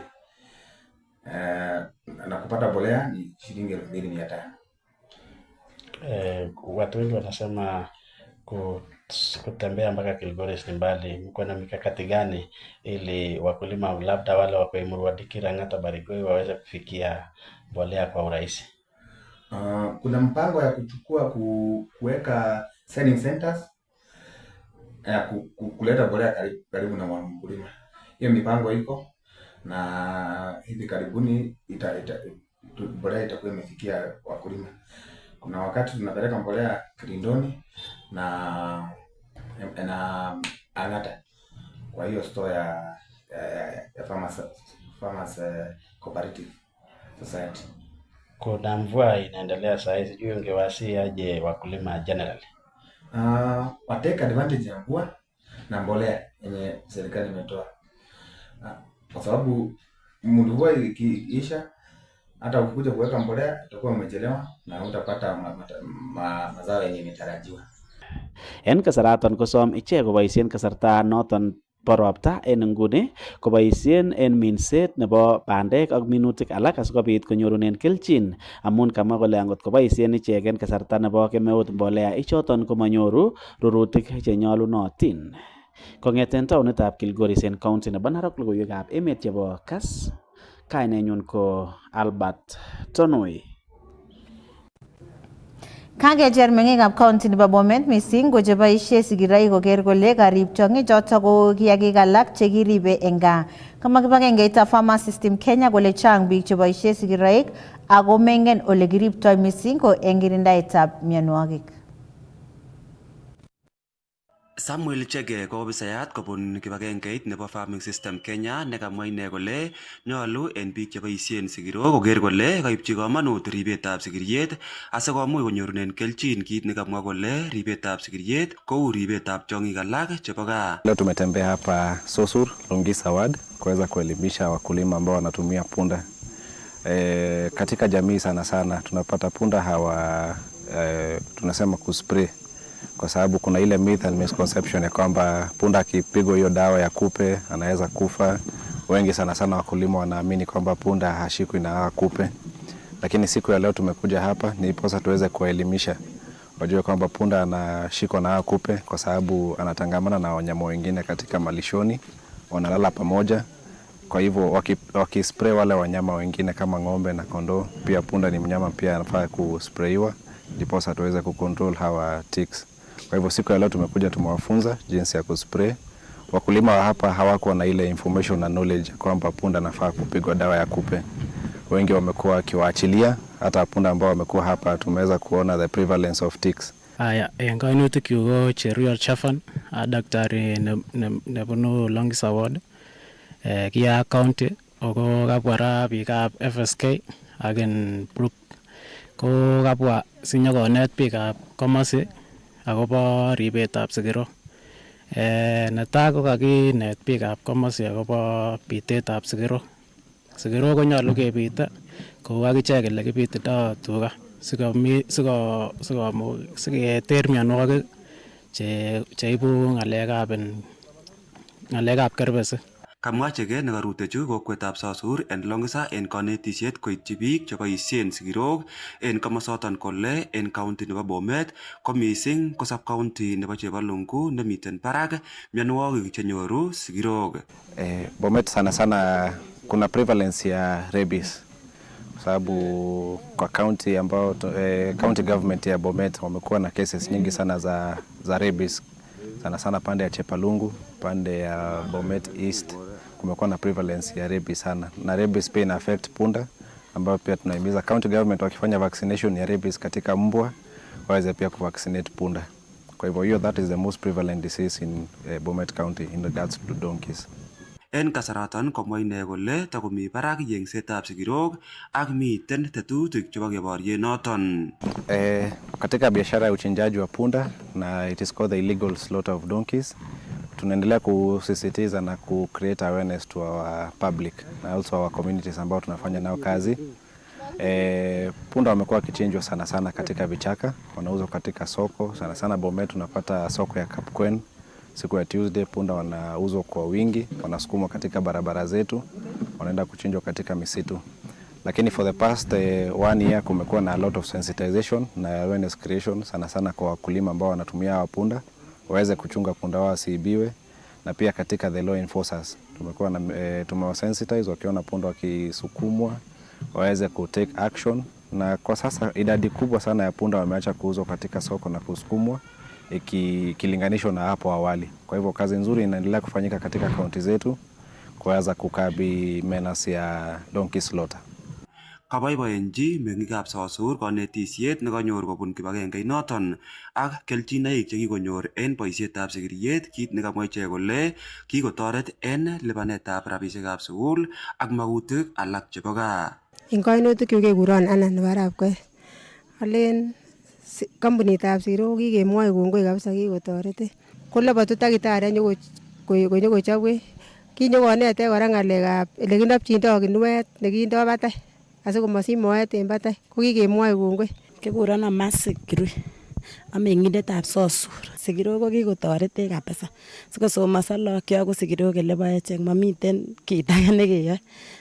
Na kupata mbolea ni shilingi 2,500. Watu wengi wanasema kutembea mpaka Kilgoris ni mbali. Mko na mikakati gani ili wakulima labda wale wako Emurua Dikir, Ang'ata, Barigoi waweze kufikia mbolea kwa urahisi? Kuna mpango ya kuweka sending centers kuleta mbolea karibu na mkulima. Hiyo mipango iko na hivi karibuni mbolea itakuwa imefikia wakulima. Kuna wakati tunapeleka mbolea Kirindoni na Ang'ata kwa hiyo store ya farmers cooperative society. Kuna mvua inaendelea saa hizi, sijui ungewasi aje wakulima generally? Watake advantage ya mvua na mbolea yenye serikali imetoa. Kwa sababu mvua ikiisha, hata ukikuja kuweka mbolea utakuwa umechelewa na hutapata mazao yenye imetarajiwa. En kasaraton kosom ichek koboisien kasarta noton bo ropta en nguni koboisien en minset nebo bandek ak minutik alak asikobit konyorunen kelchin, amun kamwa kole angot koboisien ichek en kasarta nebo kemeut mbolea ichoton komanyoru rurutik chenyolunotin. Kong'eten taonitab Kilgoris en county nebo Narok, logoiwekab emet chebo Kass, kainenyun ko Albert Tonoi. Kakecher meng'ikab county nebo Bomet missing ko cheboisie sigiroik koker kole karib tiong'ik chotok ko kiagik alak chekiribe eng gaa. Kamwa kibagengeitab Farmer System Kenya kole chang biik cheboisie sigiroik ako mengen ole kiriptoi missing ko eng kirindaetab mionwogik. Samuel Chege ko ofisayat kobun kibagengeit nebo Farming System Kenya nekamwa ine kole nyolu en biik cheboisien sigirok koker kole kaipchi komonut ribetab sigiriet asikomuch konyorunen kelchin, kit nekamwa kole ribetab sigiriet kou ribetab tiong'ik alak chebo gaa. Leo tumetembea hapa Sosur Longisa Ward kuweza kuelimisha wakulima ambao wanatumia punda. Katika jamii sana tunapata punda hawa tunasema kuspray, kwa sababu kuna ile myth and misconception ya kwamba punda akipigwa hiyo dawa ya kupe anaweza kufa. Wengi sana wakulima wanaamini kwamba punda hashikwi na kupe, lakini siku ya leo tumekuja hapa niposa tuweze kuelimisha wajue kwamba punda anashikwa na kupe kwa sababu anatangamana na wanyama wengine katika malishoni, wanalala pamoja. Kwa hivyo wakispray wale wanyama wengine kama ng'ombe na kondoo, pia punda ni mnyama pia anafaa kusprayiwa ndiposa tuweze kucontrol hawa ticks. Kwa hivyo siku ya leo tumekuja tumewafunza jinsi ya kuspray. Wakulima wa hapa hawakuwa na ile information na knowledge kwamba punda anafaa kupigwa dawa ya kupe. Wengi wamekuwa wakiwaachilia, hata punda ambao wamekuwa hapa tumeweza kuona the prevalence of ticks. Aya, en kainutik yu ko Cheruiyot Chafan, daktari nebunu Longisa Ward, Kia County, ako kabwa ra biikab FSK ak en Brook. Ko kabwa sinyokonet biikab komosi akobo ribetab sigirok. Netai ko kakinet biikab komosi akobo bitetab sigirok. Sigirok konyolu kebite kou akichek ele kibititoo tuga siketer mionwogik cheibu ng'alekab kerbesik. Kamwa Chege nekarutechu kokwetab Sosur en Longisa en kanetisiet koityi biik cheboisien sigirok en komosoton kole en county nebo Bomet ko missing ko sub-county nebo Chebalungu nemiten barak mionwogik chenyoru sigirok. Bomet sana kuna prevalence ya rabies, sababu kwa county ambao county government ya Bomet wamekuwa na cases nyingi sana za rabies, sana pande ya Chepalungu, pande ya Bomet East kumekuwa na prevalence ya rabies sana, na rabies pia ina affect punda, ambao pia tunahimiza county government wakifanya vaccination ya rabies katika mbwa waweze pia kuvaccinate punda. Kwa hivyo that is the most prevalent disease in Bomet County in regards to donkeys. En kasaraton komwa ine kole takomi barak yengsetab sigirok ak miten tetutik chebo keborien noton. Katika biashara ya uchinjaji wa punda, na it is called the illegal slaughter of donkeys, tunaendelea kusisitiza na create awareness to our public na also our communities ambao tunafanya nao kazi. Punda wamekuwa kichinjwa sana katika vichaka, wanauzwa katika soko sana Bomet. Tunapata soko ya Kapkwen siku ya Tuesday, punda wanauzwa kwa wingi, wanasukumwa katika barabara zetu, wanaenda kuchinjwa katika misitu. Lakini for the past 1 year kumekuwa na a lot of sensitization na awareness creation sana kwa wakulima ambao wanatumia hawa punda waweze kuchunga punda wao wasiibiwe, na pia katika the law enforcers tumekuwa na tumewasensitize, wakiona punda wakisukumwa waweze ku take action, na kwa sasa idadi kubwa sana ya punda wameacha kuuzwa katika soko na kusukumwa ikilinganishwa na hapo awali. Kwa hivyo kazi nzuri inaendelea kufanyika katika kaunti zetu kuweza kukabi menace ya donkey slaughter. kaboiboenji meng'ikab Sosur konetisiet nekanyor kobun kibagengeit ak kelchinoik chekikonyor en boisietab sigiriet, kit nekamwa ichek kole kikotoret en lipanetab rabisiekab sukul ak magutik alak chebo gaa. En kainutikchu kekuron Anna nebo Arap Koech. Alen kampunitab Siro ko kikemwoi kongoi kabisa kikotoretech. Kolabatu takitari konyokochobwech. Kinyokonetech kora ng'alekab elekinopchindoo kinuet nekindoo batai asikomosich moet en batai ko kikemwoi kongoi. Kikuron Amasi Kirui ameng'indetab Sosur. Sikiro ko kikotoretech kabisa sikosomoso lookyok ko sikiro elebo echek momiten kit age nekeyoe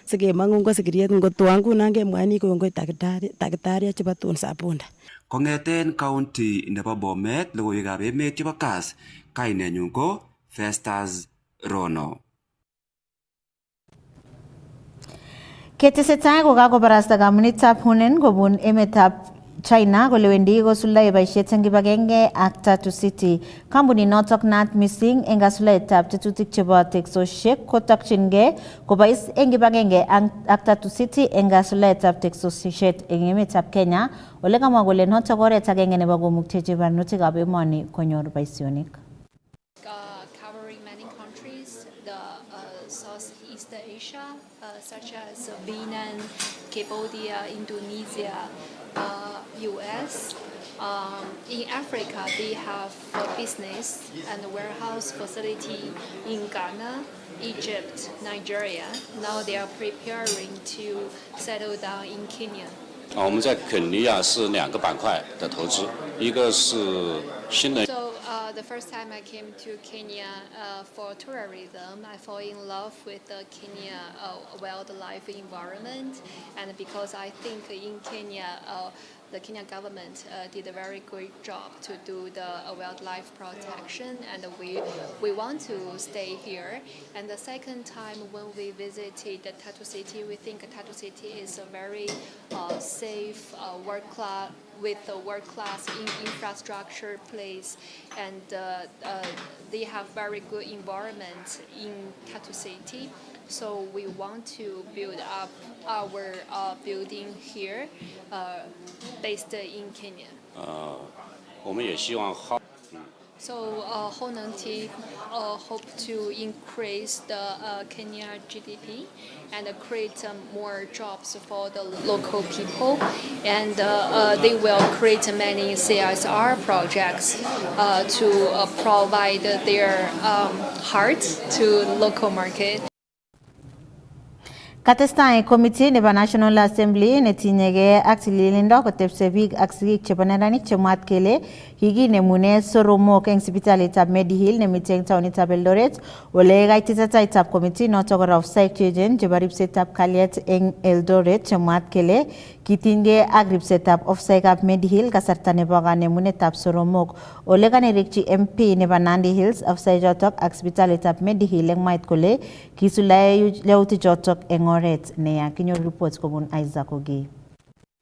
sikemong'u ko sikiriet ngotwon ngunon kemwoini kongoi takitariek chebo Tunza Punda. Kong'eten county nebo Bomet, logoiwekab emet chebo Kass, kainenyun ko Festus Rono. Ketesetai kokakobarasta kamunitab Hunen kobun emetab China kole wendi kosuldae boisiet eng kibagenge ak Tatu City. Kampunit notok naat missing eng kasuldaetab tetutik chebo teksosiek kotokyingei kobois eng kibagenge ak Tatu City eng kasuldaetab teksosiek eng emetab Kenya, ole kamwa kole notok oret agenge nebo komuktechi barnotikab emoni konyor boisionik. Asia, such as Vietnam, Cambodia, Indonesia, US. In Africa, they have a business and a warehouse facility in Ghana, Egypt, Nigeria. Now they are preparing to settle down in Kenya. 我们在肯尼亚是2个板块的投资，一个是新能。 The first time I came to Kenya for tourism, I fell in love with the Kenya wildlife environment, and because I think in Kenya, the Kenyan government did a very great job to do the wildlife protection, and we want to stay here. And the second time when we visited the Tatu City, we think Tatu City is a very safe, world-class infrastructure place, and they have very good environment in Tatu City. So we want to build up our building here, based in Kenya. 我们也希望 So Honan team hope to increase the Kenya GDP and create more jobs for the local people, and they will create many CSR projects to provide their heart to local market. Katestai committee nebo National Assembly netinyegei ak tililindo kotepse biik ak sigik chebo neranik chemwaat kele kikinemune soromok eng sipitalitab Medihill nemite eng taonitab Eldoret, ole kaitetetaitab committee notok kora ofsaek cheechen chebo ripsetab kalyet eng Eldoret chemwaat kele kitinygei ak ripsetab ofsaekab Medihill kasarta nebo kanemunetab soromok, ole kanerikchi MP nebo Nandi Hills ofsaechotok ak sipitalitab Medihill eng mwaet kole kisuldae yautik chotok eng oret neya. Kinyoru report kobun Isaac Ogei.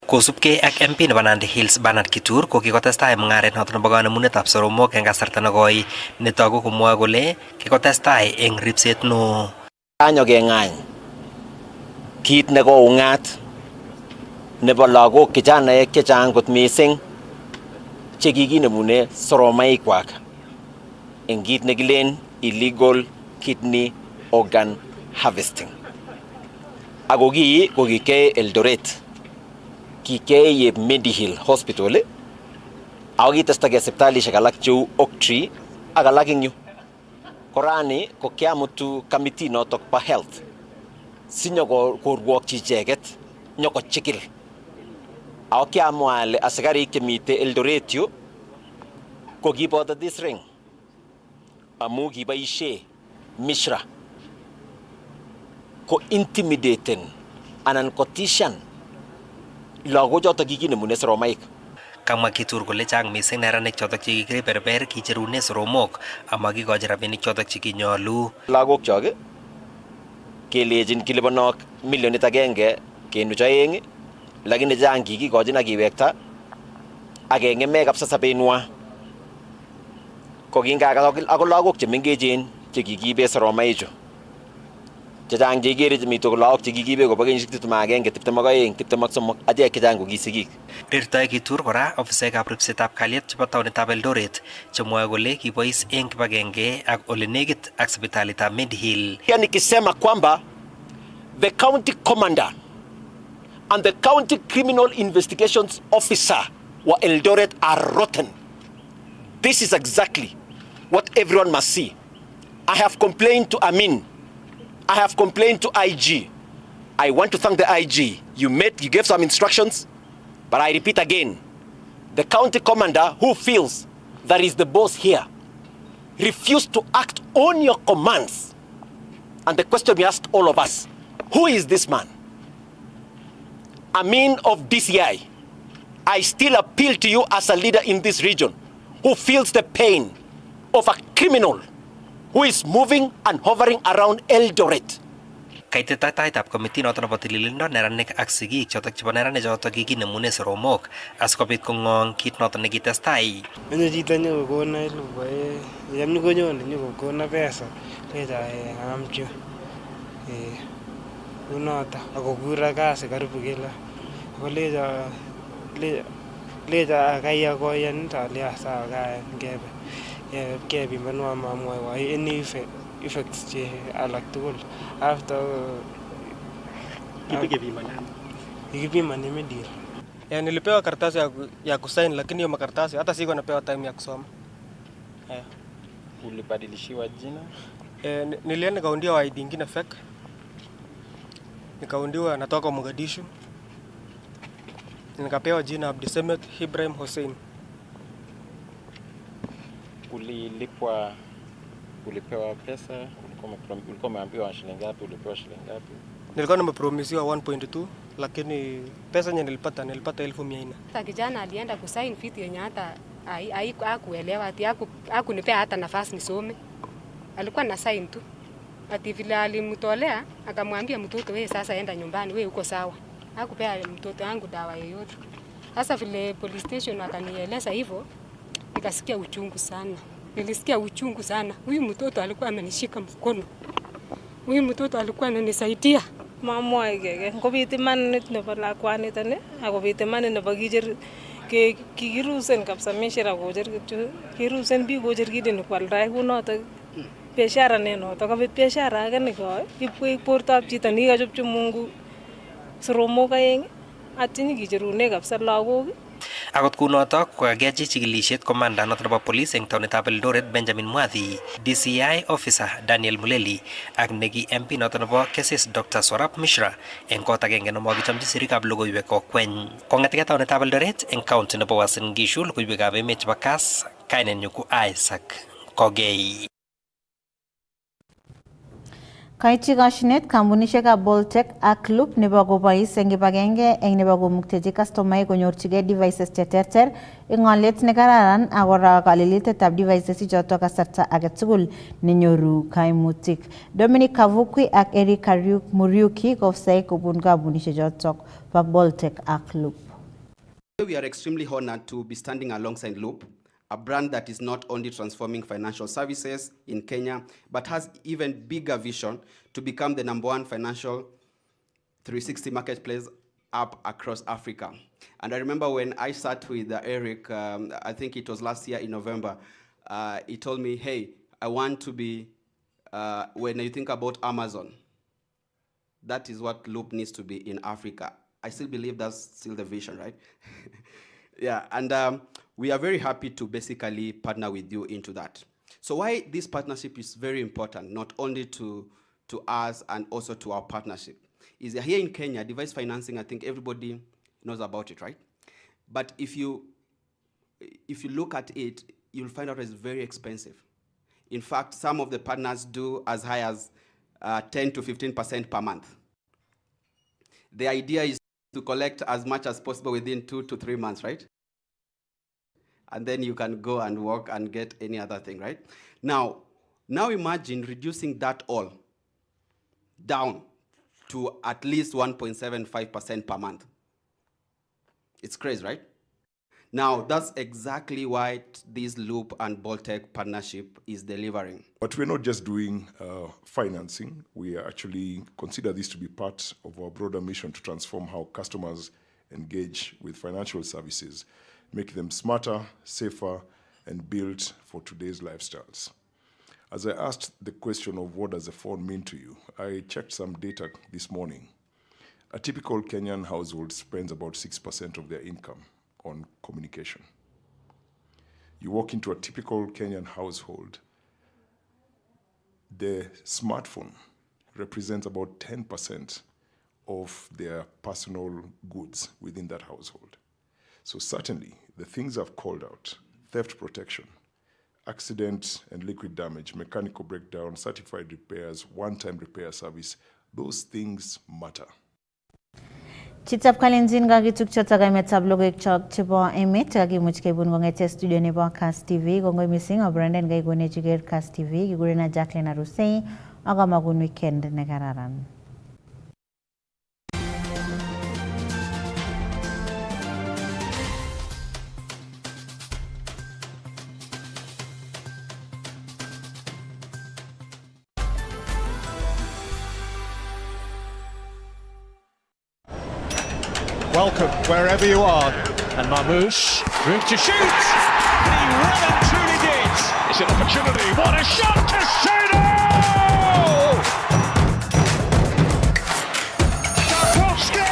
Kosubkei ak MP nebo Nandi Hills Bernard Kitur ko kikotestai mung'aret noto nebo kanemunetab soromok eng kasarta nekoi netoku komwoe kole kikotestai eng ripset neo. Kanyo keng'any kit nekoung'at nebo lagok kijanaek chechang kot mising chekikinemune soromoikwak eng kit nekilen illegal kidney organ harvesting. Ako kii ko kikei Eldoret, kikei yep Medihill Hospital, ako kitestake sipitalishek alak cheu Oak Tree ak alak eng yu. Korani ko kiamutu committee notok pa health sinyokorwokchi icheket nyokochikil. Ako kiamwa ale asikarik chemite Eldoret yu ko kiboto this ring amu kiboishe Mishra ko intimidaten anan kotishan lagochotok kikinemune soromaik. Kamwa Kitur kole chang mising neranik chotok chekikiberber kicherune soromok amakikochi rabinik chotok chekinyolu. Lagok chok kelechin kilipanok 1.2 lakini chang kikikochin akiwekta akeng'eme kabisa sabenwa. Ko kingakas ako lagok chemengechen chekikiibe soromaichu chechang cheikere chemito lagok chekikibe kobo kenyisiek 21, 22, 23 achek chechang ko kisigik. Rirtoi kitur kora ofisaekab ripsetab kalyet chebo taonitab Eldoret chemwoe kole kibois eng kibagenge ak ole nekit ak sipitalitab Medihill. Nikisema kwamba the county commander and the county criminal investigations officer wa Eldoret are rotten. This is exactly what everyone must see. I have complained to Amin. I have complained to IG. I want to thank the IG. You gave some instructions, but I repeat again, the county commander who feels that is the boss here refused to act on your commands. And the question we asked all of us, who is this man? Amin of DCI. I still appeal to you as a leader in this region who feels the pain of a criminal who is moving and hovering around Eldoret. Kaitetaitab komiti noton nebo tililindo neranik ak sigik chotok chebo neranik chotok kikinemune soromok asikobit kong'ong kit noton nekitestai. Menye chito nyokokona elfu yam nyokonyone nyokokona pesa lecha amcho unoto akokura kasi karibu kila kolecha kaya koyan talia sawa kaya ngebe kepimanwa mamwoiwo any effects che alak tugul after ikipimani Medihill. Nilipewa karatasi ya kusaini lakini hiyo makaratasi hata siko napewa time ya kusoma. Ulibadilishiwa jina? Nilienda nikaundiwa ID ingine fake. Nikaundiwa natoka Mogadishu. Nikapewa jina Abdisemet Ibrahim Hussein. Ulipewa pesa? Ulikuwa umeambiwa shilingi ngapi? Ulipewa shilingi ngapi? Nilikuwa nimepromisiwa 1.2 lakini pesa yenye nilipata 1400. Sasa kijana alienda kusign fiti yenye hata hakuelewa ati hakunipea hata nafasi nisome. Alikuwa na sign tu. Ati vile alimtolea akamwambia mtoto, wewe sasa enda nyumbani, wewe uko sawa. Hakupea mtoto wangu dawa yoyote. Sasa vile police station akanieleza hivyo, nikasikia uchungu sana. Nilisikia uchungu sana. Huyu mtoto alikuwa amenishika mkono. Huyu mtoto alikuwa ananisaidia. Mamwoike ngobit imanit nebo lakwanitani akobit imanit nebo kikirusen kabisa meshira kocher kityo kirusen biik kocher kit nekwaldai kunoto biashara nenoto kobit biashara age nekoi ipwek bortab chito nekachopchi Mungu soromok aeng atinye kicherune kabisa lagok. Akot kunotok kokakeyachi chikilisiet komanda noton nebo police eng taonitab Eldoret Benjamin Mwathi, DCI officer Daniel Muleli ak neki MP noton nebo Kesis Dr. Swarap Mishra eng kot agenge nemakichomchi sirikab logoiwek kokweny. Kong'etegei taonitab Eldoret eng county nebo Uasin Gishu, logoiwekab emet chebo Kass, kainenyu ko Isaac Kogei. Kaityi koshinet kampunishekab Boltech ak Loop nebo kobois eng kibagenge eng nebo komuktechi kastomaek konyorchigei devices cheterter eng olyet nekararan ak kora kalilitetab devices ichotok kasarta age tugul nenyoru kaimutik. Dominic Kavukwi ak Eric Muriuki kofsai kobun kampunishechotok bo Boltech ak Loop. We are extremely honored to be standing alongside Loop, a brand that is not only transforming financial services in Kenya, but has even bigger vision to become the #1 financial 360 marketplace app across Africa. And I remember when I sat with Eric, I think it was last year in November, he told me, hey, I want to be, when you think about Amazon, that is what Loop needs to be in Africa. I still believe that's still the vision, right? Yeah, and we are very happy to basically partner with you into that. So why this partnership is very important, not only to us and also to our partnership, is that here in Kenya, device financing, I think everybody knows about it, right? But if you look at it, you'll find out it's very expensive. In fact, some of the partners do as high as 10 to 15% per month. The idea is to collect as much as possible within 2 to 3 months, right? And then you can go and work and get any other thing, right? Now imagine reducing that all down to at least 1.75% per month. It's crazy, right? Now, that's exactly what this Loop and Boltec partnership is delivering. But we're not just doing financing. We actually consider this to be part of our broader mission to transform how customers engage with financial services, make them smarter, safer, and built for today's lifestyles. As I asked the question of what does a phone mean to you, I checked some data this morning. A typical Kenyan household spends about 6% of their income on communication. You walk into a typical Kenyan household, the smartphone represents about 10% of their personal goods within that household. So certainly, the things I've called out, theft protection, accident and liquid damage, mechanical breakdown, certified repairs, one-time repair service, those things matter. Chitap Kalenjin gagi tukchota ga metab logo ekchok chebo emet gagi muchke bun ngete studio nebo Cast TV gongo missing o Brandon gai gone jiger Cast TV gigurena Jacqueline Arusei aga magun weekend negararan. Welcome wherever you are. And Marmoush, room to shoot! And he well and truly did! It's an opportunity, what a shot to Sono! Tarkowski!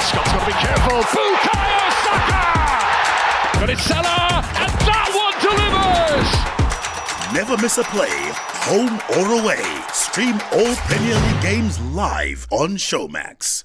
Scott's got to be careful, Bukayo Saka! But it's Salah, and that one delivers! Never miss a play, home or away. Stream all Premier League games live on Showmax.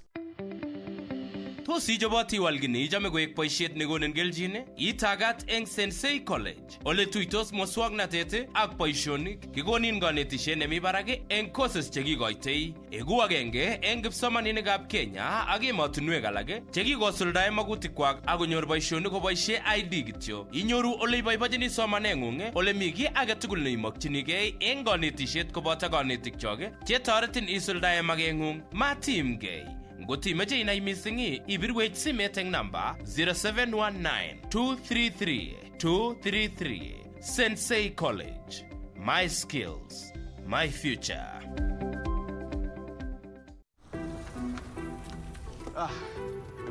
Tosi jabati walgini jame go ek paishet negonen geljine itagat eng Sensei College ole tuitos muswagnatet ak paishonik kigonin ganetishet nemi barage eng courses chekigoitei egu agenge eng kipsomaninikab Kenya ak emotinwek alage chekikosuldae magutikwak ak konyor paishonik koboisie ID kityo inyoru ole iboibojini somanengung ole mi ki age tugul neimokyinigei eng ganetishet koboto ganetikchok chetoretin isuldae magengung matimgei. Ngoti meje inai misingi ibirwech simet eng namba 0719-233-233. Sensei College. My skills, my future.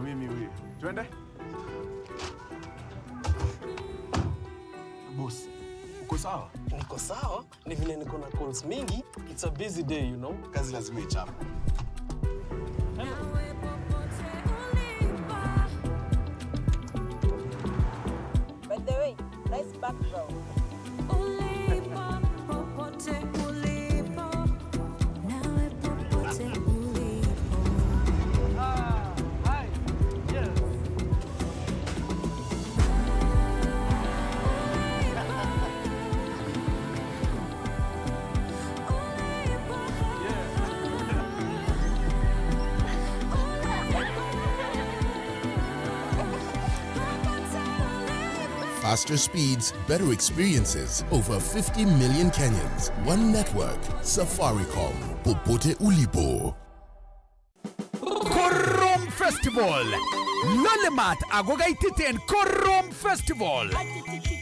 Mimi wewe. Twende? Boss, uko sawa? Niko sawa, ni vile niko na calls mingi. It's a busy day, you know. Kazi lazima ichape. By the way, nice background. Faster speeds, better experiences. Over 50 million Kenyans. One network. Safaricom. Popote ulipo. Korom Festival. Lolemat agogaititen Korom Festival.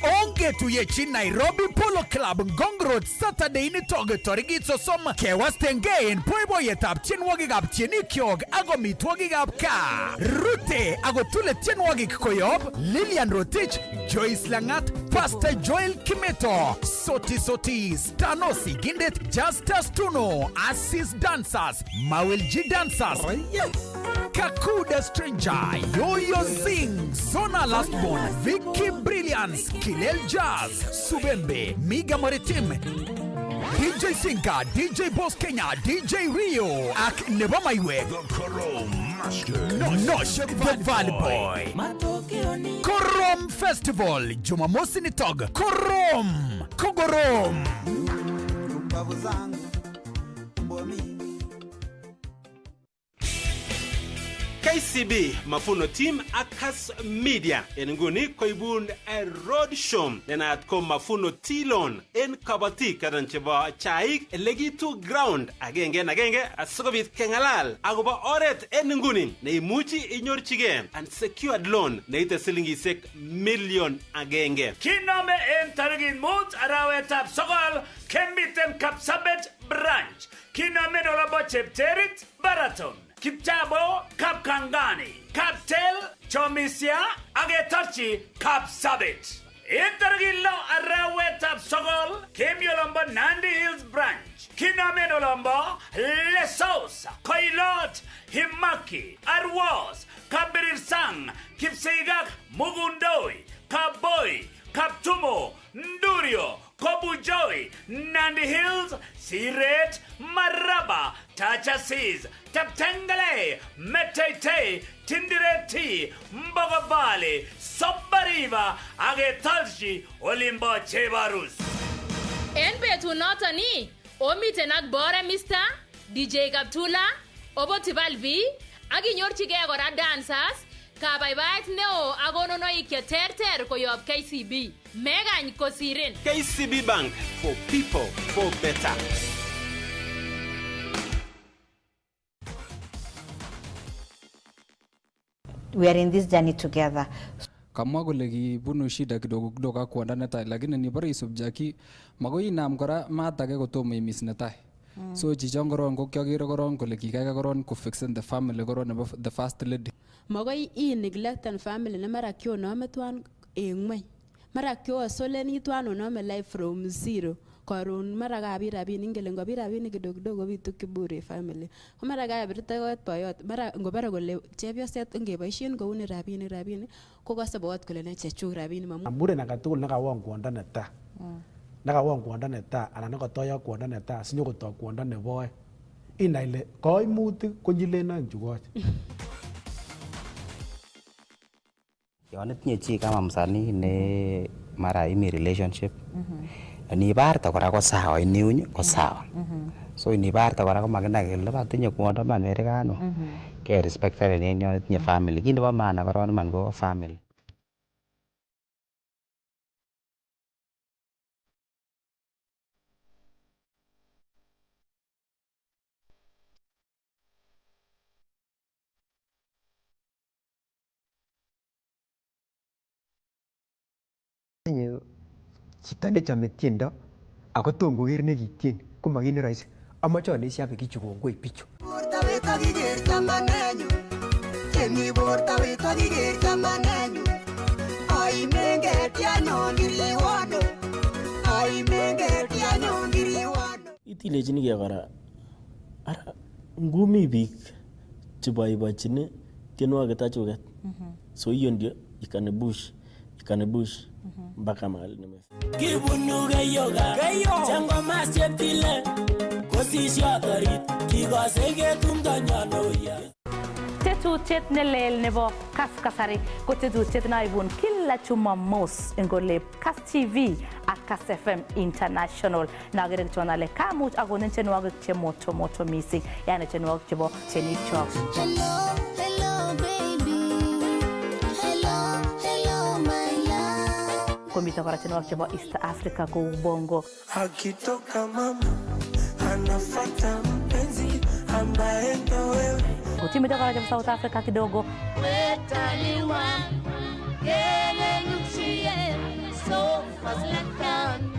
Ongetu yechi Nairobi Polo Club Ngong Road Saturday ni toge torigitso som kewas tengein poibo yetap tienwogikab tienikyok ago mitwogikab ka. Rute ago tule tienwogik koyob Lilian Rotich, Joyce Langat, Pastor Joel Kimeto, Sotis, Tanosi Gindet, Justus Tuno, Assis Dancers, Mawel G Dancers, Kakuda Stranger, Yo-Yo Zing, Zona Lastborn, Vicky Brilliance, Kilel Jazz, Subembe, Miga Maritim, DJ Sinka, DJ Boss Kenya, DJ Rio, Ak Nebamaiwe, The Korom Master, The Valley Boy, Korom Festival, Jumamosi Nitog, Korom, Kogorom. KCB Mafuno Team Akas Media en nguni koibun road show nenat ko Mafuno Tilon en kabati kadan chebo chaik legitu ground agenge asikobit kengalal agobo oret en nguni neimuchi inyorchige unsecured loan neite silingishek million agenge. Kinome en tarigin mut arawetab sokol kemiten Kapsabet branch. Kinome olabo Chepterit Baraton. Kipchabo Kapkangani. Kaptel Chomisia Agetarchi Kapsabet. Intergilo arawetab sokol kemiolombo Nandi Hills branch. Kinome olombo Lesos, Koilot, Himaki, Arwas, Kabirirsang, Kipsigak, Mugundoi, Kaboy, Kaptumo, Ndurio, Kobujoi, Nandi Hills, Siret, Maraba, Tachasis, Taptangale, Metete, Tindireti, Mbogabali, Sobariva, Agetalshi, Olimbo Chebarus. En betu notani, omiten ak bore Mr. DJ Kaptula, Obotival V, aginyorchige kora dancers, kabaibaet neo agononoik cheterter koyob KCB. Megany kosirin. KCB Bank, for people, for better. We are in this journey together. Kamwa kole kibunu shida kidogo ak kwanda netai, lakini nibore isub Jackie magoi inam kora maat age kotomo imis netai. So chichon koron ko kyogere koron kole kikaiga koron ko fixen the family koron nebo the first lady. Magoi neglect and family ne mara kyo nome twan engweny. Mara kyo soleni twan onome life from zero. Koron mara kabir rabini ngele ngobir rabini kidogo bitu kibure family. Ko mara kabirta kot boyot mara ngobara kole chepyoset ngeboisien kouni rabini ko kose boyot kole ne chechuk rabini mamu. Amure nakatugul nakawon kwonda neta. Nakawon kwonda neta anan nakatoyo kwonda neta sinyokotok kwonda nebo oeng. Inai ile koimutik konyilen oeng chukoch. Yon itinye chi kama msanii ne mara imi relationship inibarta kora ko sawa iniuny ko sawa so inibarta kora ko makina kele batinye kwondo man merikano ke respected en yon itinye family kinde bo maana koron man ko family. Chito nechome tiendo ako tom koker nekitien ko makit ne rahisi. Amoche anesi abekichu kongoi bichu. Itilechini kora ara ngumi biik cheboibochini tienwogik tachuket. So hiyo ndio ikanibush mpaka mahali nimefika. Kibunu keyoga chango mas cheptile kosisyo torit kikose ketumdo nyonoya. Tetutiet nelel nebo Kaskasari ko tetutiet naibun kila Jumamos en kolep Kas TV ak Kas FM International. Nagere kichon ale kamuch akonin chenwogik che moto missing, yani chenwogik chebo chenichok. Hello baby. Hello my love. Komita kora chenwogik chebo East Africa ko bongo. Akitoka mama anafuata mpenzi ambaye ndo wewe. Kutimita kora chebo South Africa kidogo. Wetaniwa gele luchie so faslakan.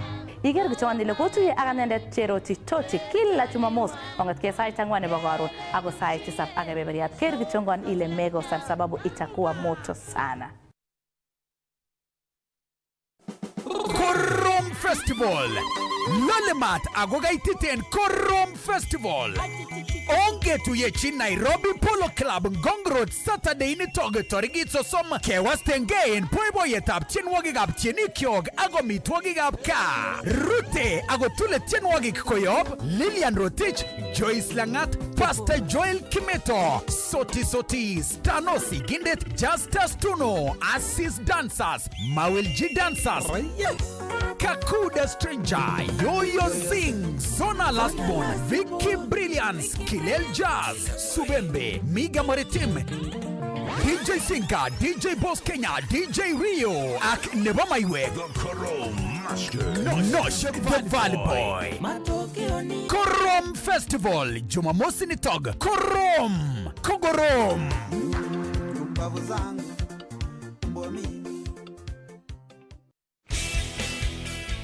Iger kichon ile kotuye akanendet Cheroti Toti kila Jumamos ongetke sait 4 nebo karon ako sait 7 ak kebeberiat. Ker kichongon ile megosan sababu itakuwa moto sana. Korom Festival. Lolemat agogaititen Korom Festival. Ongetuyechi Nairobi Polo Club Ngong Road Saturday nitoge torigit sosom kewastengein boiboyetab tienwogikab tienikyok ak amitwogikab kaa. Rute agotule tienwogik koyob Lilian Rotich, Joyce Langat, Pastor Joel Kimeto, Soti Stano Sigindet, Justus Tuno, Assis Dancers, Mawel G Dancers. Kakuda Stranger, Yo-Yo Zing, Zona Lastborn, Vicky Brilliance, Kilel Jazz, Subembe, Miga Maritim, DJ Sinka, DJ Boss Kenya, DJ Rio, Ak Nebamaiwe, No Shep Valley Boy, Korom Festival, Jumamosi Nitog, Korom, Kogorom.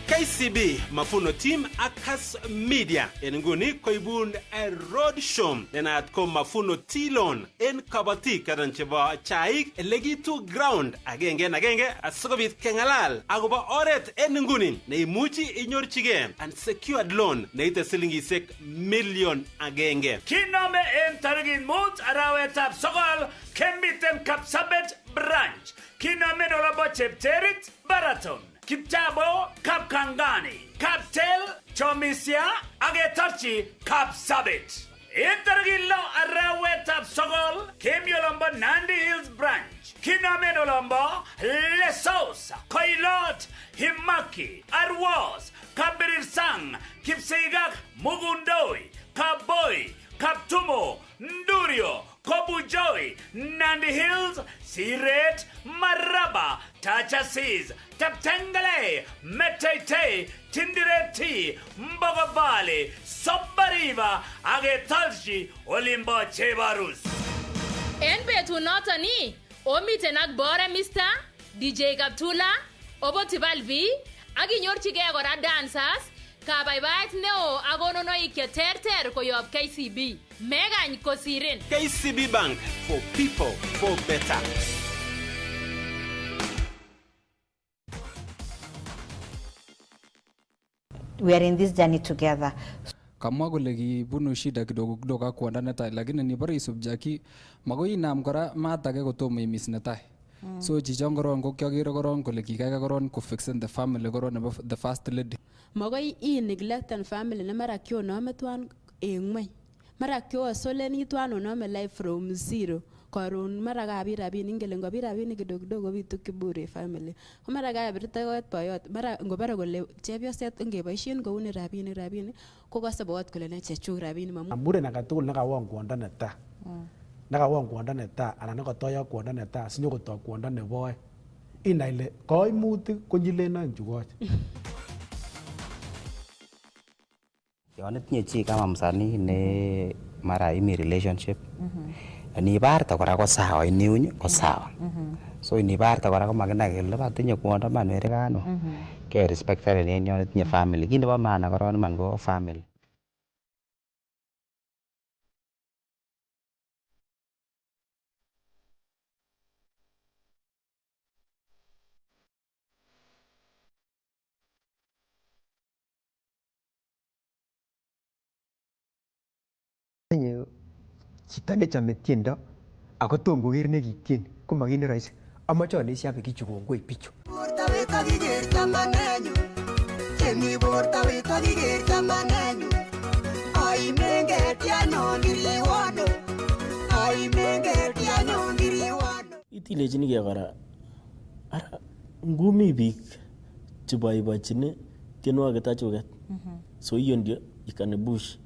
KCB Mafuno Team Akas Media en nguni koibun a road show nenat ko Mafuno Tilon en kabati kadan chebo chaik legitu ground agenge asokobit kengalal agoba oret en nguni ne imuchi inyorchige unsecured loan neite silingishek million agenge. Kinome en tarigin mut arawetab sokol kemiten Kapsabet branch. Kinome olabo Chepterit Baraton. Kipchabo Kapkangani, Kaptel, Chomisia, Agetarchi, Kapsabit. Intergilo Arawetap Sogol, Kemiolombo Nandi Hills Branch, Kinamenolombo, Lesos, Koilot, Himaki, Arwas, Kabirirsang, Kipsigak, Mugundoi, Kaboy, Kaptumo, Ndurio, Kobujoi, Nandi Hills, Siret, Maraba, Tachasis, Taptangale, Metete, Tindireti, Mbogabali, Sobariva, Agetalshi, Olimbo Chebarus. En betu notani, omiten ak bore Mr. DJ Kaptula, Obotival V, aginyorchige kora dancers, kabaibaet neo agononoik cheterter koyob KCB. Megany kosirin. KCB Bank, for people, for better. We are in this journey together. Kamwa kole kibunu shida kidogo ak kwanda netai, lakini nibore isub Jackie magoi inam kora maat age kotomo imis netai. So chichon koron ko kiagere koron kole kikaikai koron ko fixen the family koron nebo the first lady. Magoi neglecten family ne mara kionome twan engweny. Mara kiosoleni twan onome life from zero. Koron mara kabir rabinik ngele ngobir rabinik kidogo bitu kibure family. Ko mara kabirta kot boyot mara ngobare kole chepyoset ngeboisien kouni rabinik ko kose boyot kole ne chechuk rabinik mamu. Muren akatugul nekawon kwanda netai. Nekawon kwanda netai anan nekotoyo kwanda netai sinyokotok kwanda nebo oeng. Inai ile koimutik konyilen oeng chukoch. Yon itinye chi kama msanii ne mara imi relationship inibarta kora ko sawa iniuny ko sawa. So inibarta kora ko makina kele batinye kwondo man werekano. Ke respect en yon itinye family. Kit nebo maana koron man ko family. Chito nechome tiendo ako tom koker nekitien ko makit neroisi. Amoche onesi abe kichu kongoi bichu. Itilechini kora ara ngumi biik cheboibochini tienwogik tachuket. So hiyo ndio ikanibush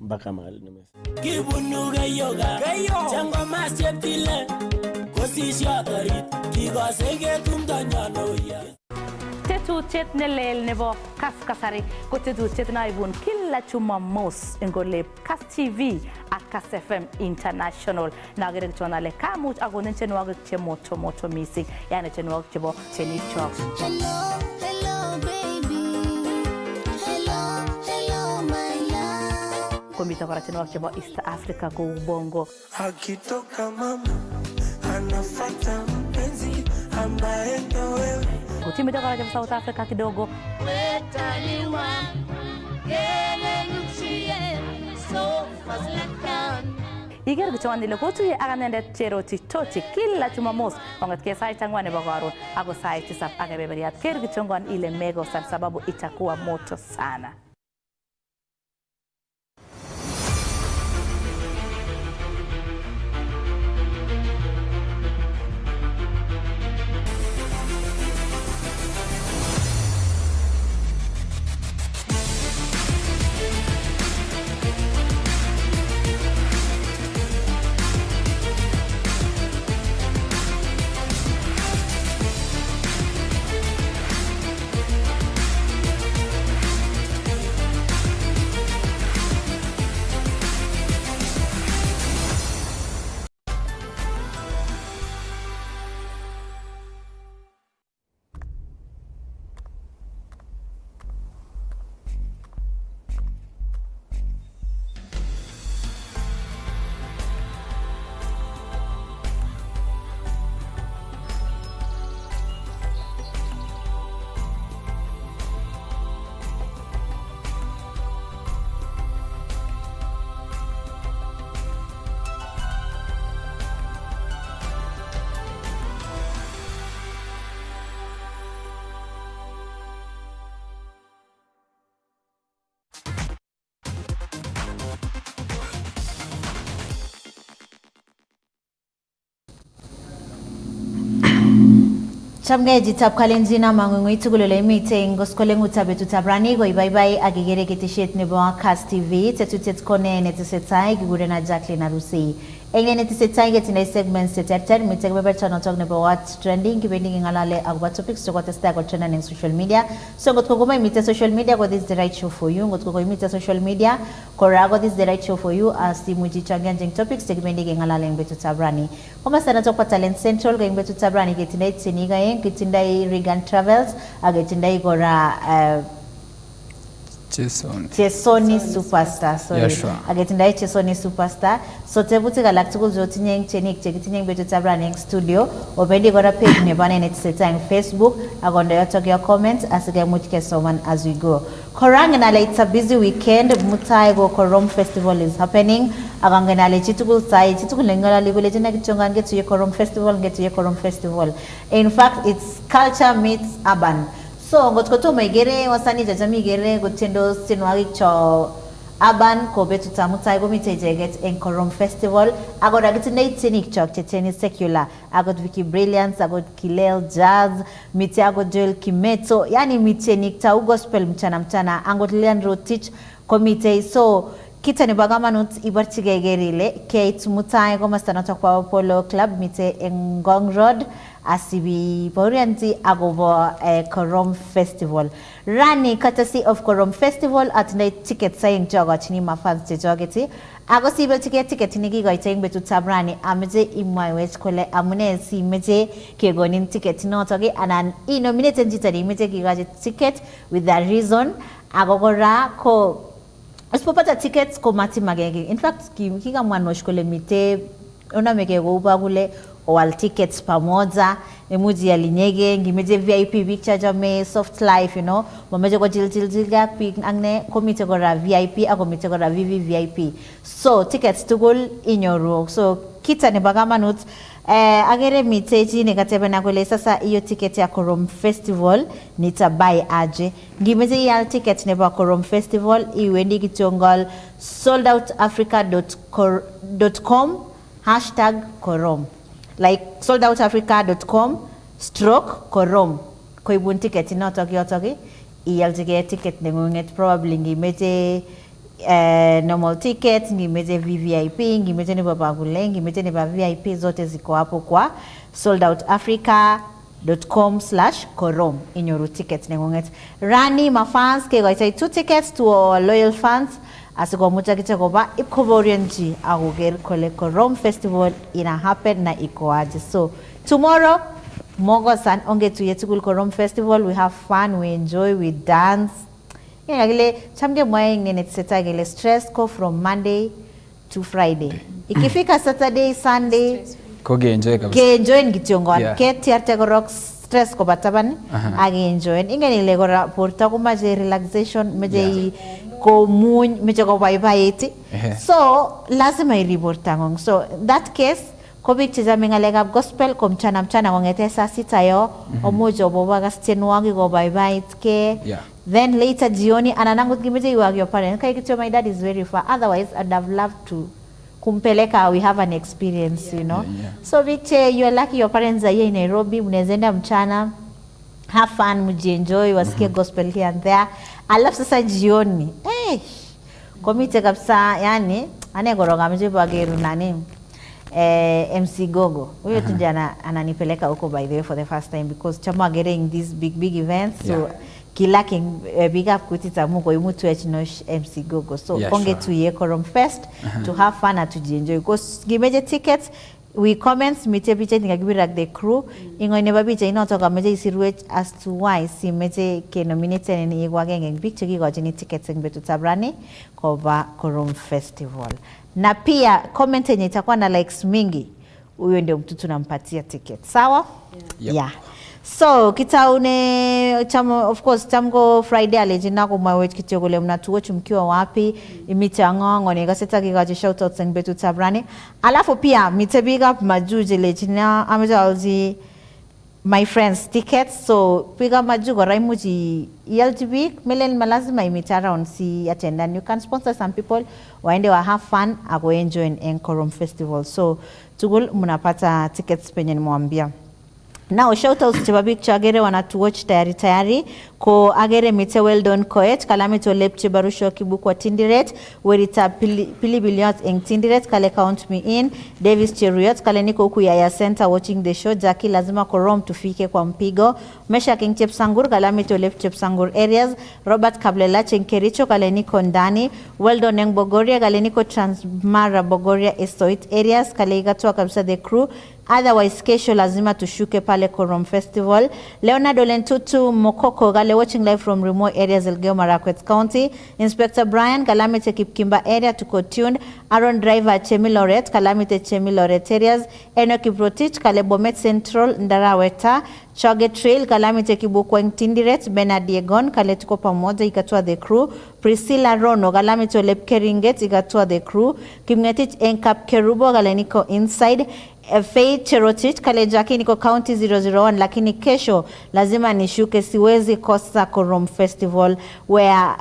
mpaka mahali nimefika. Kibunu gayoga chango masyeptile kosisyo torit kikose tumdo nyanoya. Tetutiet nelel nebo Kaskasari ko tetutiet naibun kila Jumamos en kolep Kas TV ak Kas FM International. Nagere kichonale kamuch akonin chenwogik che moto missing, yani chenwogik chebo chenichok. Hello baby, hello my love. Komita kora chenwogik chebo East Africa kou bongo. Akitoka mama anafuata mpenzi ambaye ndo wewe. Kutimita kora chebo South Africa kidogo. Wetaniwa gele nuchie so fazlakan. Iger kichon ile kotuye ak anendet Cheroti Toti kila Jumamos kong'etke sait 4 nebo karon ako sait 7 ak kebeberyat. Ker kichongon ile mekosan sababu itakuwa moto sana. Chamgeji tab kalenjin na mangungui tugulole meeting goskole ngutabe tutabrani go bye agigere keteshet nebo Cast TV tetutet kone netesetai gigure na Jacqueline Arusi enge netesetai getina segments teterter meeting bebe channel talk nebo what's trending gibending ngalale agba topics to testa go trend on social media so ngotko go meet social media go this is the right show for you ngotko go meet social media korago this is the right show for you as timuji changanjing topics tegibending ngalale ngbe tutabrani koma sana to talent central go ngbe tutabrani getina tseniga kitindai Regan Travels agetindai gora Chesoni Superstar sorry agetindai Chesoni Superstar so tebuti galactical jotinyeng chenik chekitinyeng betu tabrani studio obendi gora page ne bana net setang Facebook agonda yotok your comments asige mutike someone as we go Koranganale it's a busy weekend Mutai go Korom festival is happening aganganale chitugul sai chitugul ngala libele jena kichongan get to Korom festival in fact it's culture meets urban so ngotkoto megere wasani jajami gere gotendo sinwagi cho urban ko betu tamutai go miteje get en Korom festival agoda getine tenik chok cheteni secular agot Vicky Brilliance agot Kilel Jazz miti agot Joel Kimeto yani mitenik ta gospel mchana agot Leandro Teach committee so kita ni bagamanut ibartigegerile Kate Mutai go mastana kwa Polo Club mite Ngong Road asibi porianti agobo Korom festival rani courtesy of Korom festival at night ticket saying joga chini mafans te jogeti ago sibe ticket nigi go iteng betu tabrani ameje imwaiwech kole amune si meje kegonin ticket no togi anan I nominated jitari meje gigaje ticket with that reason agogora ko usipopata tickets ko mati magenge in fact kika mwana shkole mite una mege go ubagule all tickets pamoja emoji ya linyege ngimeje VIP picture jame soft life you know mameje ko jil ga pick angne komite ko ra VIP ako komite ko ra VIP so tickets tugul inyoro so kita ne bagamanut agere miteji nekatebe na kule sasa hiyo ticket ya Korom festival nitabuy aje ngimeje ya ticket ne ba Korom festival iwendi kitongol soldoutafrica.com #Korom like soldoutafrica.com/Korom koibun ticket inotoki iyaltige ticket nengunget probably ngimeje normal ticket ngimeje VVIP ngimeje ni babagule ngimeje ni VIP zote ziko hapo kwa soldoutafrica.com/Korom inyoru ticket nengunget rani mafans ke goita 2 tickets to our loyal fans asiko mucha kichakoba ikoborianji agoger kole Korom festival ina happen na iko aje so tomorrow mogo san onge tuye tukul Korom festival we have fun we enjoy we dance gile chamge moyeng nene tseta gile stress ko from Monday to Friday ikifika Saturday Sunday ko enjoy kabisa enjoy ngitiongon ke tiarte rock stress ko bataban age enjoy ingeni le gora porta ko maje relaxation meje ko muny meje ko bye so lazima iriportangong so that case ko big chiza mingalega gospel ko mchana ngongete saa 6 yo omojo bobaga stenwangi go bye ke then later jioni ananangu gimeje iwagi your parents kai kicho my dad is very far otherwise I'd have loved to kumpeleka we have an experience you know so Victor you are lucky your parents are here in Nairobi mnezenda mchana have fun mujienjoy wasikie gospel here and there alafu sasa jioni komite kabisa yani anegoroga mjibu ageru nani MC Gogo huyo tujana ananipeleka huko by the way for the first time because chama getting these big events so kilaki big up kutita muko imutu echinosh MC Gogo so onge tuye Korom Fest to have fun and to enjoy because gimeje tickets we comments mite picha ngagibira the crew ingo ne babicha inotoka meje isirwech as to why si meje ke nominated ni igwagenge picture gigo jini tickets ngbetu tabrani kwa Korom Festival na pia comment yenye itakuwa na likes mingi huyo ndio mtu tunampatia ticket sawa so kitaune chamo of course tamgo Friday alejina ko mawet kitogole mnatuoch mkiwa wapi imichangongo ne gaseta kigaje shout out ngbetu tabrani alafu pia big up majuje lejina amajalzi my friends tickets so piga majugo raimuji LTV melen malazima imitara on si attend and you can sponsor some people waende wa have fun ago enjoy in Korom festival so tugul mnapata tickets penye nimwambia Now shout out to Babik Chagere wanatuwatch tayari ko agere mite well done koet kalamito lepche barusho kibukwa tindiret werita pili billions eng tindiret kale count me in Davis Cheruyot kale niko huku ya center watching the show Jackie lazima korom tufike kwa mpigo Mesha King Chepsangur kalamito lep Chepsangur areas Robert Kablela Kericho kale niko ndani well done eng Bogoria kale niko Transmara Bogoria Estoit areas kale igatwa kabisa the crew. Otherwise kesho lazima tushuke pale Korom Festival. Leonardo Lentutu Mokoko gale watching live from remote areas Elgeyo Marakwet County. Inspector Brian Kalamite Kipkimba area tuko tuned. Aaron Driver Chemiloret Kalamite Chemiloret areas. Enoch Kiprotich kale Bomet Central Ndaraweta. Choge Trail Kalamite Kibukwa Tindiret Bernard Yegon kale tuko pamoja ikatua the crew. Priscilla Rono Kalamite Lep Keringet ikatua the crew. Kimngetich Enkap Kerubo kale niko inside. Faith Cherotich kale Jackie niko county 001 lakini kesho lazima nishuke siwezi kosa Korom Festival where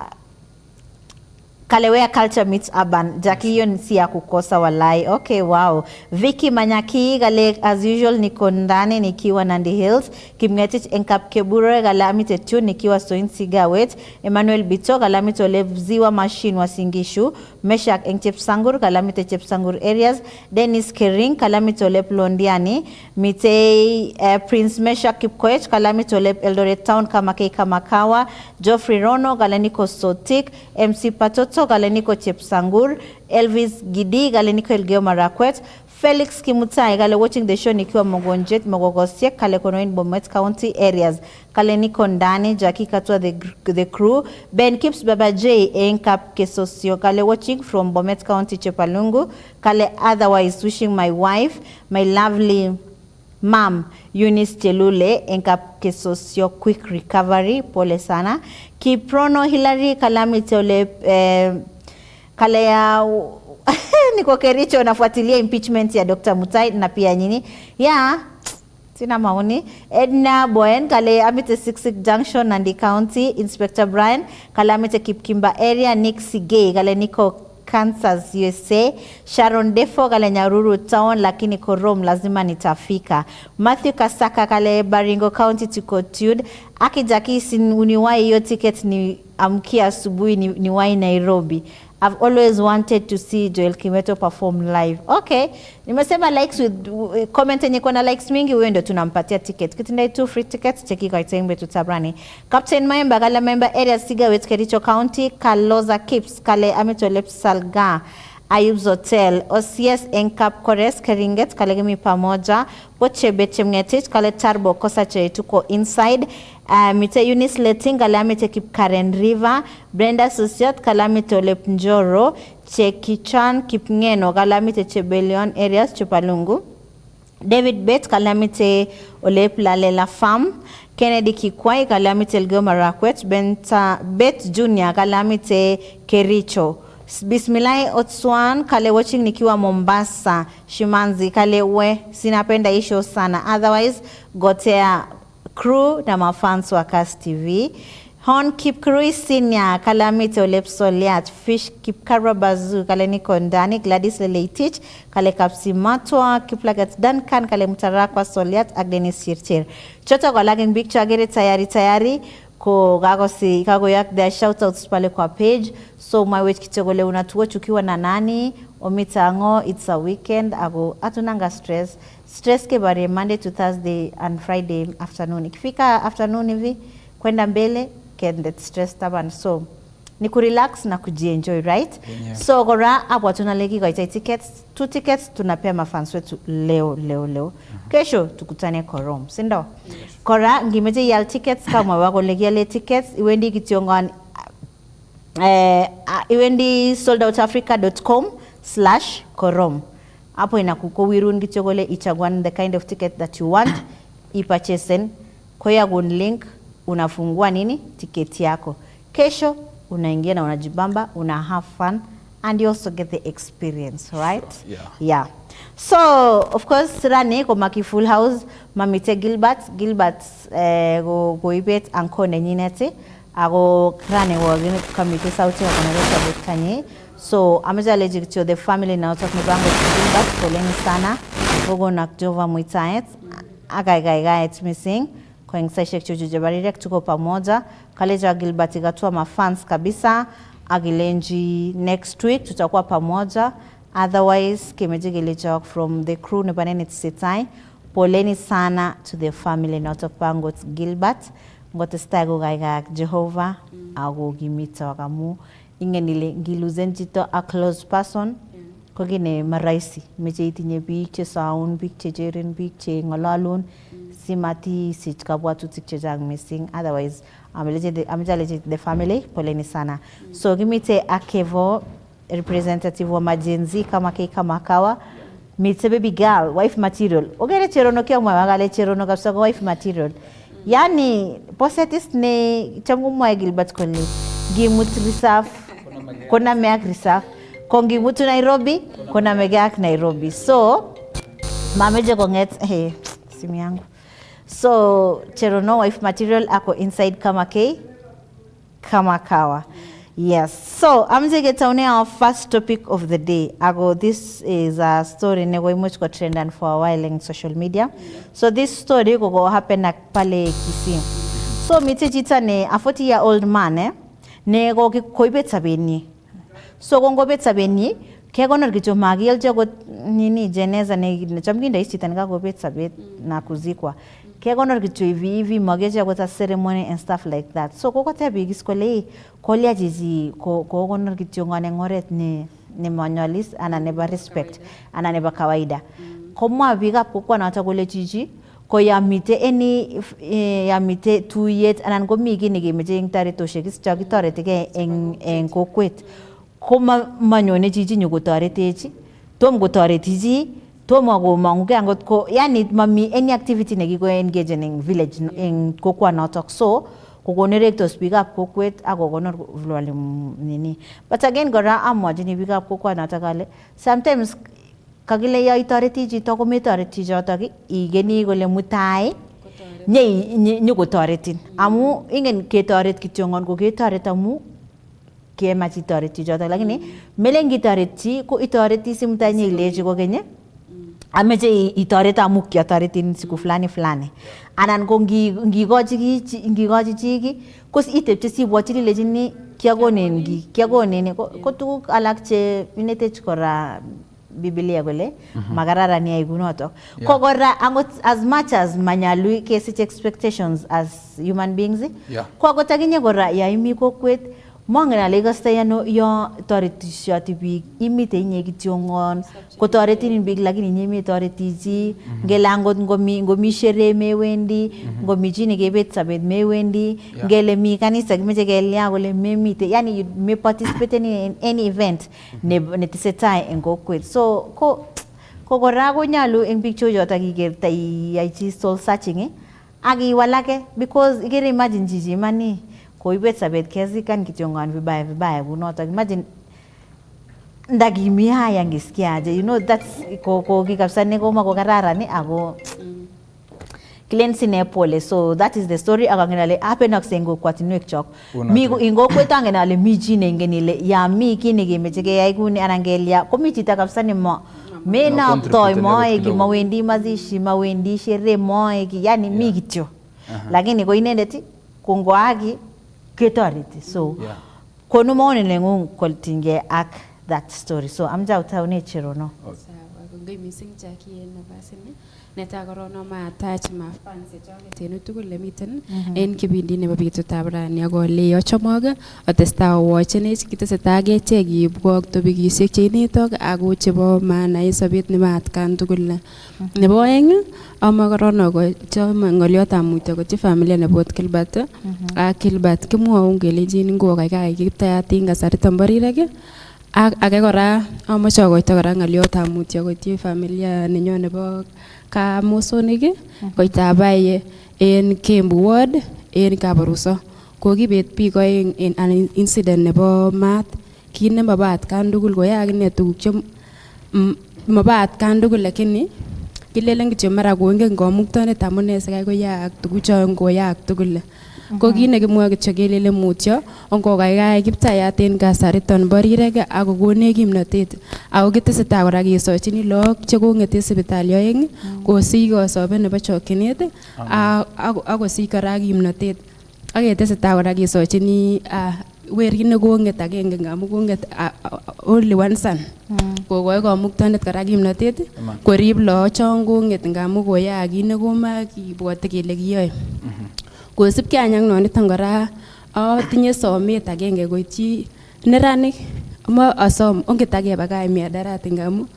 culture meets urban. Jackie hiyo si ya kukosa walai. Okay, wow. Vicky Manyaki gale as usual niko ndani nikiwa Nandi Hills. Kimngetich Enkap Kebure gale amite tu nikiwa Soin Sigawet. Emmanuel Bito gale amite Ziwa Machine wa Singishu. Meshak eng Chepsangur kalamite Chepsangur areas. Dennis Kering kalamite Lep Londiani. Mitei Prince Meshak Kipkoech kalamite Lep Eldoret Town Kamakei Kamakawa. Geoffrey Rono galeniko Sotik. MC Patoto galeniko Chepsangur. Elvis Gidi galeniko Elgeyo Marakwet. Felix Kimutai gale watching the show nikiwa Mogonjet Mogogosiek kale konoin Bomet County areas kale niko ndani Jackie katwa the crew. Ben Kips Baba J Enkap Kesosio kale watching from Bomet County Chepalungu kale otherwise wishing my wife my lovely mom Eunice Chelule Enkap Kesosio quick recovery pole sana. Kiprono Hillary Kalamite ole kale ya niko Kericho nafuatilia impeachment ya Dr. Mutai na pia nyini. Yeah, sina maoni. Edna Boyen kale amite 66 Junction Nandi County. Inspector Brian kale amite Kipkimba area. Nick Sigay kale niko Kansas USA. Sharon Defo kale Nyaruru Town lakini Korom lazima nitafika. Matthew Kasaka kale Baringo County tuko tuned. Aki Jackie uniwai hiyo ticket ni amkia asubuhi ni wai Nairobi. I've always wanted to see Joel Kimeto perform live. Okay. Nimesema likes with comment yenye kuna likes mingi huyo ndio tunampatia ticket. Kitindai 2 free tickets cheki kwa itembe tutabrani. Captain Maemba gala member area Sigawet Kericho County Kaloza Kips kale ametolep Salga Ayub's Hotel OCS Enkap Kores Keringet kale gemi pamoja Poche Betchemngetich kale Tarbo Kosa che tuko inside. Mite Eunice Letting kalamite Kipkaren River. Brenda Susiot kalamite Olep Njoro. Chekichan Kipngeno kalamite Chebelion areas Chepalungu. David Bet kalamite Olep Lalela Farm. Kennedy Kikwai kalamite Elgeyo Marakwet. Bet Junior kalamite Kericho. Bismillah Otswan kale watching nikiwa Mombasa. Shimanzi kale we sinapenda isho sana. Otherwise gotea crew na mafans wa Cast TV. Hon Kip Krui Senior kalamite Olep Soliat. Fish Kip Karabazu kale niko ndani. Gladys Leleitich kale Kapsimatwa. Kiplagat Duncan kale Mutarakwa Soliat. Agdenis Shirtir choto kwa lagin big chagere tayari ko gago si kago yak their shoutouts pale kwa page. So my wait kitogole unatuwatch ukiwa na nani omitango it's a weekend ago atunanga stress ke bare Monday to Thursday and Friday afternoon. Ikifika afternoon hivi kwenda mbele can that stress taban so ni kurelax na kujienjoy right. Yeah. So gora hapo tunaleki kwa tickets 2 tickets tunapea mafans wetu leo. Kesho tukutane Korom si ndio? Yes. Kora ngimeje yal tickets kama wako legia le tickets iwendi kitiongan iwendi soldoutafrica.com/Korom. Hapo inakuko kichogole ichagwan the kind of ticket that you want ipurchase kwa ya link unafungua nini ticket yako. Kesho unaingia na unajibamba una have fun and you also get the experience right. Sure, yeah. So of course rani kwa maki full house mamite Gilbert go ibet ankone nyinete ago rani wagine kamite sauti wa kanaleta betanye. So ameza allergic to the family na utak mibango Gilbert poleni sana gogo na Jova Mutai Agaigaigait missing kwa saishek chuchu jabarirek tuko pamoja. Kaleja Gilbert igatua mafans kabisa. Agilenji next week tutakuwa pamoja. Otherwise kemeje gilechok from the crew ne baneni tsitai. Poleni sana to the family not of Pangot Gilbert. Ngote stago gaigak Jehovah ago gimita wakamu. Ingenile ngiluzen jito a close person. Kogine maraisi meje itinye biik che saun biik che jeren biik che ngalalun simati sich kabwatutik chechang missing. Otherwise amejaleje the family poleni sana. So gimite Akevo representative wa majenzi kama kama kawa meet baby girl wife material ogere cherono kya mwagale cherono kapsa wife material yani posetis ne changu mwa Gilbert Kole gimut reserve kuna meak reserve kongi mutu Nairobi kuna meak Nairobi so mameje konget simu yangu so cherono wife material ako inside kama kawa. Yes, so I'm going to get on our first topic of the day. This is a story which got trending for a while in social media. So this story go happen at pale Kisii. So mitejita ne a 40-year-old man ne go koibeta beni. So go beta beni ke gonor gijo magil jago nini jeneza ne chamginda isitanga go beta bet na kuzikwa. Kegonor kitu hivi mageja kwa ceremony and stuff like that. So kokote bigis kole kolia jiji kogonor kitu ngane ngoret ne manualist ana neba respect ana neba kawaida. Komwa biga kwa na kole jiji ko yamite any yamite 2 years anan ko migi ne gemeje ngtare to shekis chakitore tege en kokwet. Koma manyone jiji nyugo tareteji tom go taretiji Tomo go manguke angot ko yani mami any activity ne go engage in village in kokwa notok so kogonere to speak up kokwet agogonor vlwali nini but again gora amwaji ni big up kokwa natakale sometimes kagile ya itareti jito ko metareti jotok igeni gole mutai nye go taretin amu ingen ketaret kityongon ko ketaret amu kema chitareti jotok lakini melengi tareti ko itareti simtanye ileji ko kenye ameje itareta amukia taretin siku fulani anan ko ngigoji chiki kos itepche sibwatili lejini kiagonen ko tuguk alak che inetech kora Biblia gole magararani aigunotok ko kora angot as much as manyalu kesich expectations as human beings ko agotaginye kora yaimi kokwet Mongen alegasta yano yo toretishati biik imite inye kityongon ko toretin biik lakini inye me toretiji ngele angot ngomi shere mewendi ngomi chini kebet sabet mewendi ngele mi kanisa kimeche kelya kole memite yani you may participate in any event ne tesetai en kokwet so ko kora konyalu en biik chojoto kikerta iyai soul searching akiwalake because ikere imagine jiji mani koibet sabet kezikan kityongan vibaya kunotok imagine ndagimi haya ngisikiaje you know that's ko kikapsane ko makokararani ako cleansing pole so that is the story akangenale happen aksengo kwatinwek chok mi ingo kwetangenale mi chine ngenile ya mi kini kemeche keyai kuni anangelia komi chita kapsane mo mena toy moe ki mawendi mazishi mawendi shere moe ki yani mi kityo lakini ko inendet kongoagi ketoriti so kono maone lengung koltinge ak that story so amja utaone cherono ngai missing Jackie en nafasini neta korona ma attach ma fans chongetenu tugul lemiten en kibindi nebo betutab rani akole yochomoga atesta watchenech kiteseta gechek ibwok tobikisiek cheinetok ako chebo maana en sobet nebo atkan tugul nebo oeng ama korona ko choma ngoliotab mutyo ko chi familia nebo Gilbert ak Gilbert kimwou kelenjin ngo kaikai kiptayatin kasarita mbarirek age kora amache akoito kora ng'aliotab mutyo koityi familia nenyo nebo Kamosonik koitabai en Kembu Ward en Kabaruso kokibet biik oeng en an incident nebo maat kit nemabo atkan tugul koyaak ine tuguk che mabo atkan tugul lakini kilelen kityo mara koingen komuktonet amune sikai koyaak tuguchon koyaak tugul ko kit nekimwoe kityo kelele mutyo ongokaikai kiptayat en kasariton bo rirek ak kokonech kimnotet ako kitesetai kora kesochini look chekong'et en sipitali oeng kosich kosobet nebo chokyinet ak kosich kora kimnotet ak ketesetai kora kesochini werit nekong'et agenge ngamun kong'et only one son kokoi komuktoindet kora kimnotet korib look chon kong'et ngamun koyaak kit nekomakibwote kele kiyoe. Kosibgee any ak noniton kora atinye somet agenge koityi neranik asom onget akebakach miadarati ngamun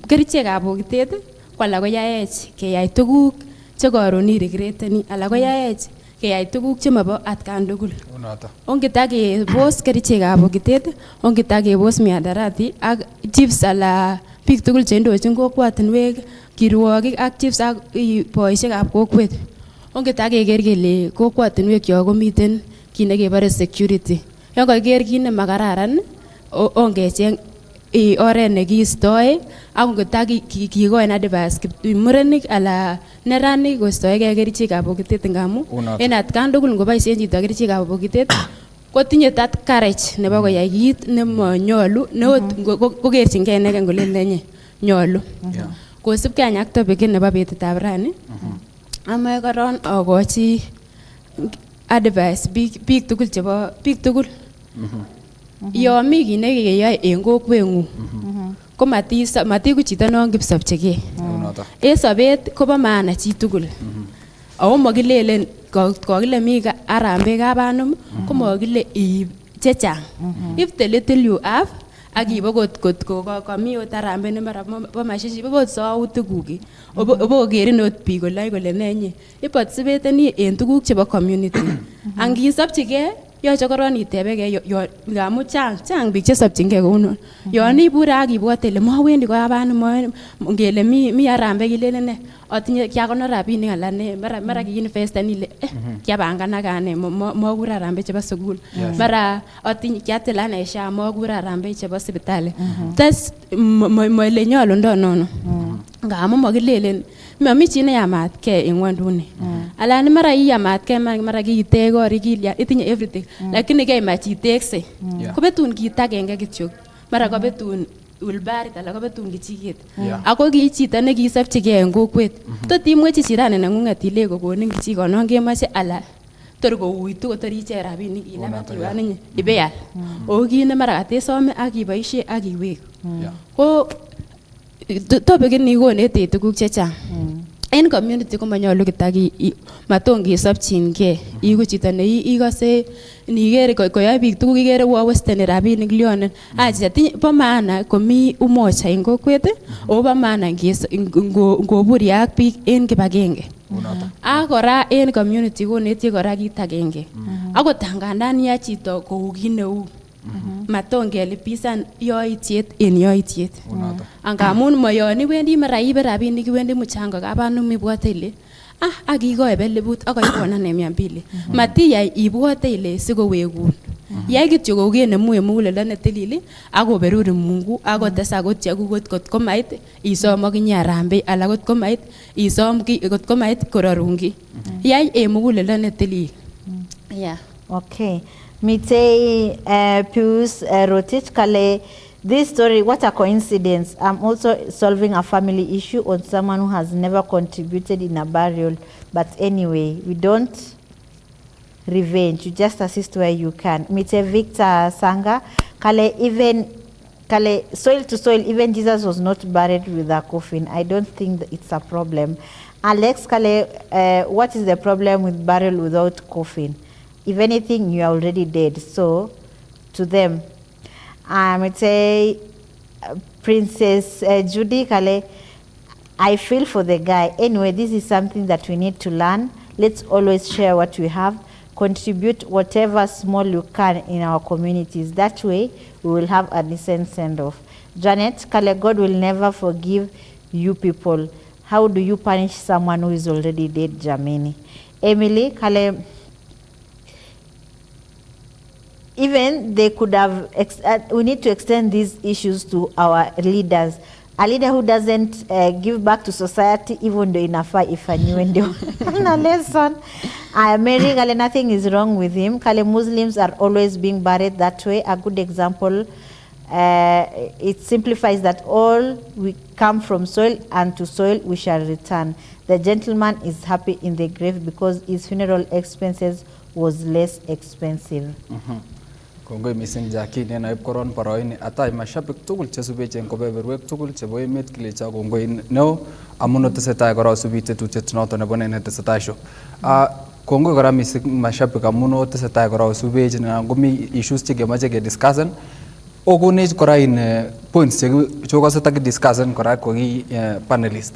kerichekab bokitet ko alak koyaech keyai tuguk chekoron iregreteni alak koyaech keyai tuguk chemobo atkan tugul. Onget akebos kerichekab bokitet, onget akebos miadarati ak chiefs ala biik tugul cheindochin kokwotinwek, kirwokik ak chiefs ak boisiekab kokwet. Onget akeker kele kokwotinwekyok komiten kit nekebore security. Yon kakiker kit nemakararan ongecheng oret nekiistoe ak onget kikoin advice murenik ala neranik koistoegei kerichekab bokitet ngamun en atkan tugul ngoboisien chito kerichekab bokitet kotinye that courage nebo koyai kit nemonyolu neot kokerchingei inegen kolelen enye nyolu. Kosibgee any ak topic nebo betutab rani amoe koron akochi advice biik tugul chebo biik tugul yon mi kit nekeyoe en kokweng'ung ko matiku chito non kipsobchigee. En sobet kobo maana chitugul ako mokilelen kokile mi Harambee kabanum komokile iib chechang. If the little you have ak iib okot komi ot Harambee nemara bo mashishi ibe ot soutikuk obokerin ot biik kole nenye iparticipateni en tuguk chebo community. Angisopchigee yoche koron itebegee ngamun chang biik chesobchingee kounon. Yon ibure ak ibwote ile mowendi kabanum ngele mi Harambee kilelen ne atinye kiakonor rabinik ala ne mara kiinvesten ile kiapanganak ane mokur Harambee chebo sukul mara atinye kiatil ane SHA mokur Harambee chebo sipitali. Tes moele nyolundo nono ngamun mokilelen momi chi neyamatkee en ngwonduni alan mara iyamatkee mara kiitech korik itinye everything lakini keimach itekse kobetun kit agenge kityok mara kobetun ulbarit ala kobetun kichiket ako ki chito nekisobchigee en kokwet tot imwechi jirani neng'ung'et ile kokonin kichikonon kemoche ala tor kouitu kotor icheng rabinik ilabat iwan inye ibeal o kit nemara katesome ak iboisie ak iweku ko topic ini konetech tuguk chechang. En community komonyolu maton kesobchingee iku chito neikose niker koyoe biik tuguk ikere uo westeni rabinik lyonen bo maana komi umoja en kokwet o bo maana ngoburye ak biik en kibagenge. Ak kora en community konetye kora kit agenge akot angandan ya chito kou kit neu maton kelipisan yoityet en yoityet ngamun moyon iwendi mara ibe rabinik iwendi mchango kabanum ibwote ile ak ikoi belibut ak koikonan 200 matiyai ibwote ile sikowekun yai kityo kou kenemu en muguleldo netilil ak koberuri Mungu ak kotesak kotyakuk kot komait isom okinye Harambee ala kot komait isom kot komait kororun ki yai en muguleldo netilil. Okay. Mutai Pius Rotich Kale, this story, what a coincidence. I'm also solving a family issue on someone who has never contributed in a burial. But anyway, we don't revenge. You just assist where you can. Mutai Victor Sanga, Kale, soil to soil, even Jesus was not buried with a coffin. I don't think that it's a problem. Alex Kale, what is the problem with burial without coffin? If anything, you are already dead. So, to them, I would say, Princess Judy Kale, I feel for the guy. Anyway, this is something that we need to learn. Let's always share what we have. Contribute whatever small you can in our communities. That way, we will have a decent send-off. Janet Kale, God will never forgive you people. How do you punish someone who is already dead, Jamini? Emily Kale, even they could have, we need to extend these issues to our leaders. A leader who doesn't give back to society, even though inafaa ifanyiwe ndio na lesson. Mary Kale, nothing is wrong with him. Kale, Muslims are always being buried that way. A good example, it simplifies that all we come from soil and to soil we shall return. The gentleman is happy in the grave because his funeral expenses was less expensive. Kongoi missing Jackie nena ip koron paroini atai mashabik tugul chesube chen kobeberwek tugul chebo emet kilecha kongoi neo amuno tesetai kora subi tetutiet noto nebo nene tesetai sho. Kongoi kora missing mashabik amuno tesetai kora sube chen ngomi issues chekemache ke discussion okonech kora in points chekokase takidiscussion kora koki panelist.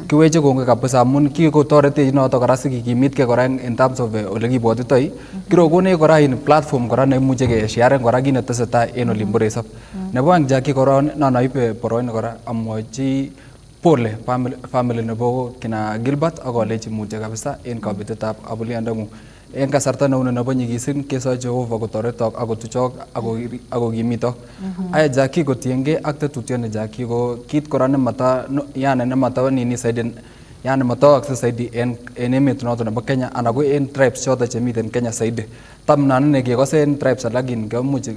Kiweche kongoi kabisa amun kikotoretech noto kora sikikimitkei kora in terms of ole kibwotitoi. Kirokonech kora in platform kora neimuche ke share kora kit netesetai en olimbo resop. Nebo ang Jackie kora nanoibe boroin kora amwochi pole family nebo kina Gilbert akolechi mutyo kabisa en kabetetab abuliandangung. En kasarta neune nebo nyigisin keso Jehova kotoretok akotuchok akokimitok. Aya Jackie kotiengei ak tetutioni Jackie ko kit kora nemata yani nemata nini saidi yani matawakse saidi en emet noto nebo Kenya ana ko en tribes choto chemiten Kenya saidi. Tam nanne kekose en tribes alakini kemuch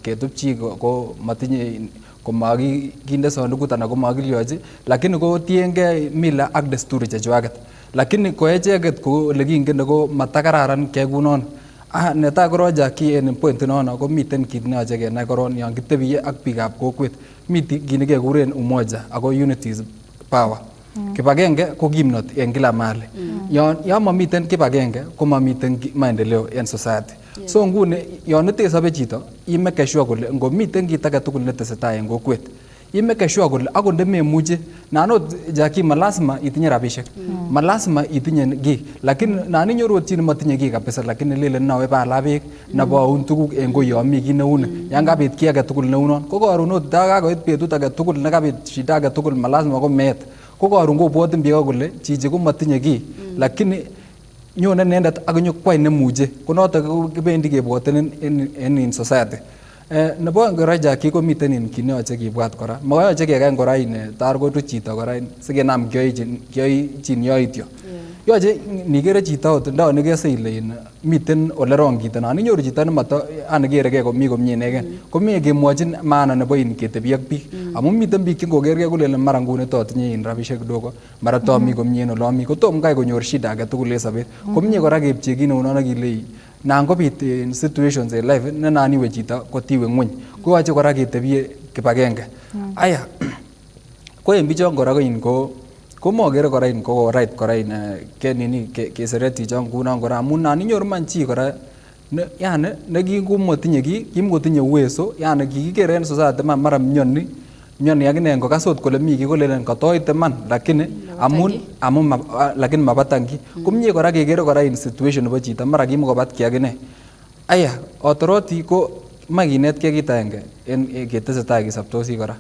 ketupchi ko matinye komaki kinde sondukut ana komakiliochi lakini ko tiengei mila ak desturi chechwaket. Lakini ko echeket ko lekingen ko matakararan kekunon. Netai koro Jackie en point nono ko miten kit neyoche kenai koron yon kitebie ak biikab kokwet. Miten kit nekekuren umoja ako unity is power. Kibagenge ko kimnot en kila mahali. Yon mamiten kibagenge ko mamiten maendeleo en society. So nguni yon itesobe chito imeke sure kole ngomiten kit age tugul netesetai en kokwet imeke sure kole akot ndememuche nanot Jackie malasima itinye rabishek malasima itinye ki lakini nani nyoru chini matinye ki kabisa lakini lele nawe bala beek nabo aun tuguk en ko yomi ki neune yan kabit ki age tugul neunon ko karunot kakoit betut age tugul nekabit shida age tugul malasima ko met ko karun kobwotin biik kole chichi ko matinye ki lakini nyone nendet ak nyokwai nemuche ko noto kibendi kebwoten in society. Nebo kora Jackie ko miten in kit neyoche kibwat kora moyoche kekany kora in tar kotu chito kora sikenam kiyoichin yoityo. Yoche nikere chito ot ndo nikese ile in miten ole wrong kito nan inyoru chito nemato anekerekei komi komie ineken komie kemwochin maana nebo in ketebi ak biik amun miten biik chengokerkei kolele mara nguni totinye in rabishek kidogo mara tomi komie en ole ami kotom kai konyor shida age tugul en sobet komie kora kepchei kit neunon akilei nan kobit situations in life ne nan iwe chito kotiwe ngweny koyoche kora ketebie kibagenge. Aya ko en bichon kora ko mogere kora in ko right kora in kenini kesereti chon kunon kora amun nan inyoru man chi kora yani nekikomotinye ki kimkotinye uwezo yani kikikere en society mara myoni akine ngokasot kole mi ki kolelen katoite man lakini amun lakini mabatan ki komie kora kekere kora in situation nebo chito mara kimukobat ki akine. Aya otoroti ko makinetkei kit agenge en ketesetai kisoptosi kora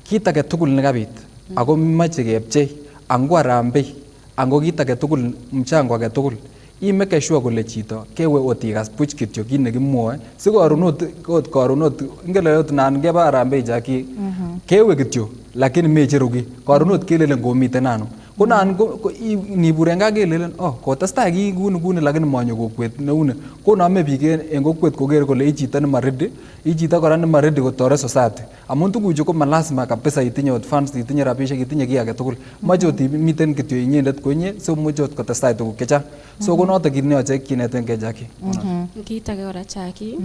kit age tugul nekabit ako mache kepchei ango arambei ango kit age tugul mchango age tugul imeke sure kole chito kewe otikas buch kityo kit nekimwoe sikorunot ingele ot nan keba arambei Jackie kewe kityo lakini mecheru ki korunot kelelen komiten ano ko nan niburen gaa kelelen kotestai ki kuni lakini manyo kokwet neune konome biik en kokwet koker kole ichito nemaredi ichito kora nemaredi kotoret society amun tuguchu ko malasima kabisa itinye ot funds itinye rabishek itinye ki age tugul moche ot imiten kityo inyendet konye so muche ot kotestai tuguk chechang so konoto kit neyoche kinetenkei Jackie. Kit age kora Jackie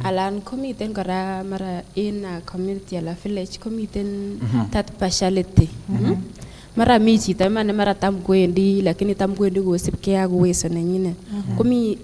alan komiten kora mara in a community ala village komiten that partiality mara mi chito imane mara tam kwendi lakini tam kwendi kosipkei ak uwezo nenyinet komi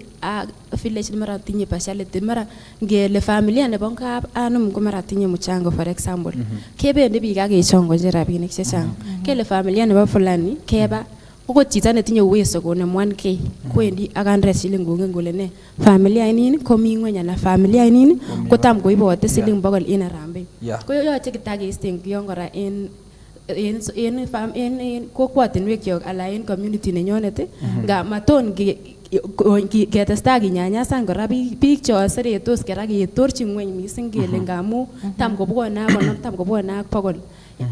village mara tinye partiality mara ngele familia nebo kap anum ko mara tinye mchango for example kebendi biik ak kechongochi rabinik chechang kele familia nebo fulani keba ko chito netinye uwezo konem 1k kwendi ak 100 shilling kongen kole ne familia inini komi ngweny ana familia inini kotam koibote siling 100 en harambee ko yoche kitakeisten kiyon kora en kokwotinwek kyok ala en community nenyonet nga maton ketestai kinyanyasan kora biik cho seretos kora ketorchi ngweny mising kele ngamu tam kobwone ak konom tam kobwone ak bokol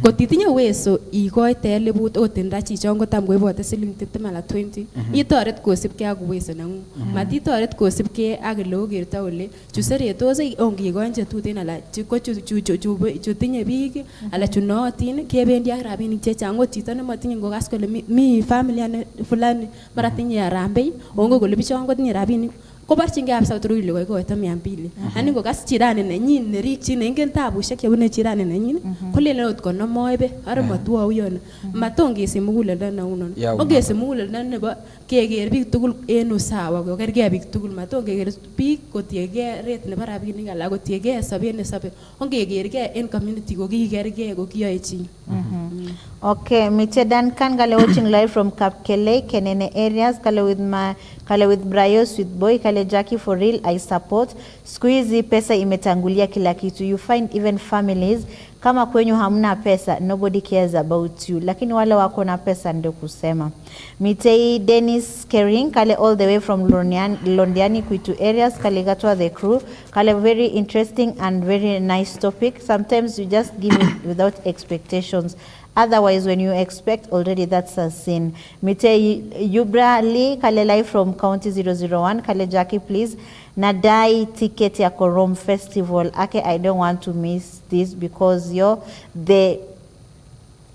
Kotitinye uwezo ikoite 1000 ot nda chichon kotam koibote siling 20 ala 20 itoret kosibgei ak uwezo nengung. Matitoret kosibgei ak ele okerto ole chu seretos ongikoin chetuten ala ko chu tinye biik ala chu nootin kebendi ak rabinik chechang. Ot chito nemotinye ngokas kole mi familia fulani mara tinye harambee ongo kole bichon kotinye rabinik kobarchingei ab South Ruilu koikoito 200. Ani ngokas jirani nenyin nerikchin ingen tabushek chebune jirani nenyin kolele ot kono moibe ara matwou yon matongesi muguleldo neunon. Ongesi muguleldo nebo keker biik tugul en usawa kokergei biik tugul matongeker biik kotiegei rate nebo rabinik ala kotiegei sobet nesobe. Ongekergei en community ko kikergei ko kiyoe chi. Okay, Mr. Duncan kale watching live from Kapkele, Kenene areas, kale with Bryos with boy, kale Jackie for real, I support. Squeezy pesa imetangulia kila kitu. You find even families kama kwenyu hamna pesa, nobody cares about you. Lakini wale wako na pesa ndio kusema. Mutai Dennis Kering kale all the way from Londiani Kwitu areas, kale gatwa the crew, kale very interesting and very nice topic. Sometimes you just give it without expectations. Otherwise, when you expect already, that's a sin. Mutai Yubra Lee kale live from County 001, kale Jackie please. Nadai ticket ya Korom Festival. Okay, I don't want to miss this because the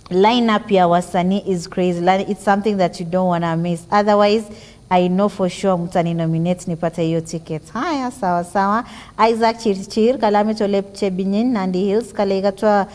lineup ya wasanii is crazy. It's something that you don't want to miss. Otherwise, I know for sure mtani nominate nipate hiyo ticket. Haya, sawa sawa. Isaac Chirchir kalame tolep chebinin Nandi Hills kale gatwa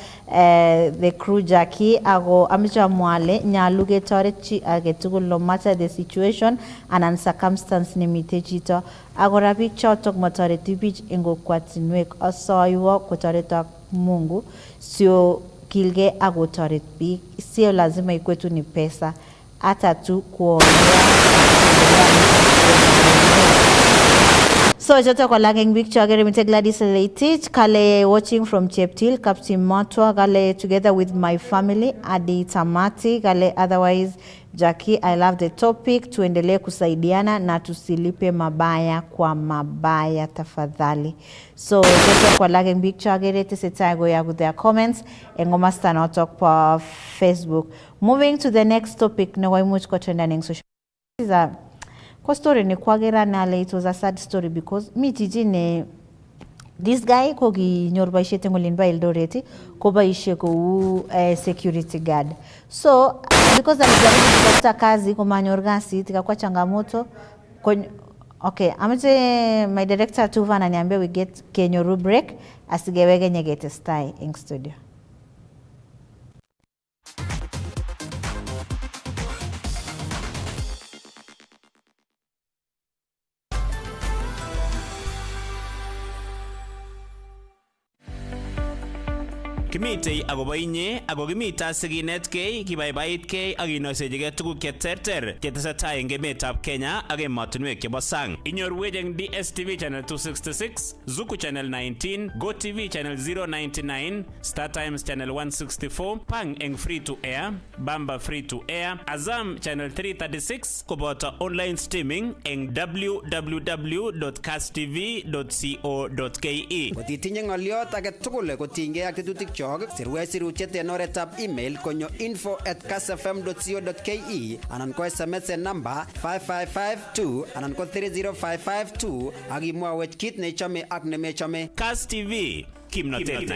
the crew Jackie ago amicha mwale nyaluge torechi agetugul no matter the situation and circumstance nimite chito agora bik chotok motoreti bich ingo kwatinwek asoiwo kotoreta Mungu sio kilge agotoret bik sio lazima ikwetu ni pesa hata tu kuongea. So joto kwa lageng big chagere mite Gladys Leitich kale watching from Cheptil Captain Motwa kale together with my family Adi Tamati kale otherwise Jackie I love the topic tuendelee kusaidiana na tusilipe mabaya kwa mabaya tafadhali. So joto kwa lageng big chagere tisetago ya with their comments engoma stana talk pa Facebook. Moving to the next topic na waimuch kwa trending social media. Kwa story ni kwagera nale, it was a sad story because mi jijine this guy kogi nyorba ishe tengolinba Eldoreti koba ishe ko security guard. So because alijaribu kutafuta kazi kwa manyorgasi tikakuwa changamoto okay, amete my director Tuva ananiambia we get Kenyoru break asigewege nyegete style in studio. Kimitei agobo inye ago kimita siginetkei kibaibaitkei ak inoisechigei tuguk cheterter chetesetai eng emetab Kenya ak emotinwek chebo sang. Inyorwech eng DSTV channel 266, Zuku channel 19, GoTV channel 099, Star Times channel 164, Pang eng free to air, Bamba free to air, Azam channel 336 koboto online streaming eng www.castv.co.ke. Kotitinye ng'oliot age tugul kotinygei ak tetutik sirwech sirutiet en oretab email konyo info@castfm.co.ke anan ko SMS en number 5552 anan ko 30552 ak imwawech kit nechome ak nemechome. Cast TV, kimnotet.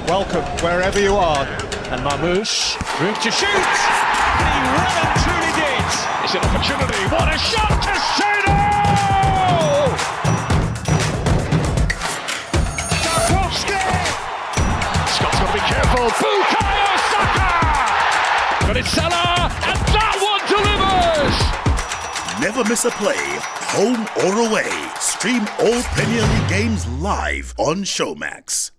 Welcome wherever you are. And Marmoush, room to shoot! And he well and truly did! It's an opportunity, what a shot to Sono! Scott's got to be careful. Bukayo Saka! But it's Salah, and that one delivers! Never miss a play, home or away. Stream all Premier League games live on Showmax.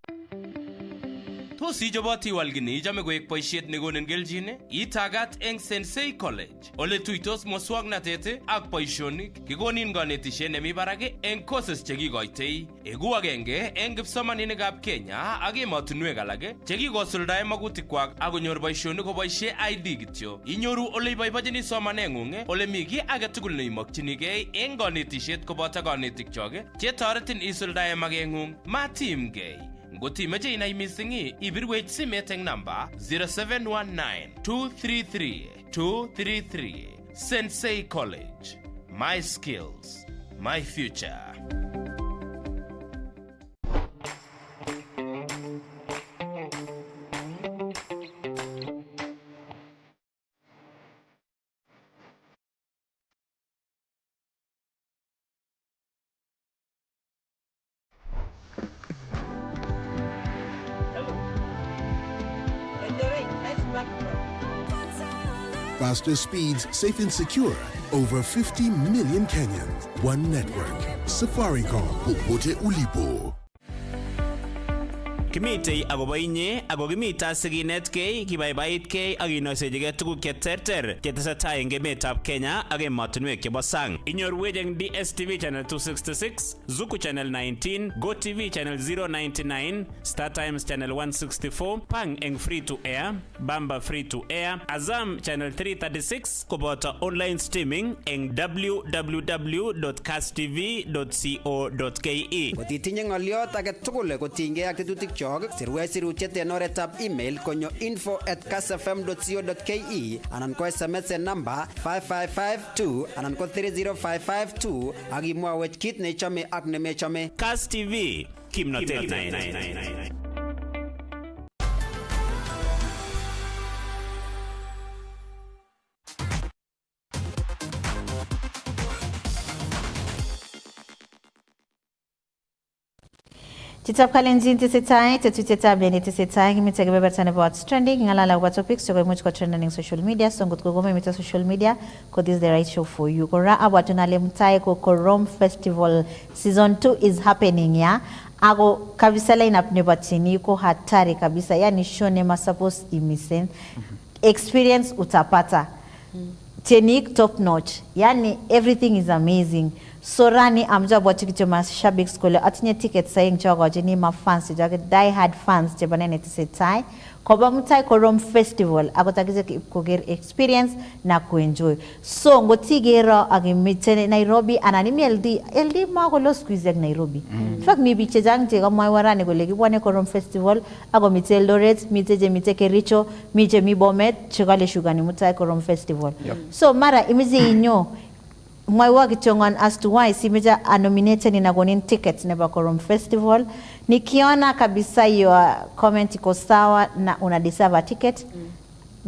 Tos ijoboti walgini ijame koek boisiet nekonin keljin itagat eng Sensei College ole tuitos muswoknatet ak boisionik kikonin kanetisiet nemi barak eng courses chekikoitoi egu agenge eng kipsomaninikab Kenya ak emotinwek alak chekikosuldae magutikwak ak konyor boisionik koboisie ID kityo. Inyoru ole iboibochini somanengung ole mi ki age tugul neimokchinigei eng kanetisiet koboto kanetikchok chetoretin isuldae makengung. Matimgei Ngot imeche inai missing ibirwech simet eng namba 0719-233-233. Sensei College. My skills, my future. Faster speeds, safe and secure. Over 50 million Kenyans. One network. Safaricom. Popote ulipo. Kimitei akobo inye ako kimita sikinetkei kibaibaitgei ak kinoisechigei tuguk cheterter chetesetai eng emetab Kenya ak emotinwek chebo sang. Inyorwech eng DSTV channel 266, Zuku channel 19, GoTV channel 099, Star Times channel 164, Pang eng free to air, Bamba free to air, Azam channel 336 koboto online streaming eng www.castv.co.ke. Kotitinye ng'oliot age tugul kotinygei ak tetutik chok, sirwech sirutiet en oretab email konyo info@castfm.co.ke anan ko SMS en namba 55552 anan ko 30552 ak imwawech kit neichome ak nemechome. Cast TV, kimnotet. Chitab kalenjin tesetai, tetutietab deni tesetai, kimite kebeberta nebo what's trending, ngalala kwa topics choko imuch ko trending in social media, so ngot kogome mita social media, ko this is the right show for you. Kora abwa tunale Mutai ko Korom Festival Season 2 is happening ya. Ako kabisa lineup nebo chini ko hatari kabisa, yani show nema suppose imisen. Experience utapata. Technique top notch. Yani everything is amazing. Sorani amja bwachi kicho mashabik skole atinye ticket saying chogo jini ma fans jage die hard fans jebanene tisetai koba Mutai Korom Festival agotagize koger experience na kuenjoy. So ngotigero agimite Nairobi ananimi LD mako lo squeeze Nairobi. In fact mi biche jang je kama warane gole kibwane Korom Festival ago mite Eldoret mite Kericho mite mi Bomet chikale shugani Mutai Korom Festival. So mara imize inyo mwaiwa kichongan as to why simeja nominated in agonin tickets never Korom Festival. Nikiona kabisa your comment iko sawa na una deserve a ticket.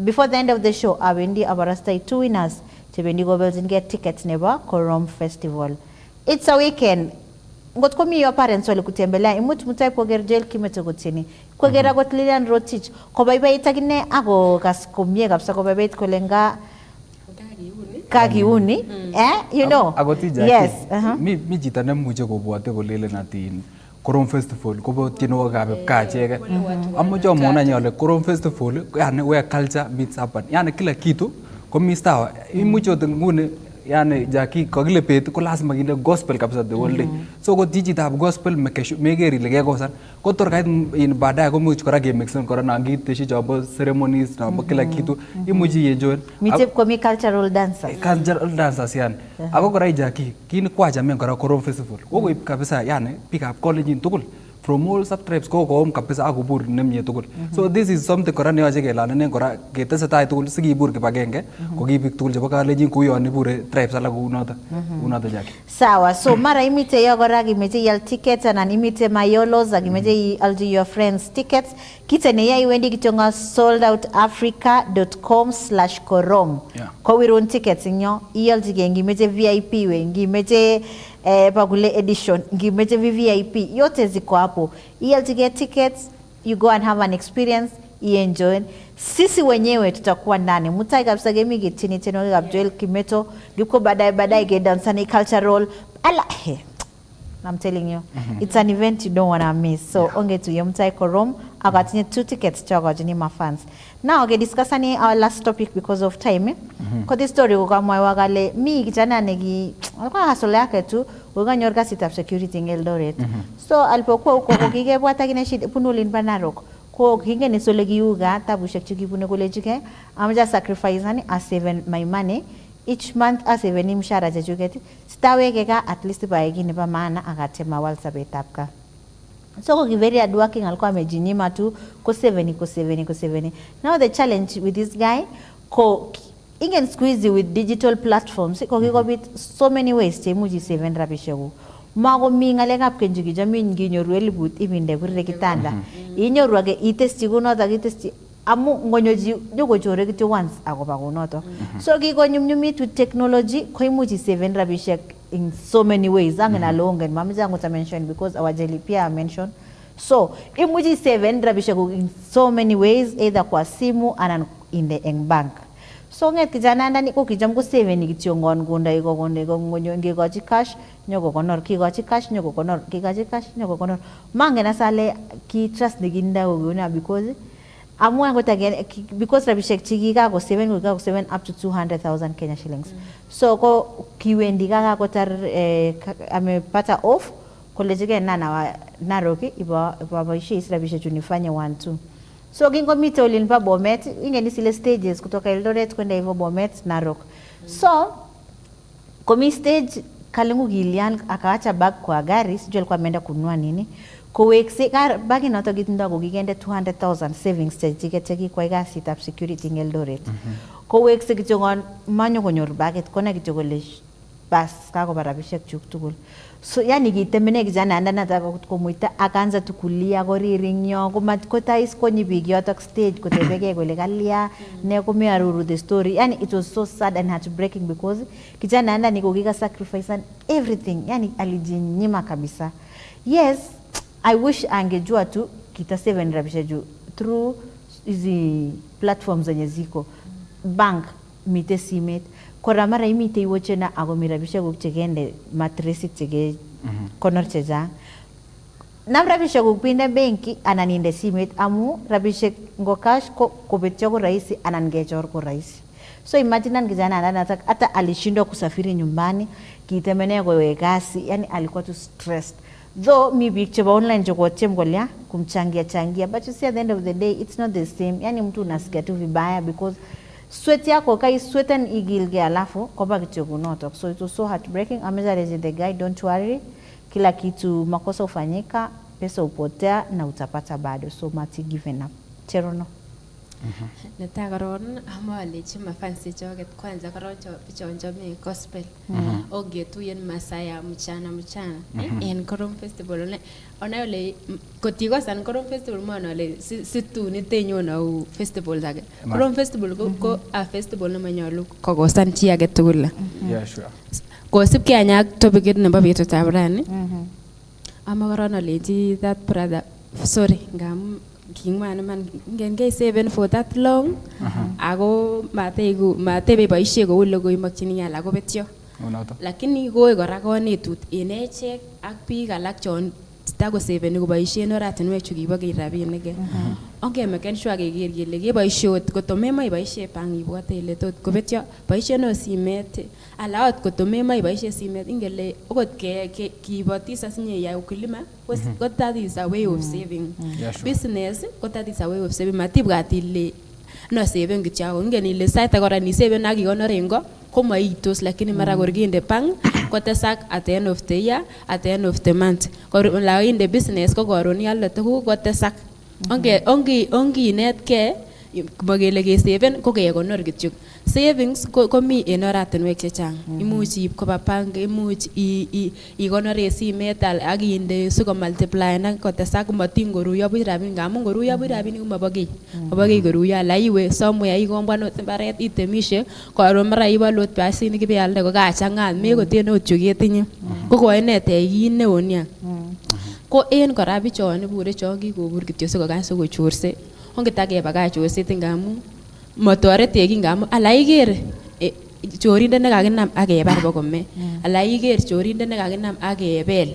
Before the end of the show, abendi abarasta 2 winners tebendi go bells and get tickets never Korom Festival. It's a weekend. Ngot komi your parents wali kutembelea imut Mutai poger jail kimeto gotini. Kogera got Lilian Rotich. Ko bye itagine ago kaskomie kapsa ko bye kolenga kagiuni you know yes mi chito nemuche kobwote kolele natin Korom Festival kobo tienwogikab kaa chege amoche amwona nyole Korom Festival yani where culture meets happen yani kila kitu komi sawa imuche nguni yani jaki kogile bet ko lazima kinde gospel kabisa the whole day so ko digital gospel meger ile kekosan ko tor kait in baadaye ko much kora gemixen kora nangiteshi jobo ceremonies na kila kitu imuchi enjoy mite komi cultural dancers yani ako kora jaki kin kwacha men kora Korom Festival ko kabisa yani pick up college in tugul from all sub-tribes ko kabisa akubur nemye tugul. So this is something kora neyoche kelanen kora ketesetai tugul sikibur kibagenge ko kibik tugul chebo kalenjin kuyon ibure tribes alak kunoto Jackie. Sawa, so mara imite yo kora kimeche ial tickets anan imite mayolos akimeche ialji your friends tickets kite ne yai wendi kitonga soldoutafrica.com/korom. Ko wirun tickets nyo ialji gengi meche VIP wengi meche pagule edition ngimeche VIP yote ziko hapo. Get tickets, you go and have an experience, you enjoy. Sisi wenyewe tutakuwa ndani Mutai kabisa gemi gitini teno gab Joel Kimeto giko badai ge dance ni cultural ala I'm telling you it's an event you don't want to miss. So onge to Mutai Korom agatine 2 tickets chogo jini ma fans. Now ge discuss ani our last topic because of time ko this story ko kamwa wagale mi kijana negi alikuwa hasole yake tu uganyorga sitap security in Eldoret. So alipokuwa huko kigebwata kine shida punulin banarok ko kinge ni sole giuga tabushek chikibune kolejike amja sacrifice ani a 7 my money each month a 7 mshahara jechuketi sitaweke ka at least baegi ni ba maana agatema wal sabetapka So ko very hardworking, alikuwa amejinyima tu ko 7. Now the challenge with this guy ko ingen squeeze with digital platforms ko kiko bit so many ways chemuji 7 rabishe ko mago mi ngalekab kenjigi jamin nginyoru elibut ibinde kurre kitanda inyoru age itesti kunoto kitesti amu ngonyoji nyokochore kityo once akoba kunoto so kikonyumnyumit with technology ko imuji 7 rabishek in so many ways angen alongen mamiza ngota mention because awajeli pia mention so imuji 7 rabishek in so many ways either kwa simu anan in the bank so nget kijana ndani ko kijam ko 7 kityo ngon gunda iko gonde ko ngonyo ngegochi cash nyoko konor kigochi cash nyoko konor kigochi cash nyoko konor mangena sale ki trust niginda uguna because amwa ngota again because rabishek chikika ko 7 up to 200,000 Kenya shillings so ko kiwendi kaka ko tar amepata off kolejige nana wa naroki iba baishe rabishek tunifanye 1-2 so kingomite ulinpa Bomet ingeni sile stages kutoka Eldoret kwenda hivyo Bomet Narok so komi stage kalengu gilian akaacha bag kwa gari sijui alikuwa ameenda kununua nini kowekse bag inoto gitinda ko kigende 200,000 savings cheki kwa gasi tap security in Eldoret kowekse kitongon manyo konyor baget kona kityo kole bas kako barabishek chuk tugul so yani kitemene kijana andana nataka kumuita akaanza tukulia koriringyo komakotais konyi big yotok stage kotebeke kole kalia ne kumearuru the story yani it was so sad and heartbreaking because kijana andani kokika sacrifice and everything yani alijinyima kabisa yes I wish angejua tu kita 7 rabisha juu through hizi platforms zenye ziko bank mite simet kora mara imite iwoche na ago mirabisha kukchegende matresi chege konor cheja nam rabisha kukpinde benki ananinde simet amu rabisha ngo cash ko betyo ko rahisi anangechor ko rahisi so imagine kijana anataka hata alishindwa kusafiri nyumbani kitemene kwa kasi yani alikuwa tu stressed though mi big cheba online choko temgolia kumchangia but you see at the end of the day it's not the same yani mtu unasikia tu vibaya because sweat yako kai sweaten igilge alafu koba kityo kunoto so it was so heartbreaking ameza the guy don't worry kila kitu makosa ufanyika pesa upotea na utapata bado so mati given up cherono Nataka ron amale chima fancy choget kwanza karocho pichonjo me gospel ogetu yen masaya mchana en korom festival ona ole kotigo san korom festival mono le situ ni tenyo na u festival dage korom festival ko a festival no manyolu ko go san chi age tugul yeah sure ko sipke anyak topic nebo betut ab rani amagaron ole ji that brother sorry ngam kingwan man ngenge 7 for that long ago matebe boisie ko ulo ko imakchini ala ko betyo lakini goe kora konetut inechek ak biik alak chon stago 7 ko boisien oratinwek chu kibo rabinik onge maken sure keger kele keboisie ot kotomemo iboisie pang ibwate ile tot ko betyo boisie no simet ala ot kotomemo iboisie simet ingele okot ke kibotis asinye ya ukulima what that is a way of saving business what that is a way of saving matibwat ile no saving kityo ingen ile sait akora ni saving ak ikonorengo komaitos lakini mara gorginde pang kotesak at the end of the year at the end of the month la in the business ko koron yalde tugu kotesak ongi netke magele ke saving ko ke konor kityo savings ko mi en oratinwek chechang imuch ib koba bank imuch ikonore simet ak inde siko multiply na kotesak matin goruyo bu rabinik ngamun goruyo bu rabinik mabagei goruyo la iwe somewhere ikombwa mbaret itemishe koron mara ibalot pasinik ibealde ko kachangat me koten ot chuketinye ko koinete yin neo nia ko en kora bichon ibure chon kikobur kityo siko kan siko chorse ongetakebakach chorset ngamun motorete kingamu ala iger chorinde nekakinam akebar bokome ala iger chorinde nekakinam akebel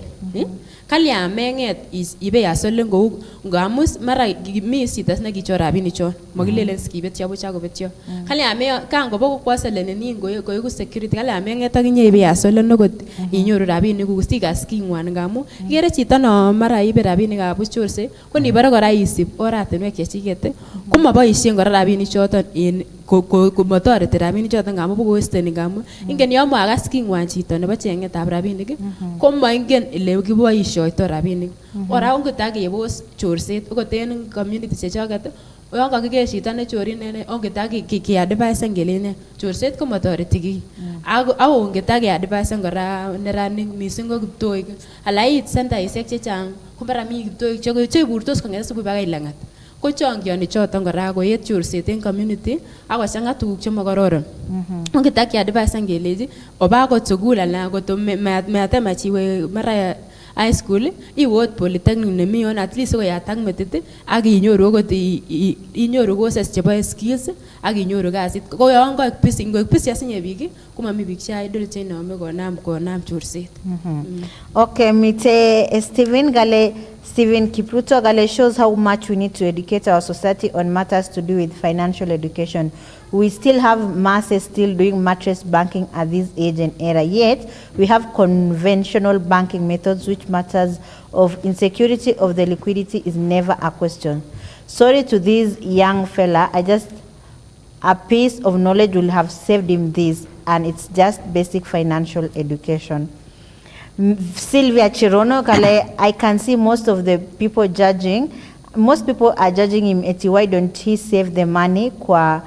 kalya menget ibe asolen kou ngamus mara mi sitas nekichor rabinik chon makilelen skibetyo buch akobetyo kalya me kangobo kwasolenen koiku security kalya menget akinye ibe asolen okot inyoru rabinik kuk sikas kingwan ngamu igere chito no mara ibe rabinik ab buch chorse ko nibore kora isib oratinwek chechiket komaboisien kora rabinik choton en komotoreti rabinik choton ngamun bokowesteni ngamun ingen yon makas king'wan chito nebo cheng'etab rabinik komoingen ele kiboisioito rabinik. Kora ongot akebos chorset okot en community chechoket yon kakiker chito nechorin onget ke-advisen kele chorset komotoreti kiy. Ak onget ke-advisen kora neranik missing ko kiptoik ala iit sentaisiek chechang ko mara mi kiptoik cheburtos kong'eten subui bakai lang'at ko chongioni choton kora koet chorset en community ak kochang'a tuguk chemokororon. Onget ke-advisen kelechi oba akot sukul ala koto meatemach iwe mara high school iwe ot polytechnic nemi yon at least koyatak metit ak inyoru okot inyoru courses chebo skills ak inyoru kasit. Ko yon koik busy asinye biik komomi biik che idle chenome konam chorset. Okay, mite Stephen Gale, Stephen Kipruto Gale shows how much we need to educate our society on matters to do with financial education. We still have masses still doing mattress banking at this age and era, yet we have conventional banking methods which matters of insecurity of the liquidity is never a question. Sorry to this young fella, a piece of knowledge will have saved him this, and it's just basic financial education. Sylvia Chirono Kale, I can see most people are judging him eti why don't he save the money kwa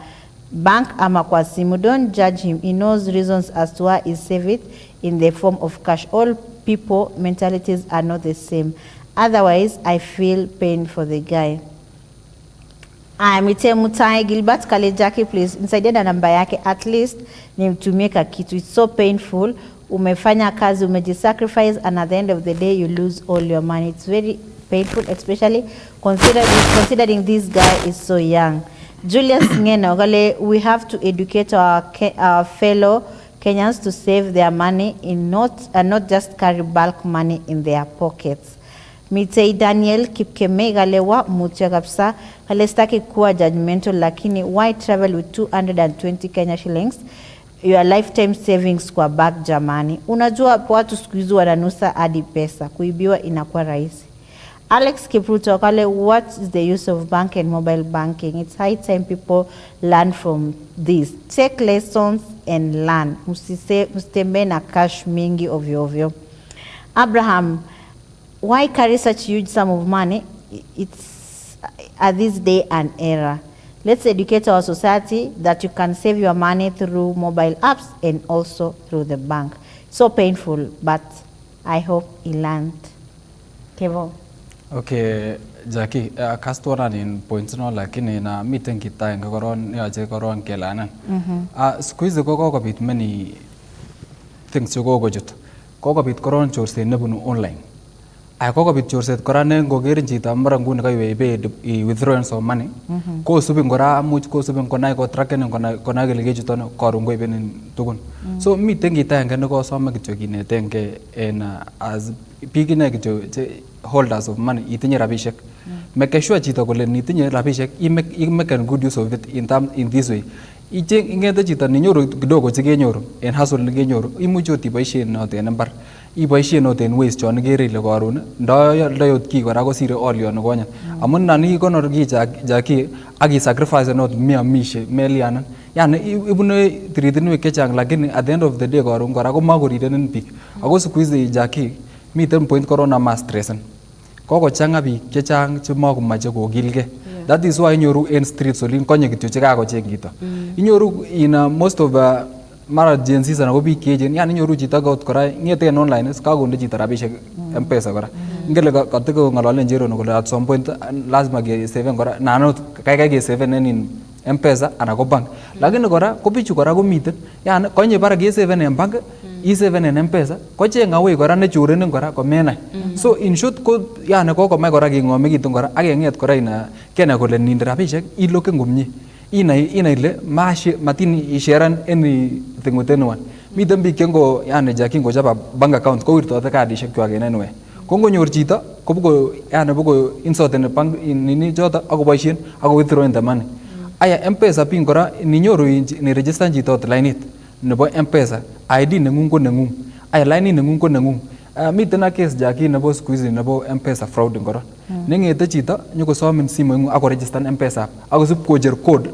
bank ama kwa simu. Don't judge him, he knows reasons as to why he save it in the form of cash. All people mentalities are not the same, otherwise I feel pain for the guy. Mite Mutai Gilbert Kale Jackie, please nisaidie na namba yake, at least nimtumie kitu. It's so painful, umefanya kazi, umejisacrifice, and at the end of the day you lose all your money. It's very painful, especially considering this guy is so young. Julius Ngeno Gale, we have to educate our fellow Kenyans to save their money and not just carry bulk money in their pockets. Mitei Daniel Kipkeme Gale wa mutia kabisa Gale staki kuwa judgmental, lakini why travel with 220 Kenya shillings your lifetime savings kwa bag jamani? Unajua watu siku hizi wananusa hadi pesa, kuibiwa inakuwa rahisi. Alex Kipruto Kale, what is the use of bank and mobile banking? It's high time people learn from this. Take lessons and learn. Msitembe na cash mingi ovyo ovyo. Abraham, why carry such huge sum of money? It's at this day and era. Let's educate our society that you can save your money through mobile apps and also through the bank. So painful, but I hope he learned. Kevo. Okay, Jackie, kastuana ni points no lakini na miten kita ngoron yache koron kelanan. Siku hizi kokobit many things kokojut. Kokobit koron chorset nebunu online. Kokobit chorset kora ne ngogerin chito mara nguni kaiwe ibe withdraw some money. Ko subin kora much ko subin konai ko tracken konai kele kechuton korun ko ibenin tukun. So miten kita ngene ko some kityo kinetenge en as big ine kityo holders of money itinye rabishek. Make sure chito kole nitinye rabishek you make a good use of it in this way. Ingete chito ninyoru kidogo chikenyoru en hustle nikenyoru imuche utiboisien note en mbar. Iboisien note en ways chon igere ile korun ndoyot ki kora kosire olio nekonya. Amun nani ikonor ki Jackie ak isacrifice not meamishe melianan. Yani ibune tiritinwek chechang lakini at the end of the day korun kora komakorirenen biik. Ako siku hizi Jackie miten point corona mass stressen. Kokochanga biik chechang chemakomache kokilge. That is why inyoru en streets olin konye kityo chekakocheng chito. Inyoru in most of mara agencies ana ko biik cheechen, yani inyoru chito kot kora ngeten online kakonde chito rabishek M-Pesa kora. Ngele katiko ngalolen jerono kole at some point lazima ke save kora nanot kaikai ke save en M-Pesa ana ko bank. Lakini kora ko bichu kora komiten, yani konye bara ke save en bank i7 en M-Pesa kocheng away kora nechorenen kora komenai. So in short ko yani kokomai kora kengomekitun kora ak kenget kora ina kena kole ninde rabishek iloken komie. Ina ile matini isharean anything with anyone. Miten biik chengo yani Jackie ngochapa bank account kowirtote kadishek kwak en anywhere. Ko ngonyor chito kobuko yani buko insert en bank nini choto akoboisien ako withdraw in the money. Aya M-Pesa pin kora ninyoru ni register chito line it nebo M-Pesa ID nengung ko nengung. Aya line nengung ko nengung. miten na case Jackie nebo squeeze nebo M-Pesa fraud ngoro nengete chito nyokosomin simoingung ako register M-Pesa ako sip kocher code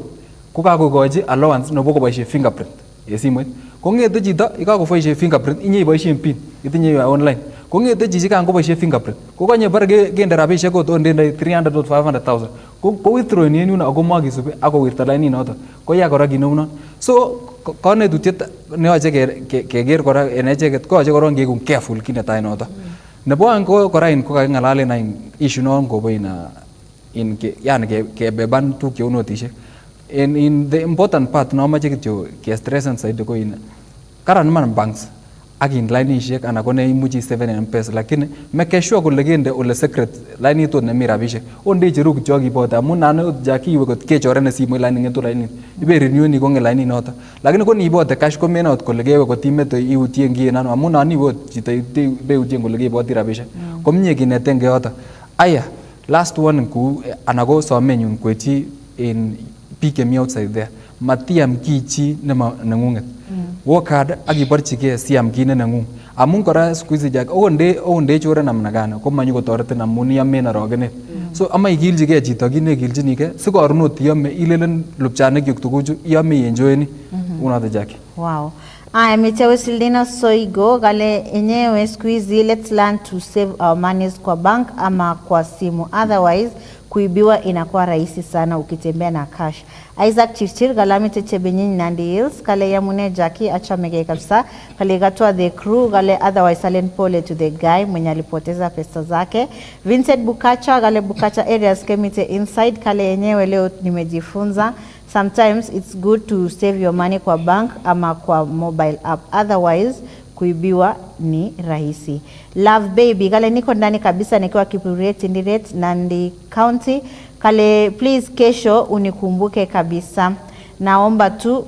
ko kakogochi allowance nebo koboishe fingerprint en simoit ko ngete chito ikakoboishe fingerprint inye iboishen pin itinye online ko ngete chichi kan koboishe fingerprint ko konye bare kende rabishek kot ondende 300 or 500,000 ko withdraw ni yun ako makisubi ako wirta line noto ko ya kora kineunon so konetutiet neyoche keker kora en echeket ko yoche korong kekun careful kit netai noto nebo oeng ko kora in ko kaking'alalen in issue non kobo in yani kebeban tuguk cheu notishek in the important part nomoche kityo ke stressen saidi ko in karan man banks ak in lainishek anan ko neimuchi seven en M-Pesa lakini make sure kole kende ole secret lainit ot nemi rabishek ondecheru kityo akibote amun nan Jackie iwe kot kechorene simoit lainit ng'etu lainit ibe renewni konge lainit noto lakini ko niibote cash ko menot kole kewe kot imete iutien kien ano amun nan iwe chito beutien kole keboti rabishek komie kinetenge yoto aya last one ku anan ko somenyun kwechi in biik chemi outside there matiam kichi neng'ung'et work hard ak iborchigei siam kit ne neng'ung amun kora siku hizi Jack onde chore namna gani ko manyu kotoretin amun iamen arogenet so ama igilchigei chito kit ne igilchinigei sikorun ot iame ilelen lupchanik tuguchu iame ienjoyeni unoto Jackie. Wow. Ametewe Sildina Soigo gale enyewe siku hizi let's learn to save our monies kwa bank ama kwa simu, otherwise kuibiwa inakuwa rahisi sana ukitembea na cash. Isaac Chirchir galami techebenyini Nandi Hills kale yamune Jackie achamege kabisa kale gatwa the crew gale otherwise silent pole to the guy mwenye alipoteza pesa zake. Vincent Bukacha gale Bukacha areas Kemite inside kale yenyewe leo nimejifunza sometimes it's good to save your money kwa bank ama kwa mobile app, otherwise kuibiwa ni rahisi. Love baby kale niko ndani kabisa nikiwa Kipuriet Indiret Nandi County kale please kesho unikumbuke kabisa, naomba tu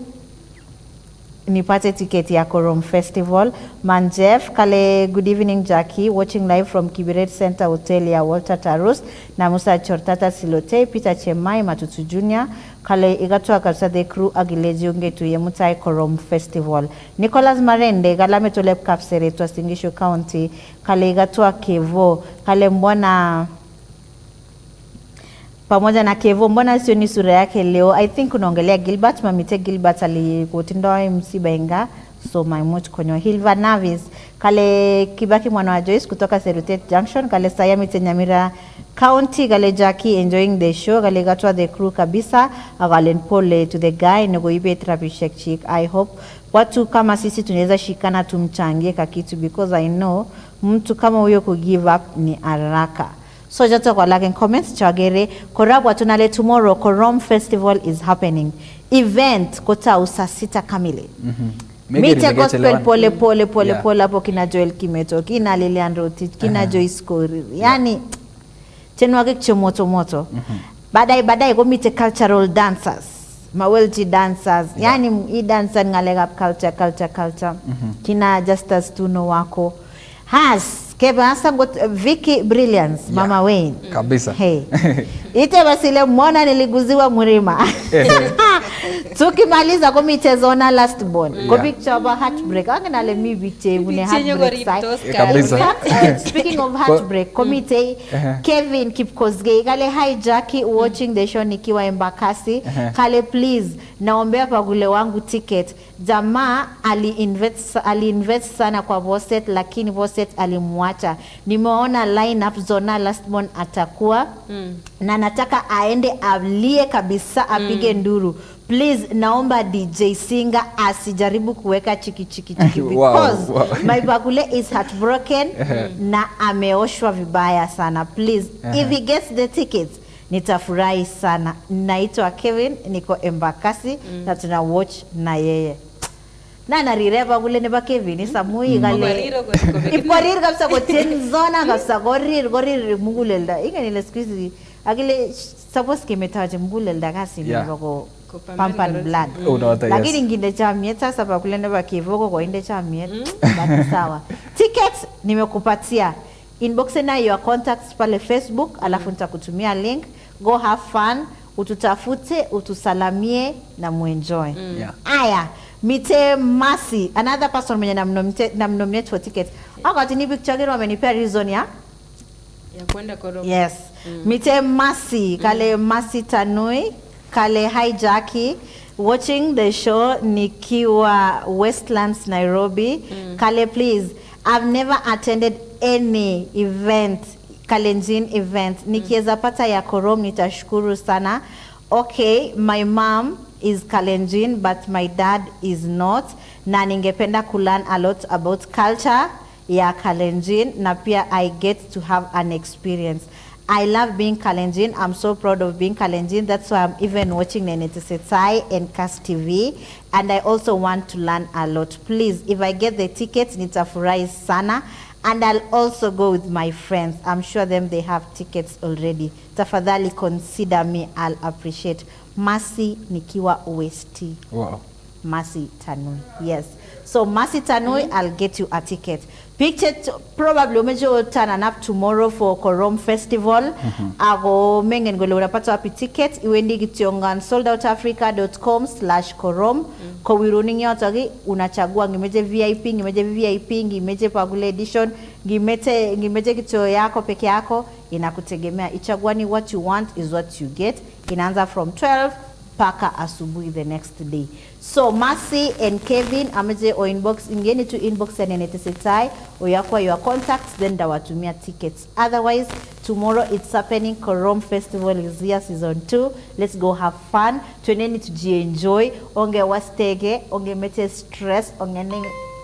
nipate tiketi ya Korom Festival. Manjef kale good evening Jackie, watching live from Kibiret Center Hotel ya Walter Tarus na Musa Chortata Silote Peter Chemai Matutu Junior kale igatwa kabisa the crew agileji ungetu ye Mutai Korom Festival. Nicholas Marende kale ametolep Kapsere to Singisho County kale igatwa Kevo kale mbona pamoja na Kevo mbona sio ni sura yake leo. I think unaongelea Gilbert mamite Gilbert alikutindoa msiba inga so my much konyo. Hilva Navis kale Kibaki mwana wa Joyce kutoka Serutet Junction kale Sayamite Nyamira County kale Jackie enjoying the show kale gatwa the crew kabisa agalen pole to the guy negoibe trapishek chick. I hope watu kama sisi tunaweza shikana tumchangie kakitu because I know mtu kama huyo ku give up ni haraka. So just talk like in comments chagere korabwa tunale tomorrow Korom Festival is happening. Event kota usa 6 kamili. Mite gospel pole hapo kina Joel Kimeto, kina Lilian Rotich, kina Joyce Kori. Yani chenwage chomoto. Baadaye go mite cultural dancers, mawelji dancers. Yani I dancer ngalega culture. Kina Justus Tuno wako. Has Kebasa got Vicky Brilliance, Mama Wayne. Kabisa. Hey. Ite basile mwana niliguziwa murima. Tukimaliza ko mitezona last born. Go picture about heartbreak. Angena le mi biche une heartbreak side. Kabisa. Speaking of heartbreak, komite Kevin Kipkosgei kale hi Jackie watching the show nikiwa Embakasi. Kale please naombea pagule wangu ticket. Jamaa ali-invest sana kwa Voset lakini Voset alimwacha. Nimeona lineup zona last born atakuwa na nataka aende alie kabisa apige nduru. Please naomba DJ Singer asijaribu kuweka chiki because my bagule is heartbroken na ameoshwa vibaya sana. Please if he gets the tickets nitafurahi sana. Naitwa Kevin niko Embakasi na tuna watch na yeye. Na narireva kule neba Kevin samui gale iporir kabisa ko tenzona kabisa gorir mugulelda ingene squeeze agile suppose kimetaje mugulelda kasi nibako pump and blood lakini nginde chamiet sasa pa kule neba Kivoko ko inde chamiet basi sawa. Tickets nimekupatia inbox na your contacts pale Facebook alafu nitakutumia link, go have fun, ututafute utusalamie na muenjoy. Aya Mite Mercy, another person mwenye namnominate for tickets. Akati ni picture gero amenipea reason ya kwenda Koromo. Yes. Mite Mercy, kale Mercy Tanui, kale Hijackie, watching the show nikiwa Westlands Nairobi. Kale please, I've never attended any event, Kalenjin event. Nikieza pata ya Korom nitashukuru sana. Okay, my mom is Kalenjin but my dad is not. Na ningependa kulearn a lot about culture ya Kalenjin na pia I get to have an experience. I love being Kalenjin. I'm so proud of being Kalenjin. That's why I'm even watching Nenete Setai and Cast TV. And I also want to learn a lot. Please, if I get the tickets, nitafurahi sana. And I'll also go with my friends. I'm sure they have tickets already. Tafadhali consider me. I'll appreciate. Mercy nikiwa OST. Wow. Mercy Tanui. Yes. So Mercy Tanui, I'll get you a ticket. Picture probably umeje will turn up tomorrow for Korom Festival. Ago mengen gole unapata wapi ticket iwendi gitiongan soldoutafrica.com/korom. Kwa wiruni nyotagi unachagua ngimeje VIP, ngimeje Pagule edition, ngimeje kitio yako peke yako inakutegemea. Ichaguani what you want is what you get. Inaanza from 12 paka asubuhi the next day. So Mercy and Kevin ameje o inbox ingeni to inbox ya Nenete Setai oyakwa your contacts then dawatumia tickets. Otherwise tomorrow it's happening. Korom Festival is here season 2. Let's go have fun. Tweneni tujienjoy. Onge wastege, onge mete stress, onge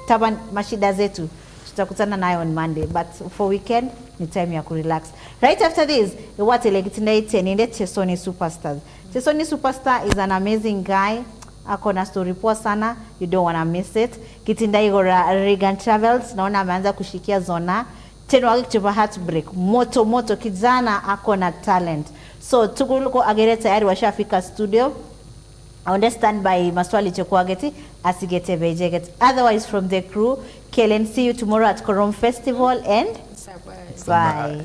taban mashida zetu. Tutakutana nayo on Monday, but for weekend ni time ya kurelax. Right after this, what elegitinaite ninde Chesoni Superstars. Chesoni Superstar is an amazing guy. Akona story poa sana, you don't want to miss it. Kitinda igora Regan Travels, naona ameanza kushikia zona. Tena wakichupa heartbreak, moto kijana akona talent. So tukuluko agere tayari washafika studio. I understand by maswali chekwa geti asigete bejeget. Otherwise from the crew, Kellen, see you tomorrow at Korom Festival and bye.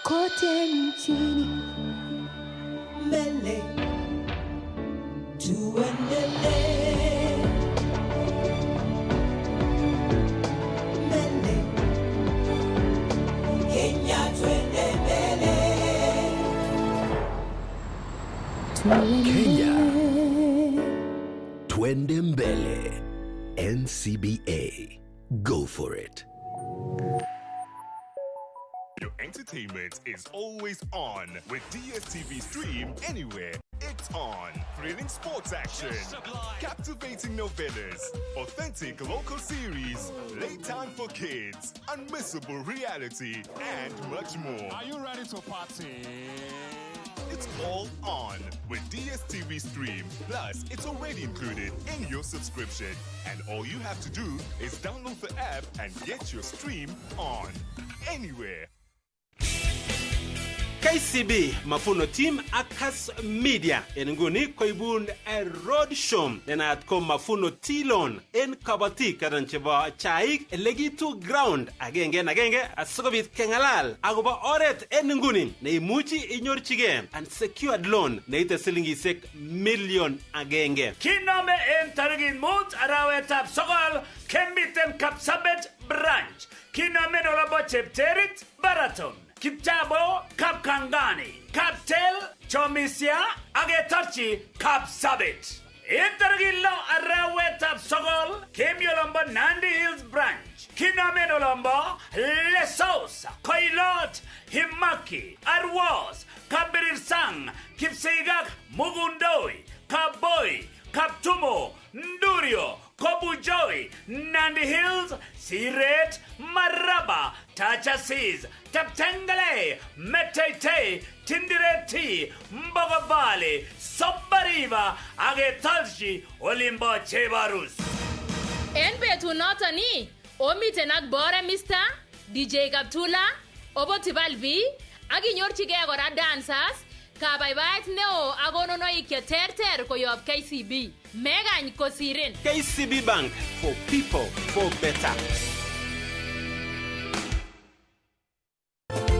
Kote nchini mbele tuendelee, mbele Kenya twende mbele, Kenya twende mbele. NCBA, go for it. Your entertainment is always on with DSTV Stream anywhere. It's on. Thrilling sports action, captivating novellas, authentic local series, late time for kids, unmissable reality, and much more. Are you ready to party? It's all on with DSTV Stream. Plus, it's already included in your subscription. And all you have to do is download the app and get your stream on anywhere. KCB Mafuno Team Akas Media nguni koibun road show nenat ko Mafuno Tilon en kabati kadan chebo chaik legitu ground agenge asokobit kengalal agoba oret en nguni neimuchi inyorchige unsecured loan neite silingishek million agenge. Kinome en tarigin mut arawetab sokol kemiten Kapsabet branch. Kinome olabo Chepterit Baraton. Kiptabo Kapkangani, Kaptel, Chomisia, Agetarchi, Kapsabit. Intergilo Arawetap Sogol, Kemiolombo Nandi Hills branch, Kinamenolombo, Lesos, Koilot, Himaki, Arwas, Kabirirsang, Kipsigak, Mugundoi, Kaboy, Kaptumo, Ndurio, Kobujoi, Nandi Hills, Siret, Maraba, Tachasis, Taptangale, Metete, Tindireti, Mbogabali, Sobariva, Agetalshi, Olimbo Chebarus. En betu notani, omiten ak bore Mr. DJ Kaptula, Obo Tibalbi, Ak inyorchigei kora dancers, kabaibaet neo ak konunoik cheterter koyob KCB. Megany kosirin. KCB Bank, for people, for better.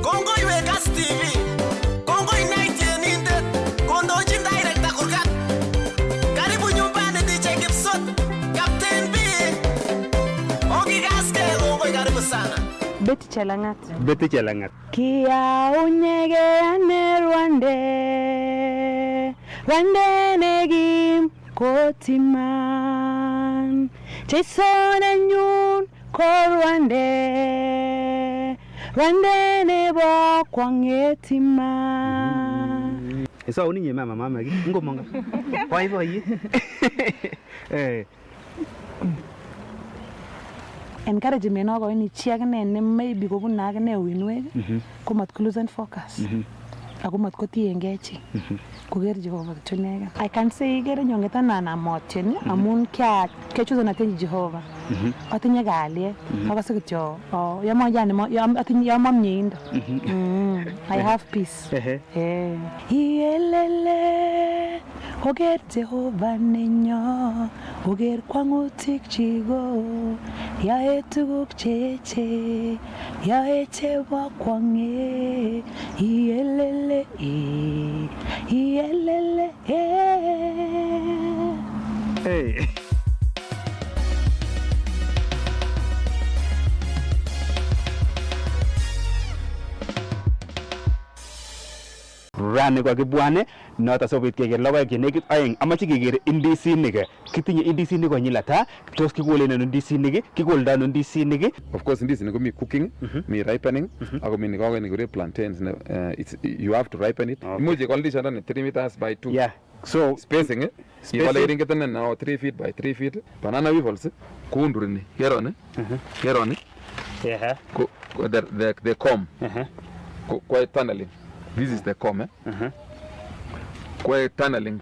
Kongoi Vegas TV, Kongoi Night Yenindet, Kondochin Director Kurgat, Karibu nyumbani DJ Gibson, Captain B, Ogi Gaske, Kongoi karibu sana. Betty Chelangat. Betty Chelangat. Kia unyege ane Rwande, Rwande negim kotiman, Jason anyun ko Rwande, Rwande nebo kwangetiman. Esa uninye mama gi ngomanga. Bye. Eh. Encouragement ako ini chi akine ne maybe kobun akine uinwek ko mat ko lose focus ako mat ko tiengei chi koker Jehovah tunega. I can say kere nyongeta na motien amun kya kechuzo na tenji Jehovah atinye kalyet akase kityo yamo yani atinye yamo mnyindo. I have peace. Yelele oger Jehovah nenyo oger kwangutik chigo yae tuguk cheche yae chebo kwange yelele yelele Hey. Rani kwa kibwane noto sobit keker logoek che nekit aeng amache keker indisinik kitinye indisinik konyil ata tos kikolen ano indisinik kikoldo ano indisinik. Of course indisinik komi cooking mi ripening ako mi nikoke nikure plantains you have to ripen it imuche ikol ndishondoni 3 meters by 2 yeah so spacing ikole keringet ne now 3 feet by 3 feet banana weevils kuundurini keroni yeah the comb kwa tunneling. This is the comb. Kwa tunneling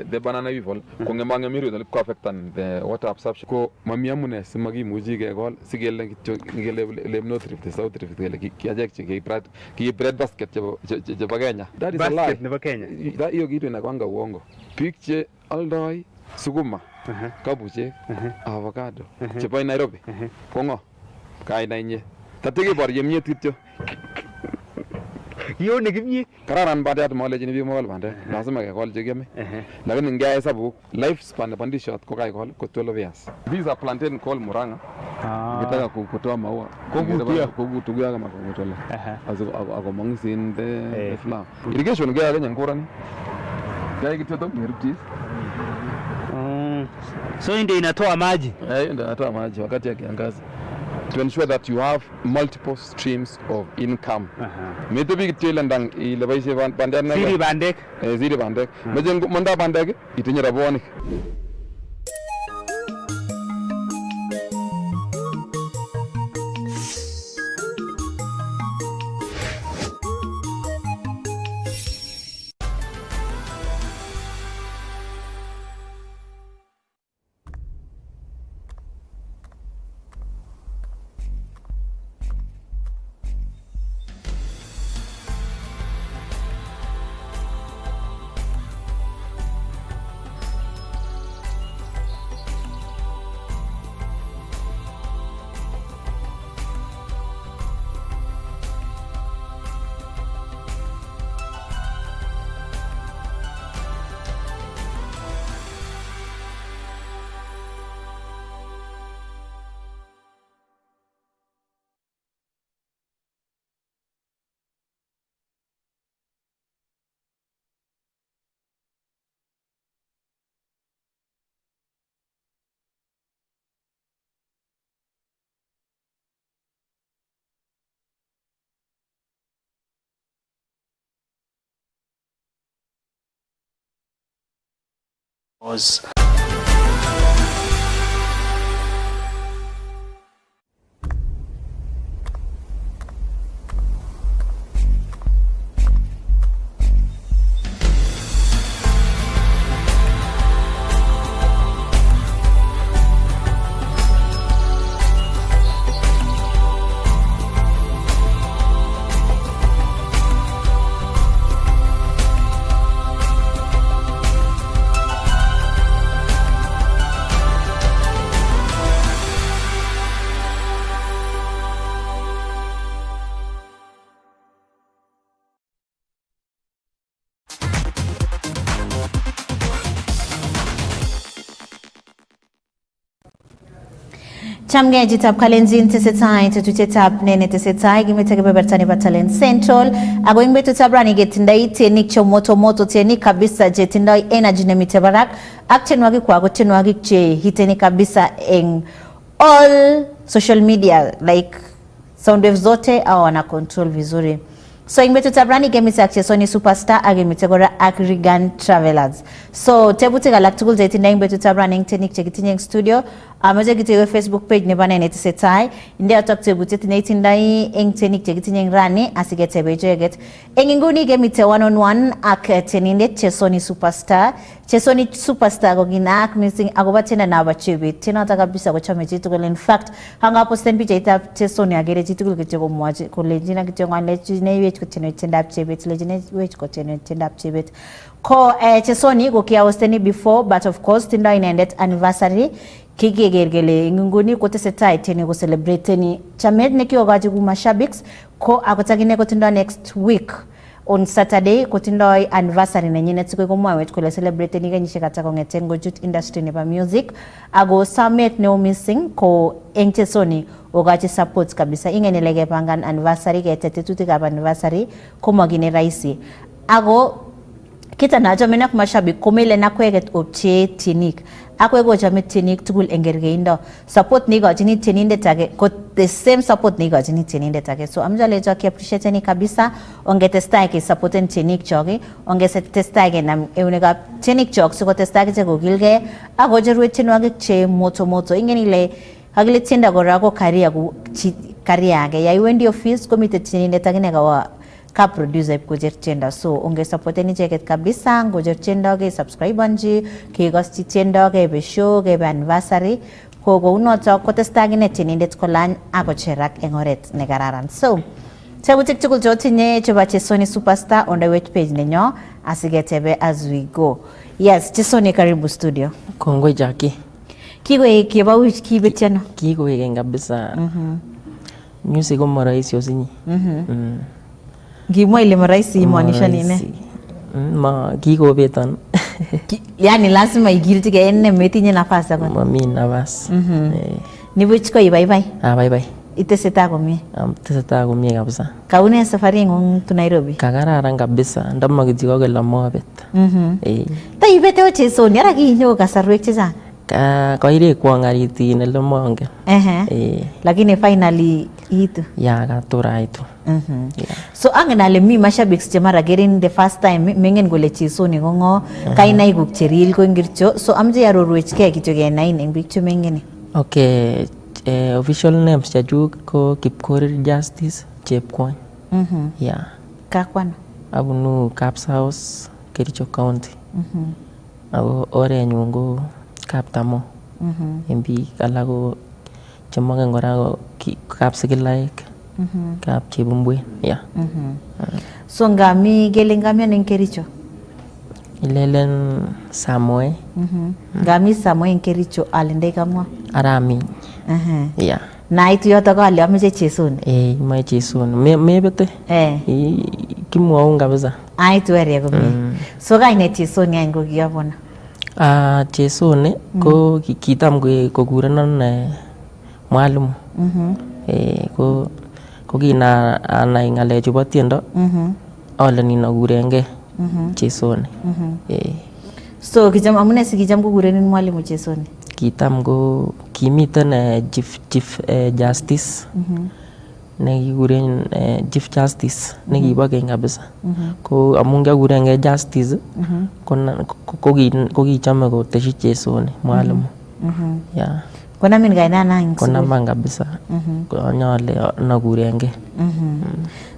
the banana weevil kongemanga miru the affect the water absorption ko mamiamune simakimuchi kekol sikele kityo ngele north rift south rift kele kiajek che ki bread basket chebo Kenya. That is a lie. Basket nebo Kenya. Hiyo kitu inakwanga uongo. Biik che aldoi sukuma, kabuchek, avocado chebo Nairobi kongo kainanye tatike borye myet kityo. Yo nekimye kararan bandiat malejini biik mokol bandek lazima kekol chekiame lakini ngeyai hesabuk life span nebo ndishot ko kaikol ko 12 years. These are plantain called muranga kitaka kutoa maua kokutukia kama kotola akomong sin the flower irrigation kaya Kenya ngurani kaya kityo to ngeruptis so ndio inatoa maji ndio inatoa maji wakati ya kiangazi to ensure that you have multiple streams of income. Meto big tilandang ilabaishe bandek na ziri bandek meje manda bandek itinye rabonik. was Chamge jitab kalenjin tesetai tetutietab nene tesetai kimete kebeberta nebo Talent Central ako ing betutab rani ketindoi tienik che moto moto, tienik kabisa je tindoi energy nemite barak ak tienwogik kwako tienwogik che hiteni kabisa eng all social media like soundwave zote au wana control vizuri. So ing betutab rani gemite ak Chesoni Superstar ak gemite gora ak Regan Travelers. So tebutik alak tugul je tindoi ing betutab rani eng tienik che kitinye eng studio. Amaje kitewe Facebook page nebo nene tesetai inde atok tebutiet neitindoi eng tienik che kitinye eng rani asiketebe icheget. Eng inguni gemite one on one ak tienindet Chesoni Superstar. Chesoni Superstar ko kinaak missing akobo tiendo nabo Chebet. Tienoto kabisa kochome chitugul. In fact, hangaposten pichaitab Chesoni agere chitugul kityo komwochi kolenjin kityo ngalechiniwech kotienwech tiendab Chebet, lechiniwech kotienwech tiendab Chebet. Ko Chesoni ko kiawosteni before but of course tindoi inendet anniversary. Kigeger kele nguni kotesetai tieni ko celebrateni chamet nekiogochi ku mashabiki ko akotagine kotindo next week on Saturday kotindoi anniversary nenyinet sikoi komwawech kole celebrateni kenyisiek ata kong'eten kochut industry nebo music ako samet neo missing ko eng Chesoni ogochi support kabisa. Ingen ile kepangan anniversary ketet tetutikab anniversary komagine rahisi ako kita nachome ak mashabiki komele nakweket opche tienik akwe kochome tienik tugul eng kergeindo. Support neikochini tienindet age ko the same support neikochini tienindet age. So amjale joki appreciate kabisa ongetestai ke supporten tienik choki ongetestai kenam eunekab tienik chok sikotestai kiche kokilgei ako jeruwe tienwogik che moto moto. Ingen ile akile tienda kora ko career age yaiwendi office komite tienindet akine kawa ka producer kojer tiendo. So onge supporten icheket kabisa ngojer tiendo ke subscribe anji ke gosti tiendo ke be show ke be anniversary ko unoto kotestai akine tienindet kolany akocherak eng oret ne kararan. So tebutik tugul chotinye chebo Chesoni Superstar on the web page nenyo asiketebe as we go. Yes, Chesoni karibu studio. Kongoi Jackie. Kikoek kibawich kibetiano. Kikoek eng kabisa. Music ko marahisi osinyi. Ngimwa ile marahisi imaanisha nini? Ma kikobeton. Yani lazima igiltige enne metinye nafasi ako. Mami nafasi. Nibuch ko ibaibai. Baibai. Iteseta komie. Teseta komie kabisa. Kaune safari ng'ung tu Nairobi? Kakararan kabisa. Ndamakiti ko kele mobet. Ta ibete o Chesoni ara kinyo kasarwek chechang. Koirekwon karit in ele mongen. Lakini finally itu. Ya katuraitu. So angen ale mi mashabiki che mara gerin the first time mengen kole Chesoni kongo kainai kuk cheril ko ngircho. So amje arorwechke kityo kenai eng biik che mengen. Okay, official names chachuk ko Kipkorir Justice Chepkwony. Yeah. Kakwano? Abunu Kapsaos, Kericho County. Ako orenyun ko Kaptamo. En biik alak ko chemongen kora ko Kapsigilaik, Kap Chebumbwe. Yeah. So ngami gele ngami eng Kericho? Ilelen Samoe. Ngami Samoe eng Kericho alinde kamwa? Arami. Yeah. Naitu yoto ko ale ameche Chesoni. Mae Chesoni. Mebete. Kimwaun kabisa. Aitu ere komie. So kainet Chesoni any ko kiyabona. Chesoni ko kitam kokurenon mwalimu. Ko kina anai ng'alechu bo tiendo ale nin akurengei Chesoni. So kicham amune sikicham kokurenin mwalimu Chesoni? Kitam ko kimiten Chief Justice nekikuren Chief Justice nekibo keny kabisa. Ko amun kiakurengei Justice ko kichome koteshi Chesoni mwalimu. Yeah. Konamin kainana konaman kabisa. Konyole nakurengei.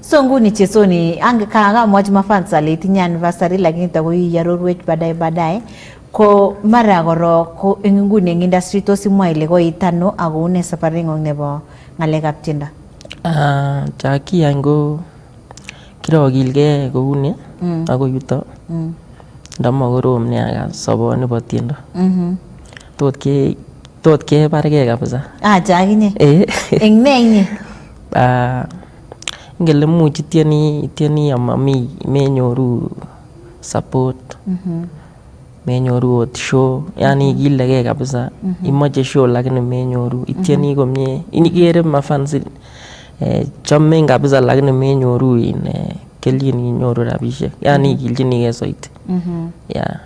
So nguni Chesoni ange kamwachi mafans ale itinye anniversary lakini takoi yarorwech baadaye ko mara koro ko eng nguni eng industry tos imwa ile koitano ako une safari ng'ong nebo ng'alekab tiendo? Jackie any ko kirokilgei kouni ako yuto ndamakorom nea soboni bo tiendo. Tot kebargei kabisa. Jakinye? Eng ne inye? Ngele much tieni ama menyoru support. menyoru ot show, yani igilegei kabisa. Imoche show lakini menyoru, ityeni komie, ikere mafans chomen kabisa lakini menyoru kelchin inyoru rabishek, yani igilchinigei soiti. Yeah.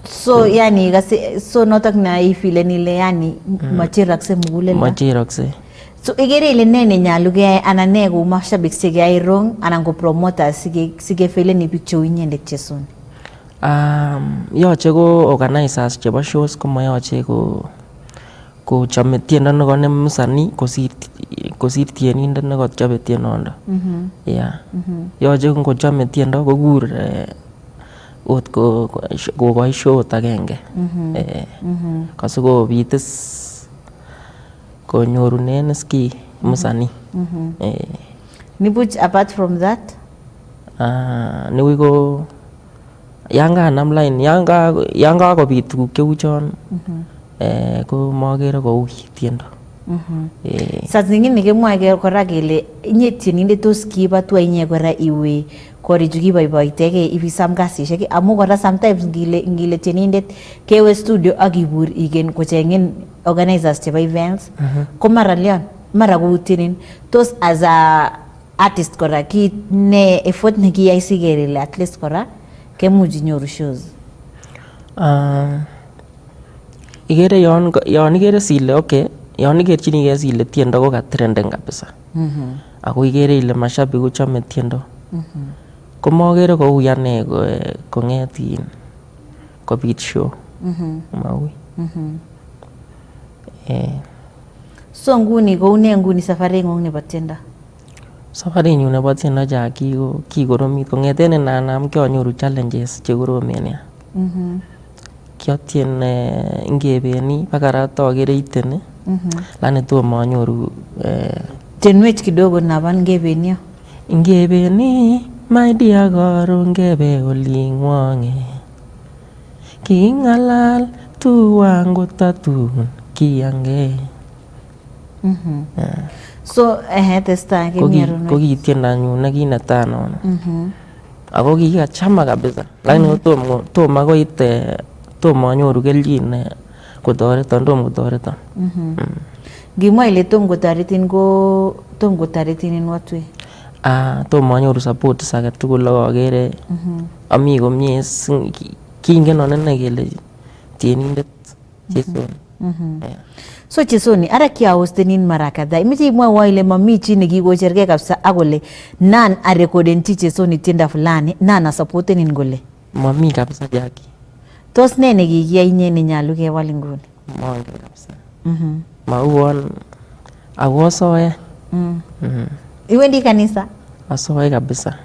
So yani so notok na ifile ile yani macherakse muguleldo. Macherakse. So igere ile ne nenyolu keyai anan ne kou mashabik chekeyai wrong anan ko promoters sikefelen biik cheu inyendet cheson? Yoche ko organizers chebo shows komayoche ko chome tiendo nekonem msanii kosir tienindet nekochobe tienondo. Yeah. Yoche ngochome tiendo kokur ot kokoi show agenge. Kasikobitis konyorunen ski msanii. Nibuch apart from that? Niwi ko yan kanam line, yan kakobit tuguk cheu chon ko makere koui tiendo. Saa zingine kemwae kora kele inye tienindet tos kiiba tu inye kora iwe korichu kiboiboitegei ibisam kasisiek amu kora sometimes ngile tienindet kewe studio ak ibur igen kochengin organizers chebo events ko mara leon mara koutinin tos as a artist kora ki ne effort nekiyai sikerele at least kora kemuch inyoru shows. Igere yon igere sile okay, yon igerchinigei sile tiendo ko katrenden kabisa. Ako igere ile mashabik kochome tiendo. Komagere kou ane kong'et kobit show. Maui. So nguni koune nguni safaring'ung nebo tiendo? Safarinyu nebo tiendo ja kikoromit kong'eten inanam kianyoru challenges chekoromen nia. Kiatien ngebeni bakara tokere iten lakini tomo anyoru tenwech kidogo naban ngebeni. Ngebeni my dear karon ngebe oling'wong'e king'alal tuwan kotatun kiyange. So testai kemierunwek. Ko ki tiendanyun nekinetai nono. Ako kikachama kabisa lakini tomo koit tomo anyoru kelchin kotoreton, tomo kotoreton. Ngimwa ile tom kotoretin ko tom kotoretin in what way? Tomo anyoru support age tugul akere ami komie, kingen onene kele tienindet Cheson. So Chesoni ara kiahostenin mara kadhaa, imeche imwawa ile mami chi nekikochergei kabisa akole nan arekodenchi Chesoni tiendo fulani nan asupportenin kole mami kabisa Jackie. Tos ne nekikiyai inye nenyolu kewal nguni? Mongen kabisa. Mauon ako asoe. Iwendi kanisa? Asoe kabisa.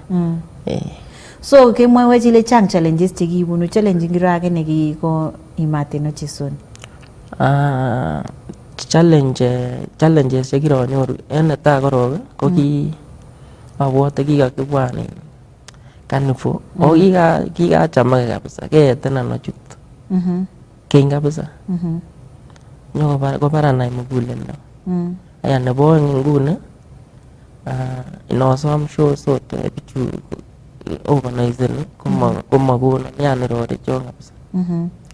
So kemwawech ile chang challenges chekibunu, challenge ngiro age nekiko imateno Chesoni? Challenges chekironyoru en netai korok ko abwote kikakibwan Carnival o kikachamake kabisa keetenan achut keny kabisa nyokobaranai muguleldo. Aya nebo oeng nguni inosom show sote bichu organizeni komakono yani rorechon kabisa.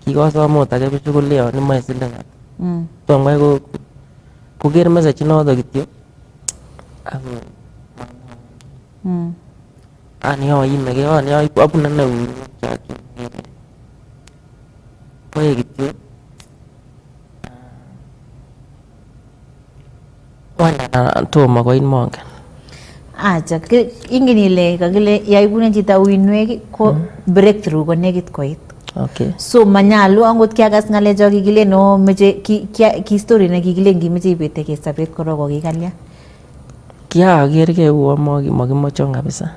Kikosom ot age bichu koleon imoe siling ata. Tomkai koker message inoto kityo ako ani oimege abune neui koe kityo wanda tomo koit mongen. Acha ingen ile kakile yaibune chito uinwek ko breakthrough ko nekit koit. Okay. So manyalu angot kiakas ngalecho kikile no meche ki story nekikile ngimeche ibete kesabet korok kikalya. Kiakergei uo makimochon kabisa.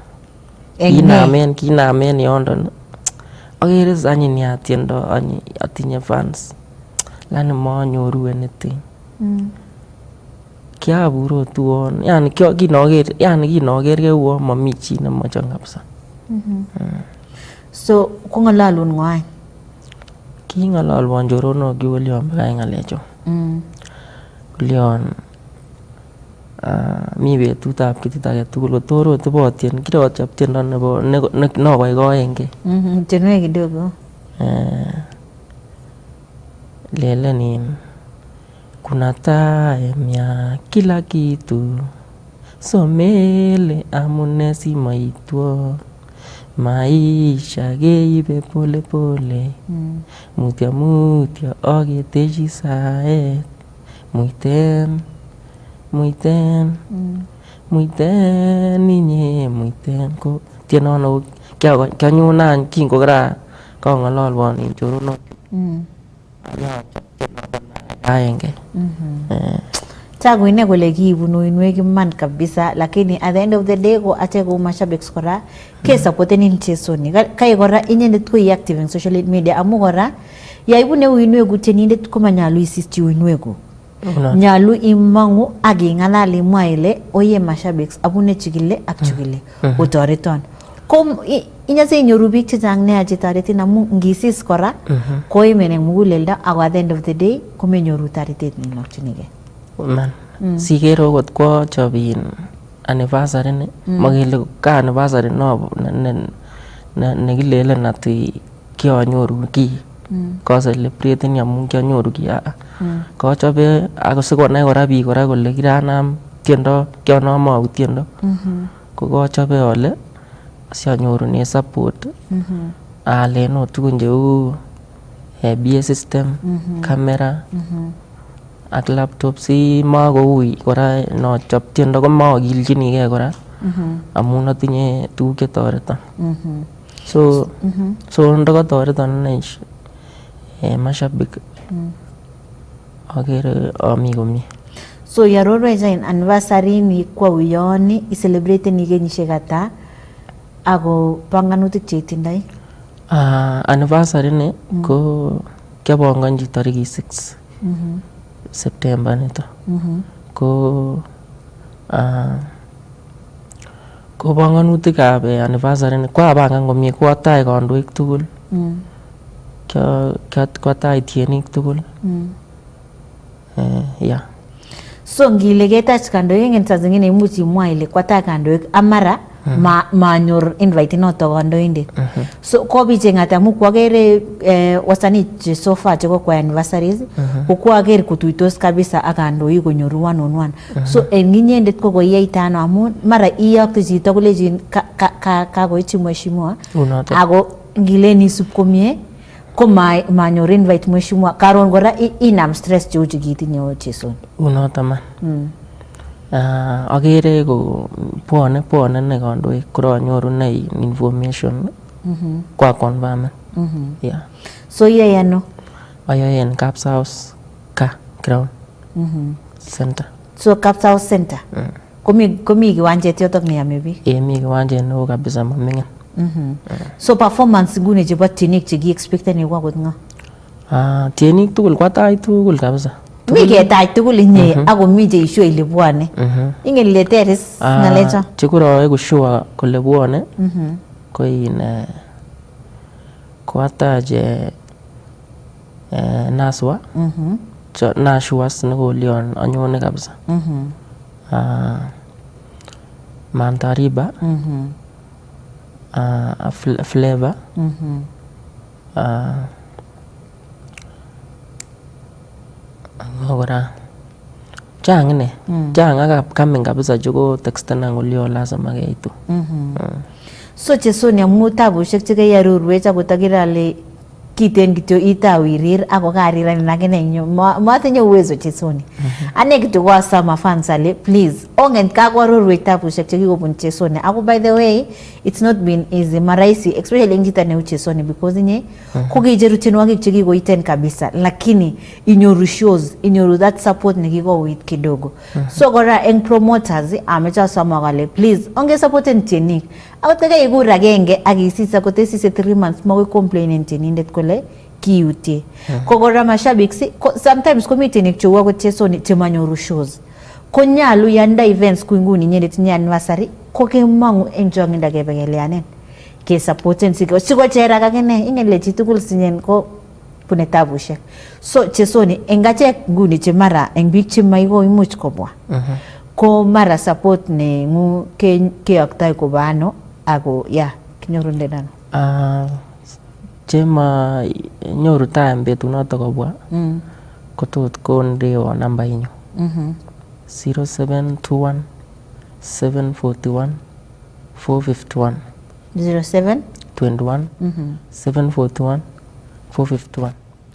Kinamen yondon akere sanyi nia tiendo atinye fans lakini manyoru anything. Kiabur tuon yani kinokergei uo mami chi nemochon kabisa. So kong'alalun ng'wany? King'alalwan choronok Leon bakach ng'alecho. Leon mi betutab kitit age tugul kotor ot ibotien kirochop tiendo nebo nokoikoengei. Tienwek kidogo. lelenin kuna time ya kila kitu somele amune simaitwo maisha keibe pole pole mutya mutya aketeshi saet muiten inye muiten ko tienono kianyunan kingokra kong'ololwon en choronok aenge Tagu ine kole kiibunu uinwek iman kabisa, lakini at the end of the day ko ache ko mashabiki kora ke supportenin chesoni kai kora inyendet ko active en social media amu kora yaibune uinwek utienindet ko manyalu isisti uinweku nyalu imangu ak ing'alal imwa ile oye mashabiki abune chikile ak chikile otoreton ko inyase inyoru biik chechang nea chetoretin amu ngisis kora koimen en muguleldo ak at the end of the day komenyoru toretet neimokchinigei. Man. Siker okot kwa chobin anniversary ni makele ka anniversary no nekilelen ati kianyoru ki ko celebrate ni amu kianyoru ki ko chobe ako sikonai kora biik kora kole kiranam tiendo kianam au tiendo ko chobe ole sianyorune support alen ot tukun cheu BA system camera ak laptop si makoui kora no chop tiendo ko makilchinigei kora amun atinye tuguk chetoreton so ndakatoreton inech mashabik akere ami komie. So yarorwech anniversary ni kwa uyoni i-celebrate ni kenyisiek ata ako panganutik cheitindoi? Anniversary ni ko kiapanganchi tariki 6 September nito ko panganutikab anniversary ni kwapangan komie kwatai kandoik tugul kwatai tienik tugul so ngile ketach kandoik en saa zingine imuch imwa ile kwatai kandoik amara manyor invite noto kandoindet so ko bicheng amu kwakere wasanii so far cheko kwa anniversaries kokwaker kutuitos kabisa ak kandoik konyoru 1-on-1 so en inyendet ko koyaita ano amu mara iyokte chito kolejin kakoichi mheshimiwa ako ngile nisub komie ko manyor invite mheshimiwa karon kora inam stress cheu chekitinye chesoni unoto man akere ko bwane ne kandoik koranyoru nei information kwa confirm so iyae ano? Ayae en Kapsaus ka ground center. So Kapsaus center komi kiwanjet yotok neyame biik? Mi kiwanjet neo kabisa mamingin. So performance nguni chebo tienik cheki expecteni kwa kot ngo? Tienik tugul kwatai tugul kabisa. Mi ketach tugul inye ako mi che issue ile bwane. Ingen ile teris ngalecho. Chekurae ku sure kole bwane. Ko kwataje Naswa. Nashuas nekolion anyone kabisa. Mantariba. Flavor. Kora chang ine chang ak upcoming kabisa cheko textena ngolio lazima keitu. So chesoni amu tabushek chekeyarurwech akot akere ale kiten kityo itau irir ako kariranin akine inyo matinye uwezo chesoni ane kityo kwa sama fans ale please ongen kakwarurwech tabushek chekikobun chesoni ako by the way it's not been easy maraisi especially ngita neu chesoni because inye kokicheru tienwogik chekikoiten kabisa lakini inyoru shows inyoru that support nekikouit kidogo so kora eng promoters amecha sama kale please onge supporten tienik akot kakaikur agenge akisisa kotesise 3 months makoi complainen tienindet kole kiutie kokora mashabiki sometimes komitenik cheu akot chesoni chemanyoru shows konyalu yanda events kuinguni nyendet tinye anniversary kokemangu eng chongindo kebekeleanen ke supporten sikocherak akine ingen le chitugul sinyen ko pune tabushek so chesoni eng achek nguni chemara eng biik chemaiko imuch kobwa ko mara support nengu keyoktai koba ano ako kinyorunden ano? chema nyoru time betunoto kobwa kotot kondewo nambainyun 0721 741 451 07 21 741 451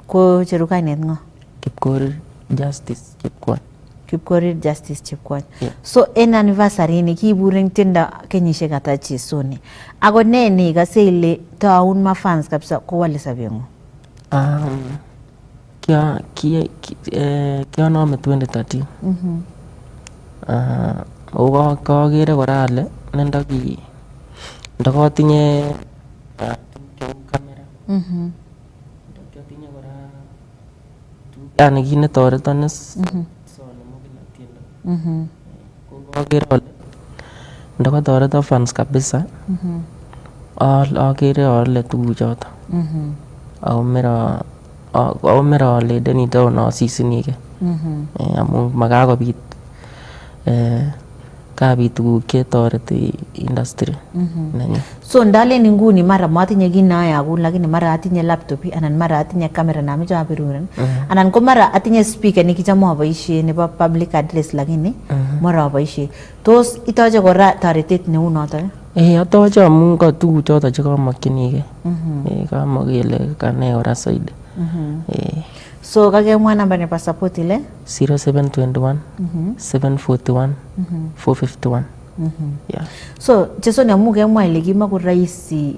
ko cheru kainet ngo? Kipkorir Justice Chepkwony. Kipkorir Justice Chepkwony. So en anniversary ni kiburen tiendo kenyisiek ata chesoni. Ako ne nikase ile taun mafans kabisa kowale sobengung? Kianome 2013. Ako kakere kora ale ndakotinye kamera. Yani kit netoreton is akere ale ndakotoreto fans kabisa akere ale tuguchoto ako mera alendeni taon asisinike amu makakobit kabit tuguk chetoreti industry nenyu. So ndalen inguni mara matinye kit nayagun lakini mara atinye laptop anan mara atinye camera nameche abiruren anan ko mara atinye speaker nekicham aboisie nebo public address lakini mara aboisie. Tos itoche kora toretet neu noto? Atoche amu ka tuguchoto chekamakchinige. Kamakele kane kora zaidi. So kakemwa namba nebo support ile 0721 741 451. Yeah. So chesoni amu kemwa ile kimako rahisi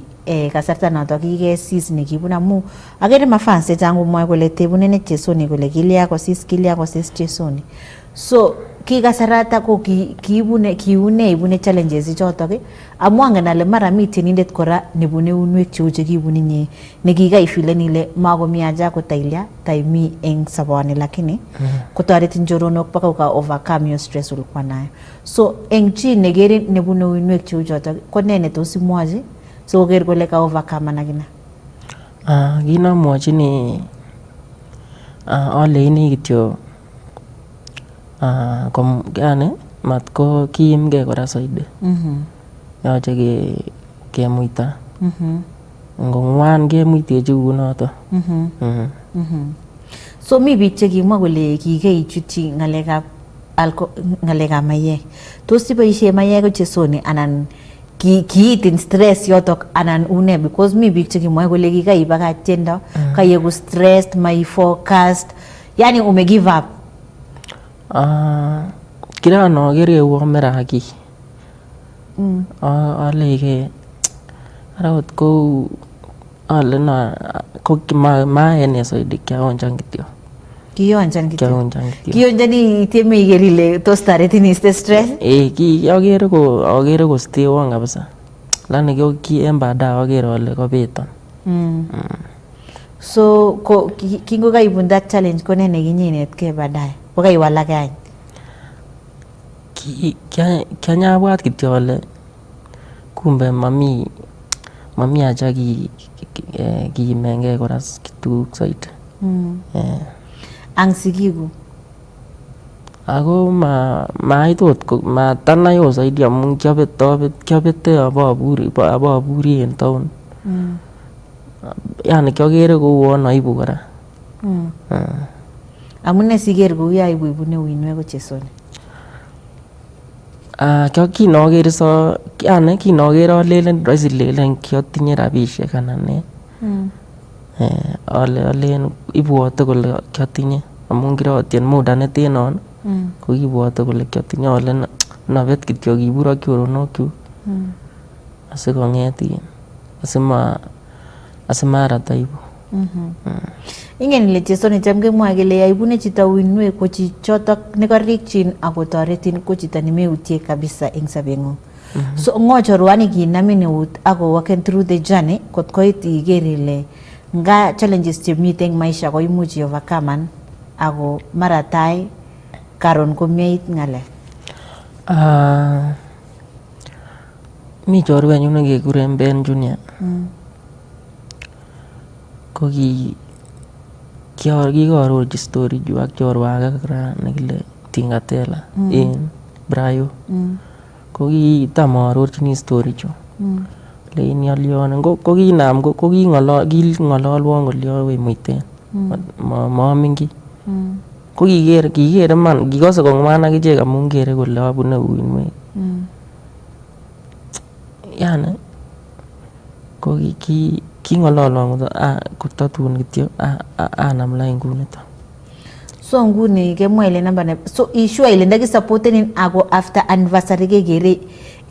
kasarta noto kikesis nekibun amu akere mafans chechang komwoe kole tebunene chesoni kole kilya kosis chesoni. So kikasarata ko kiibune challenges chotok amu angen ale mara mi tienindet kora nebune unwek cheu chekibun inye nekikaifilen ile makomi haja kotailya taimi eng saboni lakini kotoretin choronok baka uka overcome your stress ulikuwa nayo. So eng chi nekere nebune unwek cheu chotok ko ne netos imwochi so koker kole ka overcome anakina? Kinamwochini aleini kityo yani matko kiimge kora zaidi. Yoche kemuita. Ngongwan kemuitechi kunoto. So mi biik chekimwa kole kikeichutyi ng'alekab mayek. Tos iboisie mayek ko chesoni anan kiitin stress yotok anan une? Because mi biik chekimwa kole kikaibakach tiendo kayeku stressed, my focused, yani ume give up. Kiranokere uo meraki. Aleke arawat ko ale na ko maene zaidi kiaonchan kityo. Kionjan kityo. Kionjani tieme igerile tos taretin iste stress? Akere ko stay on kabisa. Lani ki en baadaye akere ale kobeton. So kingo kaibun that challenge ko ne nekinyenetkei baadaye? Ko kaiwalake any? Kianyabwat kityo ale kumbe mami haja kiimengei kora tuguk zaidi. Ang sikiku? Ako mait ot matanai o zaidi amu kiabete ababuri en town. Yani kiakere kouon aibu kora. Amune siker kou yo ibune uinwek ko chesoni? Kinokere alelen rahisi lelen kiatinye rabisiek anan ne. Alen ibwote kole kiatinye amu kirotien muda netenon ko kibwote kole kiatinye ale nabet kityo kibur ak choronokchuk asikong'et asimarat aibu. Ingen ile chesoni cham kemwoe kele yaibune chito uinwek ko chichotok nekarikchin akotoretin ko chito nemeutie kabisa eng sobeng'ung. So ng'o chorwani kinamin eut ako walking through the journey kot koit iker ile nga challenges chemite eng maisha ko imuch overcome ako mara tai karon komieit ng'alek? Mi chorwenyu nekekuren Ben Junior. Ko kikaarorchi story ju ak chorwa ake kora nekile Tingatela en Brayo. Ko kitam aarorchini story chu lein yolyon ko kinam ko king'ololwon kolyo we muiten maamin kiy ko kiker man kikose kong'wan akichek amun kere kole abune uinwek yani ko king'ololwon kotatun kityo anam lain kunito. So nguni kemwa ile namba ne so issue ile ndakisupportenin ako after anniversary kekere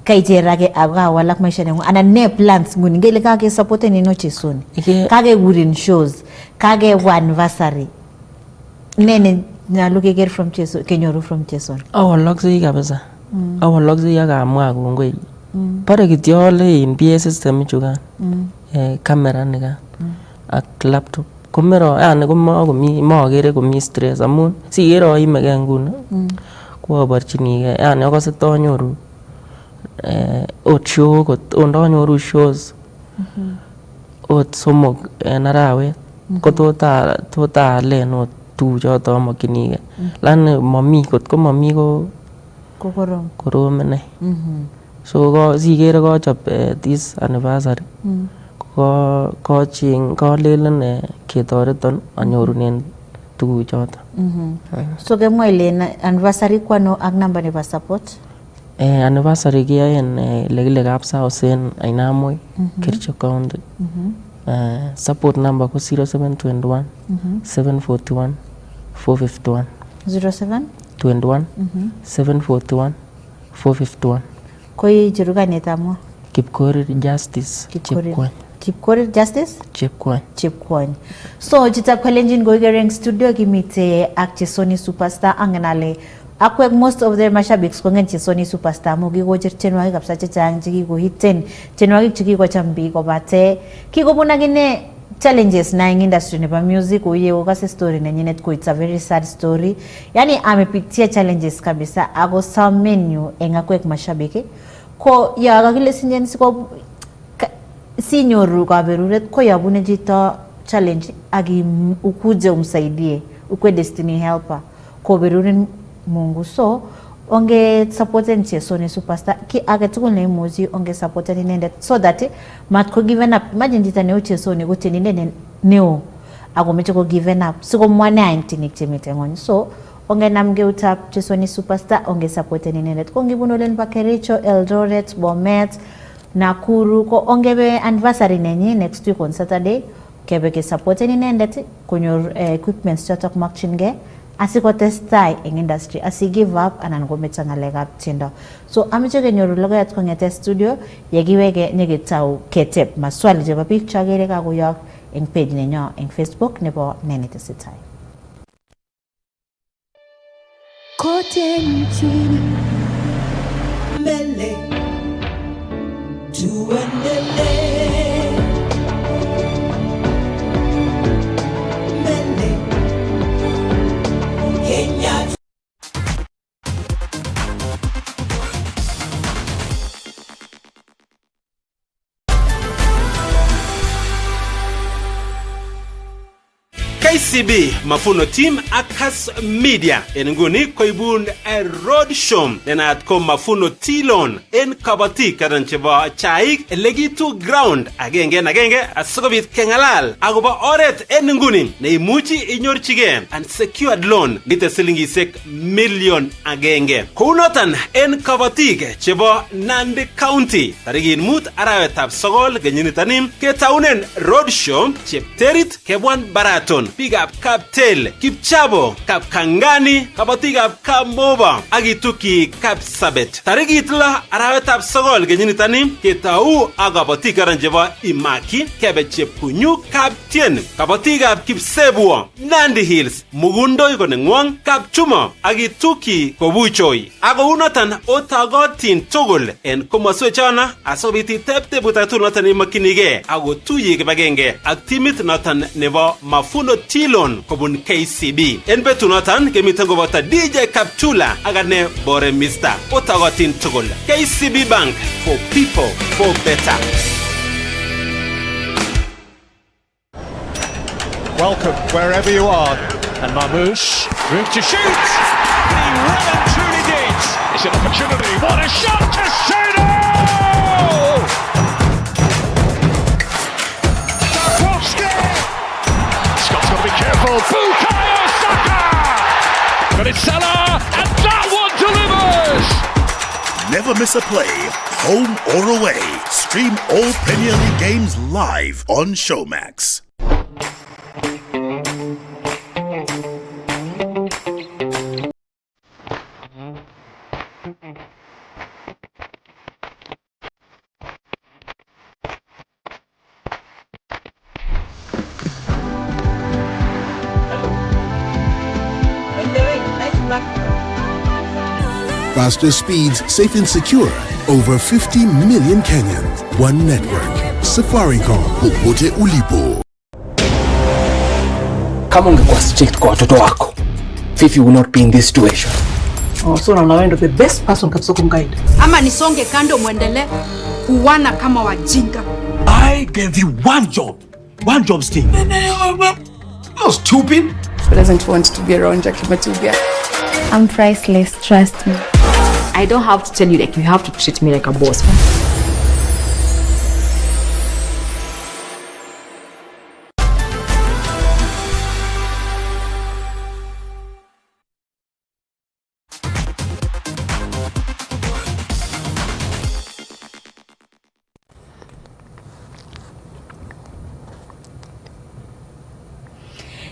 kaicherake akawalak maisha nengu ana ne plans nguni ngele kake supportenin no chesoni kake kurin shows kake anniversary nene nyalu keker from cheso kenyoru from cheson awaloksei kabisa awaloksei akamwa kongoi pare kityo ale in PA system ichukan camera nikan ak laptop komero yani makere komi stress amun sikere aimeke nguni ko aborchinigei yani akose tonyoru ot show ndonyoru shows ot somok en arawet ko tot aalen ot tuguchoto amokyinigei lakini momi kotko momi ko korom inei so sikere kochop this anniversary kalelen ketoreton anyorunen tuguchoto. So kemwa ile anniversary kwano ak namba nebo support? Anniversary keyoen lekile Kapsausen Ainamoi Kericho County. Support number ko 0721 741 451 0721 741 451. Koi jiruganet amwa Kipkorir Justice Chepkwony. Kipkorir Justice Chepkwony. So chitab Kalenjin goigereng studio kimite ak Chesoni Superstar angenale akwek most of the mashabiks kongen Chesoni Superstar mo kikocher tienwogik kabisa chechang chekikohiten tienwogik chekikocham biik kobate kikobun akine challenges na ing industry nebo music uye ukase story nenyinet ko it's a very sad story yani amepitia challenges kabisa ako samenu eng akwek mashabiki ko ya kakile sinyen siko sinyoru kaberuret ko yabune chito challenge aki ukuje umsaidie ukwe destiny helper ko berurin Mungu so onge supporten Chesoni Superstar ki age tugul ne imuchi onge supporten inendet so that mat ko given up imagine chito ne Chesoni ko teninde neo ako meche ko given up siko mwane aintinik chemite ngony so onge namge utap Chesoni Superstar onge supporten inendet ko ngibun olen pa Kericho, Eldoret, Bomet, Nakuru ko onge be anniversary nenyi next week on Saturday kebe ke supporten inendet kunyor equipments chotok makchinge asiko testai eng industry asi give up anan komecha ngalekab tiendo so amiche kenyoru logoyat kongete studio yekiweke nyeketau ketep maswali chebo biik chakere kakoyok eng page nenyo eng Facebook nebo Nenitesetai kote nchini mbele tuendelee mbele Kenya. KCB Mafuno Team Akas Media en nguni koibun road show nenat ko Mafuno Tilon en kabati kadan chebo chaik legitu ground agenge asikobit kengalal agobo oret en nguni neimuchi inyorchige unsecured loan nite silingisek million agenge kounotan en kabatik chebo Nandi County tarigin mut arawetab 9 kenyinitani ketaunen road show Chepterit Kebwan Baraton Bigap Kaptel, Kipchabo, Kap Kangani, Kabatigap Kamoba, Agituki Kapsabet. Tarigit la arawetab 9 kenyinitani ketau agabatika ranjeva Imaki, Kebeche Punyu, Kaptien, Kabatigap Kipsebuo, Nandi Hills, Mugundo Ikonengwang, Kapchuma, Agituki Kobuchoi. Ago unatan otagotin togol en komaswechana asobiti tepte butatu natan imakinige ago tuyi kibagenge aktimit natan nebo Mafuno Tilon kobun KCB. En betunatan kemitengo bata DJ Kaptula agane bore Mr. Otagotin togol. KCB Bank for people for better. Welcome wherever you are. And Mamouche, room to shoot. He well and truly did. It's an opportunity. What a shot to Sono! miss a play, home or away, stream all Premier League games live on Showmax. Faster speeds, safe and secure. Over 50 million Kenyans. One network. Safaricom. Popote ulipo. Kama ungekuwa strict kwa watoto wako, Fifi will not be in this situation. Oh, so now wewe the best person kabisa kumguide. Ama nisonge kando muendelee kuwana kama wajinga. I gave you one job sting. You're stupid. She doesn't want to be around Jackie Matubia. I'm priceless, trust me. I don't have to tell you, like, you have to treat me like a boss.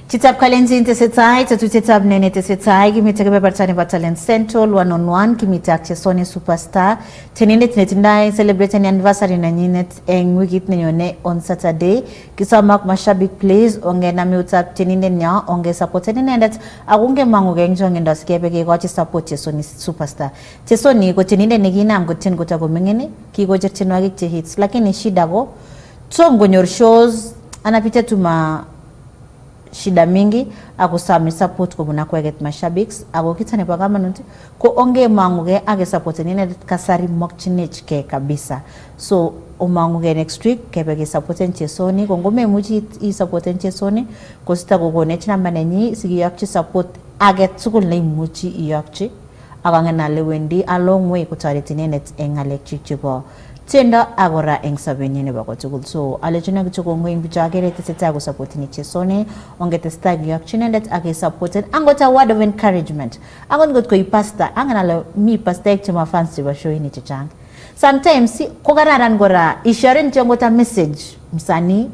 Chitab Kalenjin tesetai, tetutetab nene tesetai, kimiteke partani ba Talent Central, 1-on-1, kimitak chesoni superstar, tenindet netindai celebrating anniversary na nyinet eng wikit nenyone on Saturday, kisamak mashabik please, onge nami utak tenindet nya, onge support tenindet, akunge manguge enjonge ndoskebe kekochi support chesoni superstar. Chesoni ko tenindet nekinam koten kotago mengene, kikocher tienwagik che hits, lakini shida ko, tom gonyor shows, anapita tuma shida mingi akusami support ko muna kweget mashabiks ako kitane pa kama nunti ko onge manguge age support nene kasari mokchinech ke kabisa so umanguge next week kebege support chesoni ko ngome muchi I support chesoni ko sita ko konech namba nenyi sigiyakchi support age tukul ne muchi iyakchi akangena lewendi a long way kutareti nene engalek chichibo tenda agora eng sabenye ne bako tukul so alechuna kichoko ngoing bichagere teseta go support ni chesoni ongete stag yak chinendet age supported angota word of encouragement angon got ko pastor angana mi pastor ek chama fans ba show ni chichang sometimes ko gararan gora isharen chongota message msani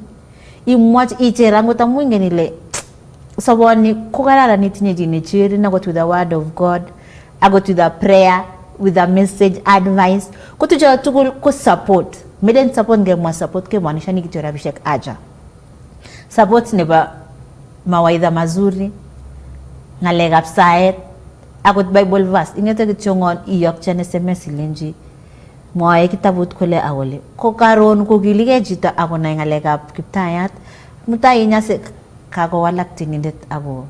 imwach ichera ngota mwingenile saboni ko gararan nitinye jini chiri na go to the word of God I go to the prayer with a message advice kutuja tukul ku support meden support ngema support ke mwanisha ni kitu rabishek aja support ne ba mawaidha mazuri ngalega upside agot bible verse ingete kichongon iyok chane SMS lenji mwae kitabut kole awole ko karon ko gilige jita agona ngalega kiptayat mutai nyase kago walak tinindet ago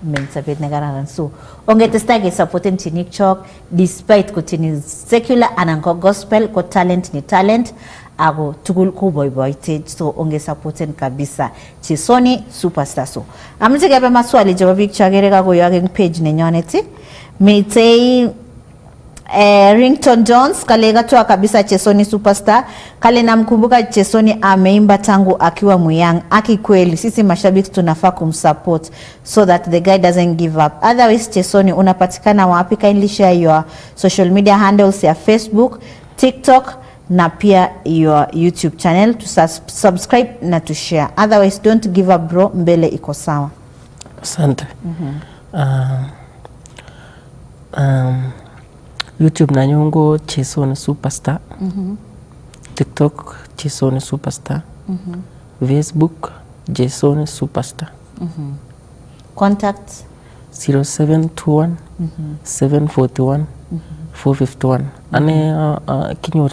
men sabet negararan so ongete stage supporting tinik chok despite kutini secular ananko gospel ko talent ni talent ago tukul ko boy so onge supporting kabisa chesoni superstar so amtike ba maswali jaba picture gereka ko yageng page nenyoneti Mutai Rington Jones kalega toa kabisa chesoni superstar kale namkumbuka chesoni ameimba tangu akiwa muyang aki kweli sisi mashabiki tunafaa kumsupport so that the guy doesn't give up otherwise chesoni unapatikana wapi kindly share your social media handles ya Facebook TikTok na pia your YouTube channel to subscribe na to share otherwise don't give up bro mbele iko sawa asante YouTube na nyongo chesoni superstar TikTok chesoni superstar Facebook chesoni superstar contact 0721 741 451 ane kinyor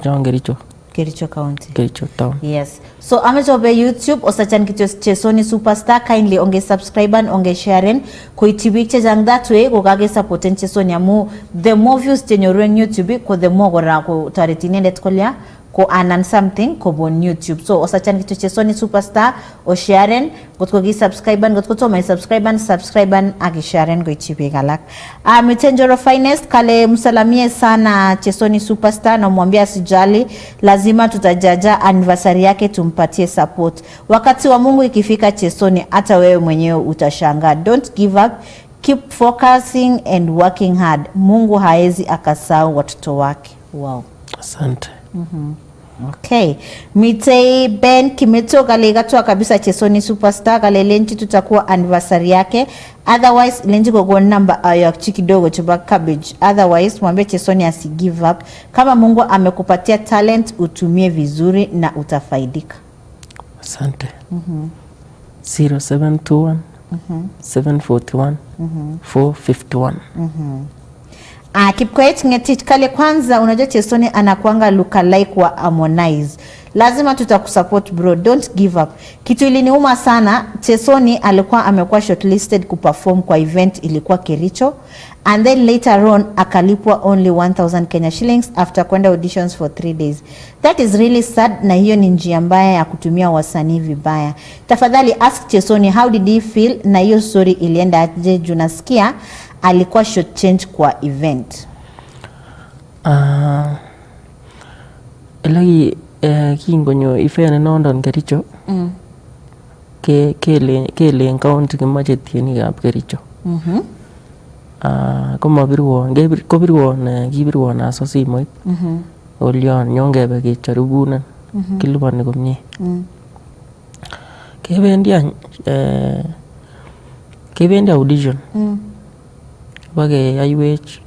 Kericho County Kericho town yes so amejobe YouTube osachan kicho chesoni superstar kindly onge subscribe and onge share ko TV chejang that way ko kage support chesoni amu the more views tenyorwen YouTube ko the more gora ko taritine net kolya ko anan something ko bon YouTube so osachan kicho chesoni superstar o share gotko gi subscribe and gotko to my subscribe and agi share go TV galak Mitenjoro finest kale msalamie sana chesoni superstar na mwambia sijali lazima tutajaja anniversary yake tumpatie support wakati wa Mungu ikifika chesoni hata wewe mwenyewe utashangaa don't give up keep focusing and working hard Mungu haezi akasahau watoto wake wow Asante. Okay. Mitei Ben Kimeto kale gatwa kabisa Chesoni Superstar kale lenchi tutakuwa anniversary yake. Otherwise lenchi gogo namba ayo kidogo chuba cabbage. Otherwise mwambie Chesoni asi give up. Kama Mungu amekupatia talent utumie vizuri na utafaidika. Asante. 0721 741 451. Kipkoech Ngetich kale kwanza unajua Chesoni anakuanga lookalike wa Harmonize. Lazima tutakusupport bro, don't give up. Kitu iliniuma sana, Chesoni alikuwa amekuwa shortlisted kuperform kwa event ilikuwa Kericho, and then later on akalipwa only 1000 Kenya shillings after kwenda auditions for 3 days. That is really sad, na hiyo ni njia mbaya ya kutumia wasanii vibaya. Tafadhali ask Chesoni how did he feel na hiyo story ilienda aje, juu nasikia alikuwa short change kwa event. Elagi kingonyo ifene nondon Kericho. Kele county kemache tienikab Kericho. Kibirwon aso simoit. Olion nyongebe kecharibunen. Kiliponi komie. Kebendi audition. Bakeyaiwech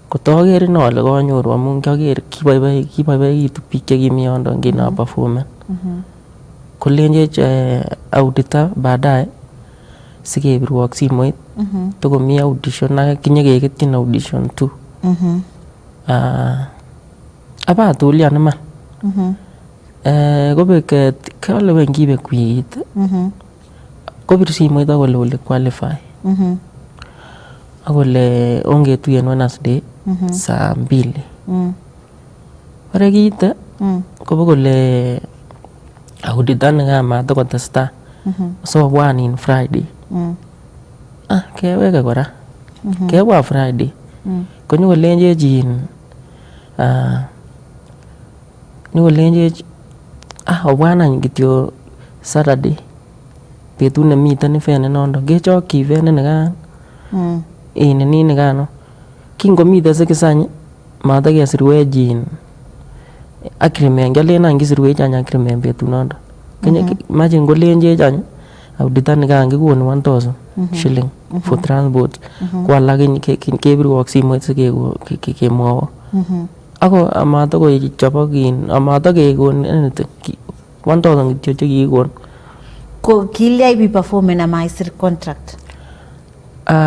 kotokerin ale kanyoru amun kyaker kiboiboikitu biik chekimi yondo ngina performen. Kolenjech auditor baadaye sikebirwok simoit tokomi audition ak kinyekeketyin audition 2. Abatulian iman. Kobek kalewen kibek wikit. Kobir simoit akole ole qualify. Akole ongetuyen Wednesday saa 2. Ore kiite kobo kole auditor nikama kotesta. So bwanin Friday. Keweke kora. Kebwa Friday. Konyokolenjechin nyokolenjech obwanany kityo Saturday betut nemiten event nondo kechokyi event nikan. Nini nikano kingomite sikisany matakesirwechin agreement kyalen kisirwech any agreement betut nondo. Imagine kolenjech any auditor nikan kikonu 1000 shilling for transport. Ko alak kebirwok simoit sikemwowo. Ako amatakoichobok amatakekon anything 1000 kityo chekikon. Ko kilya bi perform na maisir contract.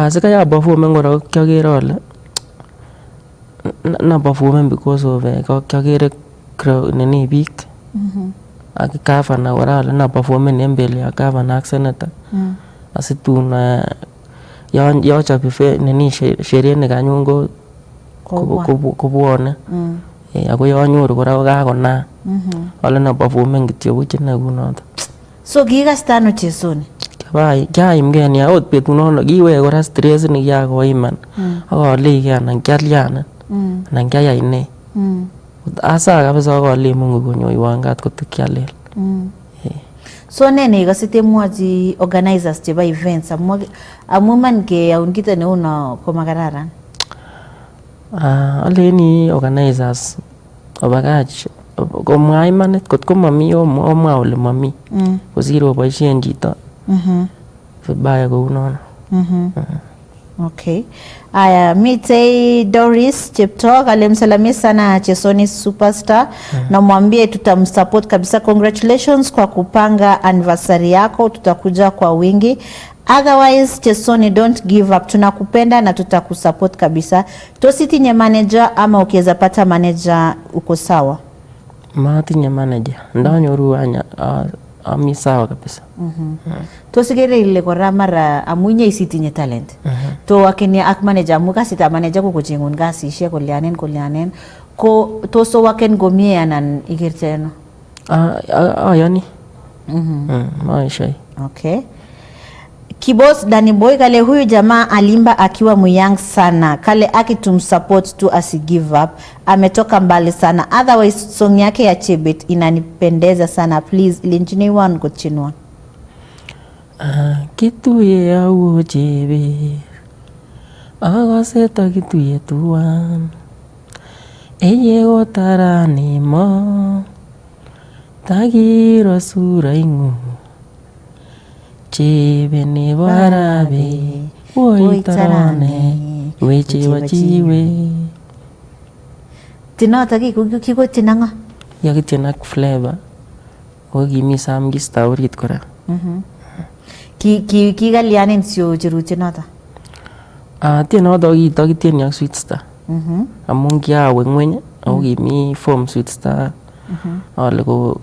Sikaya performen kora kyakere ale na performen because of kyakere nini biik ak governor kora ale na performen en mbele ya governor ak senator asitun yochop nini sherehe nikanyun kobwone. Ako yanyoru kora kokakona ale na performen kityo buch ine kunoto. So kikastano Chesoni? Kyaimgee nia ot betunono kiwek kora stress nikiakoiman akalechkee anan kyalyan anan kyayai ne. Asa kabisa akalech Mungu konyoiwon kat kotikyalel. So ne neikose temwochi organizers chebo events amu man keyaun kito neu no komakararan? Aleni organizers obakach komwa imanit kot komami omwa ole mami kosir oboisien chito vibaya kounono. Okay. Aya, mitei Doris Chepto kale msalamie sana Chesoni Superstar na mwambie tutamsupport kabisa. Congratulations kwa kupanga anniversary yako, tutakuja kwa wingi. Otherwise Chesoni, don't give up, tunakupenda na tutakusupport kabisa. Tositinye manager ama ukiweza pata manager uko sawa? Matinye manager ndanyoru anya ami sawa kabisa. Tosigere ile kora mara amunye isitinye talent. To akeni ak manager amuka sita manager ko kuchingun kasishek kolyanen ko toso waken gomie anan igerteno. Ayani. Maisha. Okay. Kibos Danny Boy kale huyu jamaa alimba akiwa muyang sana. Kale akitumsupport tu asi give up. Ametoka mbali sana. Otherwise song yake ya Chebet inanipendeza sana. Please linjini one kuchinwa. Kituye au Chebet. Akaseta kituye tuwan. Eye tarani mo Tagiro suraingu Chebe ne barabe Woi tarane Weche wachiwe Tinota kiko tinanga Yakitianak flavor Ogimi sam gista orit kora Ki galianin sio jiru tinota Tinota kitien yak sweet star Among kiawe ngweny Ogimi form sweet star Ale ko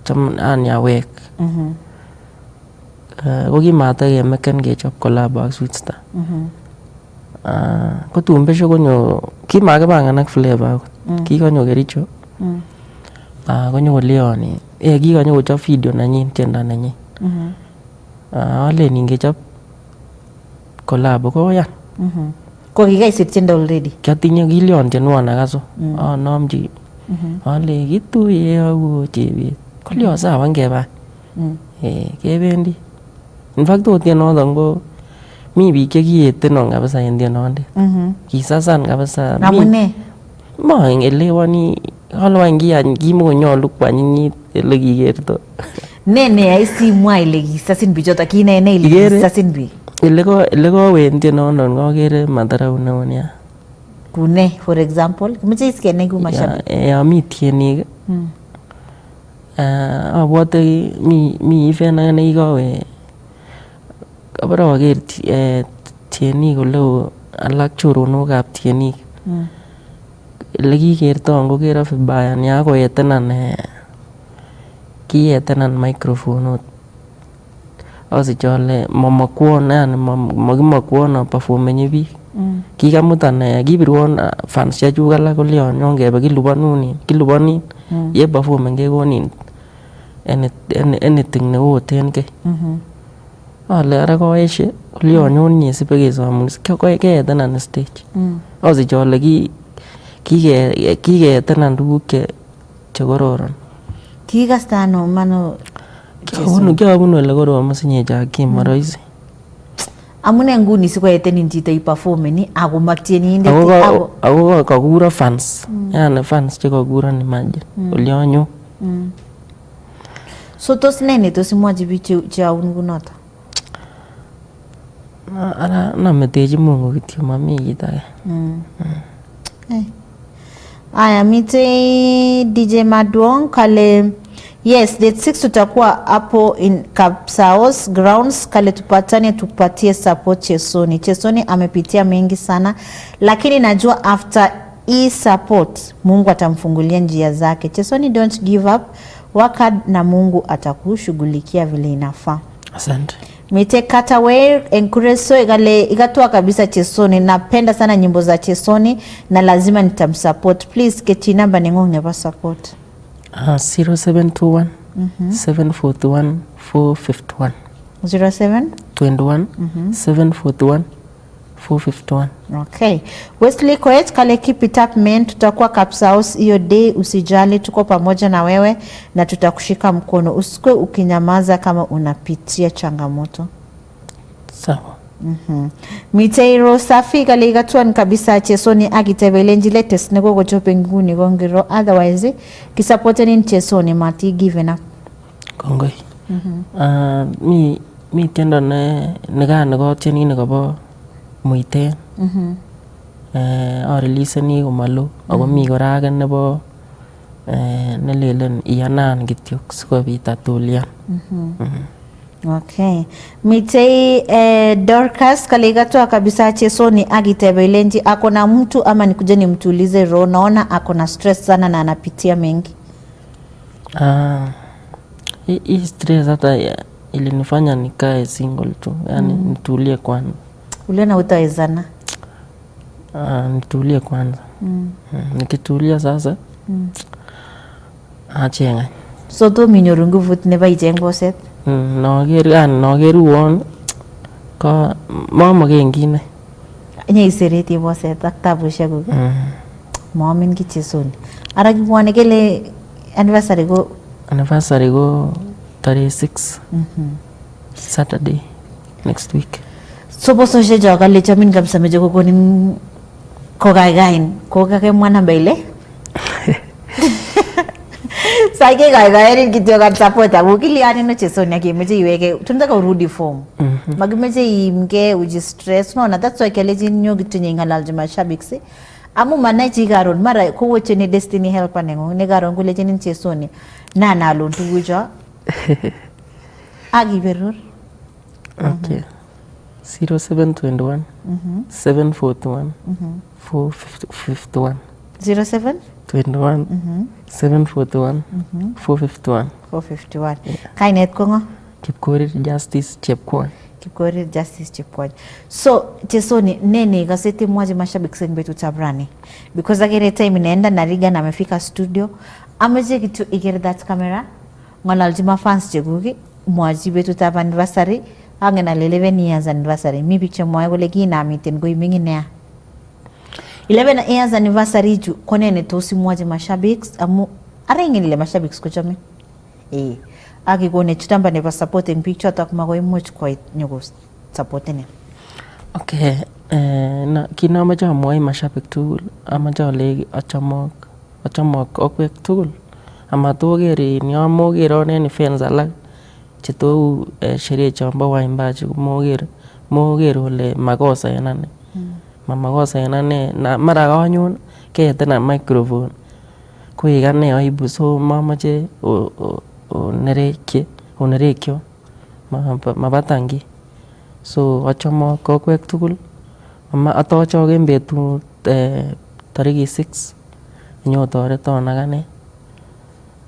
cham anya wek ko kimata kemeken kechop collab ak sweet star ko tumbesho konyo kimakipangan ak flavor kikonyo Kericho konyo koleoni kikonyo kochop video nanyin tiendo nanyin alen ingechop collab koyan ko kikaisir tiendo already kiatinye kilion tienwon akaso anomchi ale kituye ako chebet kolio sawa ngeba kebendi in fact tienoton ko mi biik chekiyetenon kabisa en tienondet kisasan kabisa amune maelewani alwany kimokonyolu kwanyinyit ele kikerto ne neyoe simwa ile kisasin bichoto kine ne ile kisasin biik ele kowen tienondon kokere madharau neo nia kune for example kimeche iskene ku mashabiki mi tienik abwate mi event age nekikowe abare aker tienik oleo alak choronokab tienik ele kikerton kokero vibaya nia koyetenan kiyetenan microphone ot asiche ale mamakwon yani makimakwon performenye biik kikamutan kibirwon fans chechuk alak koleon nyon kebe kilubonin ye performen kekonin anything neotenkei ale ara koeshe koleon nyon nyesibekesomun keyetenan stage asiche ale kikeyetenan tuguk chekororon kikasta ano mano kiabunu ele korom asinye Jackie maraisi amune nguni sikoyetenin chito iperformeni ako maktienindet ako kakuro fans yani fans chekakuron imagine olionyo so tos nene tos imwachi biik cheaun kunoto ara nametechi Mungu kityo mami kit age aya mite DJ Maduong kale yes date 6 tutakuwa hapo in Kapsaos grounds kale tupatane tupatie support Chesoni amepitia mengi sana lakini najua after hii support Mungu atamfungulia njia zake. Chesoni, don't give up, work hard na Mungu atakushughulikia vile inafaa. Asante. Mite Kataway enkureso igatua kabisa Chesoni. Napenda sana nyimbo za Chesoni na lazima nitamsupport. Please keti namba ningonge ba support. 0721 741 451 0721 741 451. Okay. Wesley Koech kale keep it up man, tutakuwa Kapsaos hiyo day, usijali, tuko pamoja na wewe na tutakushika mkono. Usikwe ukinyamaza kama unapitia changamoto. Sawa. Miteiro safi kale igatuan kabisa Chesoni agitebelenji latest nego gochope nguni gongiro, otherwise kisupporting Chesoni mati given up. Kongoi. Mi tendo ne ko tieni ne kobo Mutai. Release komalo ako mi kora age nebo nelelen iyanan kityo sikobit atulian. Okay. Mitei Dorcas kaligatoa kabisa Chesoni agitebelenji akona mtu ama nikuje nimtulize roho, naona akona stress sana na anapitia mengi. Hii stress hata ilinifanya nikae single tu, yani nitulie kwanza. Uliona utawezana? Nitulie kwanza. Nikitulia sasa achenga. So to minyoru nguvu neba ichengoset. Nageru won ka mama gengine. Nye isereti boset ak tabushek ko. Momin ki Chesoni. Ara kibwane kele anniversary go tarehe 6 Saturday next week. So boso shejo kale chamin kabisa meje kokonin kokagain kokake mwana mbele Saike gaigairi kityo kap support ako kiliani no Chesoni akimeche iweke tunataka urudi form. Magimeche imke uji stress no na that's why keleji nyo kityo ngalal mashabiki si. Amu manai chi garon mara ko woche ni destiny helper nengo ne garon kuleje ni Chesoni na nalo tugujo. Agi berur. Okay. 0721 741 451 07 21 741 451 Kainet ko ngo? Kipkorir Justice Chepkwony. Kipkorir Justice Chepkwony. So Chesoni nene gazeti mwaje mashabiki seng betu tabrani because agere time inaenda na Riga na amefika studio ameje kitu igere that camera ngalalji fans chegugi mwaji betu tab anniversary angena 11 years anniversary mi picture mwaje gole gina miten go imingine 11 years anniversary ju konene tosi mwaje mashabiki amu arengile mashabiki kuchome akikone chutamba nebo supporting picture tak magoi much koit nyogos supporting. Okay, na kinamache amwoi mashabiki tugul amache ale achamok okwek tugul amatoker in yo moker en fans alak chetou sherehe chombo waimbaji moker ole makosa en ane makosa en ane na mara kanyun keetena microphone koik ane aibu so mamache onerekyo mabatangi so achamo kokwek tugul ama atochok en betut tariki 6 nyotoreton akane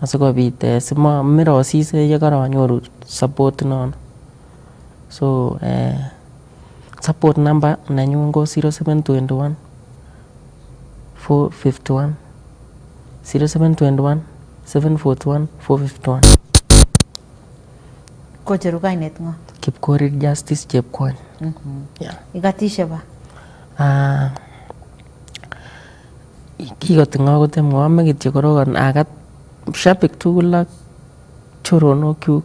asikobit simirosise yekaranyoru support nono so support number nenyun ko 0721 451 0721 741 451 Kocheru kainet ngo? Kipkorir Justice Chepkwony. Ikatishe ba? Kikotingo kotemwa ame kityo korokon akat shabik tugul ak choronokyuk.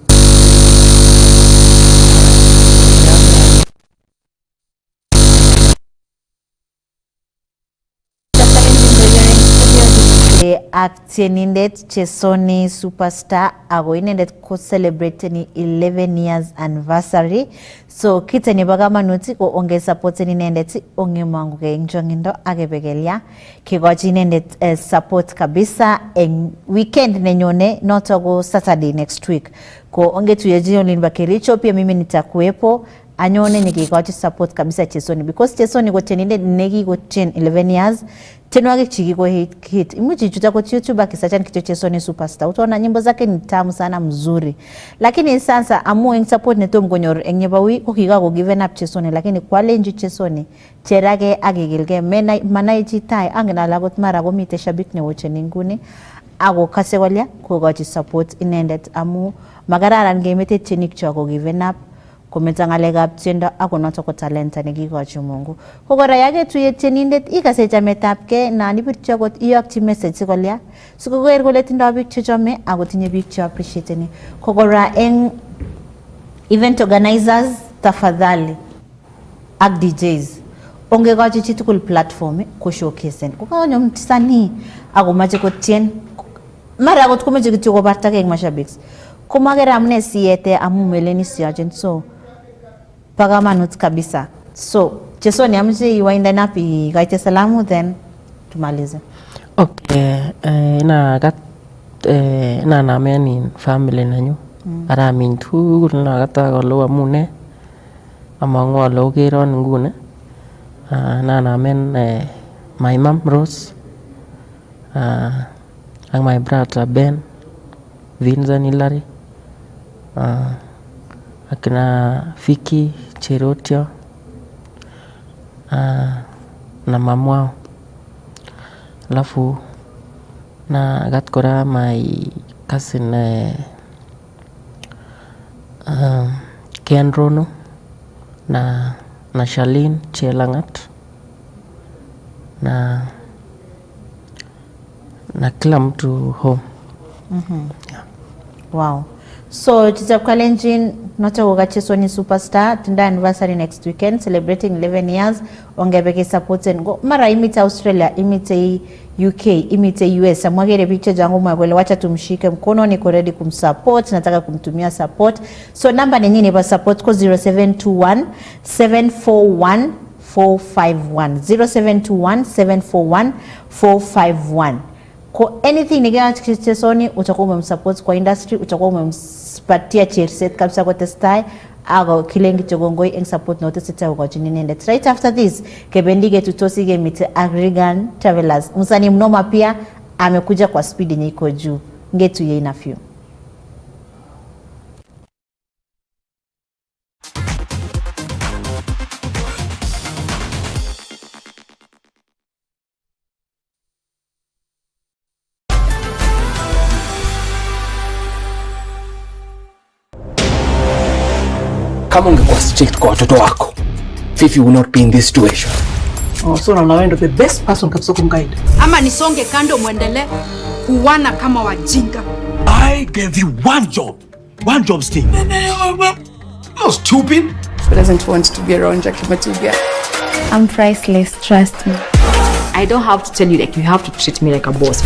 Ak tienindet Chesoni superstar ako inendet ko celebrate ni 11 years anniversary so kita ni bagamanut ko onge support inendet onge mangu ke njongindo akebegelia kikochi inendet support kabisa en weekend nenyone noto go Saturday next week ko onge tuyeji online ba Kericho pia mimi nitakuepo anyone nikikochi support kabisa Chesoni because Chesoni ko tienindet neki ko 11 years tenwage chiki ko hit imuji chuta kwa YouTube akisachan kicho Chesoni superstar utaona nyimbo zake ni tamu sana mzuri lakini sasa amu eng support neto mgonyor eng nyebawi ko kikako given up Chesoni lakini kwa lenji Chesoni cherage agigilge manai chitai angena lagot mara ko mite shabik ne woche ninguni ako kase walya ko gochi support inendet amu magararan gemete chenik chako given up kometa ngalekab tiendo ako noto ko talenta nekikochi Mungu kokora yake tuye tienindet ikase chametabke na nibircho kot iyokchi message sikolya sikoker kole tindo biik chechome ako tinye biik che appreciate kokora eng event organizers tafadhali ak DJs ongekochi chitugul platform ko showcase kokanyo msanii ako mache kotien mara akot komeche kityo kobartake eng mashabiki komagera amune siete amu meleni siajen so pagamanut kabisa so Chesoni amje iwainda napi kaite salamu then tumalize. Okay, ina namen family nanyu aramin tugul nakata kolo amune amangu ale okeron nguni na namen my mom Rose and my brother Ben Vincent Hilary akina Fiki Cherotio na mamwao alafu na gat kora my cousin Ken Rono na Shalin Chelangat na kila mtu home. Wow. So Chizapkalenjin noto woga Chesoni superstar tunda anniversary next weekend celebrating 11 years ongebeke support go mara imite Australia imite UK, imite US. Mwagere picture jangu mwagwele wacha tumshike mkono, niko ready kumsupport, nataka kumtumia support. So number ni nini ba support ko 0721 741 451 0721 741 451. Ko anything nigea chesoni utakuwa umemsupport kwa industry, utakuwa umempatia cheer set kabisa kwa testai ago kilengi chogongoi en support note sita uko chini nende. Right after this kebendige tutosige mite Agrigan Travelers. Msanii mnoma pia amekuja kwa speed yenye iko juu. Ngetu ye ina few. Kama ungekuwa strict kwa watoto wako, Fifi would not be in this situation. Oh, so now wewe ndo the best person kabisa kumguide. Ama nisonge kando muendelee kuwana kama wajinga. I gave you one job sting. You're stupid. Who doesn't want to be around Jackie Matubia? I'm priceless, trust me. I don't have to tell you, like, you have to treat me like a boss.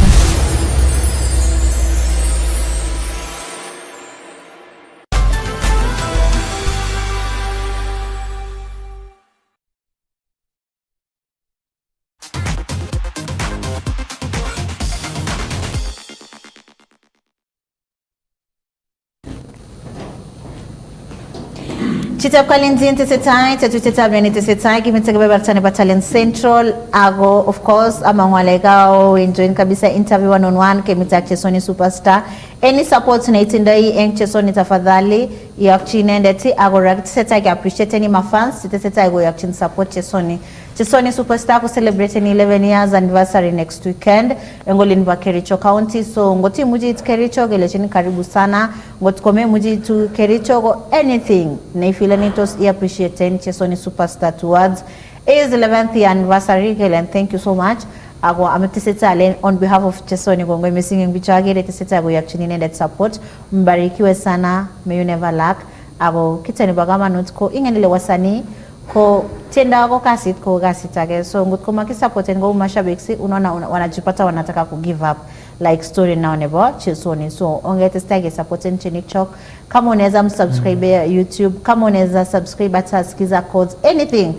Chitap Kalinzi Tesetai, Tetuteta Beni Tesetai, Kimitagebe Bartani Battalion Central, Ago, of course, Amangwalegao, enjoying kabisa interview one-on-one, Kemita Chesoni Superstar. Any support na itindai eng Chesoni tafadhali, yakchine ndeti, Ago Rag Tesetai, appreciate any mafans, Tesetai go yakchin support Chesoni. Chesoni Superstar ko celebrating 11 years anniversary next weekend. Engolin ba Kericho County. So ngoti muji it Kericho gelechini karibu sana. Ngoti kome muji to Kericho go anything. Na ifilanitos I appreciate Chesoni Superstar towards his 11th anniversary. And thank you so much. Ago ametiseta on behalf of Chesoni Gongo missing bichagere teseta go yakchini needed support. Mbarikiwe sana. May you never lack. Ago kitani bagama nutko ingenile wasani ko tenda wako kasi ko kasi tage. So ngutko makisupport ngo mashabiki unaona wanajipata wanataka ku give up like story now nebo Chesoni. So ongete stage support nchini chok. Kama unaweza msubscribe YouTube, kama unaweza subscribe hata sikiza codes, anything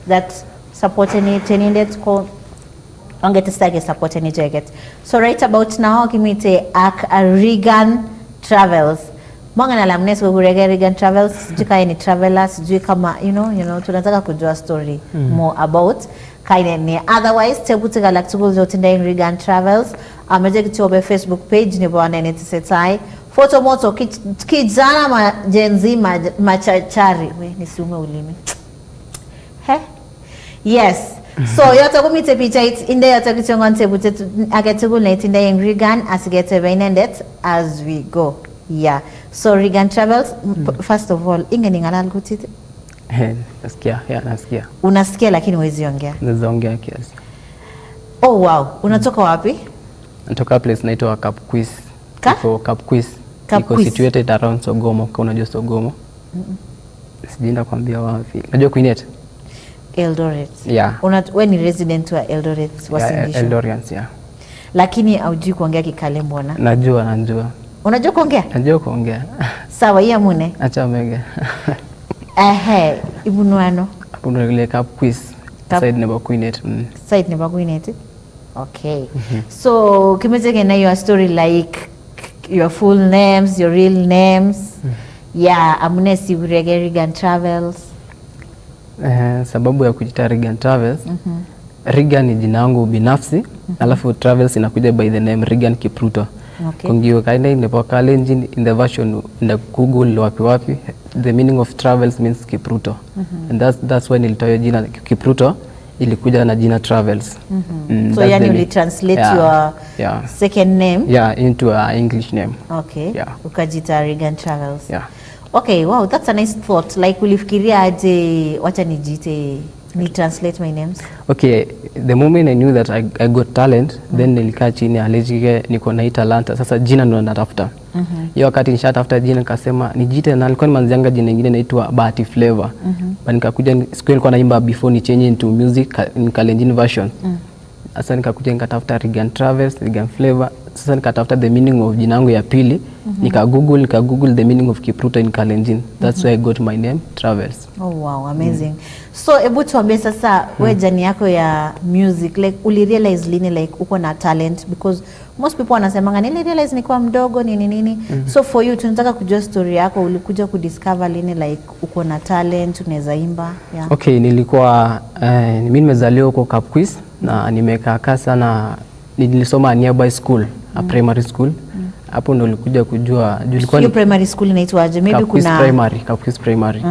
that support ni tenindet ko ongete stage support ni jacket. So right about now kimite Agrigan Travels. Mwanga na lamnes kwa Agrigan Travels, sijui kaya ni travelers, sijui kama, you know, tunataka kujua story more about kaine ni. Otherwise, tebutika laktugu zotinda Agrigan Travels, amejeki tiobe Facebook page ni bwana Tesetai. Photo moto, kijana majenzi machachari. We, nisiume ulimi. He? Yes. So yote kumite picha inde yote kichongo ntebute agetugu na itinda Agrigan asigete bainendet as we go. Yeah. So Agrigan Travels, first of all, ingeni ngalal kutite? Nasikia, nasikia. Unasikia lakini huwezi ongea? Naweza ongea kiasi. Oh wow, unatoka wapi? Natoka place inaitwa Kapquis. Iko Kapquis. Iko situated around Sogomo, kwa unajua Sogomo. Sijinda kuambia wapi. Unajua Queenet? Eldoret. Yeah. Wewe ni resident wa Eldoret wasindisho? Eldoret, yeah. Lakini haujui kuongea Kikale mbona? Najua. Unajua kuongea? Najua kuongea. Sawa, iya mune? Acha mege. Ibunuano? Ibunuano Kapquis. Side nebo Queenet. Side nebo Queenet? Okay. So, kimezege na your story like your full names, your real names. Yeah, amune si Agrigan Travels. Sababu ya kujita Agrigan Travels. Agrigan ni jina langu binafsi, alafu Travels inakuja by the name Agrigan Kipruto. Okay. Kungiwa kaina inepo kalenjin in the version in the Google wapi the meaning of Travels means Kipruto. And that's when nilitoa jina Kipruto ilikuja na jina Travels. So yani uli translate your second name into an English name. Okay. Yeah. Ukajita Agrigan Travels. Yeah. Okay, wow, that's a nice thought. Like ulifikiria aje wacha nijite ni translate my names? Okay, the moment I knew that I got talent, then nilikaa chini alejike niko na hii talanta. Sasa jina ndo natafuta. Hiyo wakati nishatafuta jina nikasema nijite, na nilikuwa nimeanzanga jina lingine inaitwa Bahati Flavor. But nikakuja siku nilikuwa naimba before ni change into music in Kalenjin version. Sasa nikakuja nikatafuta Regan Travels, Regan Flavor. Sasa nikatafuta the meaning of jina yangu ya pili. Nika Google the meaning of Kipruto in Kalenjin. That's why I got my name, Travels. Oh wow, amazing. So hebu tuambie sasa wewe jani yako ya music, like uli realize lini like uko na talent, because most people wanasemanga nili realize nikiwa mdogo nini. So for you tunataka kujua story yako, ulikuja kudiscover lini like uko na talent, unaweza imba? Yeah. Okay, nilikuwa mimi nimezaliwa huko Kapquis na nimekaa sana, nilisoma nearby school, a primary school. Hapo ndo nilikuja kujua julikuwa ni primary school inaitwaje? Maybe kuna Kapquis primary.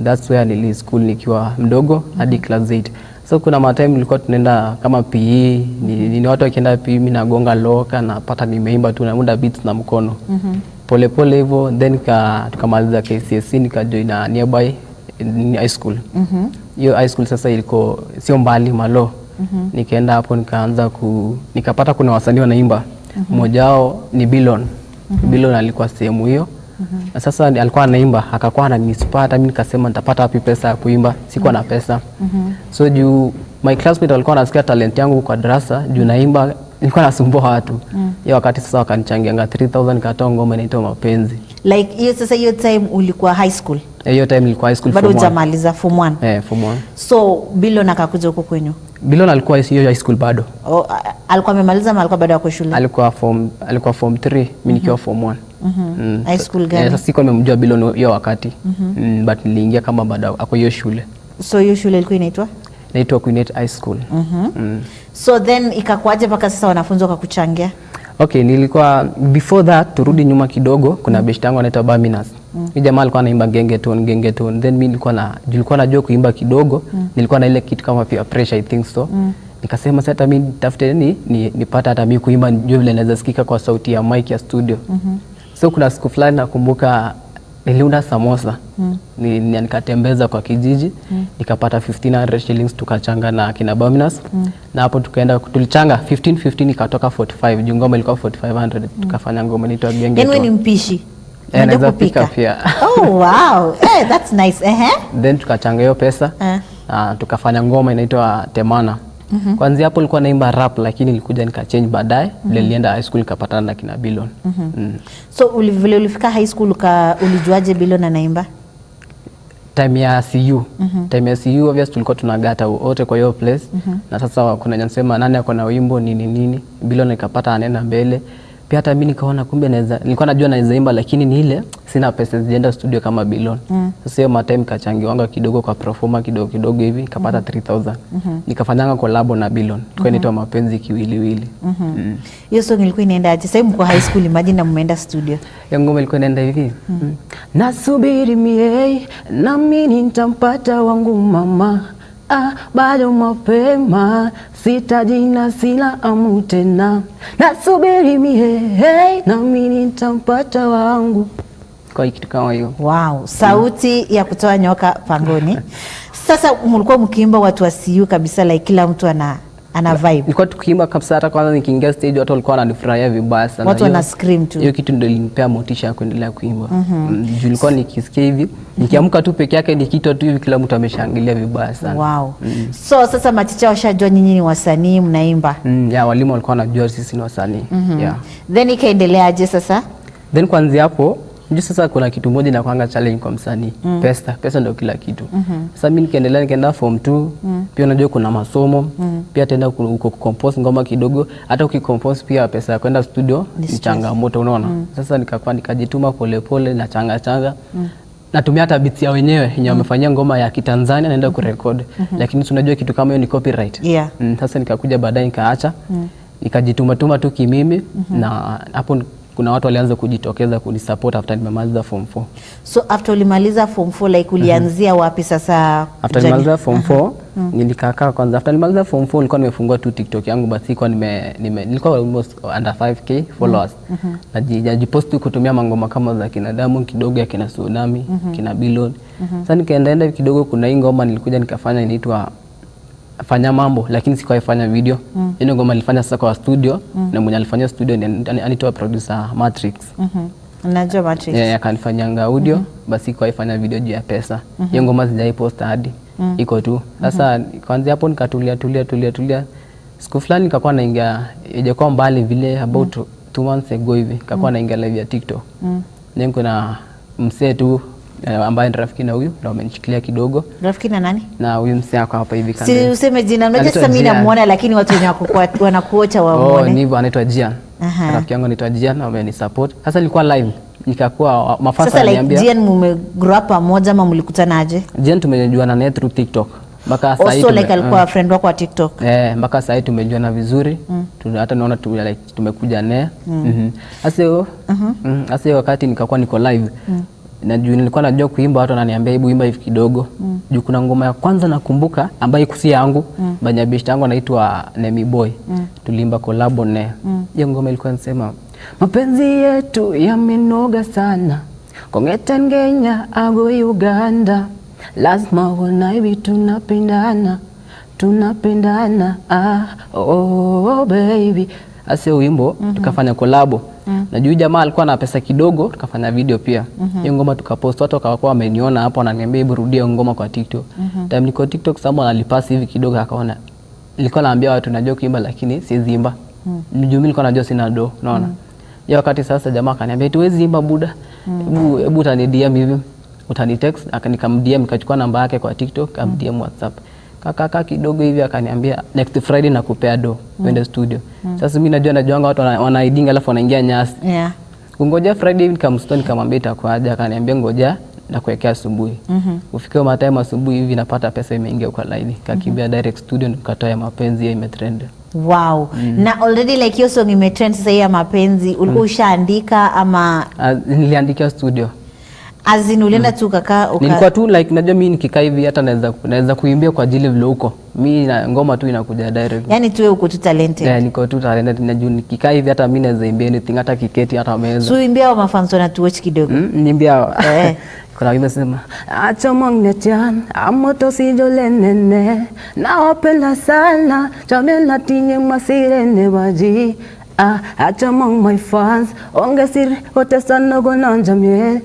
That's where nili school nikiwa mdogo hadi class 8. So kuna matime nilikuwa tunaenda kama PE, ni watu wakienda PE mimi nagonga loka na pata nimeimba tu na muda beats na mkono. Pole pole hivyo, then tukamaliza KCSE nikajoin na nearby high school. Hiyo high school sasa iliko sio mbali Malo. Nikaenda hapo nikaanza nikapata kuna wasanii wanaimba. Mmoja wao ni Bilon. Bilon alikuwa sehemu hiyo. Na sasa alikuwa anaimba, akakuwa ananispata, mimi nikasema nitapata wapi pesa ya kuimba? Sikuwa na pesa. So juu my classmate walikuwa wanasikia talent yangu kwa darasa, juu naimba, nilikuwa nasumbua watu. Hiyo wakati sasa wakanichangianga 3000 nikatoa ngoma inaitwa Mapenzi. Like hiyo sasa hiyo time ulikuwa high school? Hiyo time nilikuwa high school. Bado hujamaliza form 1? Form 1. So Bilon akakuja huko kwenyu? Bilon alikuwa hiyo high school bado. Alikuwa amemaliza ama alikuwa bado yuko shule? Alikuwa form 3, mimi nikiwa form 1. High school gani? Sasa sikuwa nimemjua Bilon hiyo wakati. But niliingia kama bado ako hiyo shule. So hiyo shule ilikuwa inaitwa? Inaitwa Queenette High School. So then ikakuaje mpaka sasa wanafunzi wakakuchangia? Okay, nilikuwa before that turudi nyuma kidogo, kuna best yangu anaitwa Baminas. Huyu jamaa alikuwa anaimba gengeton. Then mimi nilikuwa najua kuimba kidogo, nilikuwa na ile kitu kama peer pressure I think so. Nikasema sasa mimi nitafute nipata hata mimi kuimba nijue vile naweza sikika kwa sauti ya mic ya studio. So kuna siku fulani nakumbuka niliunda samosa. Nikatembeza kwa kijiji, nikapata 1500 shillings tukachanga na kina Baminas. Na hapo tukaenda tulichanga 15 ikatoka 45. Juu ngoma ilikuwa 4500 tukafanya ngoma inaitwa Genge. Yaani ni mpishi? Naweza pika pia. Oh wow. That's nice. Then tukachanga hiyo pesa. Tukafanya ngoma inaitwa Temana. Kwanza hapo nilikuwa naimba rap lakini nilikuja nikachange baadaye. Nilienda high school nikapatana na kina Bilon. So ulifika high school ulijuaje Bilon anaimba? Time ya CU. Time ya CU obviously tulikuwa tunagata wote kwa hiyo place. Na sasa kuna nasema nani ako na wimbo nini. Bilon nikapata anaenda mbele. Pia hata mimi nikaona kumbe nilikuwa najua naweza imba lakini ni ile sina pesa zienda studio kama Bilon. Sasa hiyo matime kachangiwanga kidogo kwa performa kidogo hivi nikapata 3000. Nikafanyanga collab na Bilon. Kwa inaitwa Mapenzi Kiwiliwili. Hiyo song ilikuwa inaenda aje? Sasa mko high school imagine na mmeenda studio. Hiyo ngoma ilikuwa inaenda hivi. Nasubiri mie na mimi nitampata wangu mama. Bado mapema sitajina sila amu tena. Nasubiri mie na mimi nitampata wangu. Kwa kitu kama hiyo. Wow, sauti ya kutoa nyoka pangoni. Sasa mlikuwa mkiimba watu wa CU kabisa, like kila mtu ana vibe. Nilikuwa tukiimba kabisa, hata kwanza nikiingia stage watu walikuwa wananifurahia vibaya sana. Watu wana scream tu. Hiyo kitu ndio ilinipea motisha ya kuendelea kuimba. Nilikuwa nikisikia hivi, nikiamka tu peke yake nikitoa tu hivi kila mtu ameshangilia vibaya sana. Wow. So sasa maticha washajua nyinyi ni wasanii mnaimba. Walimu walikuwa wanajua sisi ni wasanii. Then ikaendeleaje sasa? Then kuanzia hapo Ndio sasa kuna kitu moja na kuanga challenge kwa msanii. Pesa ndio kila kitu. Sasa mimi nikaenda form 2, pia unajua kuna masomo, pia tena uko compose ngoma kidogo, hata ukicompose pia pesa ya kwenda studio ni changamoto unaona. Sasa nikajituma pole na changa. Natumia hata beats ya wenyewe yenye wamefanyia ngoma ya Kitanzania naenda kurekod. Lakini tunajua kitu kama hiyo ni copyright. Sasa nikakuja baadaye nikaacha. Nikajituma tu kimimi na hapo kuna watu walianza kujitokeza kunisupport after nimemaliza form 4. So after ulimaliza form 4 like ulianzia wapi sasa? After nimaliza form 4 nilikaa kwanza. After nimaliza form 4 nilikuwa nimefungua tu TikTok yangu basi nilikuwa nilikuwa almost under 5k followers. Najipost kutumia mangoma kama za kina Diamond kidogo ya kina Tsunami, kina Bilon. Sasa nikaenda kidogo kuna hii ngoma nilikuja nikafanya inaitwa Fanya Mambo lakini sikuwaifanya video. Ile ngoma nilifanya sasa kwa studio na mwenye alifanya studio anaitwa producer Matrix. Unajua Matrix? Akanifanyanga audio basi sikuwaifanya video juu ya pesa. Hiyo ngoma sijaipost hadi iko tu. Sasa kwanza hapo nikatulia. Siku fulani nikakuwa naingia ijakuwa mbali vile about 2 months ago hivi nikakuwa naingia live ya TikTok. Niko na msee tu ambaye ni rafiki na huyu ndio amenishikilia kidogo. Rafiki na nani? Na huyu msee ako hapa hivi kando. Si useme jina, unajua sasa mimi namuona lakini watu wenye wanakuocha wamuone. Oh, ndivyo anaitwa Jian. Rafiki yangu anaitwa Jian na amenisupport. Sasa nilikuwa live nikakuwa mafasa ananiambia. Sasa like Jian mumegrow up pamoja ama mlikutanaje? Jian tumejuana naye through TikTok. Mpaka sasa hivi like alikuwa friend wako wa TikTok. Mpaka sasa hivi tumejuana vizuri. Hata naona tumekuja naye. Sasa wakati nikakuwa niko live na juu nilikuwa najua kuimba, watu wananiambia hebu imba hivi kidogo. Juu kuna ngoma ya kwanza nakumbuka ambayo kusi yangu banyabishi yangu anaitwa Nemi Boy. Tulimba collab naye. Hiyo ngoma ilikuwa inasema mapenzi yetu yamenoga sana, kongeten Kenya ago Uganda, lazima wanaibi tunapendana oh baby. Ase wimbo tukafanya collab. Na juu jamaa alikuwa na pesa kidogo tukafanya video pia. Hiyo ngoma tukapost, watu wakawa wameniona hapo wananiambia hebu rudia ngoma kwa TikTok. Time niko TikTok someone alipasi hivi kidogo akaona. Nilikuwa naambia watu najua kuimba lakini siwezi imba. Mimi nilikuwa najua sina do, unaona. Hiyo wakati sasa jamaa akaniambia tuwezi imba buda. Hebu utani DM hivi. Utani text, akanikamdia nikachukua namba yake kwa TikTok, amdm WhatsApp. Kaka kidogo hivi akaniambia next Friday nakupea do kwenda studio. Sasa mimi najua watu wanaidinga alafu wanaingia nyasi. Ngoja Friday hivi nikamwambia itakuaje, akaniambia ngoja na kuwekea asubuhi. Ufike matime asubuhi hivi napata pesa imeingia kwa line. Kakimbia direct studio nikatoa mapenzi ya imetrend. Wow. Na already like hiyo song imetrend sasa ya mapenzi ulikuwa ushaandika ama niliandikia studio? Azin ulienda tu kaka nilikuwa tu like najua mimi nikikaa hivi hata naweza kuimbia kwa ajili vile huko. Mimi na ngoma tu inakuja direct. Yaani tu uko tu talented. Niko tu talented najua nikikaa hivi hata mimi naweza imbia anything hata kiketi hata meza. So imbia wa mafans na tu watch kidogo. Nimbia. Kuna wimbo sema acha mangetian amoto sijolenene nawapenda sana jamela tinye masirene baji. Acha among my fans ongesiri wote sana gona njamie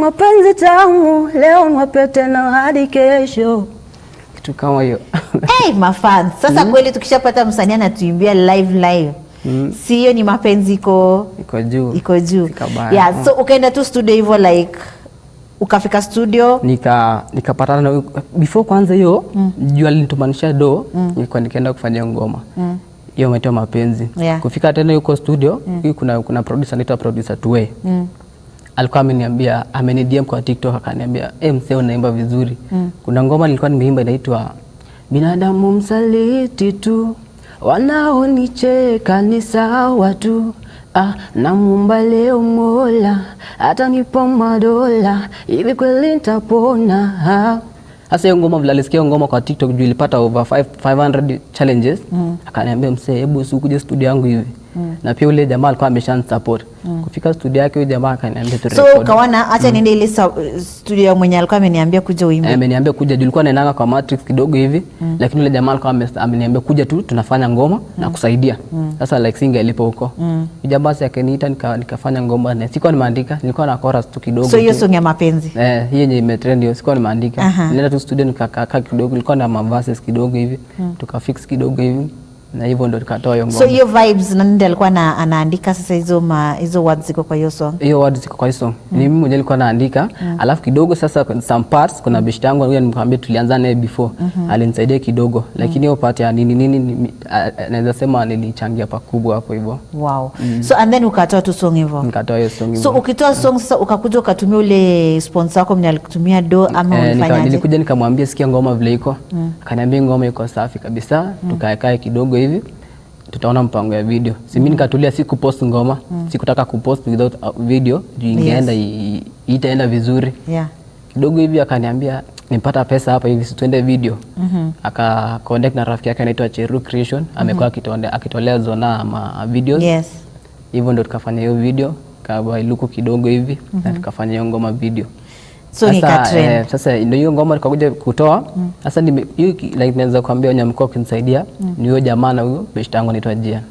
mapenzi tamu leo nwapete na hadi kesho, kitu kama hiyo. Mafans sasa kweli tukishapata msanii anatuimbia live si hiyo ni mapenzi iko juu. Yeah, so ukaenda tu studio hivyo like ukafika studio nikapatana na before kwanza hiyo juu alinitumanisha do nilikuwa nikaenda kufanya ngoma hiyo umeitoa mapenzi. Kufika tena yuko studio kuna producer anaitwa producer Tuwe. Alikuwa ameniambia DM kwa TikTok akaniambia msee unaimba vizuri. Kuna ngoma nilikuwa nimeimba inaitwa binadamu msaliti tu wanaonicheka ni sawa tu. Namuomba leo Mola atanipa madola hivi kweli nitapona. Sasa hiyo ngoma vile alisikia ngoma kwa TikTok juu ilipata over 500 challenges. Akaniambia msee hebu usikuje studio yangu hivi. Na pia ule jamaa alikuwa ameshan support. Kufika studio yake yule jamaa akaniambia tu record. So kawana acha niende ile studio mwenye alikuwa ameniambia kuja uimbe. Ameniambia kuja juu ilikuwa naendanga kwa Matrix kidogo hivi. Lakini ule jamaa alikuwa ameniambia kuja tu tunafanya ngoma na kusaidia. Sasa like singa ilipo huko. Jamaa basi akaniita nikafanya ngoma na sikuwa nimeandika, nilikuwa na chorus tu kidogo. So hiyo song ya mapenzi. Hiyo yenye imetrend hiyo sikuwa nimeandika. Nilienda tu studio nikakaa kidogo, nilikuwa na verses kidogo hivi. Tukafix kidogo hivi. Na hivyo ndo tukatoa hiyo ngoma. So hiyo vibes nani ndiye alikuwa anaandika sasa hizo words ziko kwa hiyo song? Hiyo words ziko kwa hiyo song. Ni mimi mwenyewe nilikuwa naandika, alafu kidogo sasa some parts kuna beshte yangu huyo nimwambia tulianza naye before. Alinisaidia kidogo, lakini hiyo part ya nini naweza sema nilichangia pakubwa hapo hivyo. Wow. So and then ukatoa tu song hivyo. Nikatoa hiyo song hivyo. So ukitoa song sasa ukakuja ukatumia ule sponsor wako mwenye alikutumia do ama ulifanyaje? Nilikuja nikamwambia sikia ngoma vile iko. Akaniambia ngoma iko safi kabisa. Tukae kidogo hivi tutaona mpango ya video. Mimi nikatulia siku post ngoma, sikutaka kupost without video, juu ingeenda itaenda vizuri. Kidogo hivi akaniambia nipata pesa hapa hivi tuende video. Aka connect na rafiki yake anaitwa Cheru Creation, amekuwa akitolea zona ama videos. Hivyo ndo tukafanya hiyo video, kabailuko kidogo hivi na tukafanya hiyo ngoma video. So nikatrend. Sasa ndio hiyo ngoma nikakuja kutoa. Sasa hiyo like naweza kuambia wenye mkoa kunisaidia ni huyo jamaa na huyo beshte yangu anaitwa Jian.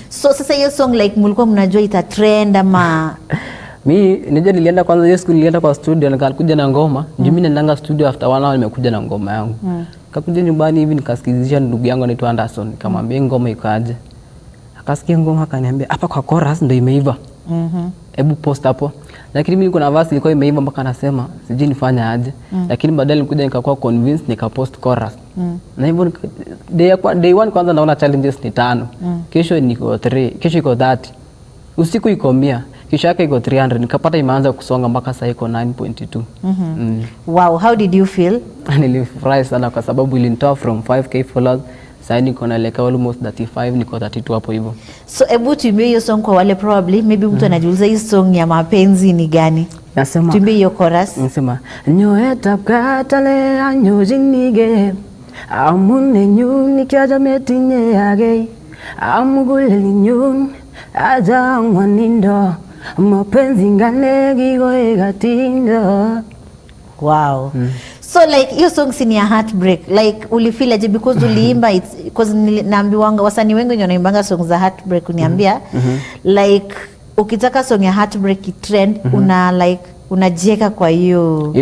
So sasa hiyo song like mlikuwa mnajua ita trend ama mimi nilienda kwanza hiyo siku nilienda kwa studio nikakuja na ngoma. Mimi ninaenda studio after 1 hour nimekuja na ngoma yangu. Kakuja nyumbani hivi nikasikizisha ndugu yangu anaitwa Anderson, nikamwambia ngoma iko aje. Akasikia ngoma akaniambia hapa kwa chorus ndio imeiva. Hebu post hapo. Lakini mimi kuna verse ilikuwa imeiva mpaka anasema sijui nifanye aje. Lakini baadaye nilikuja nikakuwa convinced nikapost chorus. Na hivyo day 1 kwanza naona challenges ni 5. Kesho niko 3, kesho iko 30. Usiku iko 100. Kisha yake iko 300. Nikapata imeanza kusonga mpaka sasa iko 9.2. Wow, how did you feel? Nilifurahi sana kwa sababu ilinitoa from 5k followers. Sasa niko naelekea almost 35, niko 32 hapo hivyo. So hebu tuimbie hiyo song kwa wale probably maybe mtu anajiuliza hii song ya mapenzi ni gani? Nasema tuimbie hiyo chorus. Nasema nyoeta katale anyojinige amune nyuni kyaja metinye yage amugule nyun aja mwanindo mapenzi ngane gigo gatindo. Wow. So like your song ni ya heartbreak, like ulifeel aje because uliimba it's because naambiwanga wasanii wengi wanaimbanga song za heartbreak uniambia like ukitaka song ya heartbreak trend una like unajieka kwa hiyo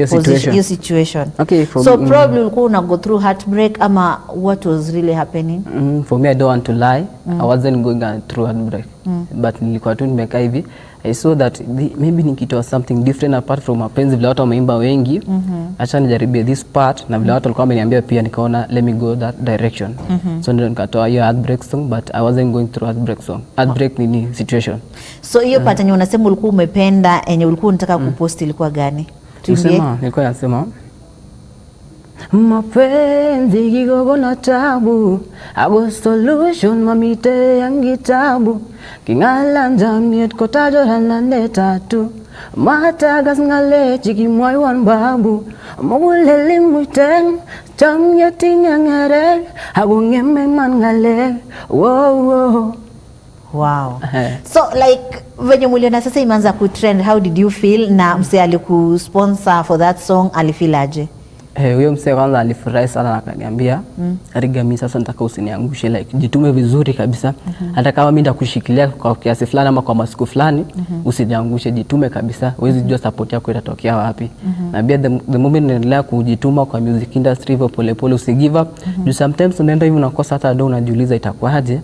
situation. Okay, so probably ulikuwa una go through heartbreak ama what was really happening? For me I don't want to lie. I wasn't going through heartbreak. But nilikuwa tu nimekaa hivi. I saw that maybe nikitoa something different apart from mapenzi vile watu wameimba wengi. Acha nijaribie this part na vile watu walikuwa wameniambia pia nikaona let me go that direction. So ndio nikatoa hiyo heartbreak song but I wasn't going through heartbreak song. Heartbreak ni situation. So hiyo part yenye unasema ulikuwa umependa yenye ulikuwa unataka kupost ilikuwa gani? Nilikuwa nasema mapenzi kigogo na tabu ago solution mamite yangi tabu kingalanja miet kotajo halande tatu matagas ngale chiki moywan babu moguleli muiteng tam yatinga ngare ago ngeme man ngale wow. So like venye muliona sasa imeanza kutrend, how did you feel na mse alikusponsor for that song alifeel aje? Huyo msee kwanza alifurahi sana na akaniambia Riga mimi sasa nataka usiniangushe, like jitume vizuri kabisa. Hata kama mimi ndakushikilia kwa kiasi fulani ama kwa masiku fulani usiniangushe, jitume kabisa. Huwezi jua support yako itatokea wapi. Na pia the moment unaendelea kujituma kwa music industry hivyo pole pole usi give up. You sometimes unaenda hivi unakosa hata do unajiuliza itakuwaje.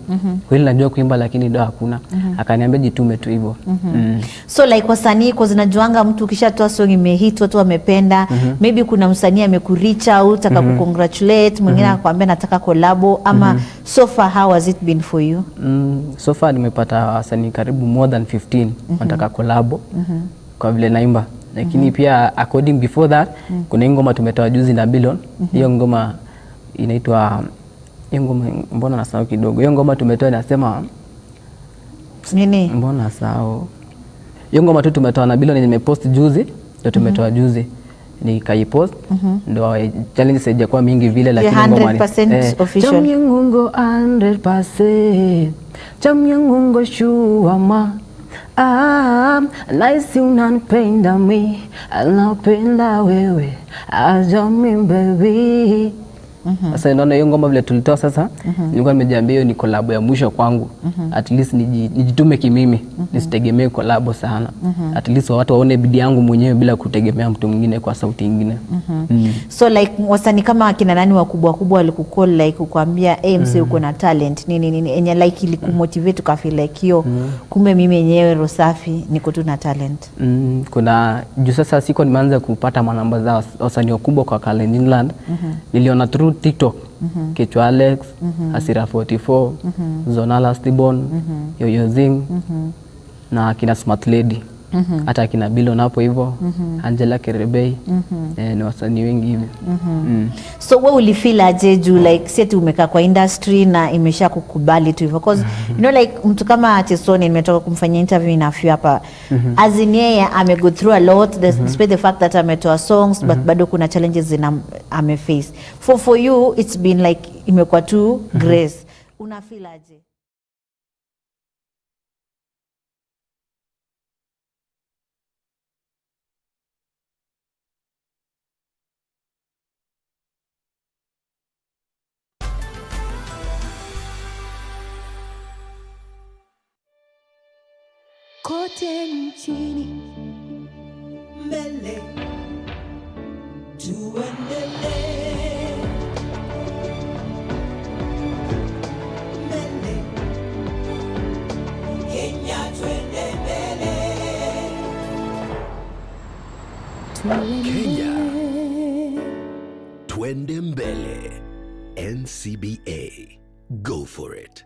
Kweli najua kuimba lakini do hakuna. Akaniambia jitume tu hivyo. So like wasanii kwa zinajuanga mtu ukishatoa song imehit watu wamependa, maybe kuna msanii ku-reach out, taka ku-congratulate, mwingine akwambia nataka collabo ama so far how has it been for you? So far nimepata wasanii karibu more than 15 wanataka collabo kwa vile naimba. Lakini pia according before that kuna ngoma tumetoa juzi na Billion. Hiyo ngoma inaitwa mbona nasahau kidogo. Hiyo ngoma tumetoa inasema nini? Mbona nasahau. Hiyo ngoma tu tumetoa na Billion nimepost juzi, ndio tumetoa juzi. Nikaipost ndo challenge sije kwa mingi vile lakini ngoma ni 100% official. Chamyangungo 100%. Chamyangungo shuama. Nice unanipenda mimi, anapenda wewe. Ajami baby. Sasa naona hiyo ngoma vile tulitoa sasa nilikuwa nimejiambia hiyo ni collab ya mwisho kwangu. At least nijitume kimimi, nisitegemee collab sana. At least watu waone bidii yangu mwenyewe bila kutegemea mtu mwingine kwa sauti nyingine. So like wasanii kama akina nani wakubwa kubwa walikucall like kukuambia MC uko na talent nini enye like ilikumotivate ka feel like yo kumbe mimi mwenyewe Rosafi niko tu na talent. Kuna juu sasa siko nimeanza kupata manamba za wasanii wakubwa kwa Kalenjin. Niliona through TikTok, Kichwa Alex, Asira 44, Zonala Stibon, Yoyo Zing, na kina Smart Lady. Hata kina Billion hapo hivyo, Angela Kerebei, ni wasanii wengi hivi. So wewe ulifeel aje juu like seti umekaa kwa industry na imesha kukubali tu hivyo because you know like mtu kama Tesoni nimetoka kumfanyia interview na few hapa as in yeye ame go through a lot despite the fact that ametoa songs but bado kuna challenges ame face. For you it's been like imekuwa tu grace. Una feel aje? Kote nchini mbele tuendelee Kenya. Twende mbele. NCBA. Go for it.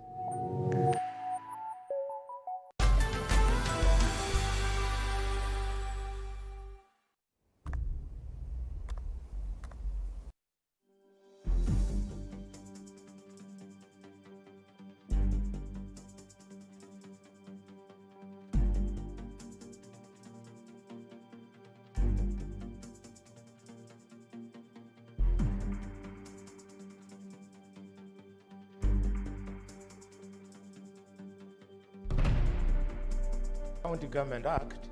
County Government Act,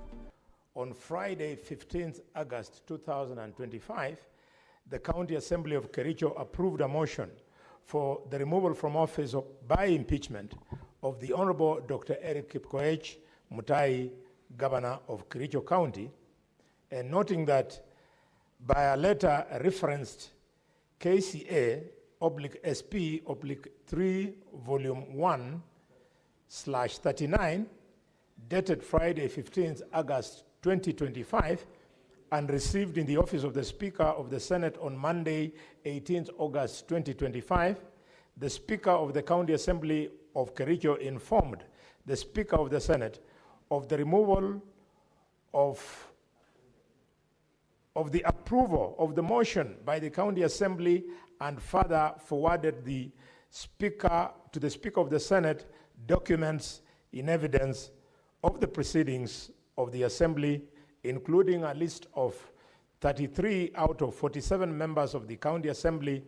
on Friday, 15th August 2025, the County Assembly of Kericho approved a motion for the removal from office by impeachment of the Honorable Dr. Eric Kipkoech Mutai, Governor of Kericho County, and noting that by a letter referenced KCA/SP/3 Volume 1/39, dated Friday, 15th August 2025, and received in the office of the Speaker of the Senate on Monday, 18th August 2025, the Speaker of the County Assembly of Kericho informed the Speaker of the Senate of the removal of the approval of the motion by the County Assembly, and further forwarded the Speaker to the Speaker of the Senate documents in evidence of the proceedings of the Assembly, including a list of 33 out of 47 members of the County Assembly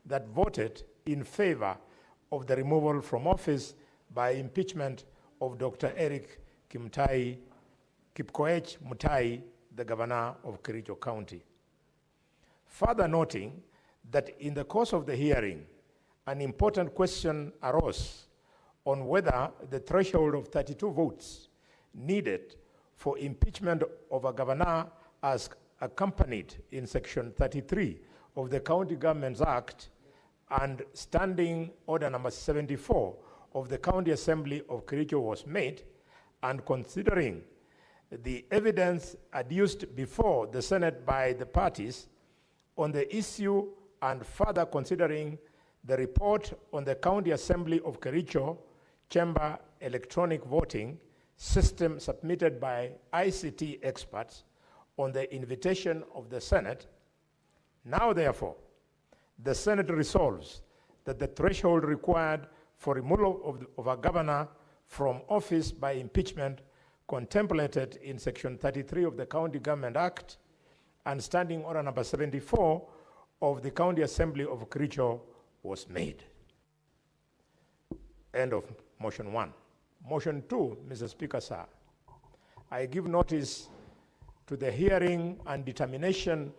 that voted in favor of the removal from office by impeachment of Dr. Eric Kipkoech Mutai, the Governor of Kericho County. Further noting that in the course of the hearing, an important question arose on whether the threshold of 32 votes needed for impeachment of a governor, as accompanied in Section 33 of the County Governments Act and Standing Order number 74 of the County Assembly of Kericho was made, and considering the evidence adduced before the Senate by the parties on the issue, and further considering the report on the County Assembly of Kericho Chamber electronic voting system submitted by ICT experts on the invitation of the Senate, now therefore, the Senate resolves that the threshold required for removal of a governor from office by impeachment contemplated in Section 33 of the County Government Act and Standing Order number 74 of the County Assembly of Kericho was made. End of motion 1. Motion 2, Mr. Speaker, sir. I give notice to the hearing and determination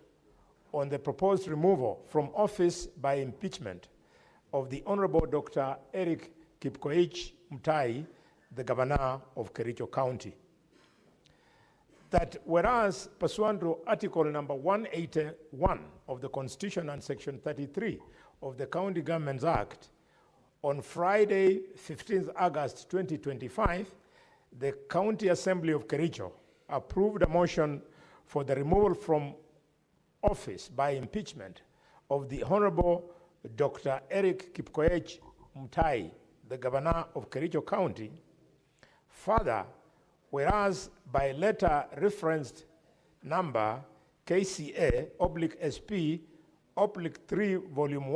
on the proposed removal from office by impeachment of the Honorable Dr. Eric Kipkoech Mutai, the Governor of Kericho County. That whereas pursuant to Article number 181 of the Constitution and Section 33 of the County Governments Act, on Friday, 15th August 2025, the County Assembly of Kericho approved a motion for the removal from office by impeachment of the Honorable Dr. Eric Kipkoech Mutai, the Governor of Kericho County. Further, whereas by letter referenced number KCA/SP/3 Volume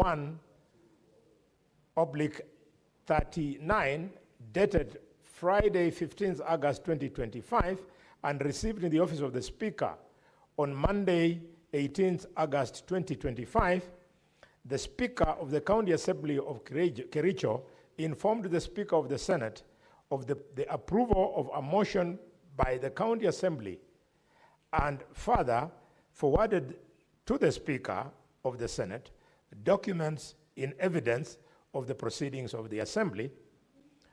1/39, dated Friday, 15th August 2025, and received in the office of the Speaker on Monday, 18th August 2025, the Speaker of the County Assembly of Kericho informed the Speaker of the Senate of the approval of a motion by the County Assembly, and further forwarded to the Speaker of the Senate documents in evidence of the proceedings of the Assembly.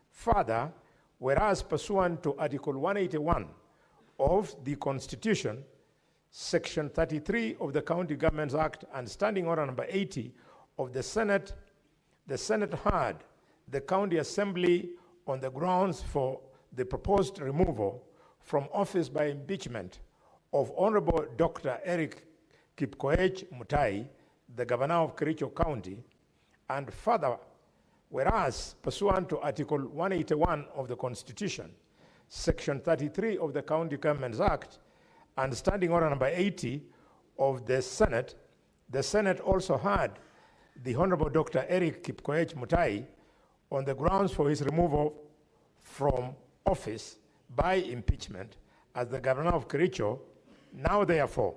Further, whereas pursuant to Article 181 of the Constitution, Section 33 of the County Governments Act, and Standing Order number 80 of the Senate heard the County Assembly on the grounds for the proposed removal from office by impeachment of Honorable Dr. Eric Kipkoech Mutai, the Governor of Kericho County, and further, whereas pursuant to Article 181 of the Constitution, Section 33 of the County Governments Act, and Standing Order number 80 of the Senate also heard the Honorable Dr. Eric Kipkoech Mutai on the grounds for his removal from office by impeachment as the Governor of Kericho. Now therefore,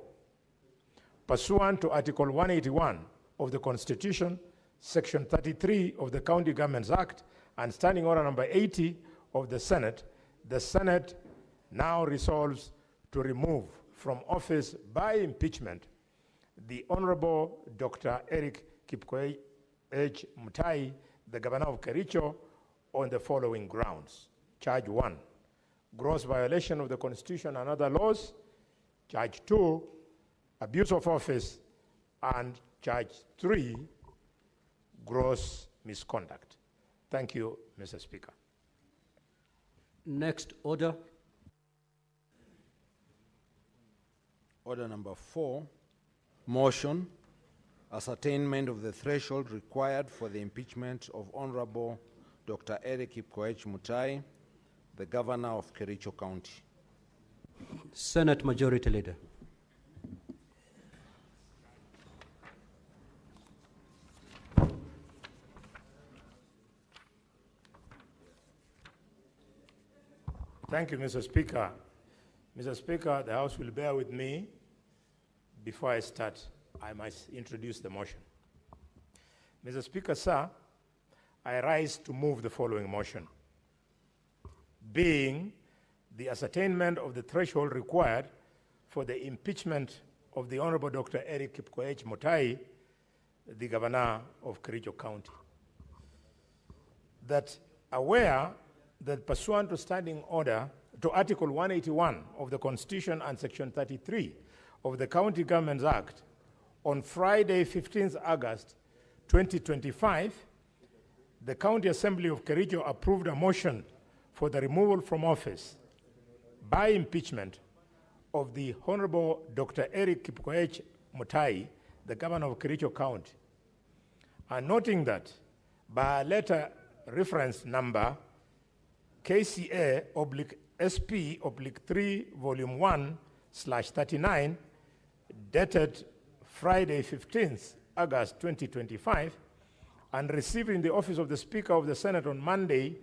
pursuant to Article 181 of the Constitution, Section 33 of the County Governments Act, and Standing Order number 80 of the Senate now resolves to remove from office by impeachment the Honorable Dr. Eric Kipkoech Mutai, the Governor of Kericho, on the following grounds. Charge 1, gross violation of the Constitution and other laws. Charge 2, abuse of office. And charge 3, gross misconduct. Thank you, Mr. Speaker. Next order. Order number 4, motion, ascertainment of the threshold required for the impeachment of Honorable Dr. Eric Kipkoech Mutai, the Governor of Kericho County. Senate Majority Leader. Thank you, Mr. Speaker. Mr. Speaker, the House will bear with me. Before I start, I must introduce the motion. Mr. Speaker, sir, I rise to move the following motion. Being the ascertainment of the threshold required for the impeachment of the Honorable Dr. Eric Kipkoech Mutai, the Governor of Kericho County. That aware that pursuant to Standing Order to Article 181 of the Constitution and Section 33 of the County Governments Act, on Friday, 15th August 2025, the County Assembly of Kericho approved a motion for the removal from office by impeachment of the Honorable Dr. Eric Kipkoech Mutai, the Governor of Kericho County, and noting that by letter reference number KCA/SP/3 Volume 1/39, dated Friday, 15th August 2025, and received in the office of the Speaker of the Senate on Monday,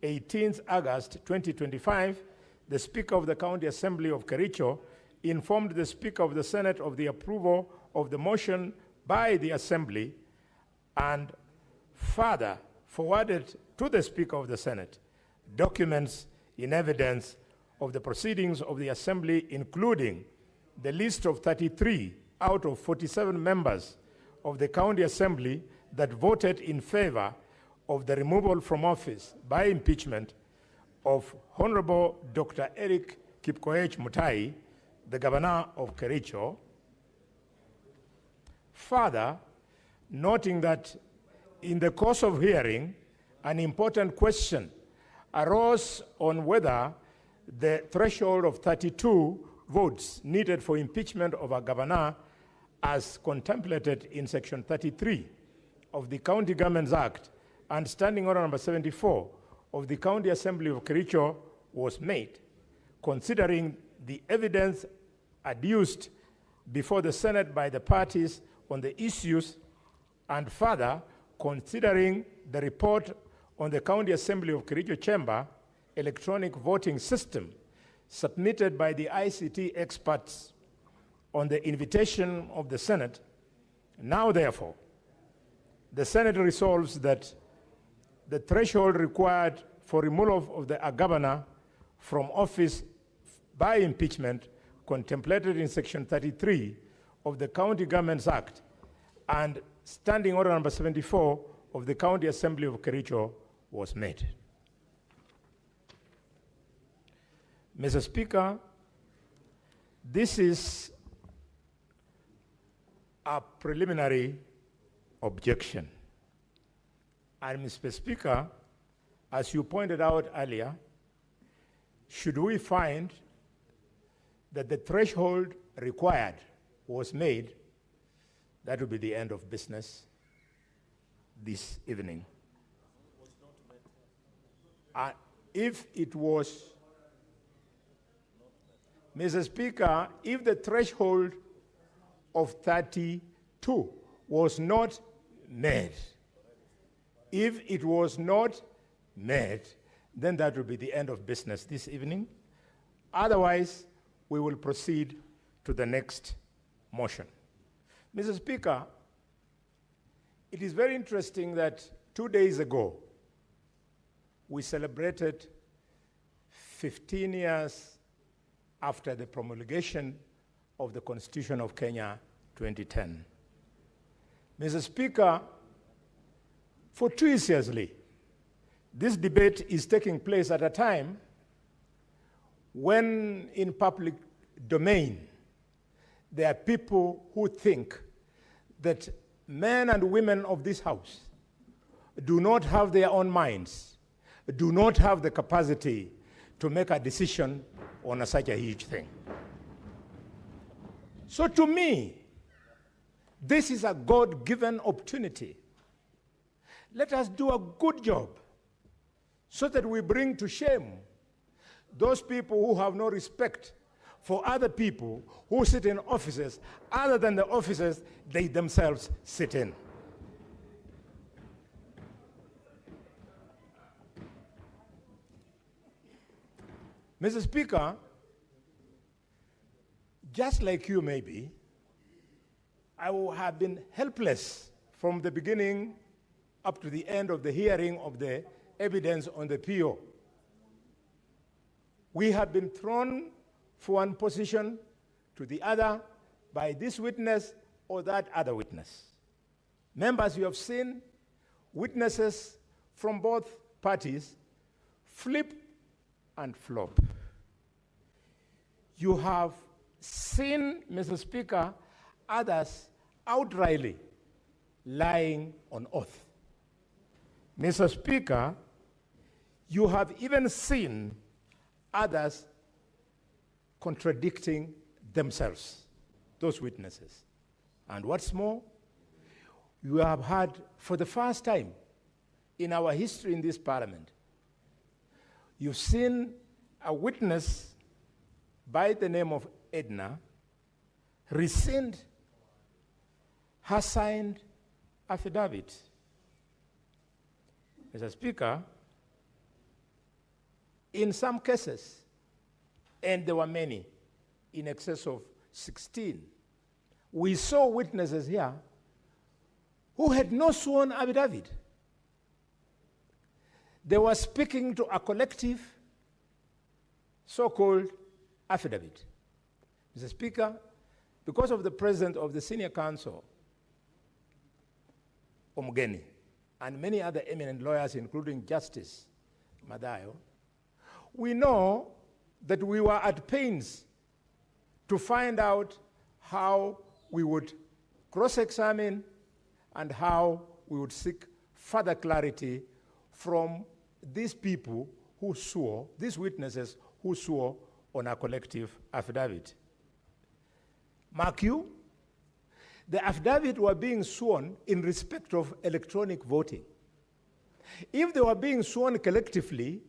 18th August 2025, the Speaker of the County Assembly of Kericho informed the Speaker of the Senate of the approval of the motion by the Assembly, and further forwarded to the Speaker of the Senate documents in evidence of the proceedings of the Assembly, including the list of 33 out of 47 members of the County Assembly that voted in favor of the removal from office by impeachment of Honorable Dr. Eric Kipkoech Mutai, the Governor of Kericho. Further, noting that in the course of hearing, an important question arose on whether the threshold of 32 votes needed for impeachment of a governor, as contemplated in Section 33 of the County Governments Act and Standing Order number 74 of the County Assembly of Kericho, was made, considering the evidence adduced before the Senate by the parties on the issues, and further considering the report on the County Assembly of Kericho Chamber electronic voting system submitted by the ICT experts on the invitation of the Senate. Now, therefore, the Senate resolves that the threshold required for removal of a governor from office by impeachment, contemplated in Section 33 of the County Governments Act and Standing Order number 74 of the County Assembly of Kericho, was made. Mr. Speaker, this is a preliminary objection. And Mr. Speaker, as you pointed out earlier, should we find that the threshold required was made, that will be the end of business this evening. If it was, Mr. Speaker, if the threshold of 32 was not met, if it was not met, then that will be the end of business this evening. Otherwise, we will proceed to the next motion. Mr. Speaker, it is very interesting that 2 days ago, we celebrated 15 years after the promulgation of the Constitution of Kenya 2010. Mr. Speaker, fortuitously, this debate is taking place at a time when in public domain there are people who think that men and women of this House do not have their own minds, do not have the capacity to make a decision on such a huge thing. So to me, this is a God-given opportunity. Let us do a good job so that we bring to shame those people who have no respect for other people who sit in offices other than the offices they themselves sit in. Mr. Speaker, just like you maybe, I have been helpless from the beginning up to the end of the hearing of the evidence on the PO. We have been thrown from one position to the other by this witness or that other witness. Members, you have seen witnesses from both parties flip and flop. You have seen, Mr. Speaker, others outrightly lying on oath. Mr. Speaker, you have even seen others contradicting themselves, those witnesses. And what's more, you have had, for the first time in our history in this parliament, you've seen a witness by the name of Edna rescind her signed affidavit. Mr. Speaker, in some cases, and there were many, in excess of 16, we saw witnesses here who had no sworn affidavit. They were speaking to a collective so-called affidavit. Mr. Speaker, because of the president of the Senior Counsel, Omugeni, and many other eminent lawyers, including Justice Madayo, we know that we were at pains to find out how we would cross-examine and how we would seek further clarity from these people who swore, these witnesses who swore on a collective affidavit. Mark you, the affidavit were being sworn in respect of electronic voting. If they were being sworn collectively,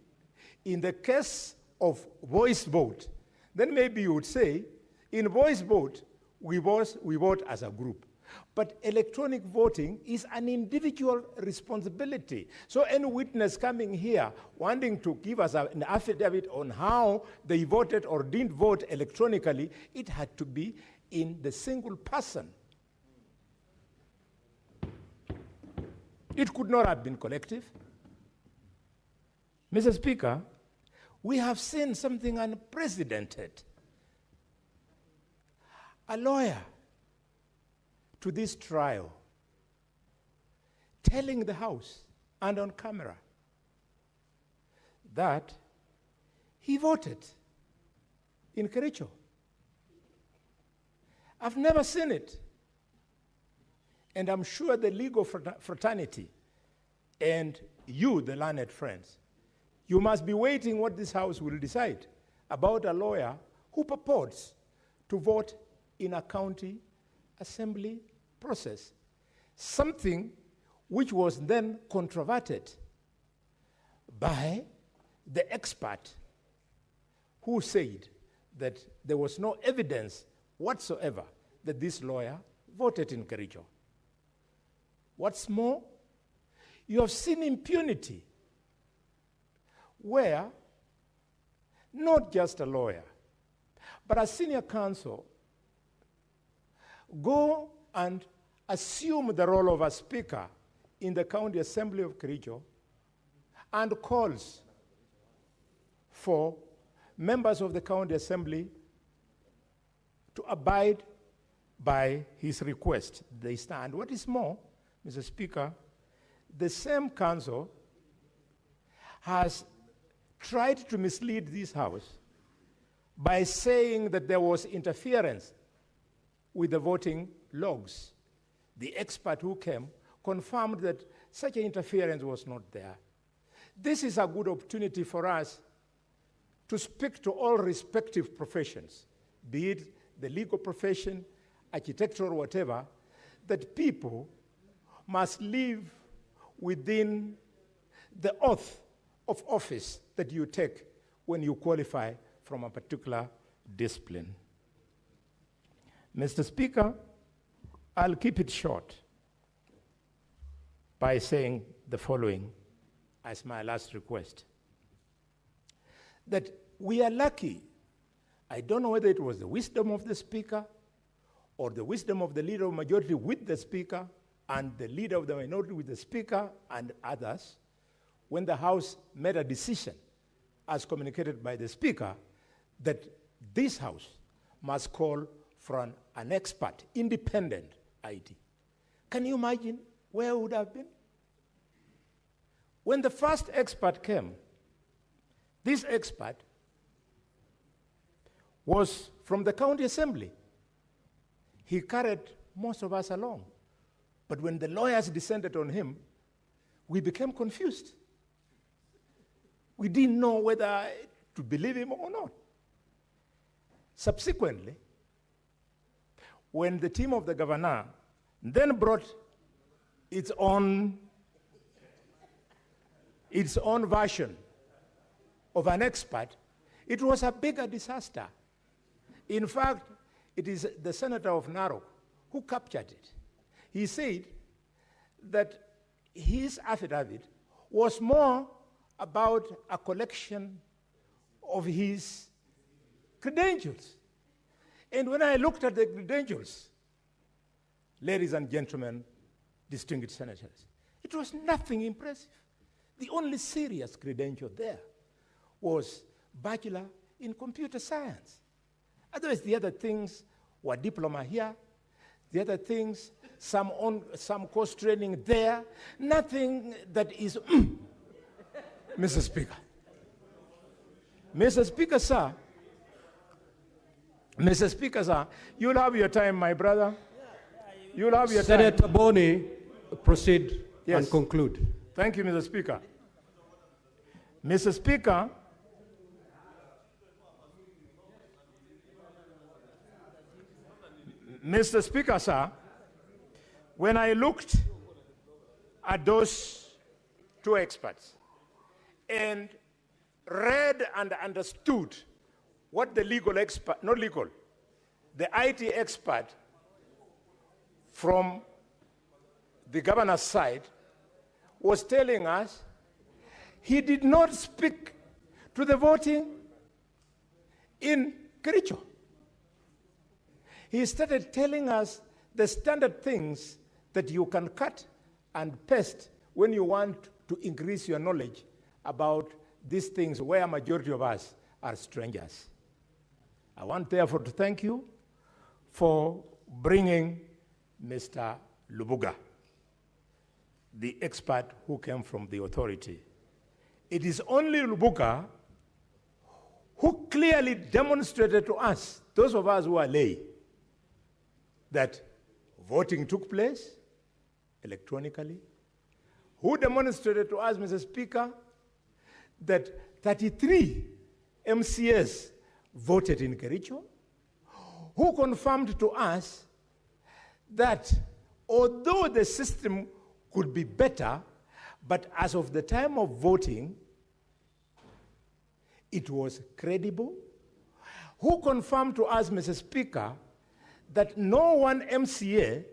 in the case of voice vote, then maybe you would say, in voice vote, we vote as a group. But electronic voting is an individual responsibility. So any witness coming here wanting to give us an affidavit on how they voted or didn't vote electronically, it had to be in the single person. It could not have been collective. Mr. Speaker, we have seen something unprecedented. A lawyer to this trial telling the House and on camera that he voted in Kericho. I've never seen it. And I'm sure the legal fraternity and you, the learned friends, you must be waiting what this House will decide about a lawyer who purports to vote in a county assembly process, something which was then controverted by the expert who said that there was no evidence whatsoever that this lawyer voted in Kericho. What's more, you have seen impunity where not just a lawyer, but a senior counsel go and assume the role of a speaker in the county assembly of Kericho and calls for members of the county assembly to abide by his request. They stand. What is more, Mr. Speaker, the same council has tried to mislead this House by saying that there was interference with the voting logs. The expert who came confirmed that such an interference was not there. This is a good opportunity for us to speak to all respective professions, be it the legal profession, architectural, whatever, that people must live within the oath of office that you take when you qualify from a particular discipline. Mr. Speaker, I'll keep it short by saying the following as my last request. That we are lucky. I don't know whether it was the wisdom of the Speaker or the wisdom of the leader of the majority with the Speaker and the leader of the minority with the Speaker and others, when the House made a decision, as communicated by the Speaker, that this House must call for an expert, independent IT. Can you imagine where it would have been? When the first expert came, this expert was from the county assembly. He carried most of us along. But when the lawyers descended on him, we became confused. We didn't know whether to believe him or not. Subsequently, when the team of the governor then brought its own version of an expert, it was a bigger disaster. In fact, it is the senator of Narok who captured it. He said that his affidavit was more about a collection of his credentials. And when I looked at the credentials, ladies and gentlemen, distinguished senators, it was nothing impressive. The only serious credential there was bachelor in computer science. Otherwise, the other things were diploma here, the other things, some course training there, nothing that is, Mr. Speaker. Mr. Speaker, sir, Mr. Speaker, sir, you'll have your time, my brother. You'll have your time. Senator Boni, proceed and conclude. Thank you, Mr. Speaker. Mr. Speaker, Mr. Speaker, sir, when I looked at those two experts and read and understood what the legal expert, not legal, the IT expert from the governor's side was telling us, he did not speak to the voting in Kericho. He started telling us the standard things that you can cut and paste when you want to increase your knowledge about these things where a majority of us are strangers. I want therefore to thank you for bringing Mr. Lubuga, the expert who came from the authority. It is only Lubuga who clearly demonstrated to us, those of us who are lay, that voting took place electronically, who demonstrated to us, Mr. Speaker, that 33 MCS voted in Kericho, who confirmed to us that although the system could be better, but as of the time of voting, it was credible, who confirmed to us, Mr. Speaker, that no one MCA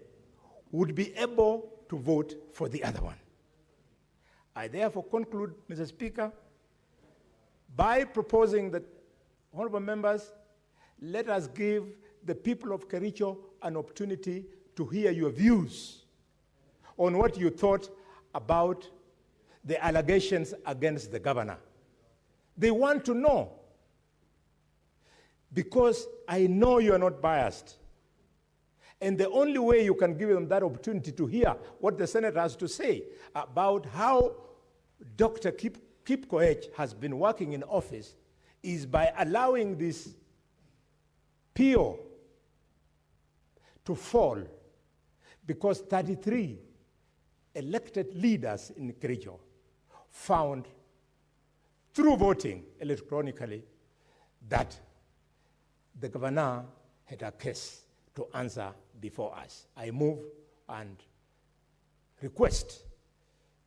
would be able to vote for the other one. I therefore conclude, Mr. Speaker, by proposing that, honorable members, let us give the people of Kericho an opportunity to hear your views on what you thought about the allegations against the governor. They want to know, because I know you are not biased. And the only way you can give them that opportunity to hear what the Senate has to say about how Dr. Kip Koech has been working in office is by allowing this PO to fall, because 33 elected leaders in Kericho found through voting electronically that the governor had a case to answer before us. I move and request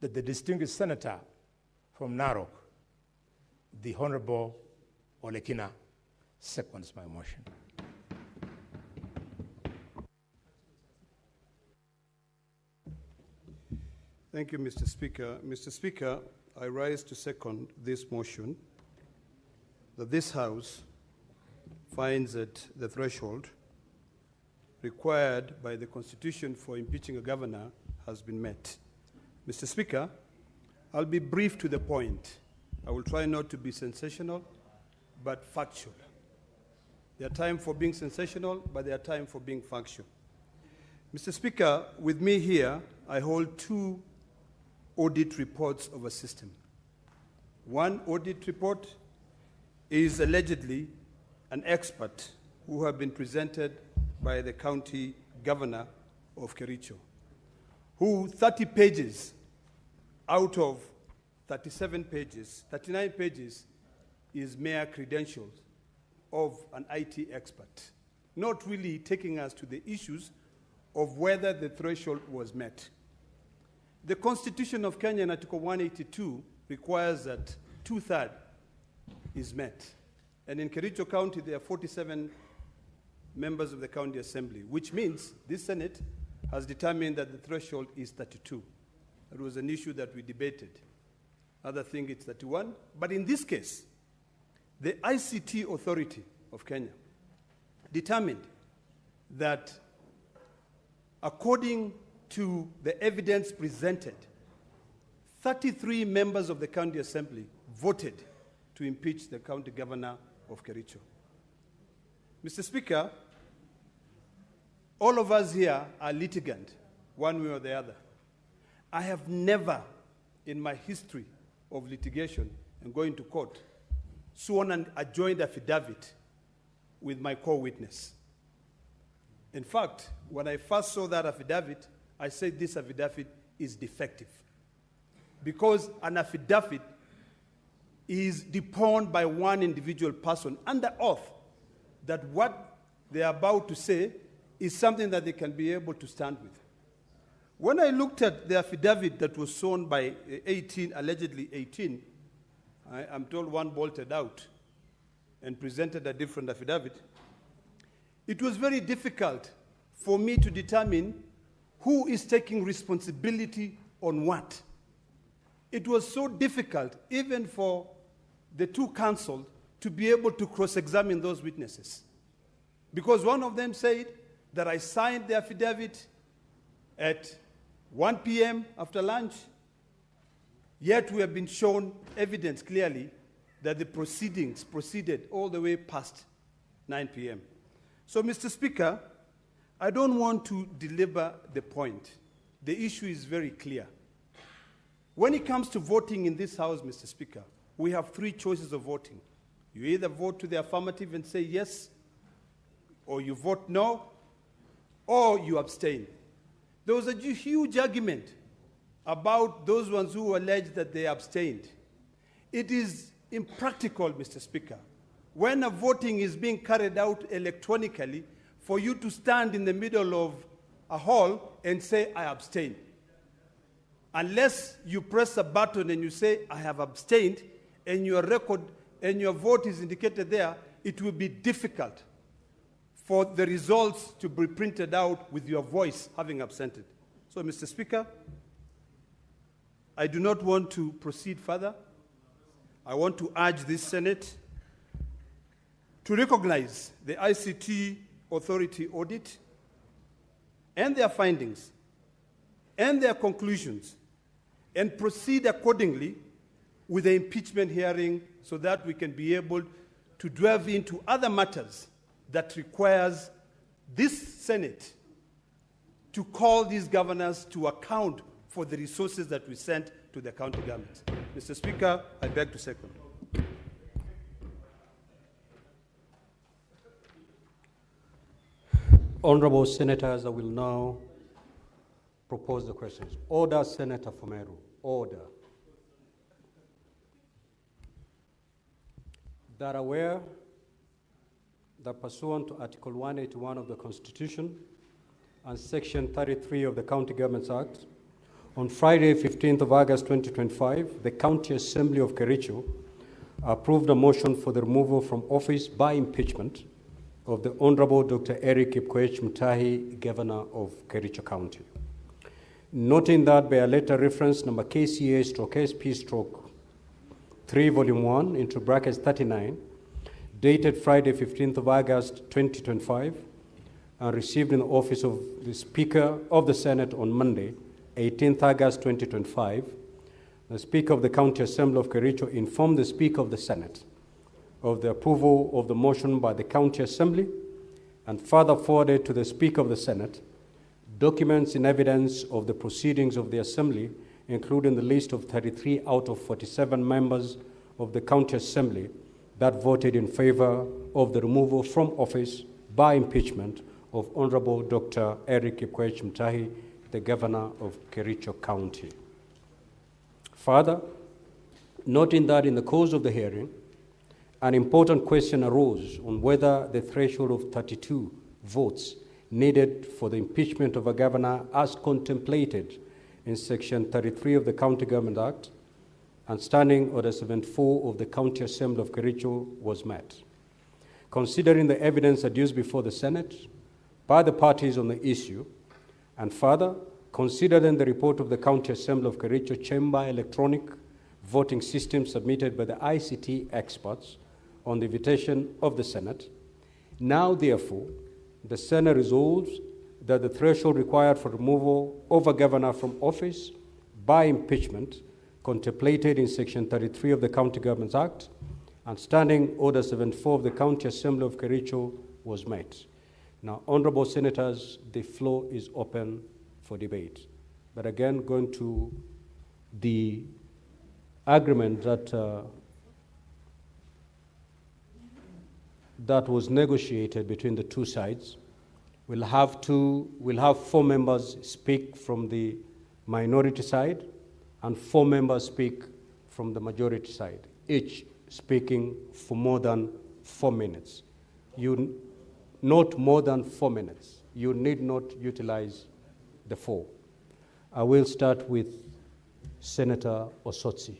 that the distinguished senator from Narok, the Honorable Olekina, seconds my motion. Thank you, Mr. Speaker. Mr. Speaker, I rise to second this motion that this House finds that the threshold required by the Constitution for impeaching a governor has been met. Mr. Speaker, I'll be brief to the point. I will try not to be sensational, but factual. There are times for being sensational, but there are times for being factual. Mr. Speaker, with me here, I hold two audit reports of a system. One audit report is allegedly an expert who have been presented by the county governor of Kericho, who 30 pages out of 37 pages, 39 pages is mere credentials of an IT expert, not really taking us to the issues of whether the threshold was met. The Constitution of Kenya in Article 182 requires that 2/3 is met. And in Kericho County, there are 47 members of the County Assembly, which means this Senate has determined that the threshold is 32. That was an issue that we debated. Others think it's 31. But in this case, the ICT Authority of Kenya determined that according to the evidence presented, 33 members of the County Assembly voted to impeach the county governor of Kericho. Mr. Speaker, all of us here are litigant, one way or the other. I have never, in my history of litigation and going to court, sworn a joint affidavit with my co-witness. In fact, when I first saw that affidavit, I said this affidavit is defective, because an affidavit is deponed by one individual person under oath that what they are about to say is something that they can be able to stand with. When I looked at the affidavit that was sworn by 18, allegedly 18, I'm told one bolted out and presented a different affidavit. It was very difficult for me to determine who is taking responsibility on what. It was so difficult even for the two counsel to be able to cross-examine those witnesses, because one of them said that I signed the affidavit at 1 p.m. after lunch, yet we have been shown evidence clearly that the proceedings proceeded all the way past 9 p.m. So, Mr. Speaker, I don't want to belabor the point. The issue is very clear. When it comes to voting in this House, Mr. Speaker, we have three choices of voting. You either vote to the affirmative and say yes, or you vote no, or you abstain. There was a huge argument about those ones who alleged that they abstained. It is impractical, Mr. Speaker, when a voting is being carried out electronically, for you to stand in the middle of a hall and say, I abstain. Unless you press a button and you say, I have abstained, and your record and your vote is indicated there, it will be difficult for the results to be printed out with your voice having absented. So, Mr. Speaker, I do not want to proceed further. I want to urge this Senate to recognize the ICT Authority audit and their findings and their conclusions and proceed accordingly with the impeachment hearing so that we can be able to delve into other matters that requires this Senate to call these governors to account for the resources that we sent to the county governments. Mr. Speaker, I beg to second. Honorable Senators, I will now propose the questions. Order, Senator Fumeru. Order. That aware that pursuant to Article 181 of the Constitution and Section 33 of the County Governments Act, on Friday, 15th of August 2025, the County Assembly of Kericho approved a motion for the removal from office by impeachment of the Honorable Dr. Eric Mutai, Governor of Kericho County. Noting that by a letter reference number KCA/SP/3 Volume 1 into brackets 39, dated Friday 15th of August 2025, and received in the office of the Speaker of the Senate on Monday, 18th August 2025, the Speaker of the County Assembly of Kericho informed the Speaker of the Senate of the approval of the motion by the County Assembly and further forwarded to the Speaker of the Senate documents in evidence of the proceedings of the Assembly, including the list of 33 out of 47 members of the County Assembly that voted in favor of the removal from office by impeachment of Honorable Dr. Eric Mutai, the Governor of Kericho County. Further, noting that in the course of the hearing, an important question arose on whether the threshold of 32 votes needed for the impeachment of a governor as contemplated in Section 33 of the County Government Act and Standing Order 74 of the County Assembly of Kericho was met. Considering the evidence adduced before the Senate by the parties on the issue, and further, considering the report of the County Assembly of Kericho Chamber electronic voting system submitted by the ICT experts on the invitation of the Senate, now therefore, the Senate resolves that the threshold required for removal of a governor from office by impeachment contemplated in Section 33 of the County Governments Act and Standing Order 74 of the County Assembly of Kericho was met. Now, Honorable Senators, the floor is open for debate. But again, going to the agreement that was negotiated between the two sides, we'll have 4 members speak from the minority side and 4 members speak from the majority side, each speaking for more than 4 minutes. Not more than 4 minutes. You need not utilize the 4. I will start with Senator Osotsi.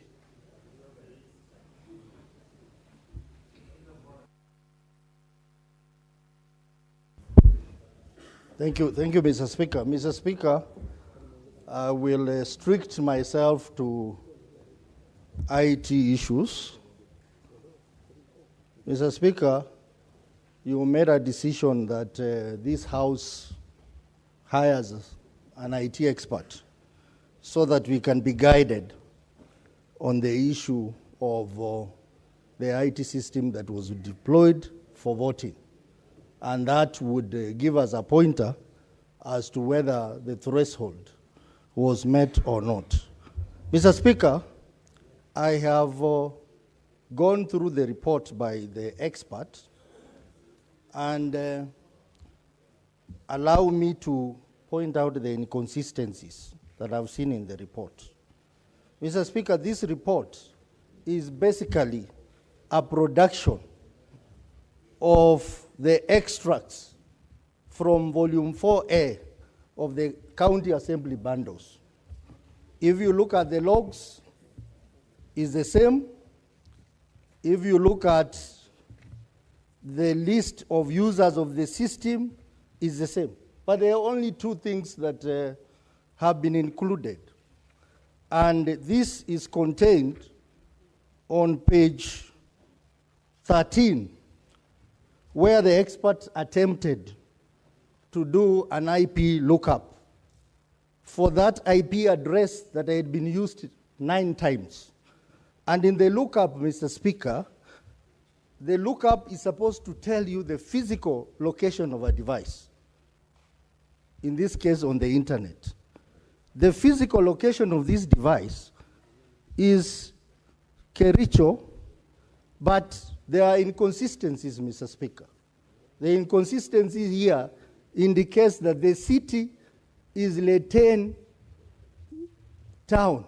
Thank you, Mr. Speaker. Mr. Speaker, I will restrict myself to IT issues. Mr. Speaker, you made a decision that this House hires an IT expert so that we can be guided on the issue of the IT system that was deployed for voting. And that would give us a pointer as to whether the threshold was met or not. Mr. Speaker, I have gone through the report by the expert and allow me to point out the inconsistencies that I've seen in the report. Mr. Speaker, this report is basically a production of the extracts from volume 4A of the County Assembly bundles. If you look at the logs, it's the same. If you look at the list of users of the system, it's the same. But there are only two things that have been included. And this is contained on page 13, where the experts attempted to do an IP lookup for that IP address that had been used 9 times. And in the lookup, Mr. Speaker, the lookup is supposed to tell you the physical location of a device, in this case on the internet. The physical location of this device is Kericho, but there are inconsistencies, Mr. Speaker. The inconsistency here indicates that the city is Letain town.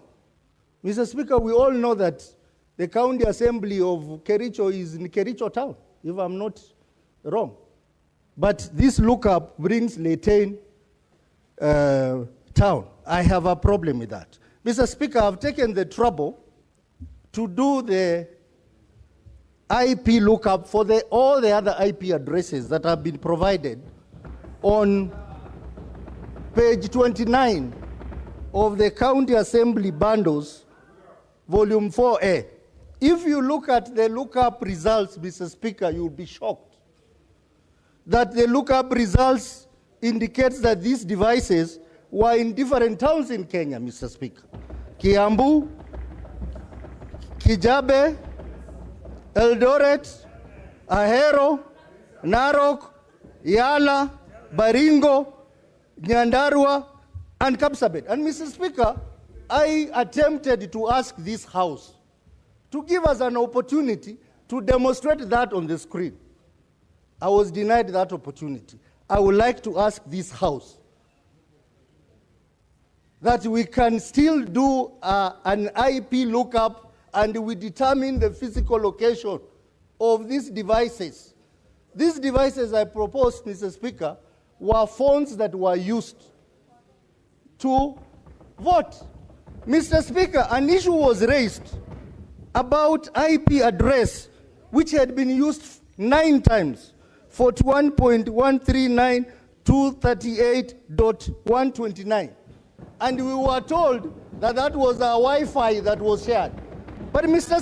Mr. Speaker, we all know that the county assembly of Kericho is in Kericho town, if I'm not wrong. But this lookup brings Letain town. I have a problem with that. Mr. Speaker, I've taken the trouble to do the IP lookup for all the other IP addresses that have been provided on page 29 of the County Assembly bundles, volume 4A. If you look at the lookup results, Mr. Speaker, you'll be shocked that the lookup results indicates that these devices were in different towns in Kenya, Mr. Speaker. Kiambu, Kijabe, Eldoret, Ahero, Narok, Yala, Baringo, Nyandarua, and Kapsabet. And Mr. Speaker, I attempted to ask this House to give us an opportunity to demonstrate that on the screen. I was denied that opportunity. I would like to ask this House that we can still do an IP lookup and we determine the physical location of these devices. These devices I proposed, Mr. Speaker, were phones that were used to vote. Mr. Speaker, an issue was raised about IP address which had been used 9 times, 41.139.238.129. And we were told that that was a Wi-Fi that was shared. But Mr.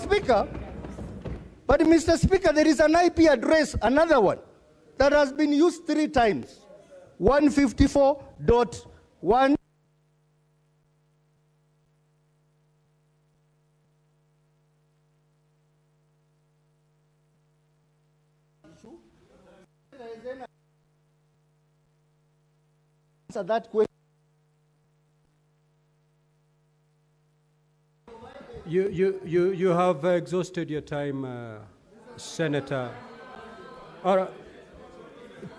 Speaker, there is an IP address, another one, that has been used 3 times. 154.1. Answer that question. You have exhausted your time, Senator. All right.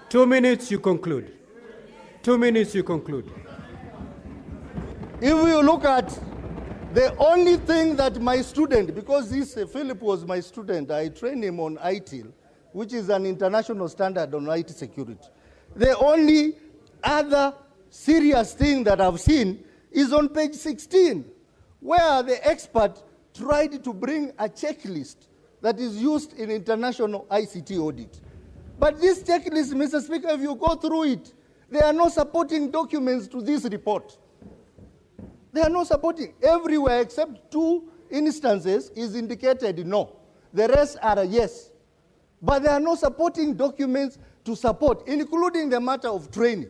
2 minutes, you conclude. 2 minutes, you conclude. If you look at the only thing that my student, because this Philip was my student, I trained him on ITIL, which is an international standard on IT security. The only other serious thing that I've seen is on page 16, where the expert tried to bring a checklist that is used in international ICT audit. But this checklist, Mr. Speaker, if you go through it, there are no supporting documents to this report. They are not supporting. Everywhere except 2 instances is indicated no. The rest are a yes. But there are no supporting documents to support, including the matter of training,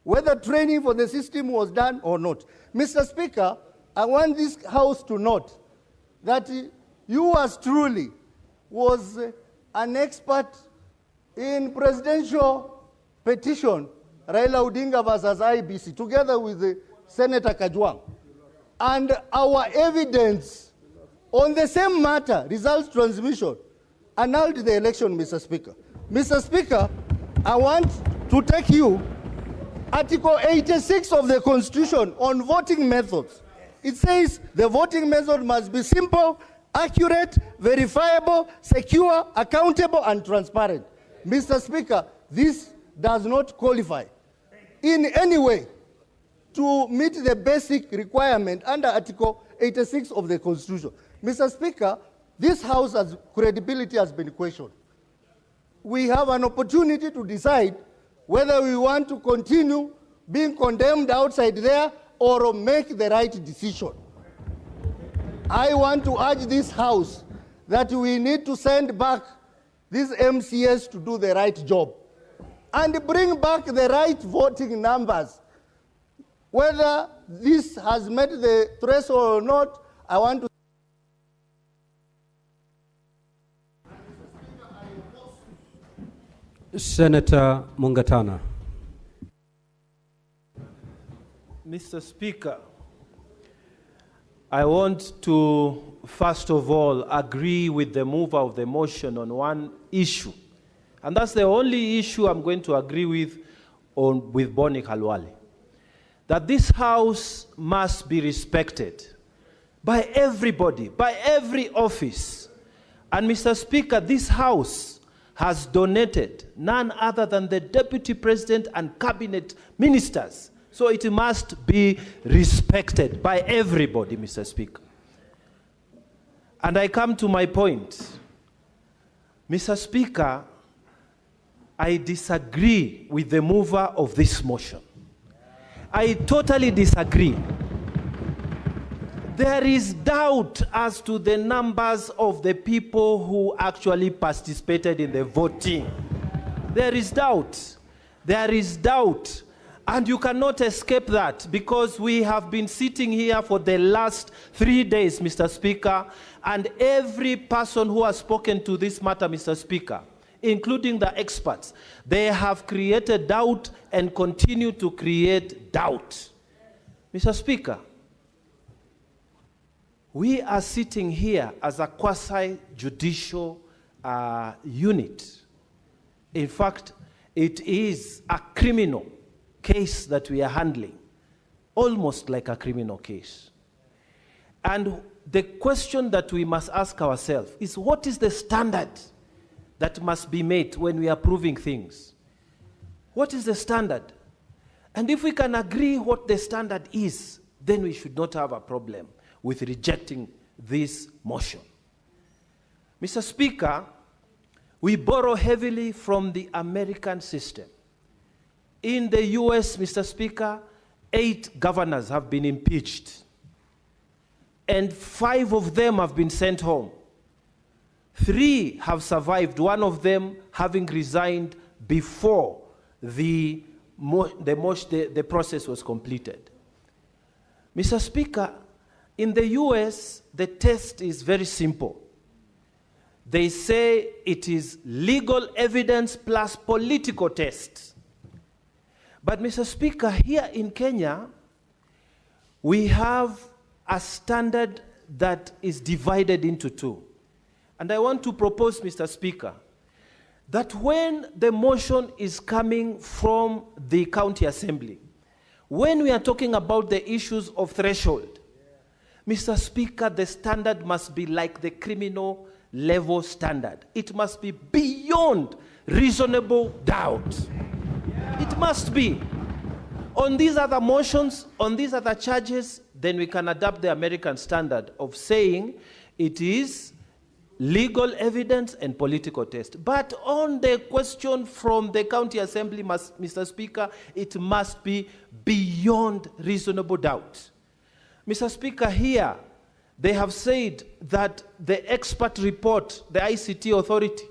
whether training for the system was done or not. Mr. Speaker, I want this House to note that you as truly was an expert in presidential petition, Raila Odinga versus IBC, together with Senator Kajwang. And our evidence on the same matter, results transmission, annulled the election, Mr. Speaker. Mr. Speaker, I want to take you Article 86 of the Constitution on voting methods. It says the voting method must be simple, accurate, verifiable, secure, accountable, and transparent. Mr. Speaker, this does not qualify in any way to meet the basic requirement under Article 86 of the Constitution. Mr. Speaker, this House's credibility has been questioned. We have an opportunity to decide whether we want to continue being condemned outside there or make the right decision. I want to urge this House that we need to send back these MCS to do the right job and bring back the right voting numbers. Whether this has met the threshold or not, I want to. Senator Mungatana. Mr. Speaker, I want to first of all agree with the mover of the motion on one issue. And that's the only issue I'm going to agree with Bonnie Khalwale. That this House must be respected by everybody, by every office. And Mr. Speaker, this House has donated none other than the Deputy President and Cabinet Ministers. So it must be respected by everybody, Mr. Speaker. And I come to my point. Mr. Speaker, I disagree with the mover of this motion. I totally disagree. There is doubt as to the numbers of the people who actually participated in the voting. There is doubt. There is doubt. And you cannot escape that because we have been sitting here for the last 3 days, Mr. Speaker, and every person who has spoken to this matter, Mr. Speaker, including the experts, they have created doubt and continue to create doubt. Mr. Speaker, we are sitting here as a quasi-judicial unit. In fact, it is a criminal case that we are handling, almost like a criminal case. And the question that we must ask ourselves is, what is the standard that must be met when we are proving things? What is the standard? And if we can agree what the standard is, then we should not have a problem with rejecting this motion. Mr. Speaker, we borrow heavily from the American system. In the US, Mr. Speaker, 8 governors have been impeached, and 5 of them have been sent home. 3 have survived, one of them having resigned before the process was completed. Mr. Speaker, in the US, the test is very simple. They say it is legal evidence plus political tests. But Mr. Speaker, here in Kenya, we have a standard that is divided into 2. And I want to propose, Mr. Speaker, that when the motion is coming from the county assembly, when we are talking about the issues of threshold, Mr. Speaker, the standard must be like the criminal level standard. It must be beyond reasonable doubt. It must be. On these other motions, on these other charges, then we can adopt the American standard of saying it is legal evidence and political test. But on the question from the county assembly, Mr. Speaker, it must be beyond reasonable doubt. Mr. Speaker, here they have said that the expert report, the ICT authority,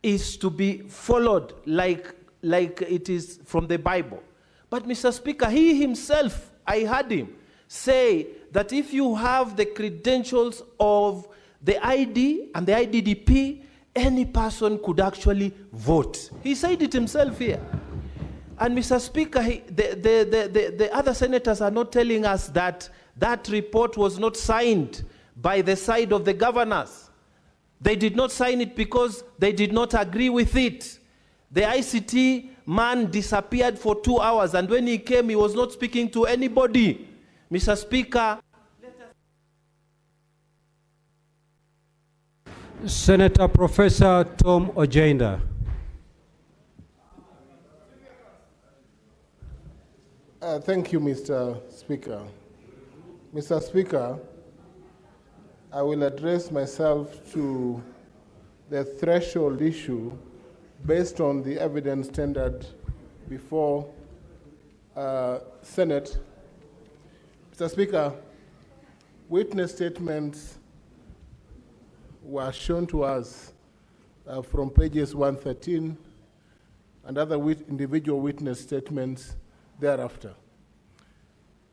is to be followed like it is from the Bible. But Mr. Speaker, he himself, I heard him say that if you have the credentials of the ID and the IDDP, any person could actually vote. He said it himself here. And Mr. Speaker, the other senators are not telling us that that report was not signed by the side of the governors. They did not sign it because they did not agree with it. The ICT man disappeared for 2 hours, and when he came, he was not speaking to anybody. Mr. Speaker, Senator Professor Tom Ojenda. Thank you, Mr. Speaker. Mr. Speaker, I will address myself to the threshold issue based on the evidence tendered before Senate. Mr. Speaker, witness statements were shown to us from pages 113 and other individual witness statements thereafter.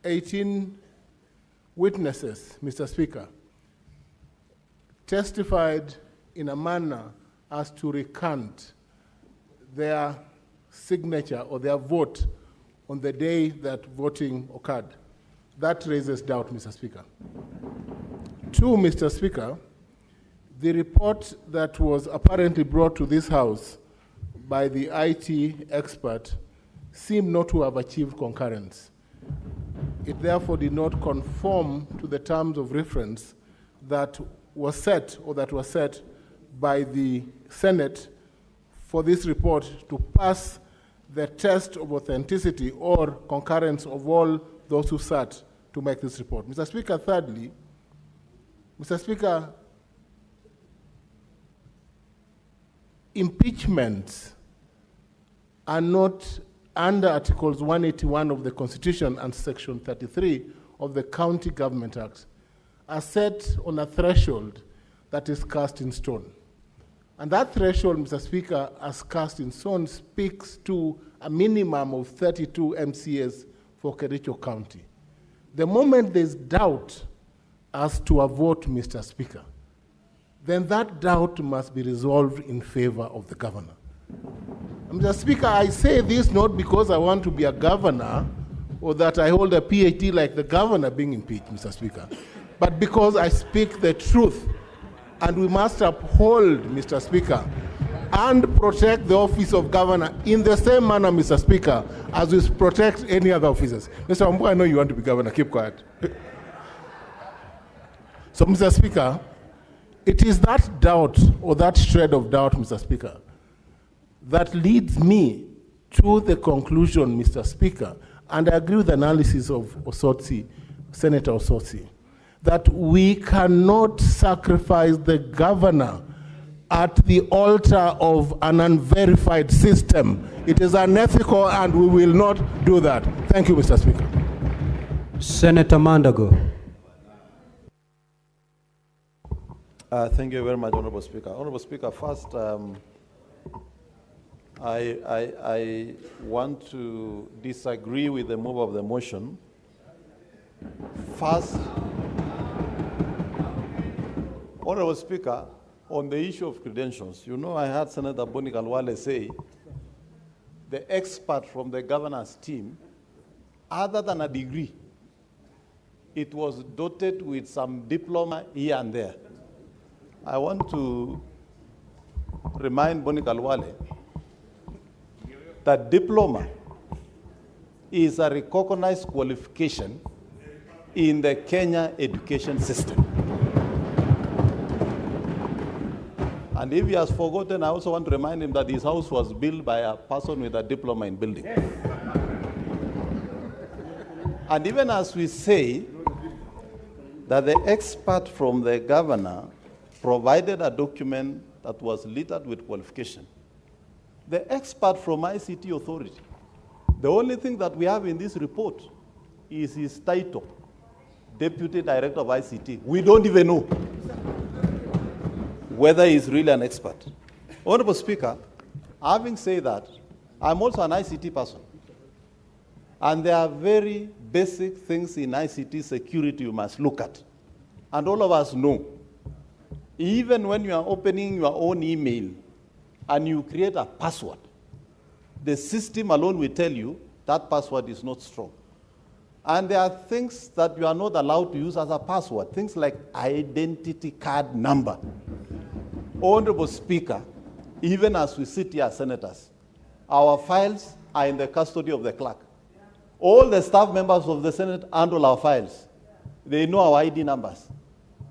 18 witnesses, Mr. Speaker, testified in a manner as to recant their signature or their vote on the day that voting occurred. That raises doubt, Mr. Speaker. Two, Mr. Speaker, the report that was apparently brought to this House by the IT expert seemed not to have achieved concurrence. It therefore did not conform to the terms of reference that was set or that was set by the Senate for this report to pass the test of authenticity or concurrence of all those who sat to make this report. Mr. Speaker, thirdly, Mr. Speaker, impeachments are not under Articles 181 of the Constitution and Section 33 of the County Government Act, are set on a threshold that is cast in stone. And that threshold, Mr. Speaker, as cast in stone, speaks to a minimum of 32 MCAs for Kericho County. The moment there's doubt as to a vote, Mr. Speaker, then that doubt must be resolved in favor of the governor. Mr. Speaker, I say this not because I want to be a governor or that I hold a PhD like the governor being impeached, Mr. Speaker, but because I speak the truth. And we must uphold, Mr. Speaker, and protect the office of governor in the same manner, Mr. Speaker, as we protect any other officers. Mr. Wambua, I know you want to be governor. Keep quiet. So, Mr. Speaker, it is that doubt or that shred of doubt, Mr. Speaker, that leads me to the conclusion, Mr. Speaker, and I agree with the analysis of Osotsi, Senator Osotsi, that we cannot sacrifice the governor at the altar of an unverified system. It is unethical and we will not do that. Thank you, Mr. Speaker. Senator Mandago. Thank you very much, Honorable Speaker. Honorable Speaker, first, I want to disagree with the move of the motion. First, Honorable Speaker, on the issue of credentials, you know, I heard Senator Boni Kalwale say the expert from the governor's team, other than a degree, it was dotted with some diploma here and there. I want to remind Boni Kalwale that diploma is a recognized qualification in the Kenya education system. And if he has forgotten, I also want to remind him that his house was built by a person with a diploma in building. And even as we say that the expert from the governor provided a document that was littered with qualification, the expert from ICT Authority, the only thing that we have in this report is his title, Deputy Director of ICT. We don't even know whether he's really an expert. Honorable Speaker, having said that, I'm also an ICT person. And there are very basic things in ICT security you must look at. And all of us know, even when you are opening your own email and you create a password, the system alone will tell you that password is not strong. And there are things that you are not allowed to use as a password, things like identity card number. Honorable Speaker, even as we sit here as senators, our files are in the custody of the clerk. All the staff members of the Senate handle our files. They know our ID numbers.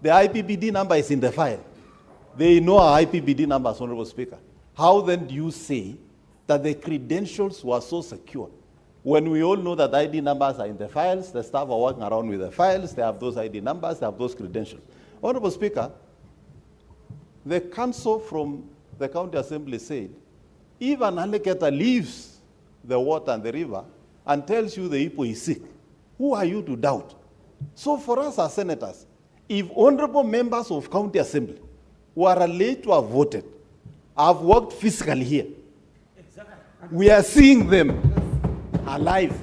The IPPD number is in the file. They know our IPPD numbers, Honorable Speaker. How then do you say that the credentials were so secure when we all know that ID numbers are in the files, the staff are working around with the files, they have those ID numbers, they have those credentials. Honorable Speaker, the council from the county assembly said, if an alligator leaves the water and the river and tells you the hippo is sick, who are you to doubt? So for us as senators, if honorable members of county assembly who are alleged to have voted, have worked physically here, we are seeing them alive,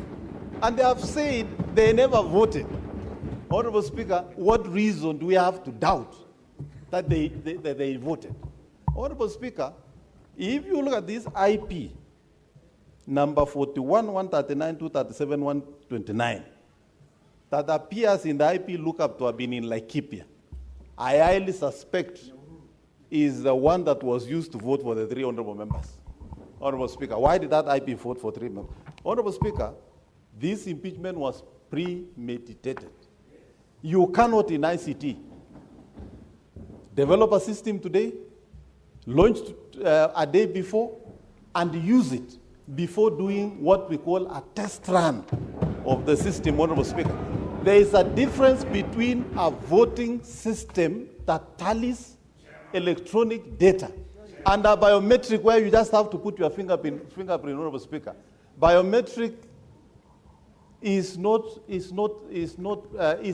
and they have said they never voted. Honorable Speaker, what reason do we have to doubt that they voted? Honorable Speaker, if you look at this IP, number 41, 139, 237, 129, that appears in the IP lookup to have been in Laikipia, I highly suspect is the one that was used to vote for the 3 honorable members. Honorable Speaker, why did that IP vote for 3 members? Honorable Speaker, this impeachment was premeditated. You cannot in ICT develop a system today, launch a day before, and use it before doing what we call a test run of the system, Honorable Speaker. There is a difference between a voting system that tallies electronic data and a biometric where you just have to put your fingerprint, Honorable Speaker. Biometric is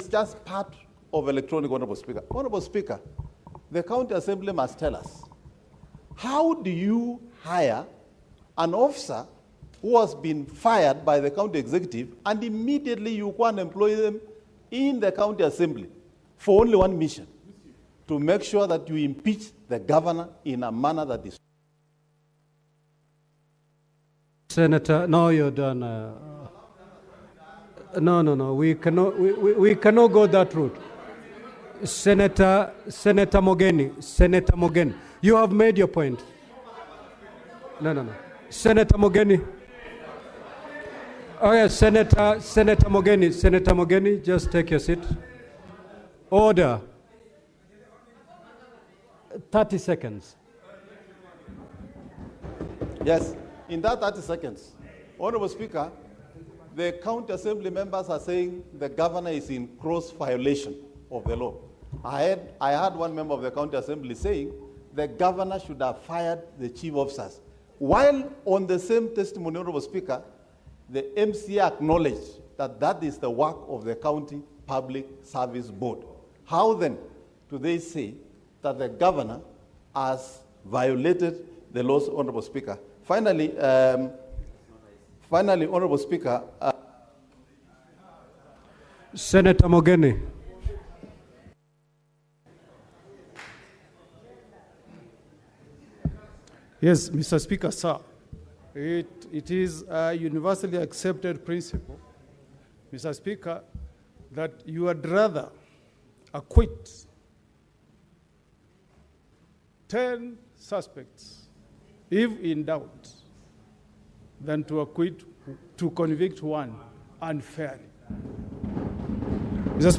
just part of electronic, Honorable Speaker. Honorable Speaker, the county assembly must tell us, how do you hire an officer who has been fired by the county executive and immediately you go and employ them in the county assembly for only one mission, to make sure that you impeach the governor in a manner that is... Senator, no, you're done. No. We cannot go that route. Senator Mogeni, you have made your point. No. Senator Mogeni. Oh yes, Senator Mogeni, just take your seat. Order. 30 seconds. Yes, in that 30 seconds, Honorable Speaker, the county assembly members are saying the governor is in gross violation of the law. I heard one member of the county assembly saying the governor should have fired the chief officers. While on the same testimony, Honorable Speaker, the MCA acknowledged that that is the work of the County Public Service Board. How then do they say that the governor has violated the laws, Honorable Speaker? Finally, Honorable Speaker. Senator Mogeni. Yes, Mr. Speaker, sir. It is a universally accepted principle, Mr. Speaker, that you would rather acquit 10 suspects, if in doubt, than to convict one unfairly. Mr.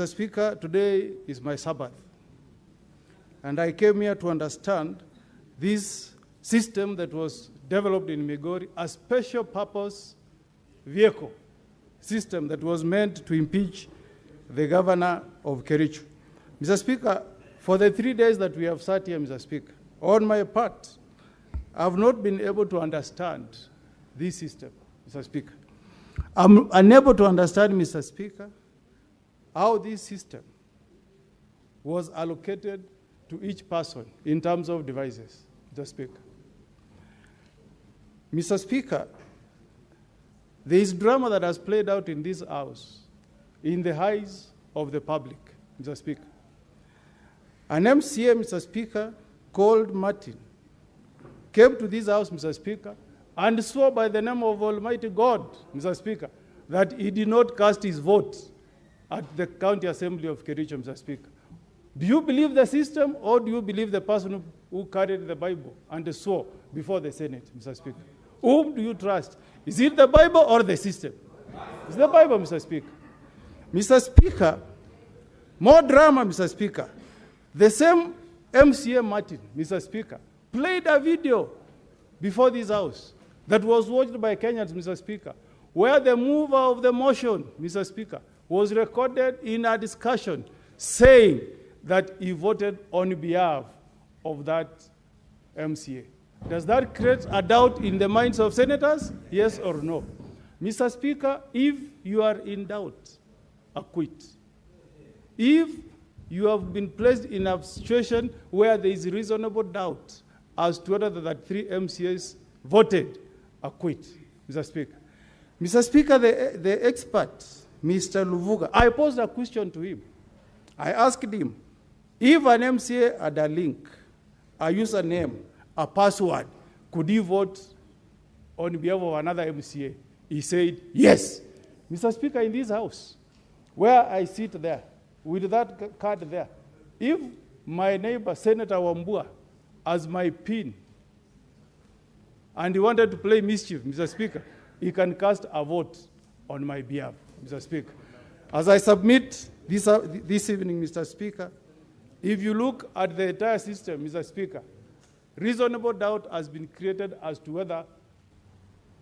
Speaker, today is my Sabbath, and I came here to understand this system that was developed in Migori, a special purpose vehicle system that was meant to impeach the governor of Kericho. Mr. Speaker, for the 3 days that we have sat here, Mr. Speaker, on my part, I have not been able to understand this system, Mr. Speaker. I'm unable to understand, Mr. Speaker, how this system was allocated to each person in terms of devices, Mr. Speaker. Mr. Speaker, there is drama that has played out in this house in the eyes of the public, Mr. Speaker. An MCA, Mr. Speaker, called Martin, came to this house, Mr. Speaker, and swore by the name of Almighty God, Mr. Speaker, that he did not cast his vote at the County Assembly of Kericho, Mr. Speaker. Do you believe the system, or do you believe the person who carried the Bible and swore before the Senate, Mr. Speaker? Whom do you trust? Is it the Bible or the system? It's the Bible, Mr. Speaker. Mr. Speaker, more drama, Mr. Speaker. The same MCA Martin, Mr. Speaker, played a video before this house that was watched by Kenyans, Mr. Speaker, where the mover of the motion, Mr. Speaker, was recorded in a discussion saying that he voted on behalf of that MCA. Does that create a doubt in the minds of senators? Yes or no? Mr. Speaker, if you are in doubt, acquit. If you have been placed in a situation where there is reasonable doubt as to whether the 3 MCAs voted, acquit, Mr. Speaker. Mr. Speaker, the expert, Mr. Luvuga, I posed a question to him. I asked him, if an MCA had a link, a username, a password, could he vote on behalf of another MCA? He said, yes. Mr. Speaker, in this house, where I sit there, with that card there, if my neighbor, Senator Wambua, has my PIN, and he wanted to play mischief, Mr. Speaker, he can cast a vote on my behalf, Mr. Speaker. As I submit this evening, Mr. Speaker, if you look at the entire system, Mr. Speaker, reasonable doubt has been created as to whether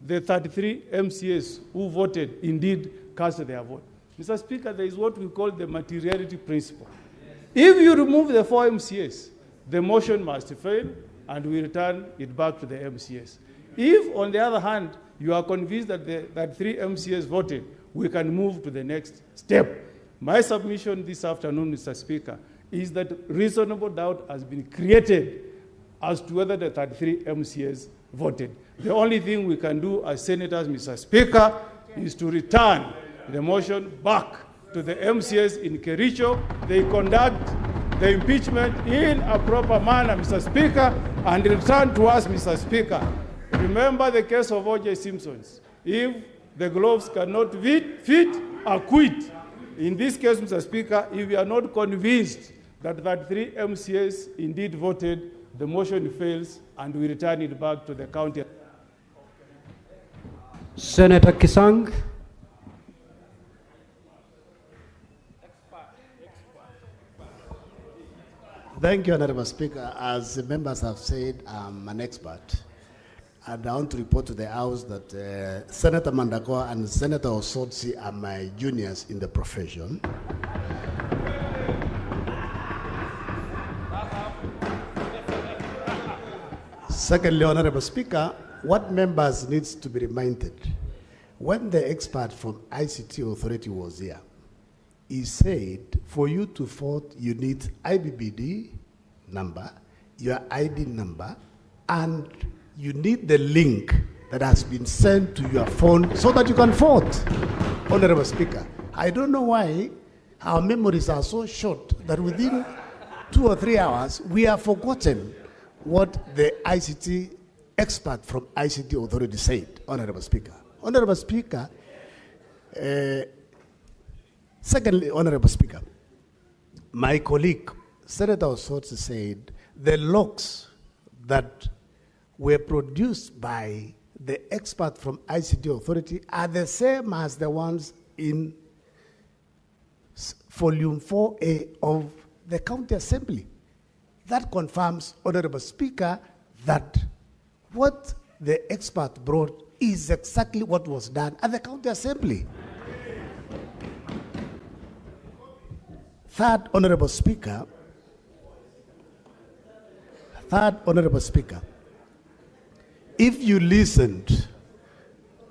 the 33 MCAs who voted indeed cast their vote. Mr. Speaker, there is what we call the materiality principle. If you remove the 4 MCAs, the motion must fail and we return it back to the MCAs. If, on the other hand, you are convinced that 3 MCAs voted, we can move to the next step. My submission this afternoon, Mr. Speaker, is that reasonable doubt has been created as to whether the 33 MCAs voted. The only thing we can do as senators, Mr. Speaker, is to return the motion back to the MCAs in Kericho. They conduct the impeachment in a proper manner, Mr. Speaker, and return to us, Mr. Speaker. Remember the case of O.J. Simpson's. If the gloves cannot fit, acquit. In this case, Mr. Speaker, if we are not convinced that 3 MCAs indeed voted, the motion fails and we return it back to the county. Senator Kisang. Thank you, Honorable Speaker. As the members have said, I'm an expert. And I want to report to the House that Senator Mandagoa and Senator Osotsi are my juniors in the profession. Secondly, Honorable Speaker, what members needs to be reminded, when the expert from ICT Authority was here, he said for you to vote, you need IBBD number, your ID number, and you need the link that has been sent to your phone so that you can vote. Honorable Speaker, I don't know why our memories are so short that within 2 or 3 hours, we have forgotten what the ICT expert from ICT Authority said, Honorable Speaker. Honorable Speaker, secondly, Honorable Speaker, my colleague, Senator Osotsi, said the logs that were produced by the expert from ICT Authority are the same as the ones in volume 4A of the County Assembly. That confirms, Honorable Speaker, that what the expert brought is exactly what was done at the County Assembly. Third, Honorable Speaker, if you listened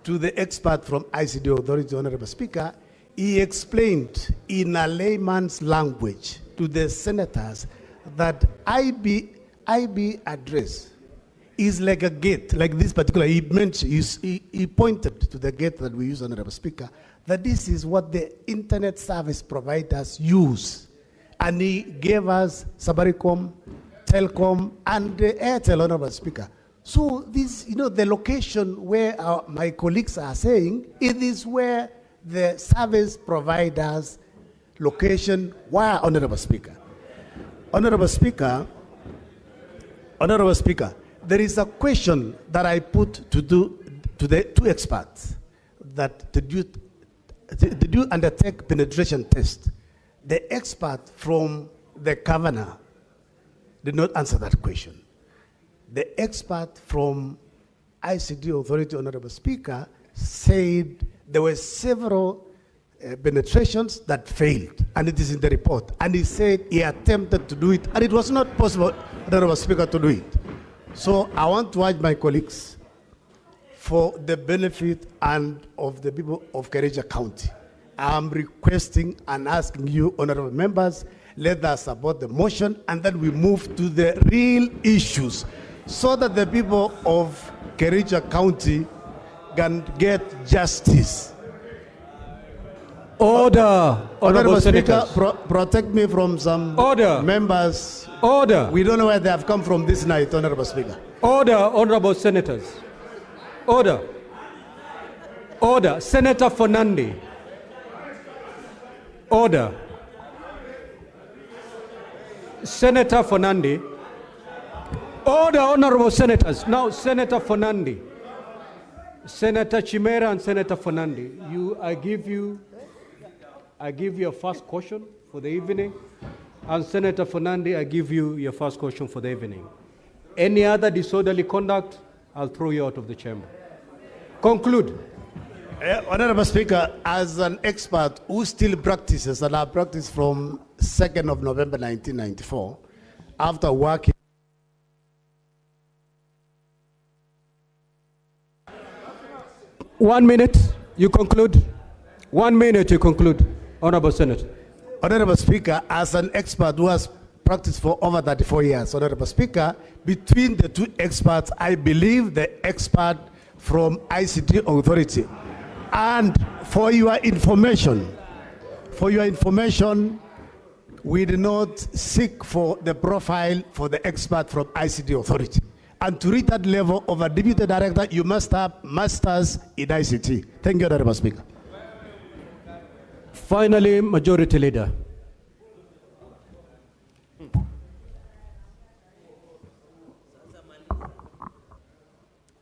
to the expert from ICT Authority, Honorable Speaker, he explained in a layman's language to the senators that IB address is like a gate, like this particular, he pointed to the gate that we use, Honorable Speaker, that this is what the internet service providers use. And he gave us Safaricom, Telcom, and Airtel, Honorable Speaker. So this, the location where my colleagues are saying, it is where the service providers location were, Honorable Speaker. Honorable Speaker, there is a question that I put to the 2 experts that did you undertake penetration test? The expert from the governor did not answer that question. The expert from ICT Authority, Honorable Speaker, said there were several penetrations that failed, and it is in the report. And he said he attempted to do it, and it was not possible, Honorable Speaker, to do it. So I want to urge my colleagues, for the benefit and of the people of Kericho County, I'm requesting and asking you, honorable members, let us support the motion, and then we move to the real issues, so that the people of Kericho County can get justice. Order, Honorable Speaker, Senators. protect me from some members. Order. We don't know where they have come from this night, Honorable Speaker. Order, Honorable Senators. Order. Order. Senator Fernandi. Order. Senator Fernandi. Order, Honorable Senators. Now, Senator Fernandi. Senator Chimera and Senator Fernandi, I give you your first question for the evening. And Senator Fernandi, I give you your first question for the evening. Any other disorderly conduct, I'll throw you out of the chamber. Conclude. Honorable Speaker, as an expert who still practices, and I practiced from 2nd of November 1994, after working. One minute, you conclude. 1 minute, you conclude. Honorable Senator. Honorable Speaker, as an expert who has practiced for over 34 years, Honorable Speaker, between the two experts, I believe the expert from ICT Authority. And for your information, we did not seek for the profile for the expert from ICT Authority. And to reach that level of a deputy director, you must have masters in ICT. Thank you, Honorable Speaker. Finally, Majority Leader.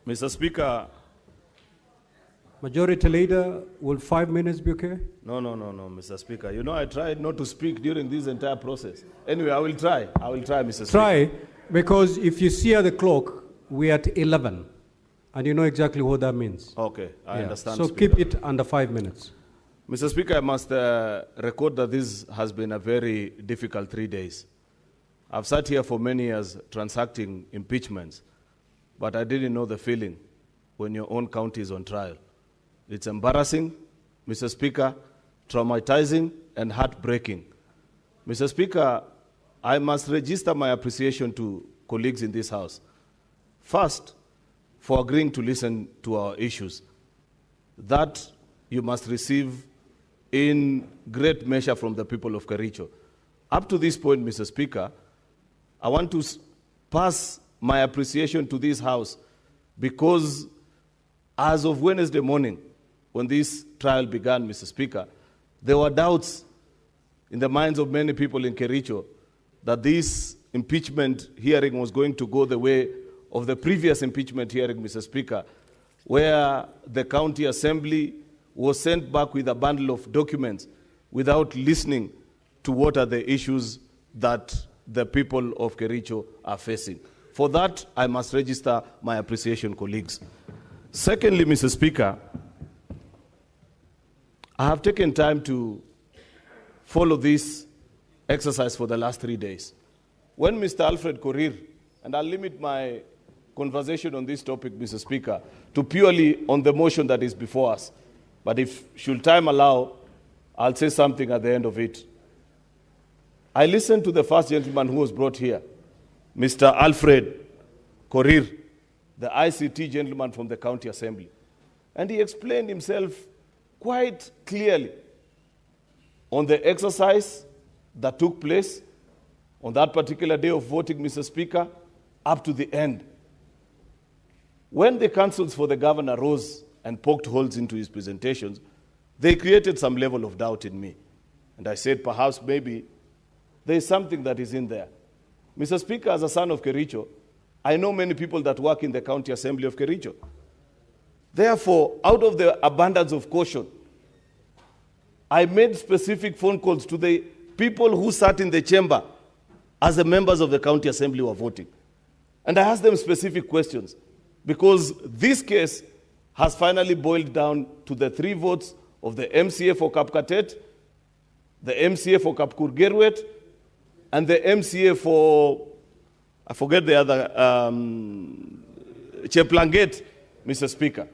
Mr. Speaker. Majority Leader, will 5 minutes be okay? No, Mr. Speaker. You know, I tried not to speak during this entire process. Anyway, I will try, Mr. Speaker. Try, because if you see at the clock, we're at 11, and you know exactly what that means. Okay, I understand. So Speaker. keep it under 5 minutes. Mr. Speaker, I must record that this has been a very difficult 3 days. I've sat here for many years transacting impeachments, but I didn't know the feeling when your own county is on trial. It's embarrassing, Mr. Speaker, traumatizing, and heartbreaking. Mr. Speaker, I must register my appreciation to colleagues in this House. First, for agreeing to listen to our issues. That you must receive in great measure from the people of Kericho. Up to this point, Mr. Speaker, I want to pass my appreciation to this House because as of Wednesday morning, when this trial began, Mr. Speaker, there were doubts in the minds of many people in Kericho that this impeachment hearing was going to go the way of the previous impeachment hearing, Mr. Speaker, where the county assembly was sent back with a bundle of documents without listening to what are the issues that the people of Kericho are facing. For that, I must register my appreciation, colleagues. Secondly, Mr. Speaker, I have taken time to follow this exercise for the last 3 days. When Mr. Alfred Korir, and I'll limit my conversation on this topic, Mr. Speaker, to purely on the motion that is before us. But if should time allow, I'll say something at the end of it. I listened to the first gentleman who was brought here, Mr. Alfred Korir, the ICT gentleman from the County Assembly. And he explained himself quite clearly on the exercise that took place on that particular day of voting, Mr. Speaker, up to the end. When the councils for the governor rose and poked holes into his presentations, they created some level of doubt in me. And I said, perhaps maybe there is something that is in there. Mr. Speaker, as a son of Kericho, I know many people that work in the County Assembly of Kericho. Therefore, out of the abundance of caution, I made specific phone calls to the people who sat in the chamber as the members of the County Assembly were voting. And I asked them specific questions. because this case has finally boiled down to the 3 votes of the MCA for Kapkatet, the MCA for Kapkurgerwet, and the MCA for, I forget the other, Cheplanget, Mr. Speaker.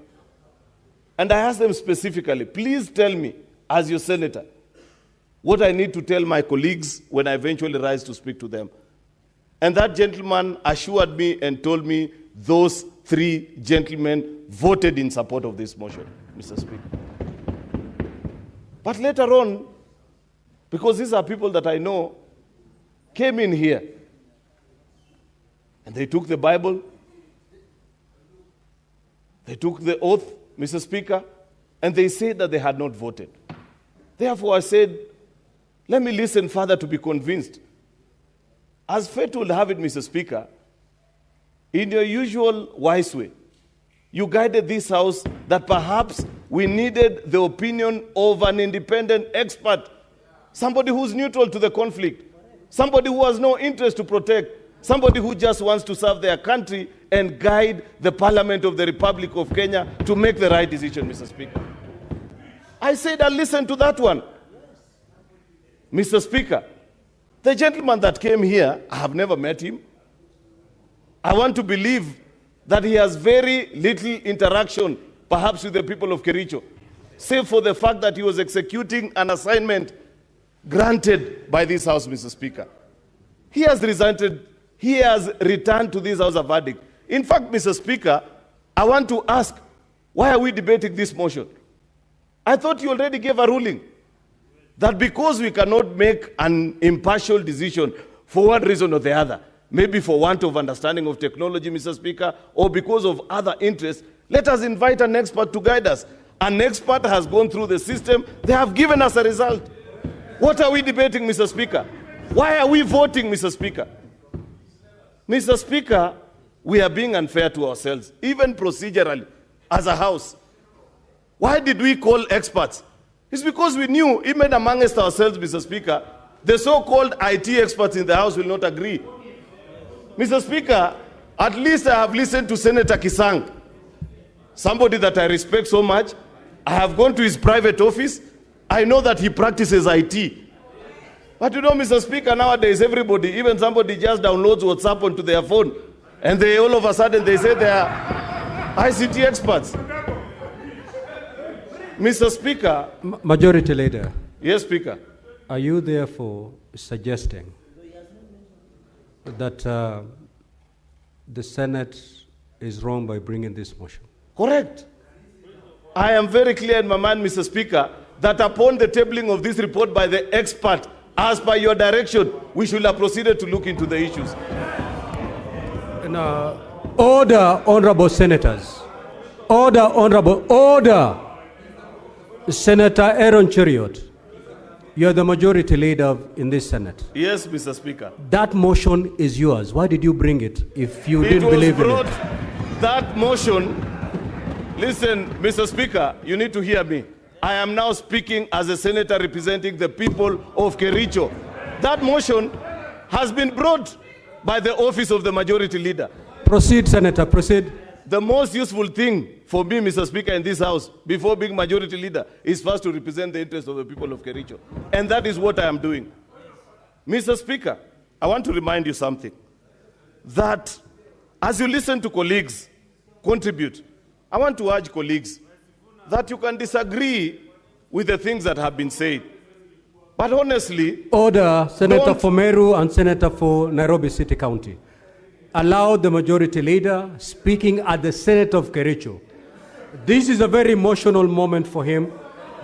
And I asked them specifically, please tell me, as your senator, what I need to tell my colleagues when I eventually rise to speak to them. And that gentleman assured me and told me those 3 gentlemen voted in support of this motion, Mr. Speaker. But later on, because these are people that I know, came in here and they took the Bible, they took the oath, Mr. Speaker, and they said that they had not voted. Therefore, I said, let me listen further to be convinced. As fate will have it, Mr. Speaker, in your usual wise way, you guided this House that perhaps we needed the opinion of an independent expert, somebody who's neutral to the conflict, somebody who has no interest to protect, somebody who just wants to serve their country and guide the Parliament of the Republic of Kenya to make the right decision, Mr. Speaker. I said I'll listen to that one. Mr. Speaker, the gentleman that came here, I have never met him. I want to believe that he has very little interaction, perhaps with the people of Kericho, save for the fact that he was executing an assignment granted by this House, Mr. Speaker. He has returned to this House a verdict. In fact, Mr. Speaker, I want to ask, why are we debating this motion? I thought you already gave a ruling that because we cannot make an impartial decision for one reason or the other, maybe for want of understanding of technology, Mr. Speaker, or because of other interests, let us invite an expert to guide us. An expert has gone through the system. They have given us a result. What are we debating, Mr. Speaker? Why are we voting, Mr. Speaker? Mr. Speaker, we are being unfair to ourselves, even procedurally, as a House. Why did we call experts? It's because we knew, even amongst ourselves, Mr. Speaker, the so-called IT experts in the House will not agree. Mr. Speaker, at least I have listened to Senator Kisang, somebody that I respect so much. I have gone to his private office. I know that he practices IT. But you know, Mr. Speaker, nowadays everybody, even somebody just downloads WhatsApp onto their phone, and they all of a sudden they say they are ICT experts. Mr. Speaker. Majority Leader. Yes, Speaker. Are you therefore suggesting that the Senate is wrong by bringing this motion? Correct. I am very clear in my mind, Mr. Speaker, that upon the tabling of this report by the expert, as per your direction, we should have proceeded to look into the issues. Order, honorable senators. Order. Senator Aaron Cheriot, you're the majority leader in this Senate. Yes, Mr. Speaker. That motion is yours. Why did you bring it if you didn't believe in it? That motion, listen, Mr. Speaker, you need to hear me. I am now speaking as a senator representing the people of Kericho. That motion has been brought by the office of the majority leader. Proceed, Senator, proceed. The most useful thing for me, Mr. Speaker, in this House, before being majority leader, is first to represent the interests of the people of Kericho. And that is what I am doing. Mr. Speaker, I want to remind you something. That as you listen to colleagues contribute, I want to urge colleagues that you can disagree with the things that have been said. But honestly... Order, Senator for Meru and Senator for Nairobi City County. Allow the majority leader speaking at the Senate of Kericho. This is a very emotional moment for him.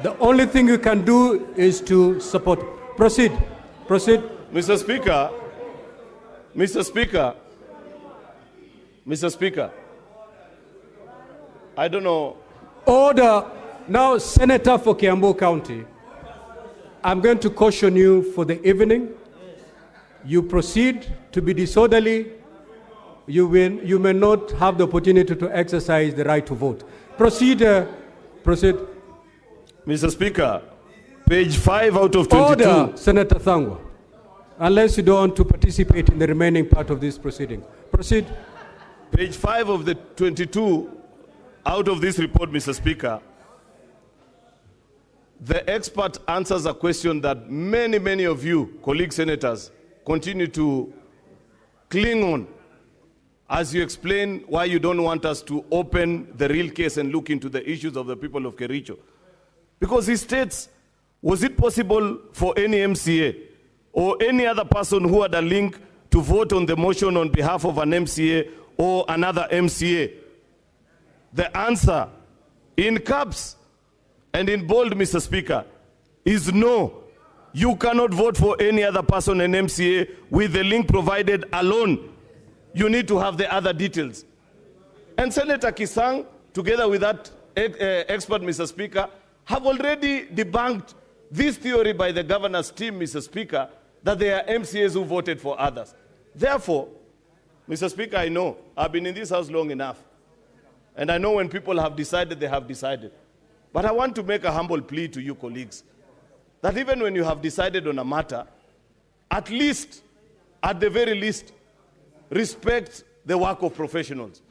The only thing you can do is to support. Proceed. Mr. Speaker, I don't know. Order. Now, Senator for Kiambu County, I'm going to caution you for the evening. You proceed to be disorderly. You may not have the opportunity to exercise the right to vote. Proceed. Mr. Speaker, page 5 out of 22. Order, Senator Thangwa. Unless you don't want to participate in the remaining part of this proceeding. Proceed. Page 5 of the 22 out of this report, Mr. Speaker, the expert answers a question that many of you, colleague senators, continue to cling on as you explain why you don't want us to open the real case and look into the issues of the people of Kericho. Because he states, was it possible for any MCA or any other person who had a link to vote on the motion on behalf of an MCA or another MCA? The answer, in caps and in bold, Mr. Speaker, is no. You cannot vote for any other person, an MCA, with the link provided alone. You need to have the other details. And Senator Kisang, together with that expert, Mr. Speaker, have already debunked this theory by the governor's team, Mr. Speaker, that there are MCAs who voted for others. Therefore, Mr. Speaker, I know, I've been in this house long enough, and I know when people have decided, they have decided. But I want to make a humble plea to you, colleagues, that even when you have decided on a matter, at least, at the very least, respect the work of professionals.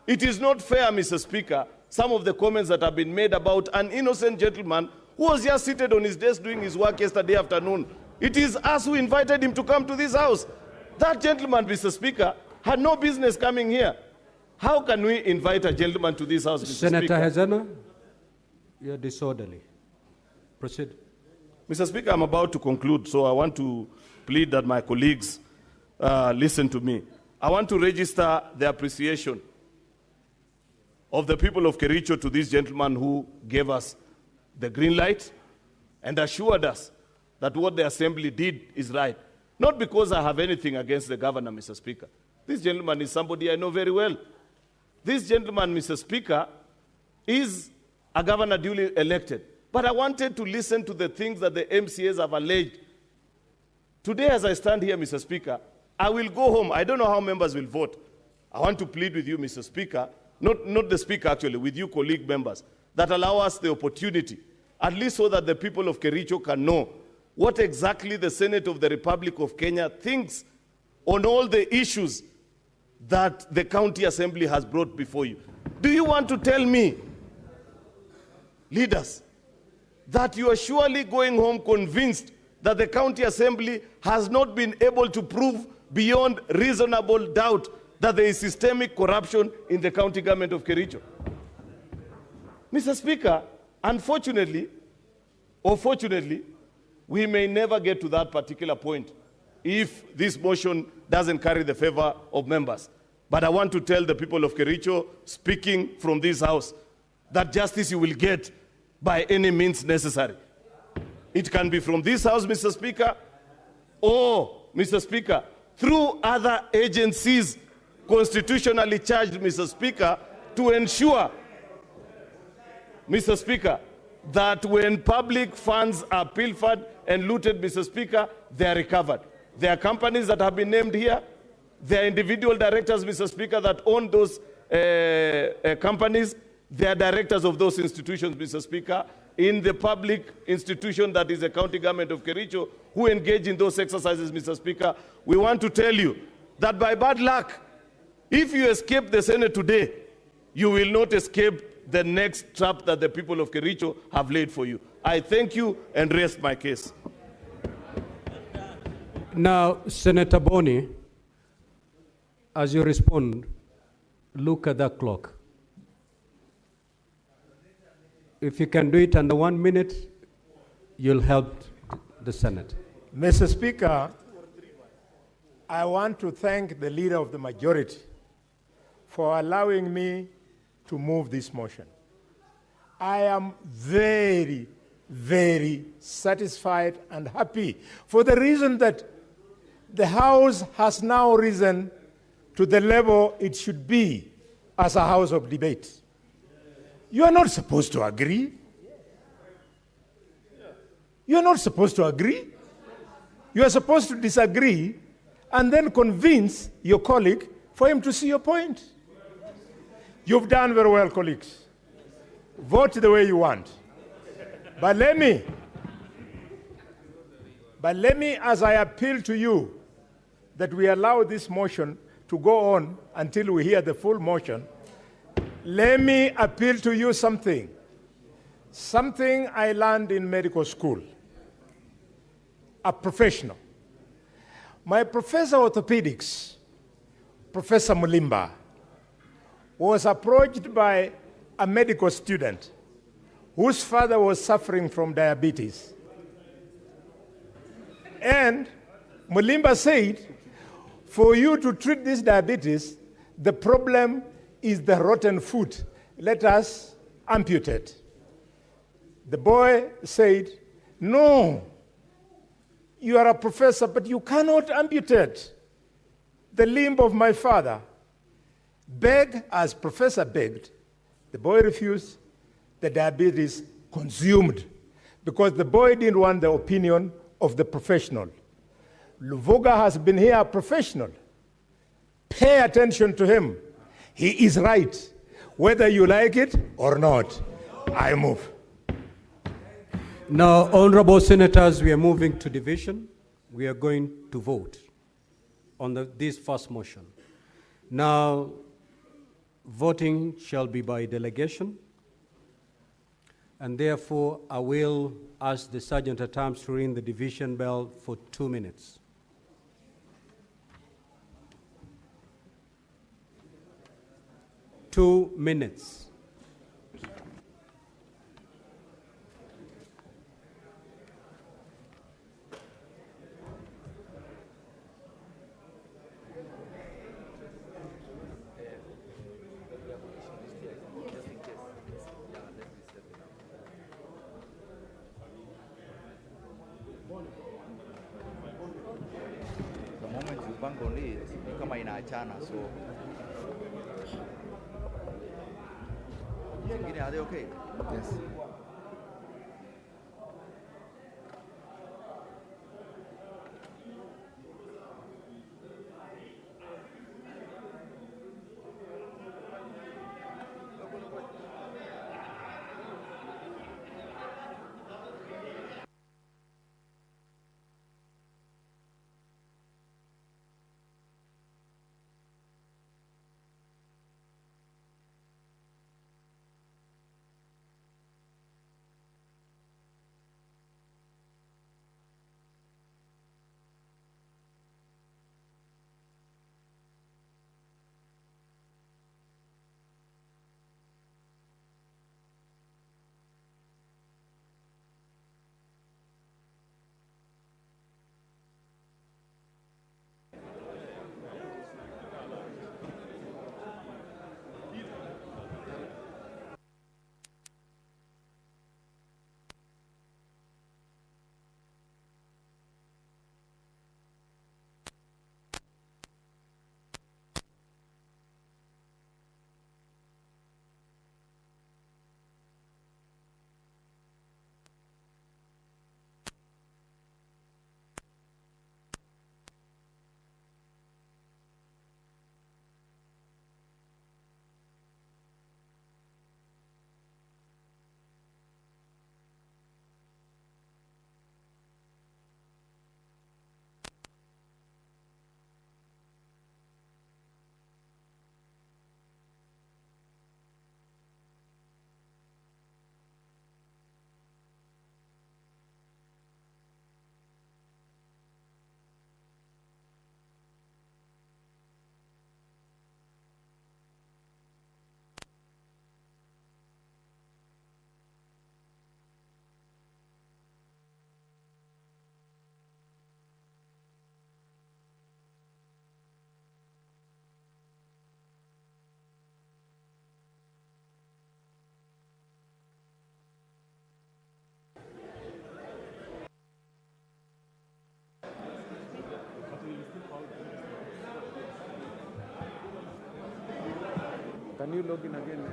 It is not fair, Mr. Speaker, some of the comments that have been made about an innocent gentleman who was just seated on his desk doing his work yesterday afternoon. It is us who invited him to come to this house. That gentleman, Mr. Speaker, had no business coming here. How can we invite a gentleman to this house, Mr. Senator Speaker? Hazana, you're disorderly. Proceed. Mr. Speaker, I'm about to conclude, so I want to plead that my colleagues listen to me. I want to register the appreciation of the people of Kericho to this gentleman who gave us the green light and assured us that what the assembly did is right. Not because I have anything against the governor, Mr. Speaker. This gentleman is somebody I know very well. This gentleman, Mr. Speaker, is a governor duly elected. But I wanted to listen to the things that the MCAs have alleged. Today, as I stand here, Mr. Speaker, I will go home. I don't know how members will vote. I want to plead with you, Mr. Speaker, not the Speaker actually, with you colleague members, that allow us the opportunity, at least so that the people of Kericho can know what exactly the Senate of the Republic of Kenya thinks on all the issues that the county assembly has brought before you. Do you want to tell me, leaders, that you are surely going home convinced that the county assembly has not been able to prove beyond reasonable doubt that there is systemic corruption in the county government of Kericho? Mr. Speaker, unfortunately, or fortunately, we may never get to that particular point if this motion doesn't carry the favor of members. But I want to tell the people of Kericho, speaking from this house, that justice you will get by any means necessary. It can be from this house, Mr. Speaker, or, Mr. Speaker, through other agencies constitutionally charged, Mr. Speaker, to ensure, Mr. Speaker, that when public funds are pilfered and looted, Mr. Speaker, they are recovered. There are companies that have been named here. There are individual directors, Mr. Speaker, that own those companies. They are directors of those institutions, Mr. Speaker, in the public institution that is the county government of Kericho, who engage in those exercises, Mr. Speaker. We want to tell you that by bad luck, if you escape the Senate today, you will not escape the next trap that the people of Kericho have laid for you. I thank you and rest my case. Now, Senator Boni, as you respond, look at that clock. If you can do it under 1 minute, you'll help the Senate. Mr. Speaker, I want to thank the leader of the majority for allowing me to move this motion. I am very, very satisfied and happy for the reason that the House has now risen to the level it should be as a house of debate. You are not supposed to agree. You are not supposed to agree. You are supposed to disagree and then convince your colleague for him to see your point. You've done very well, colleagues. Vote the way you want. But let me, as I appeal to you, that we allow this motion to go on until we hear the full motion, let me appeal to you something. Something I learned in medical school. A professional. My professor of orthopedics, Professor Mulimba, was approached by a medical student whose father was suffering from diabetes. And Mulimba said, for you to treat this diabetes, the problem is the rotten food. Let us amputate. The boy said, no, you are a professor, but you cannot amputate the limb of my father. Beg as professor begged. The boy refused. The diabetes consumed because the boy didn't want the opinion of the professional. Luvuga has been here a professional. Pay attention to him. He is right. Whether you like it or not, I move. Now, honorable senators, we are moving to division. We are going to vote on this first motion. Now, voting shall be by delegation, and therefore I will ask the Sergeant at Arms to ring the division bell for 2 minutes. Two minutes. The moment you bang on it, you come in a channel, so. Are they okay? Yes. Can you log in again?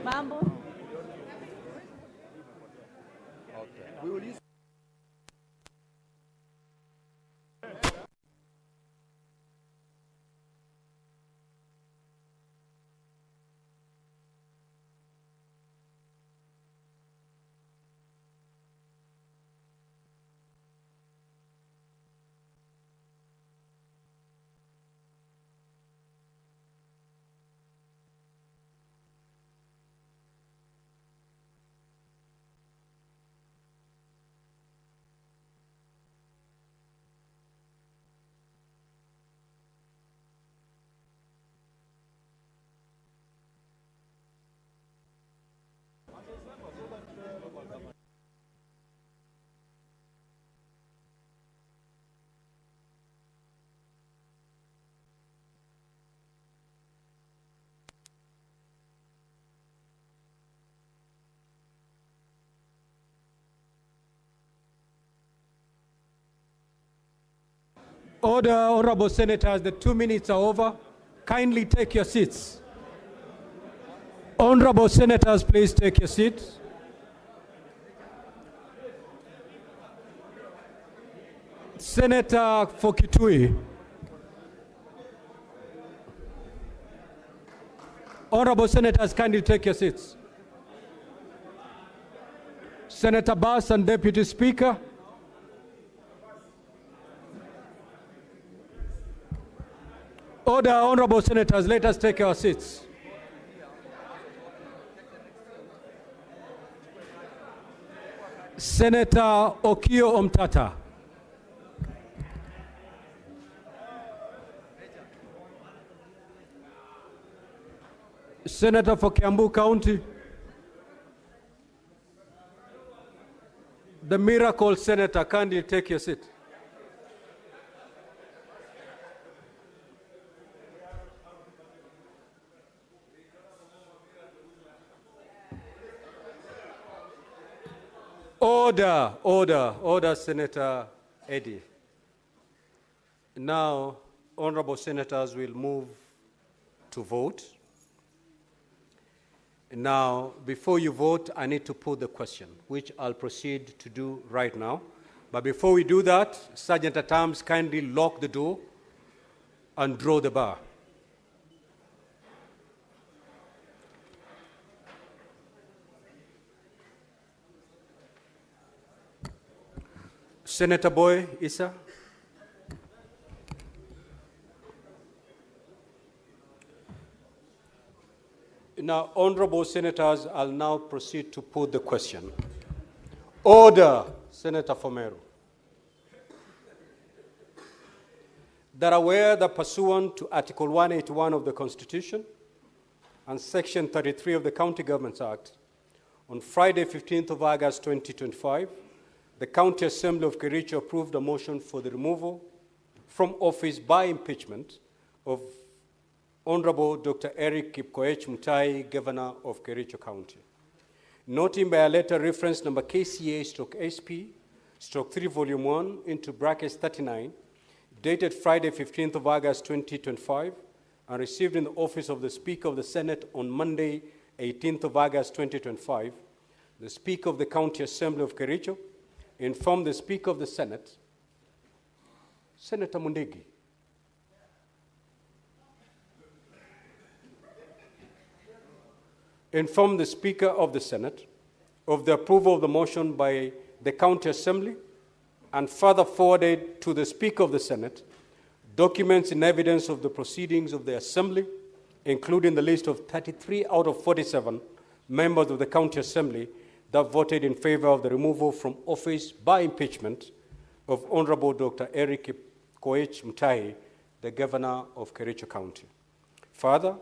Mambo. Okay. We will use Order, honorable senators, the 2 minutes are over. Kindly take your seats. Honorable senators, please take your seats. Senator for Kitui. Honorable senators, kindly take your seats. Senator Bass and Deputy Speaker. Order, honorable senators, let us take our seats. Senator Okio Omtata. Senator for Kiambu County. The miracle senator, kindly take your seat. Order, Senator Eddie. Now, honorable senators will move to vote. Now, before you vote, I need to put the question, which I'll proceed to do right now. But before we do that, Sergeant at Arms, kindly lock the door and draw the bar. Senator Boy Issa. Now, honorable senators, I'll now proceed to put the question. Order, Senator Fomero. That aware that pursuant to Article 181 of the Constitution and Section 33 of the County Governments Act, on Friday, 15th of August 2025, the County Assembly of Kericho approved a motion for the removal from office by impeachment of Honorable Dr. Eric Kipkoech Mutai, Governor of Kericho County. Noting by a letter reference number KCA/SP/3 Volume 1 into brackets 39, dated Friday, 15th of August 2025, and received in the office of the Speaker of the Senate on Monday, 18th of August 2025, the Speaker of the County Assembly of Kericho informed the Speaker of the Senate, Senator Mundegi, informed the Speaker of the Senate of the approval of the motion by the County Assembly and further forwarded to the Speaker of the Senate documents in evidence of the proceedings of the Assembly, including the list of 33 out of 47 members of the County Assembly that voted in favor of the removal from office by impeachment of Honorable Dr. Eric Koech Mutai, the Governor of Kericho County. Further,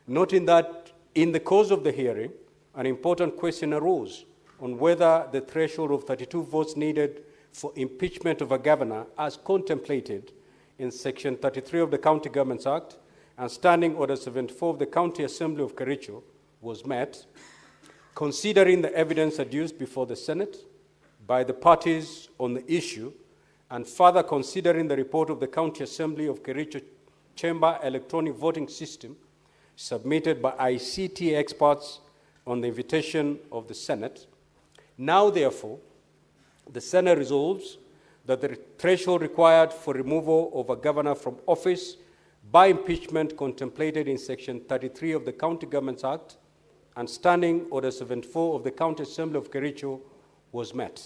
noting that in the course of the hearing, an important question arose on whether the threshold of 32 votes needed for impeachment of a governor, as contemplated in Section 33 of the County Governments Act and Standing Order 74 of the County Assembly of Kericho, was met, considering the evidence adduced before the Senate by the parties on the issue and further considering the report of the County Assembly of Kericho Chamber electronic voting system submitted by ICT experts on the invitation of the Senate, now therefore, the Senate resolves that the threshold required for removal of a governor from office by impeachment contemplated in Section 33 of the County Governments Act and Standing Order 74 of the County Assembly of Kericho was met.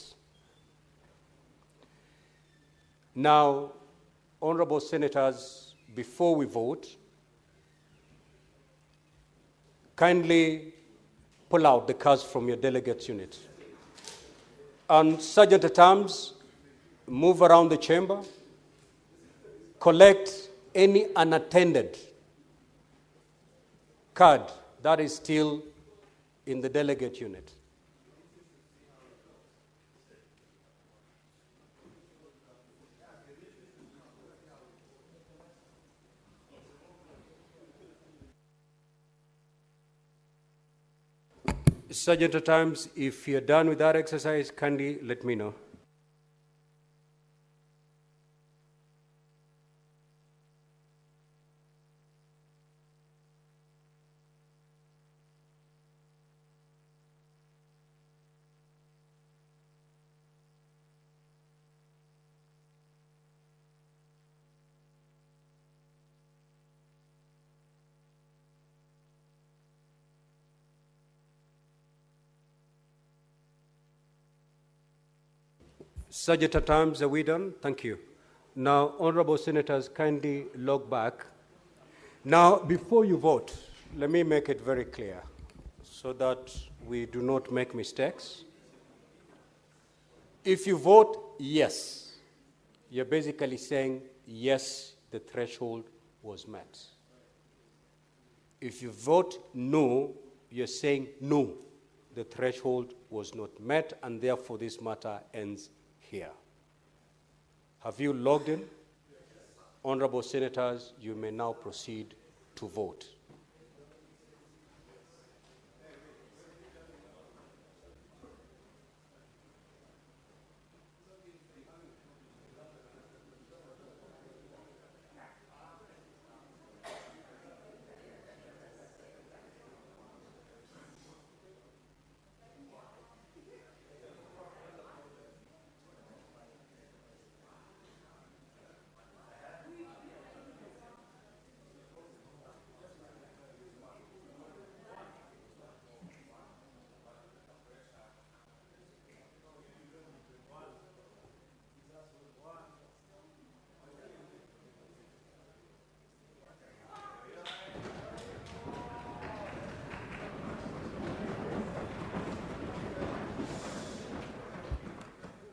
Now, honorable senators, before we vote, kindly pull out the cards from your delegates unit. And sergeant at arms, move around the chamber, collect any unattended card that is still in the delegate unit. Sergeant at arms, if you're done with that exercise, kindly let me know. Sergeant at arms, are we done? Thank you. Now, honorable senators, kindly log back. Now, before you vote, let me make it very clear so that we do not make mistakes. If you vote yes, you're basically saying yes, the threshold was met. If you vote no, you're saying no, the threshold was not met, and therefore this matter ends here. Have you logged in? Yes. Honorable senators, you may now proceed to vote.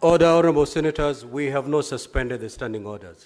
Order, honorable senators, we have not suspended the standing orders.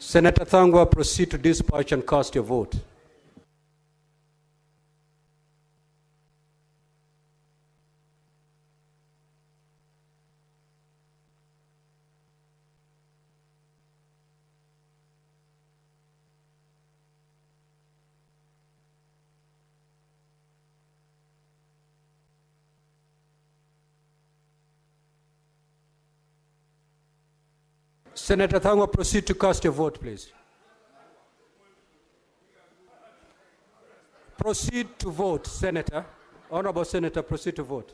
Senator Thangwa, proceed to dispatch and cast your vote. Senator Thangwa, proceed to cast your vote, please. Proceed to vote, Senator. Honorable Senator, proceed to vote.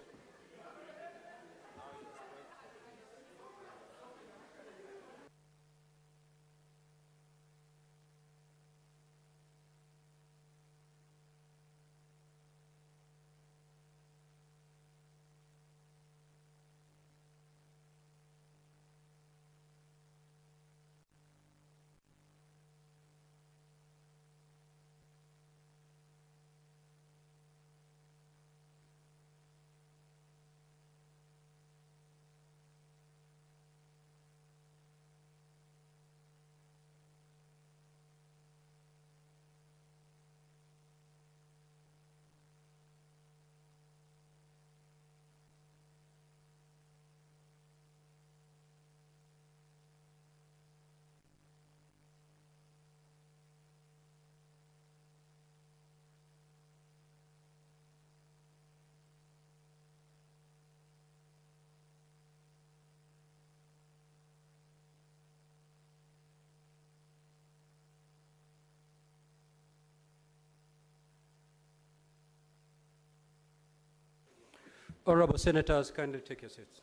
Honorable Senators, kindly take your seats.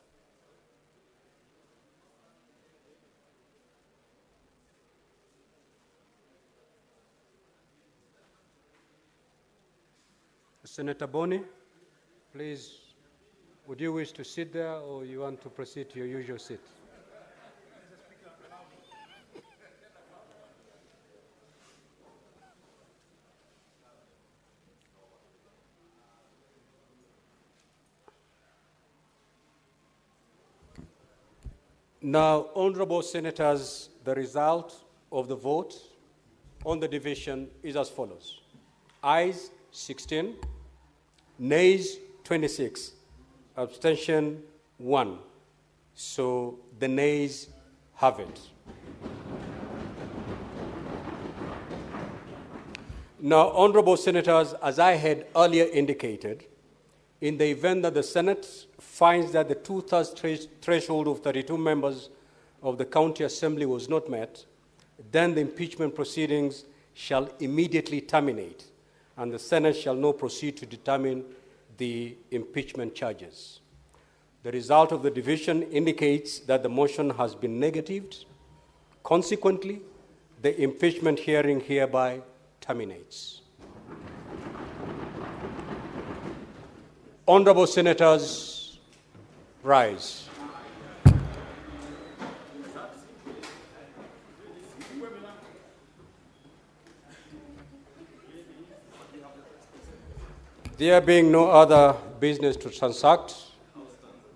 Senator Boni, please, would you wish to sit there or you want to proceed to your usual seat? Now, honorable senators, the result of the vote on the division is as follows. Ayes 16, nays 26, abstention 1. So the nays have it. Now, honorable senators, as I had earlier indicated, in the event that the Senate finds that the two-thirds threshold of 32 members of the County Assembly was not met, then the impeachment proceedings shall immediately terminate, and the Senate shall now proceed to determine the impeachment charges. The result of the division indicates that the motion has been negatived. Consequently, the impeachment hearing hereby terminates. Honorable senators, rise. There being no other business to transact,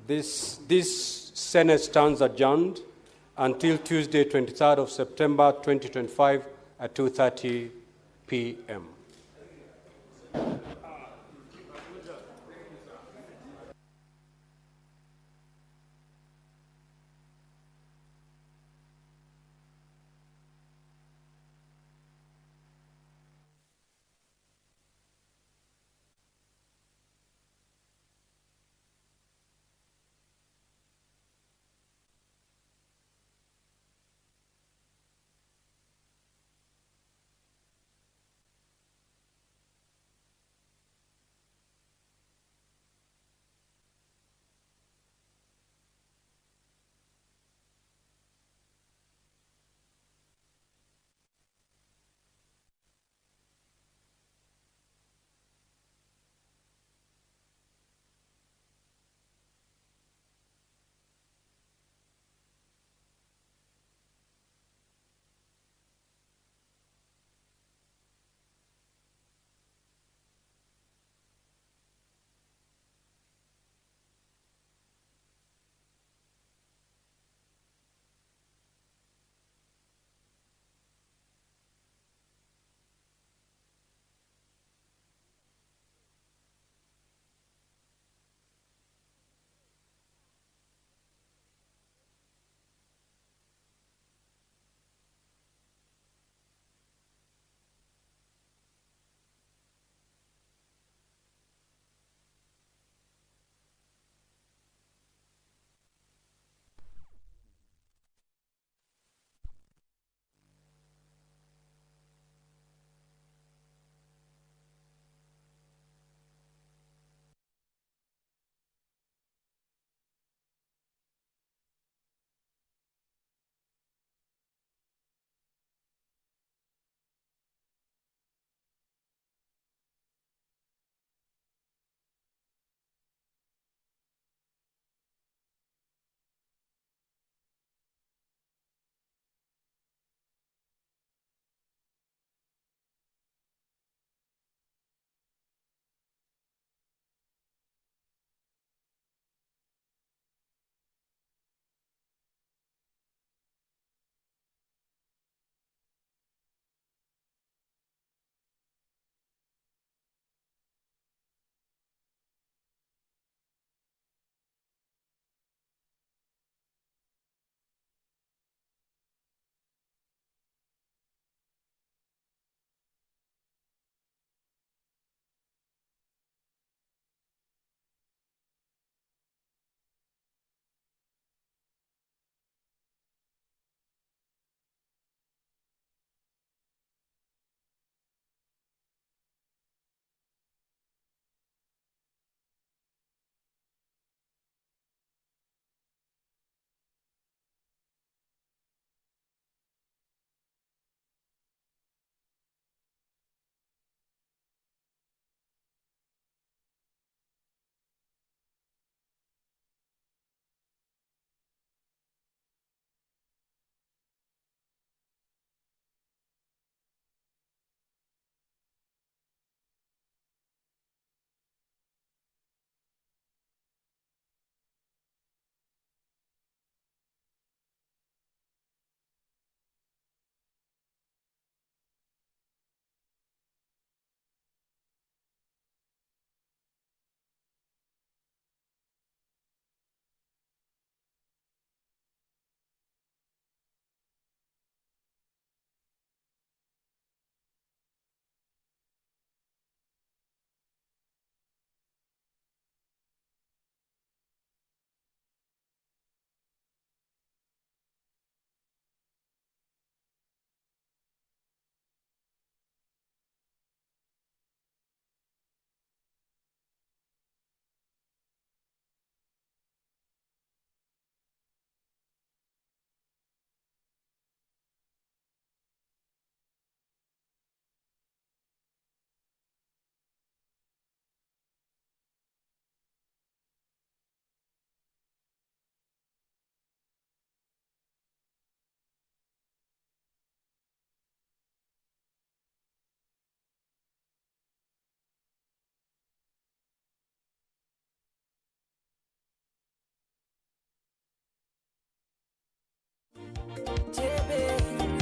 this Senate stands adjourned until Tuesday, 23rd of September, 2025 at 2:30 p.m.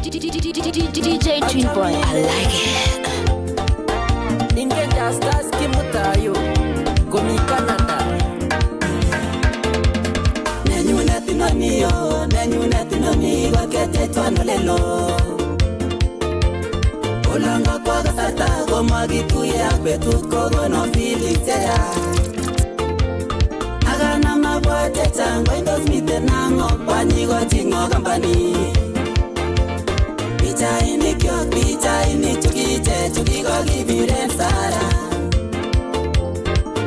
DJ Twin Boy, I like it. Ninge Jastas Kimutayo, Komi Canada. Nenyunati no mio, nenyunati no mi, wakete twanolelo. Olanga kwa gasata, gomagi kuya, betut kogo no filitea. Agana mabwate chango, indos mite nango, panyigo chingo kampani. Picha ini chukite, chukiko kibiren sara.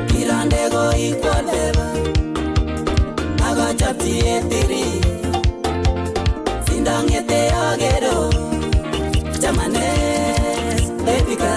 Kirandego ikwaleba, ago chapti etiri. Sindangete agero, chamanes, epika.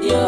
Yo,